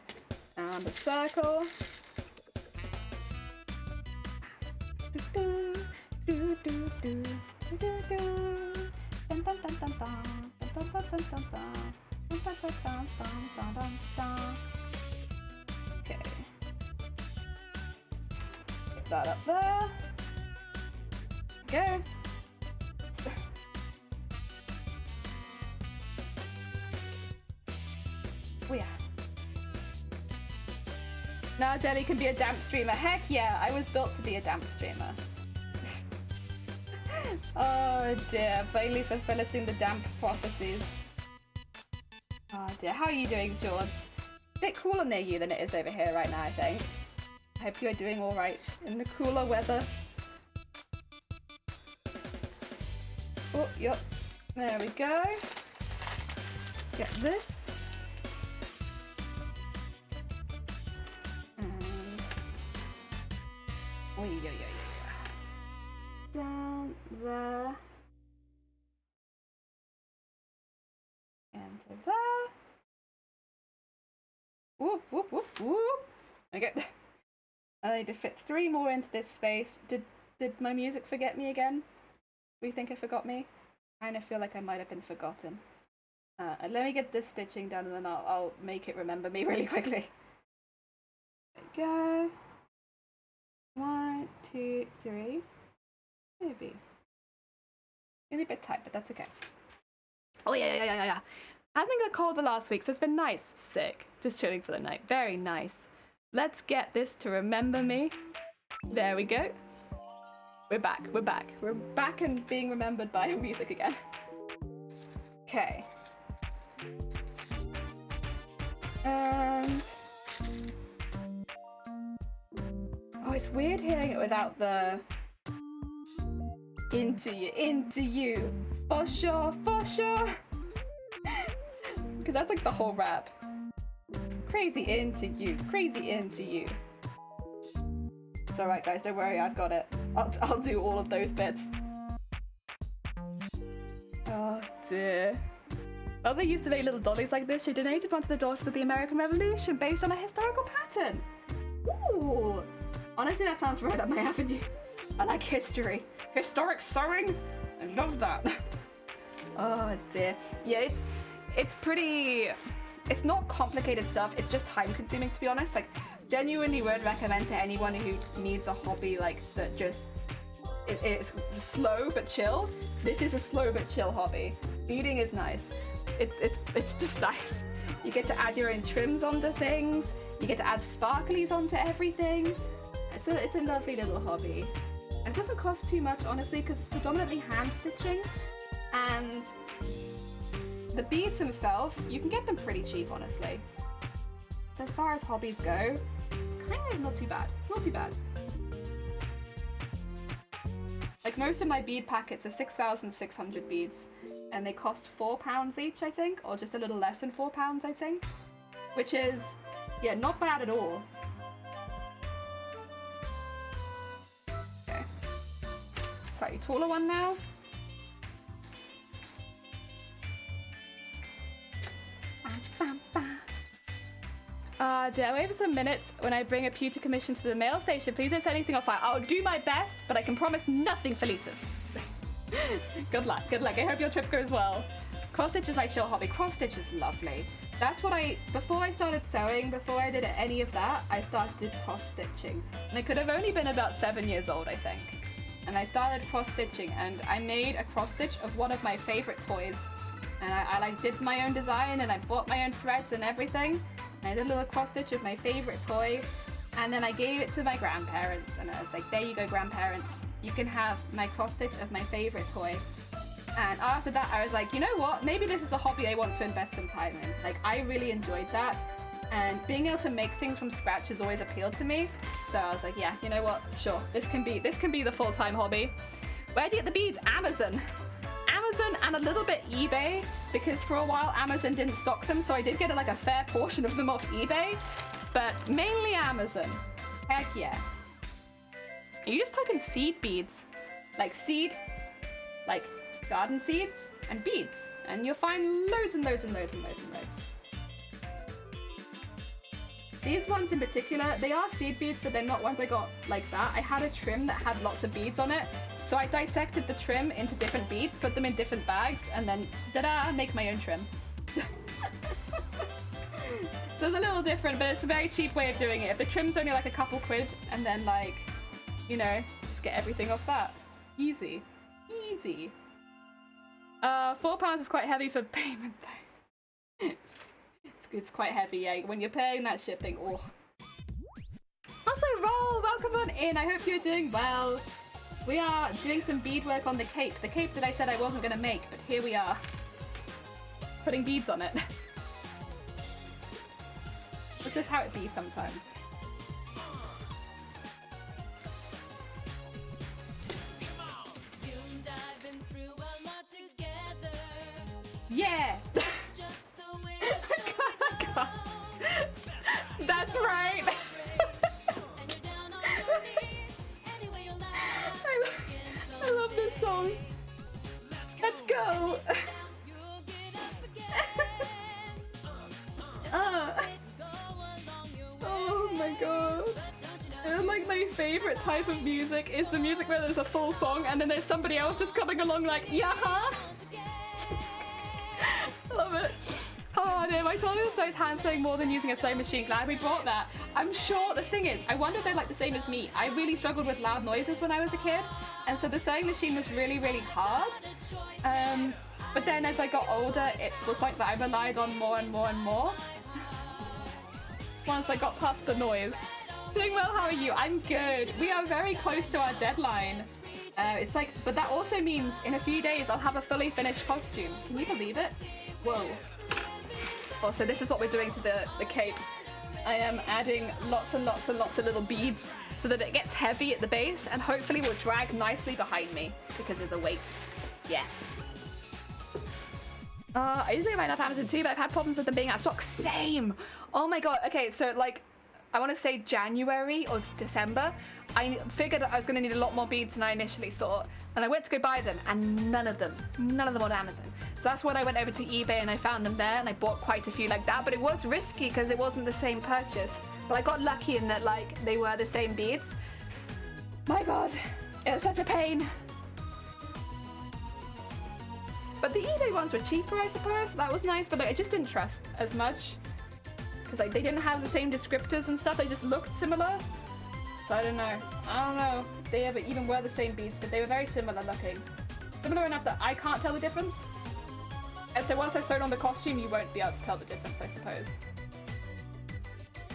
And a circle. Okay. Get that up there. Go. Oh yeah. Now Jelly can be a damp streamer. Heck yeah, I was built to be a damp streamer. Oh dear, finally fulfilling the damp prophecies. Oh dear, how are you doing, George? A bit cooler near you than it is over here right now, I think. I hope you're doing alright in the cooler weather. Oh, yep. There we go. Get this. Oh, yeah. Down there. And to there. Whoop, whoop, whoop, whoop. Okay. I need to fit 3 more into this space. Did my music forget me again? Do you think it forgot me? I kind of feel like I might have been forgotten. Let me get this stitching done and then I'll make it remember me really quickly. There we go. 1, 2, 3. Maybe. Maybe a bit tight, but that's okay. Oh yeah. I think I called the last week, so it's been nice. Sick. Just chilling for the night. Very nice. Let's get this to remember me. There we go. We're back. We're back and being remembered by music again. Okay. Oh, it's weird hearing it without the into you. For sure. Because that's like the whole rap. Crazy into you. It's alright guys, don't worry, I've got it. I'll do all of those bits. Oh dear. Mother used to make little dollies like this. She donated one to the Daughters of the American Revolution based on a historical pattern. Ooh! Honestly, that sounds right up my avenue. I like history. Historic sewing? I love that. Oh dear. Yeah, it's pretty... It's not complicated stuff, it's just time consuming to be honest. Like, genuinely would recommend to anyone who needs a hobby like that just... It's slow but chill. This is a slow but chill hobby. Beading is nice. It's just nice. You get to add your own trims onto things. You get to add sparklies onto everything. It's a lovely little hobby. It doesn't cost too much, honestly, because it's predominantly hand stitching. And the beads themselves, you can get them pretty cheap, honestly. So as far as hobbies go, it's kind of not too bad. Not too bad. Like, most of my bead packets are 6,600 beads, and they cost £4 each, I think, or just a little less than £4, I think. Which is, yeah, not bad at all. Okay. Slightly taller one now. Dear, wait for some minutes when I bring a pewter commission to the mail station. Please don't set anything on fire. I'll do my best, but I can promise nothing for Litas. Good luck. I hope your trip goes well. Cross stitch is my chill hobby. Cross stitch is lovely. That's what before I started sewing, before I did any of that, I started cross stitching. And I could have only been about 7 years old, I think. and I started cross-stitching, and I made a cross-stitch of one of my favorite toys. And I like did my own design, and I bought my own threads and everything. And I did a little cross-stitch of my favorite toy, and then I gave it to my grandparents, and I was like, there you go, grandparents. You can have my cross-stitch of my favorite toy. And after that, I was like, you know what? Maybe this is a hobby I want to invest some time in. Like, I really enjoyed that. And being able to make things from scratch has always appealed to me. So I was like, yeah, you know what? Sure, this can be the full-time hobby. Where do you get the beads? Amazon. Amazon and a little bit eBay, because for a while Amazon didn't stock them, so I did get like a fair portion of them off eBay, but mainly Amazon. Heck yeah. You just type in seed beads, like seed, like garden seeds and beads, and you'll find loads and loads and loads and loads and loads. These ones in particular, they are seed beads, but they're not ones I got like that. I had a trim that had lots of beads on it, so I dissected the trim into different beads, put them in different bags, and then, ta-da, make my own trim. So it's a little different, but it's a very cheap way of doing it. If the trim's only like a couple quid, and then like, you know, just get everything off that. Easy. Easy. £4 is quite heavy for payment though. It's quite heavy, yeah, when you're paying that shipping. Oh. Also, Roll, welcome on in. I hope you're doing well. We are doing some beadwork on the cape. The cape that I said I wasn't going to make, but here we are. Putting beads on it. It's just how it be sometimes. Yeah! That's right! I love this song. Let's go! Oh my god. And like my favorite type of music is the music where there's a full song and then there's somebody else just coming along like, yeah-ha! Love it. Oh no, my toilet started hand sewing more than using a sewing machine. Glad we brought that. I'm sure the thing is, I wonder if they're like the same as me. I really struggled with loud noises when I was a kid, and so the sewing machine was really, really hard. But then as I got older, it was like that I relied on more and more and more. Once I got past the noise. Doing well, how are you? I'm good. We are very close to our deadline. It's like, but that also means in a few days I'll have a fully finished costume. Can you believe it? Whoa. Also, this is what we're doing to the cape. I am adding lots and lots and lots of little beads so that it gets heavy at the base and hopefully will drag nicely behind me because of the weight. Yeah. I usually buy enough Amazon too, but I've had problems with them being out of stock. Same! Oh my god. Okay, so like, I want to say January or December, I figured I was going to need a lot more beads than I initially thought. And I went to go buy them, and none of them on Amazon. So that's when I went over to eBay and I found them there, and I bought quite a few like that. But it was risky because it wasn't the same purchase. But I got lucky in that like they were the same beads. My god, it was such a pain. But the eBay ones were cheaper, I suppose. That was nice, but like, I just didn't trust as much. Because like, they didn't have the same descriptors and stuff, they just looked similar. So I don't know if they ever even were the same beads, but they were very similar looking. Similar enough that I can't tell the difference. And so once I sewed on the costume, you won't be able to tell the difference, I suppose.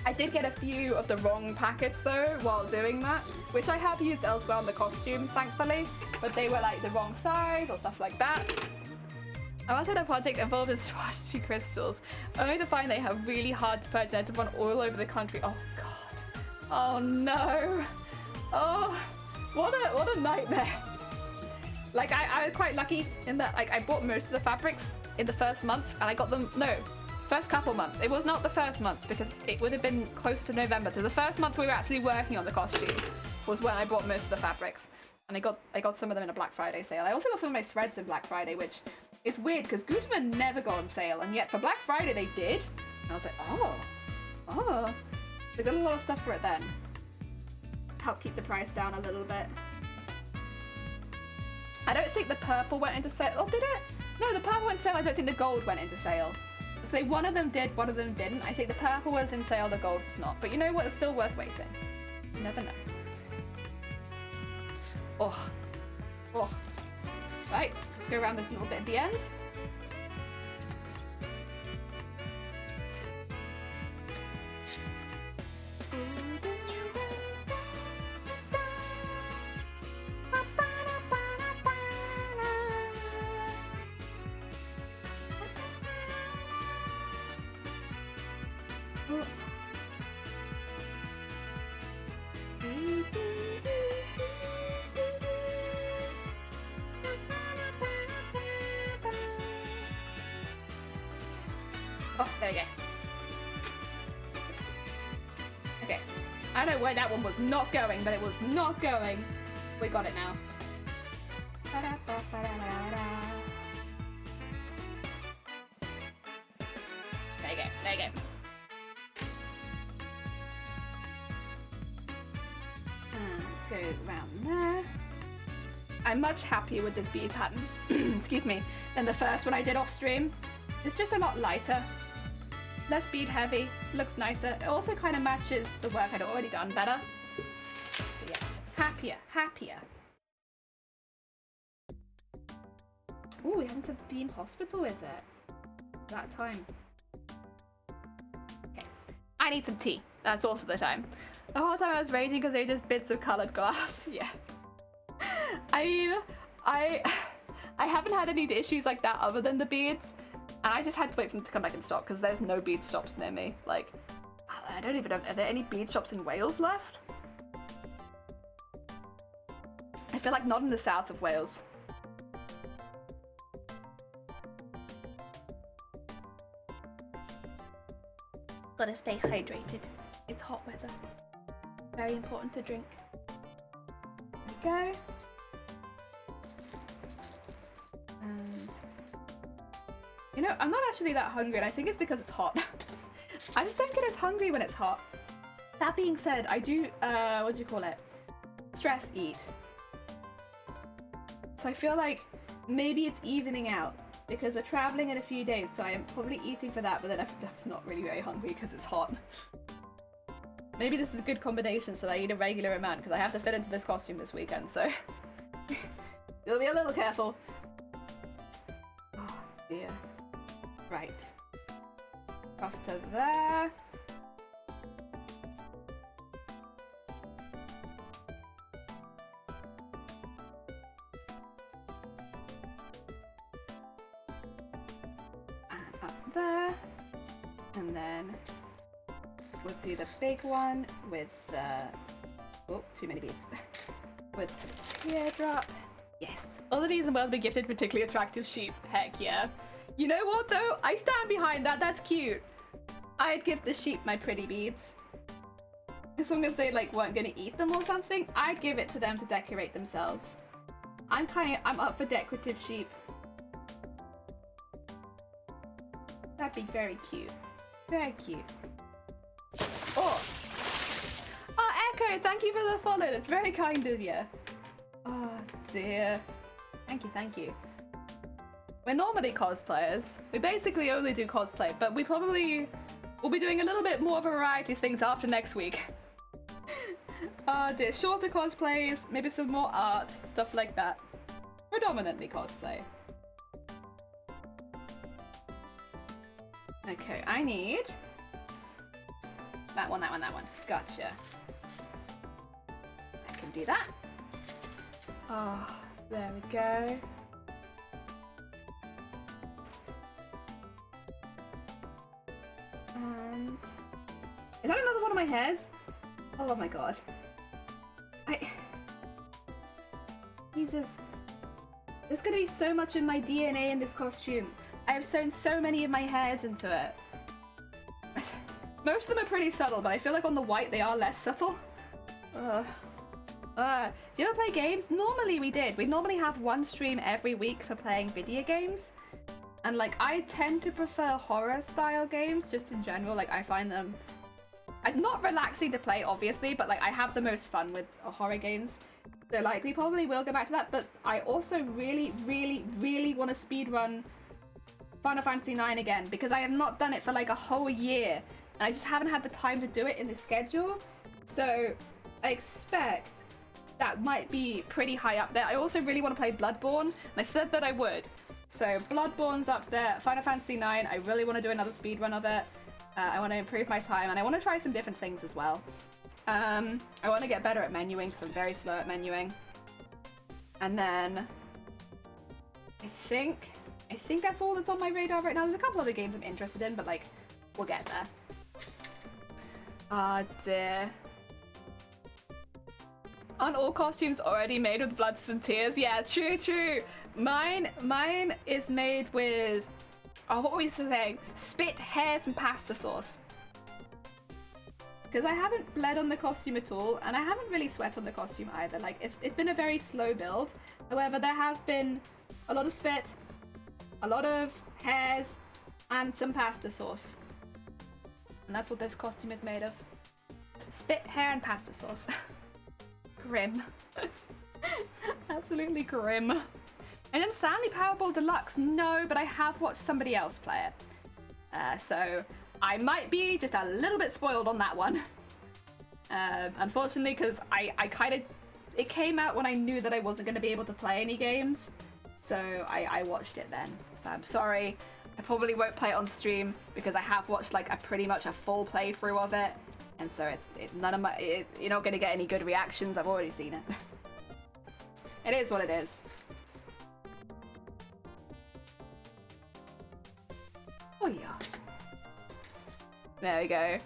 I did get a few of the wrong packets though while doing that, which I have used elsewhere on the costume, thankfully, but they were like the wrong size or stuff like that. I once had a project involved in Swastika crystals, only to find they have really hard to purchase and to run all over the country. Oh god. Oh no. Oh, what a nightmare. Like I was quite lucky in that like I bought most of the fabrics in the first month and I got them, first couple months. It was not the first month because it would have been close to November. So the first month we were actually working on the costume was when I bought most of the fabrics. And I got some of them in a Black Friday sale. I also got some of my threads in Black Friday, which is weird because Gutermann never go on sale, and yet for Black Friday they did. And I was like, oh, they got a lot of stuff for it then. Help keep the price down a little bit. I don't think the purple went into sale. Oh, did it? No, the purple went into sale. I don't think the gold went into sale. So one of them did, one of them didn't. I think the purple was in sale, the gold was not. But you know what? It's still worth waiting. You never know. Oh, Oh. Right, let's go around this little bit at the end. Oh, there we go. Okay. I don't know where that one was not going, but it was not going. We got it now. There you go. There you go. Let's go around there. I'm much happier with this bead pattern, excuse me, than the first one I did off stream. It's just a lot lighter. Less bead heavy, looks nicer. It also kind of matches the work I'd already done better. So yes, happier, happier. Ooh, we're heading to Beam Hospital, is it? That time. Okay, I need some tea. That's also the time. The whole time I was raging because they were just bits of colored glass. Yeah. I mean, I haven't had any issues like that other than the beads. And I just had to wait for them to come back in stock because there's no bead shops near me. Like, I don't even know, are there any bead shops in Wales left? I feel like not in the south of Wales. Gotta stay hydrated. It's hot weather. Very important to drink. There we go. And you know, I'm not actually that hungry, and I think it's because it's hot. I just don't get as hungry when it's hot. That being said, I do, what do you call it? Stress eat. So I feel like maybe it's evening out because we're traveling in a few days, so I'm probably eating for that, but then I'm just not really very hungry because it's hot. Maybe this is a good combination so that I eat a regular amount because I have to fit into this costume this weekend, so you'll be a little careful. Oh dear. Right. Cross to there. And up there. And then we'll do the big one with the... Oh, too many beads. With the teardrop. Yes. All the beads in the world be gifted particularly attractive sheep. Heck yeah. You know what though? I stand behind that. That's cute. I'd give the sheep my pretty beads. As long as they like weren't gonna eat them or something, I'd give it to them to decorate themselves. I'm up for decorative sheep. That'd be very cute. Very cute. Oh! Oh, Echo! Thank you for the follow. That's very kind of you. Oh dear. Thank you, thank you. We're normally cosplayers. We basically only do cosplay, but we probably will be doing a little bit more of a variety of things after next week. There's shorter cosplays, maybe some more art, stuff like that. Predominantly cosplay. Okay, I need that one, that one, that one. Gotcha. I can do that. Oh, there we go. And is that another one of my hairs? Oh my god. Jesus. There's gonna be so much of my DNA in this costume. I have sewn so many of my hairs into it. Most of them are pretty subtle, but I feel like on the white they are less subtle. Do you ever play games? Normally we did. We normally have one stream every week for playing video games. And like, I tend to prefer horror style games just in general. Like, I find them not relaxing to play, obviously, but like I have the most fun with horror games. So like, we probably will go back to that, but I also really, really, really want to speedrun Final Fantasy IX again because I have not done it for like a whole year and I just haven't had the time to do it in the schedule. So I expect that might be pretty high up there. I also really want to play Bloodborne, and I said that I would. So Bloodborne's up there. Final Fantasy IX, I really want to do another speedrun of it. I want to improve my time, and I want to try some different things as well. I want to get better at menuing, because I'm very slow at menuing. And then I think that's all that's on my radar right now. There's a couple other games I'm interested in, but like, we'll get there. Ah, dear. Aren't all costumes already made with blood and tears? Yeah, true. Mine is made with, oh, what were we saying? Spit, hairs, and pasta sauce. Because I haven't bled on the costume at all, and I haven't really sweat on the costume either. Like, it's been a very slow build. However, there has been a lot of spit, a lot of hairs, and some pasta sauce. And that's what this costume is made of. Spit, hair, and pasta sauce. Grim. Absolutely grim. And then Stanley Powerball Deluxe, no, but I have watched somebody else play it. So I might be just a little bit spoiled on that one. Unfortunately, because it came out when I knew that I wasn't going to be able to play any games. So I watched it then. So I'm sorry. I probably won't play it on stream because I have watched like pretty much a full playthrough of it. And so you're not going to get any good reactions. I've already seen it. It is what it is. Oh yeah. There we go.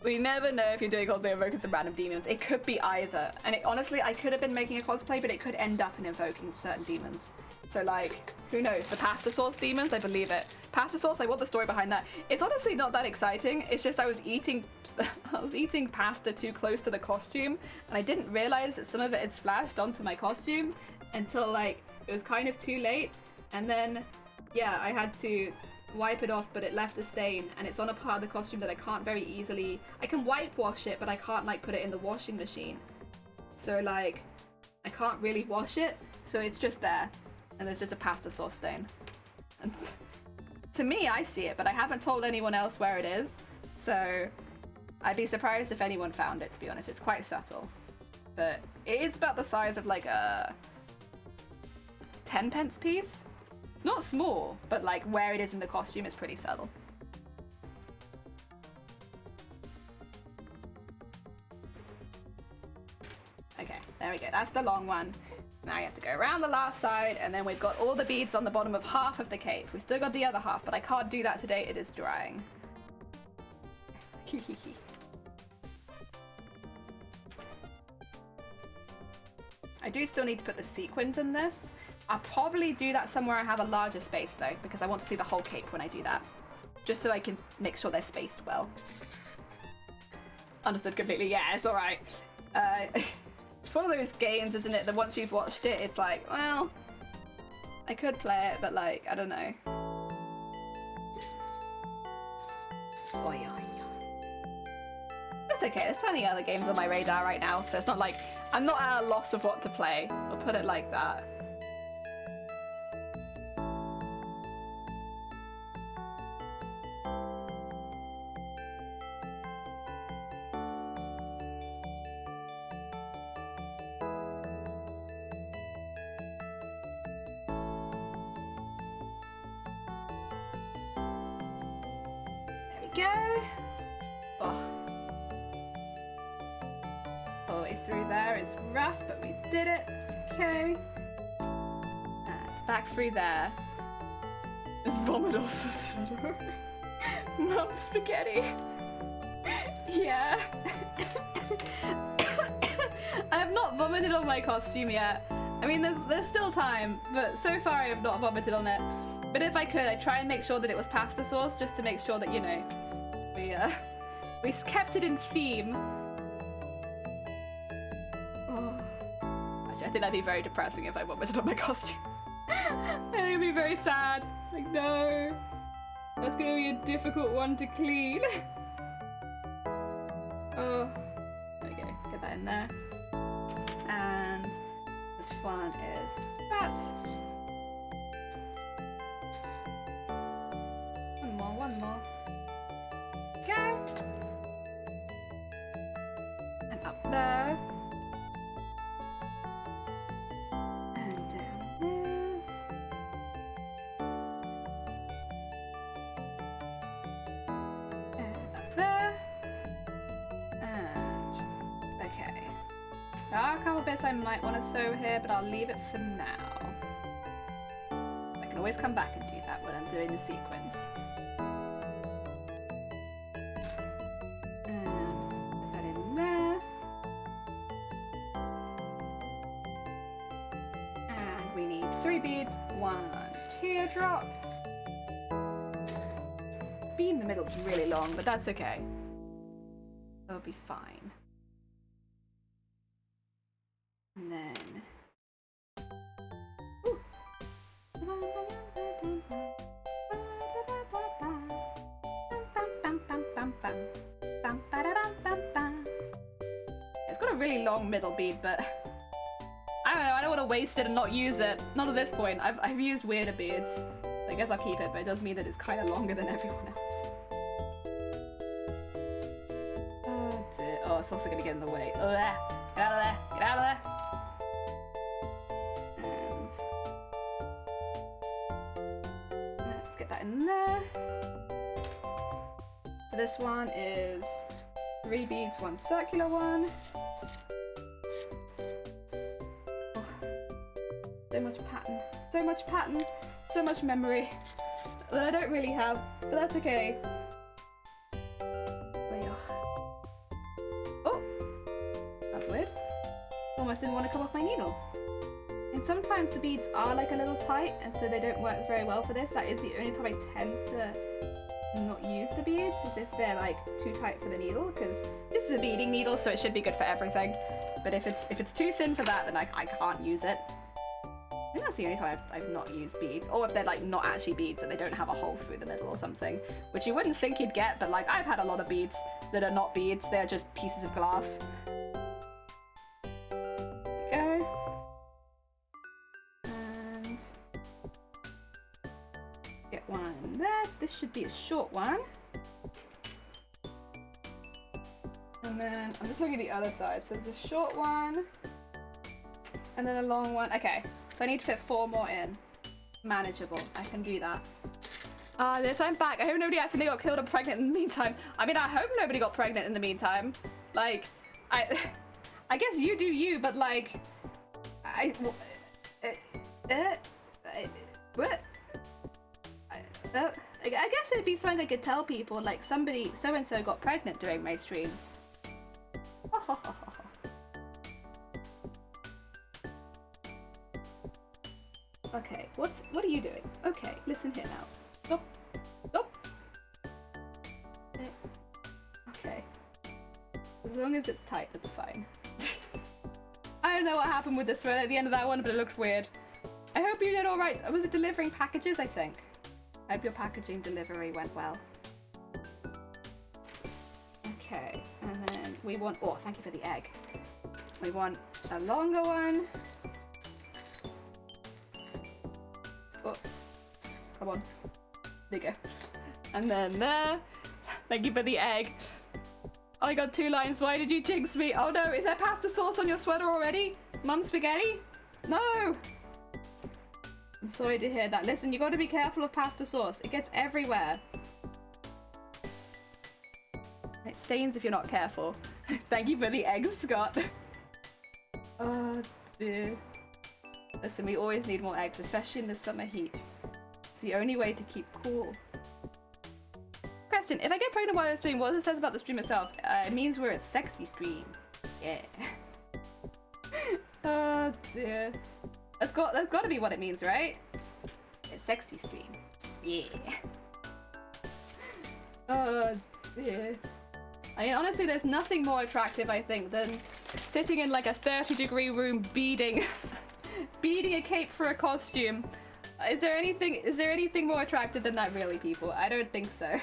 We never know if you're doing cosplay invoking some random demons. It could be either. And honestly, I could have been making a cosplay, but it could end up in invoking certain demons. So like, who knows? The pasta sauce demons, I believe it. Pasta sauce, I want the story behind that. It's honestly not that exciting. It's just I was eating pasta too close to the costume, and I didn't realize that some of it had splashed onto my costume until like it was kind of too late. And then, yeah, I had to wipe it off, but it left a stain, and it's on a part of the costume that I can't very easily. I can wipe wash it, but I can't like put it in the washing machine. So like, I can't really wash it, so it's just there. And there's just a pasta sauce stain. And to me, I see it, but I haven't told anyone else where it is. So I'd be surprised if anyone found it, to be honest. It's quite subtle. But it is about the size of like a 10p piece. It's not small, but like where it is in the costume is pretty subtle. Okay, there we go. That's the long one. Now you have to go around the last side, and then we've got all the beads on the bottom of half of the cape. We've still got the other half, but I can't do that today. It is drying. I do still need to put the sequins in this. I'll probably do that somewhere I have a larger space though, because I want to see the whole cape when I do that. Just so I can make sure they're spaced well. Understood completely. Yeah, it's alright. It's one of those games, isn't it, that once you've watched it, it's like, well, I could play it, but like, I don't know. Oh yeah. It's okay, there's plenty of other games on my radar right now, so it's not like I'm not at a loss of what to play. I'll put it like that. Through there. There's vomit also. Mum spaghetti. Yeah. I have not vomited on my costume yet. I mean, there's still time, but so far I have not vomited on it. But if I could, I'd try and make sure that it was pasta sauce, just to make sure that, you know, we kept it in theme. Oh. Actually, I think that'd be very depressing if I vomited on my costume. I think it'd be very sad. Like, no. That's gonna be a difficult one to clean. Oh. Okay, get that in there. And this one is that. One more. Okay. And up there. There are a couple bits I might want to sew here, but I'll leave it for now. I can always come back and do that when I'm doing the sequins. And put that in there. And we need 3 beads, 1 teardrop. Bead in the middle is really long, but that's okay. That'll be fine. And then... Ooh. It's got a really long middle bead, but I don't know, I don't want to waste it and not use it. Not at this point. I've used weirder beads. I guess I'll keep it, but it does mean that it's kind of longer than everyone else. Oh dear. Oh, it's also going to get in the way. Ugh. Get out of there! Get out of there! And let's get that in there. So this one is 3 beads, 1 circular one. Oh, so much pattern. So much pattern. So much memory that I don't really have, but that's okay. Oh! That's weird. Almost didn't want to come off my needle. And sometimes the beads are like a little tight, and so they don't work very well for this. That is the only time I tend to not use the beads, is if they're like too tight for the needle, because this is a beading needle, so it should be good for everything. But if it's too thin for that, then I can't use it. I think that's the only time I've not used beads, or if they're like not actually beads and they don't have a hole through the middle or something, which you wouldn't think you'd get, but like I've had a lot of beads that are not beads, they're just pieces of glass. There you go. And get one in there, so this should be a short one. And then I'm just looking at the other side, so there's a short one, and then a long one. Okay. So I need to fit 4 more in. Manageable. I can do that. Yes, I'm back. I hope nobody accidentally got killed or pregnant in the meantime. I mean, I hope nobody got pregnant in the meantime. Like, I guess you do you, but like, what? I guess it'd be something I could tell people, like somebody, so-and-so got pregnant during my stream. Okay, what are you doing? Okay, listen here now. Stop. Stop. Okay. As long as it's tight, that's fine. I don't know what happened with the thread at the end of that one, but it looked weird. I hope you did alright. Was it delivering packages, I think? I hope your packaging delivery went well. Okay, and then we want... Oh, thank you for the egg. We want a longer one. Oh, come on. There you go. And then there. Thank you for the egg. Oh, I got 2 lines. Why did you jinx me? Oh no, is there pasta sauce on your sweater already? Mum spaghetti? No! I'm sorry to hear that. Listen, you gotta be careful of pasta sauce. It gets everywhere. It stains if you're not careful. Thank you for the eggs, Scott. Oh dear. Listen, we always need more eggs, especially in the summer heat. It's the only way to keep cool. Question, if I get pregnant while I stream, what does it say about the stream itself? It means we're a sexy stream. Yeah. Oh dear. That's got to be what it means, right? A sexy stream. Yeah. Oh dear. I mean, honestly, there's nothing more attractive, I think, than sitting in like a 30-degree room beading a cape for a costume. Is there anything more attractive than that, really, people? I don't think so.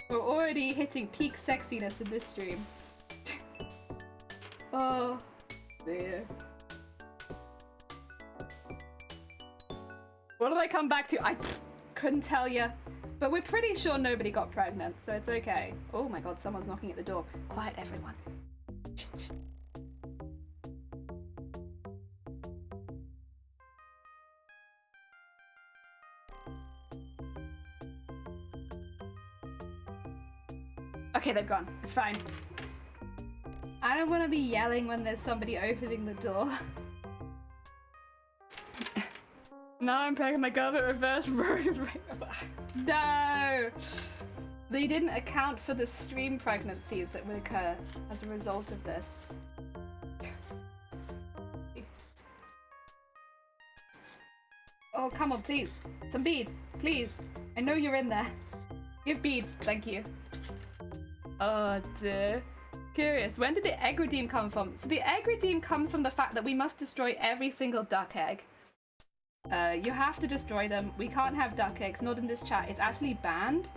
We're already hitting peak sexiness in this stream. Oh dear. What did I come back to? I couldn't tell you. But we're pretty sure nobody got pregnant, so it's okay. Oh my god, someone's knocking at the door. Quiet, everyone. Okay, they've gone. It's fine. I don't want to be yelling when there's somebody opening the door. Now I'm playing my government reverse rose. No! They didn't account for the stream pregnancies that would occur as a result of this. Oh, come on, please. Some beads, please. I know you're in there. Give beads, thank you. Oh dear. Curious, when did the egg redeem come from? So the egg redeem comes from the fact that we must destroy every single duck egg. You have to destroy them. We can't have duck eggs, not in this chat. It's actually banned.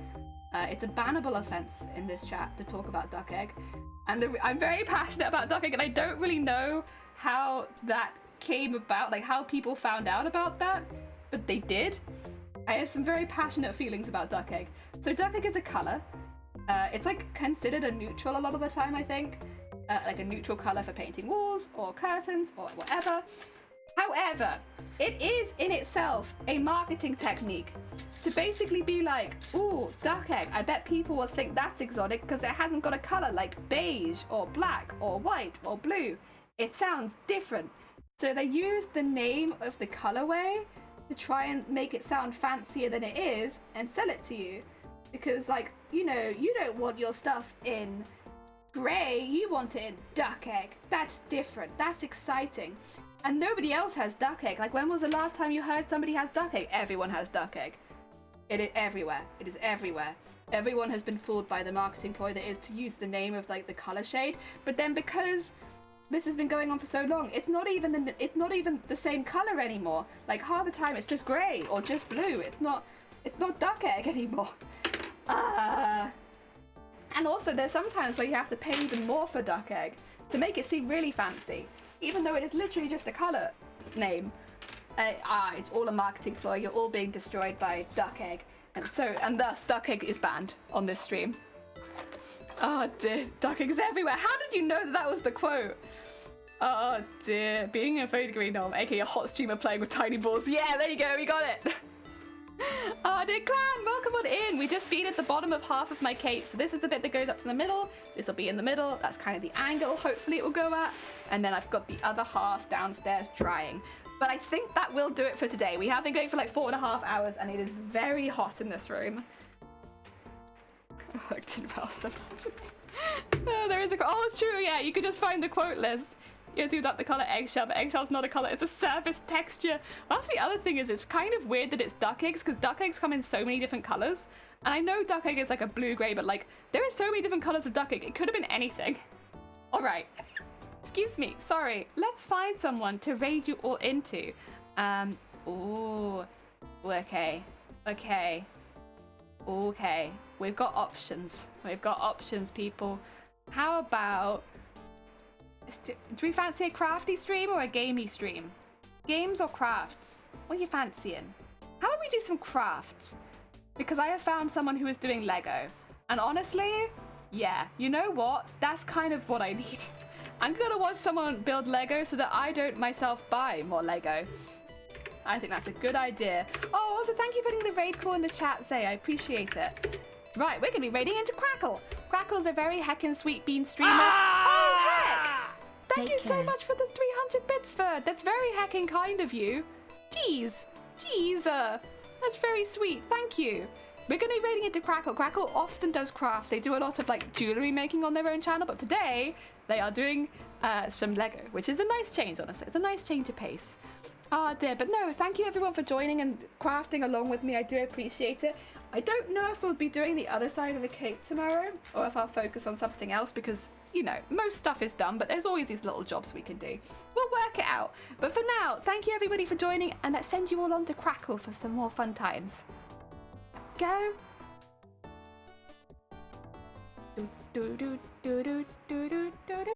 It's a bannable offense in this chat to talk about duck egg. And I'm very passionate about duck egg, and I don't really know how that came about, like how people found out about that, but they did. I have some very passionate feelings about duck egg. So duck egg is a color. It's like considered a neutral a lot of the time, I think. Like a neutral color for painting walls or curtains or whatever. However, it is in itself a marketing technique to basically be like, ooh, duck egg, I bet people will think that's exotic because it hasn't got a color like beige or black or white or blue. It sounds different. So they use the name of the colorway to try and make it sound fancier than it is and sell it to you. Because, like, you know, you don't want your stuff in grey, you want it in duck egg. That's different, that's exciting. And nobody else has duck egg. Like, when was the last time you heard somebody has duck egg? Everyone has duck egg. It is everywhere. It is everywhere. Everyone has been fooled by the marketing ploy that is to use the name of, like, the color shade. But then because this has been going on for so long, it's not even the same color anymore. Like, half the time it's just grey or just blue. It's not duck egg anymore. And also there's sometimes where you have to pay even more for duck egg to make it seem really fancy, even though it is literally just a color name. It's all a marketing ploy. You're all being destroyed by duck egg, and thus duck egg is banned on this stream. Oh dear, duck egg is everywhere. How did you know that was the quote? Oh dear, being a 30-degree gnome, aka a hot streamer playing with tiny balls. Yeah, there you go, we got it. Oh, dear clan, welcome on in. We just been at the bottom of half of my cape. So this is the bit that goes up to the middle. This will be in the middle. That's kind of the angle, hopefully it will go at. And then I've got the other half downstairs drying. But I think that will do it for today. We have been going for like 4.5 hours and it is very hot in this room. Worked in mouse. There is a, oh, it's true, yeah, you could just find the quote list. You zoomed up the colour eggshell, but eggshell's not a colour, it's a surface texture. That's the other thing, is it's kind of weird that it's duck eggs, because duck eggs come in so many different colours. And I know duck egg is like a blue-grey, but like, there are so many different colours of duck egg, it could have been anything. Alright. Excuse me, sorry. Let's find someone to raid you all into. Ooh. Okay. Okay. Okay. We've got options. We've got options, people. How about... Do we fancy a crafty stream or a gamey stream? Games or crafts? What are you fancying? How about we do some crafts? Because I have found someone who is doing Lego. And honestly, yeah, you know what? That's kind of what I need. I'm gonna watch someone build Lego so that I don't myself buy more Lego. I think that's a good idea. Oh, also thank you for putting the raid call in the chat, Zay. I appreciate it. Right, we're gonna be raiding into Crackle. Crackle's a very heckin' sweet bean streamer. Oh, heck! Thank you so much for the 300 bits, Ferd. That's very heckin' kind of you. Jeez. Jeez. That's very sweet. Thank you. We're going to be raiding into Crackle. Crackle often does crafts. They do a lot of like jewelry making on their own channel, but today they are doing some Lego, which is a nice change, honestly. It's a nice change of pace. Oh dear, but no, thank you everyone for joining and crafting along with me. I do appreciate it. I don't know if we'll be doing the other side of the cake tomorrow or if I'll focus on something else because, you know, most stuff is done, but there's always these little jobs we can do. We'll work it out. But for now, thank you everybody for joining, and let's send you all on to Crackle for some more fun times. Go. Do, do, do, do, do, do, do, do.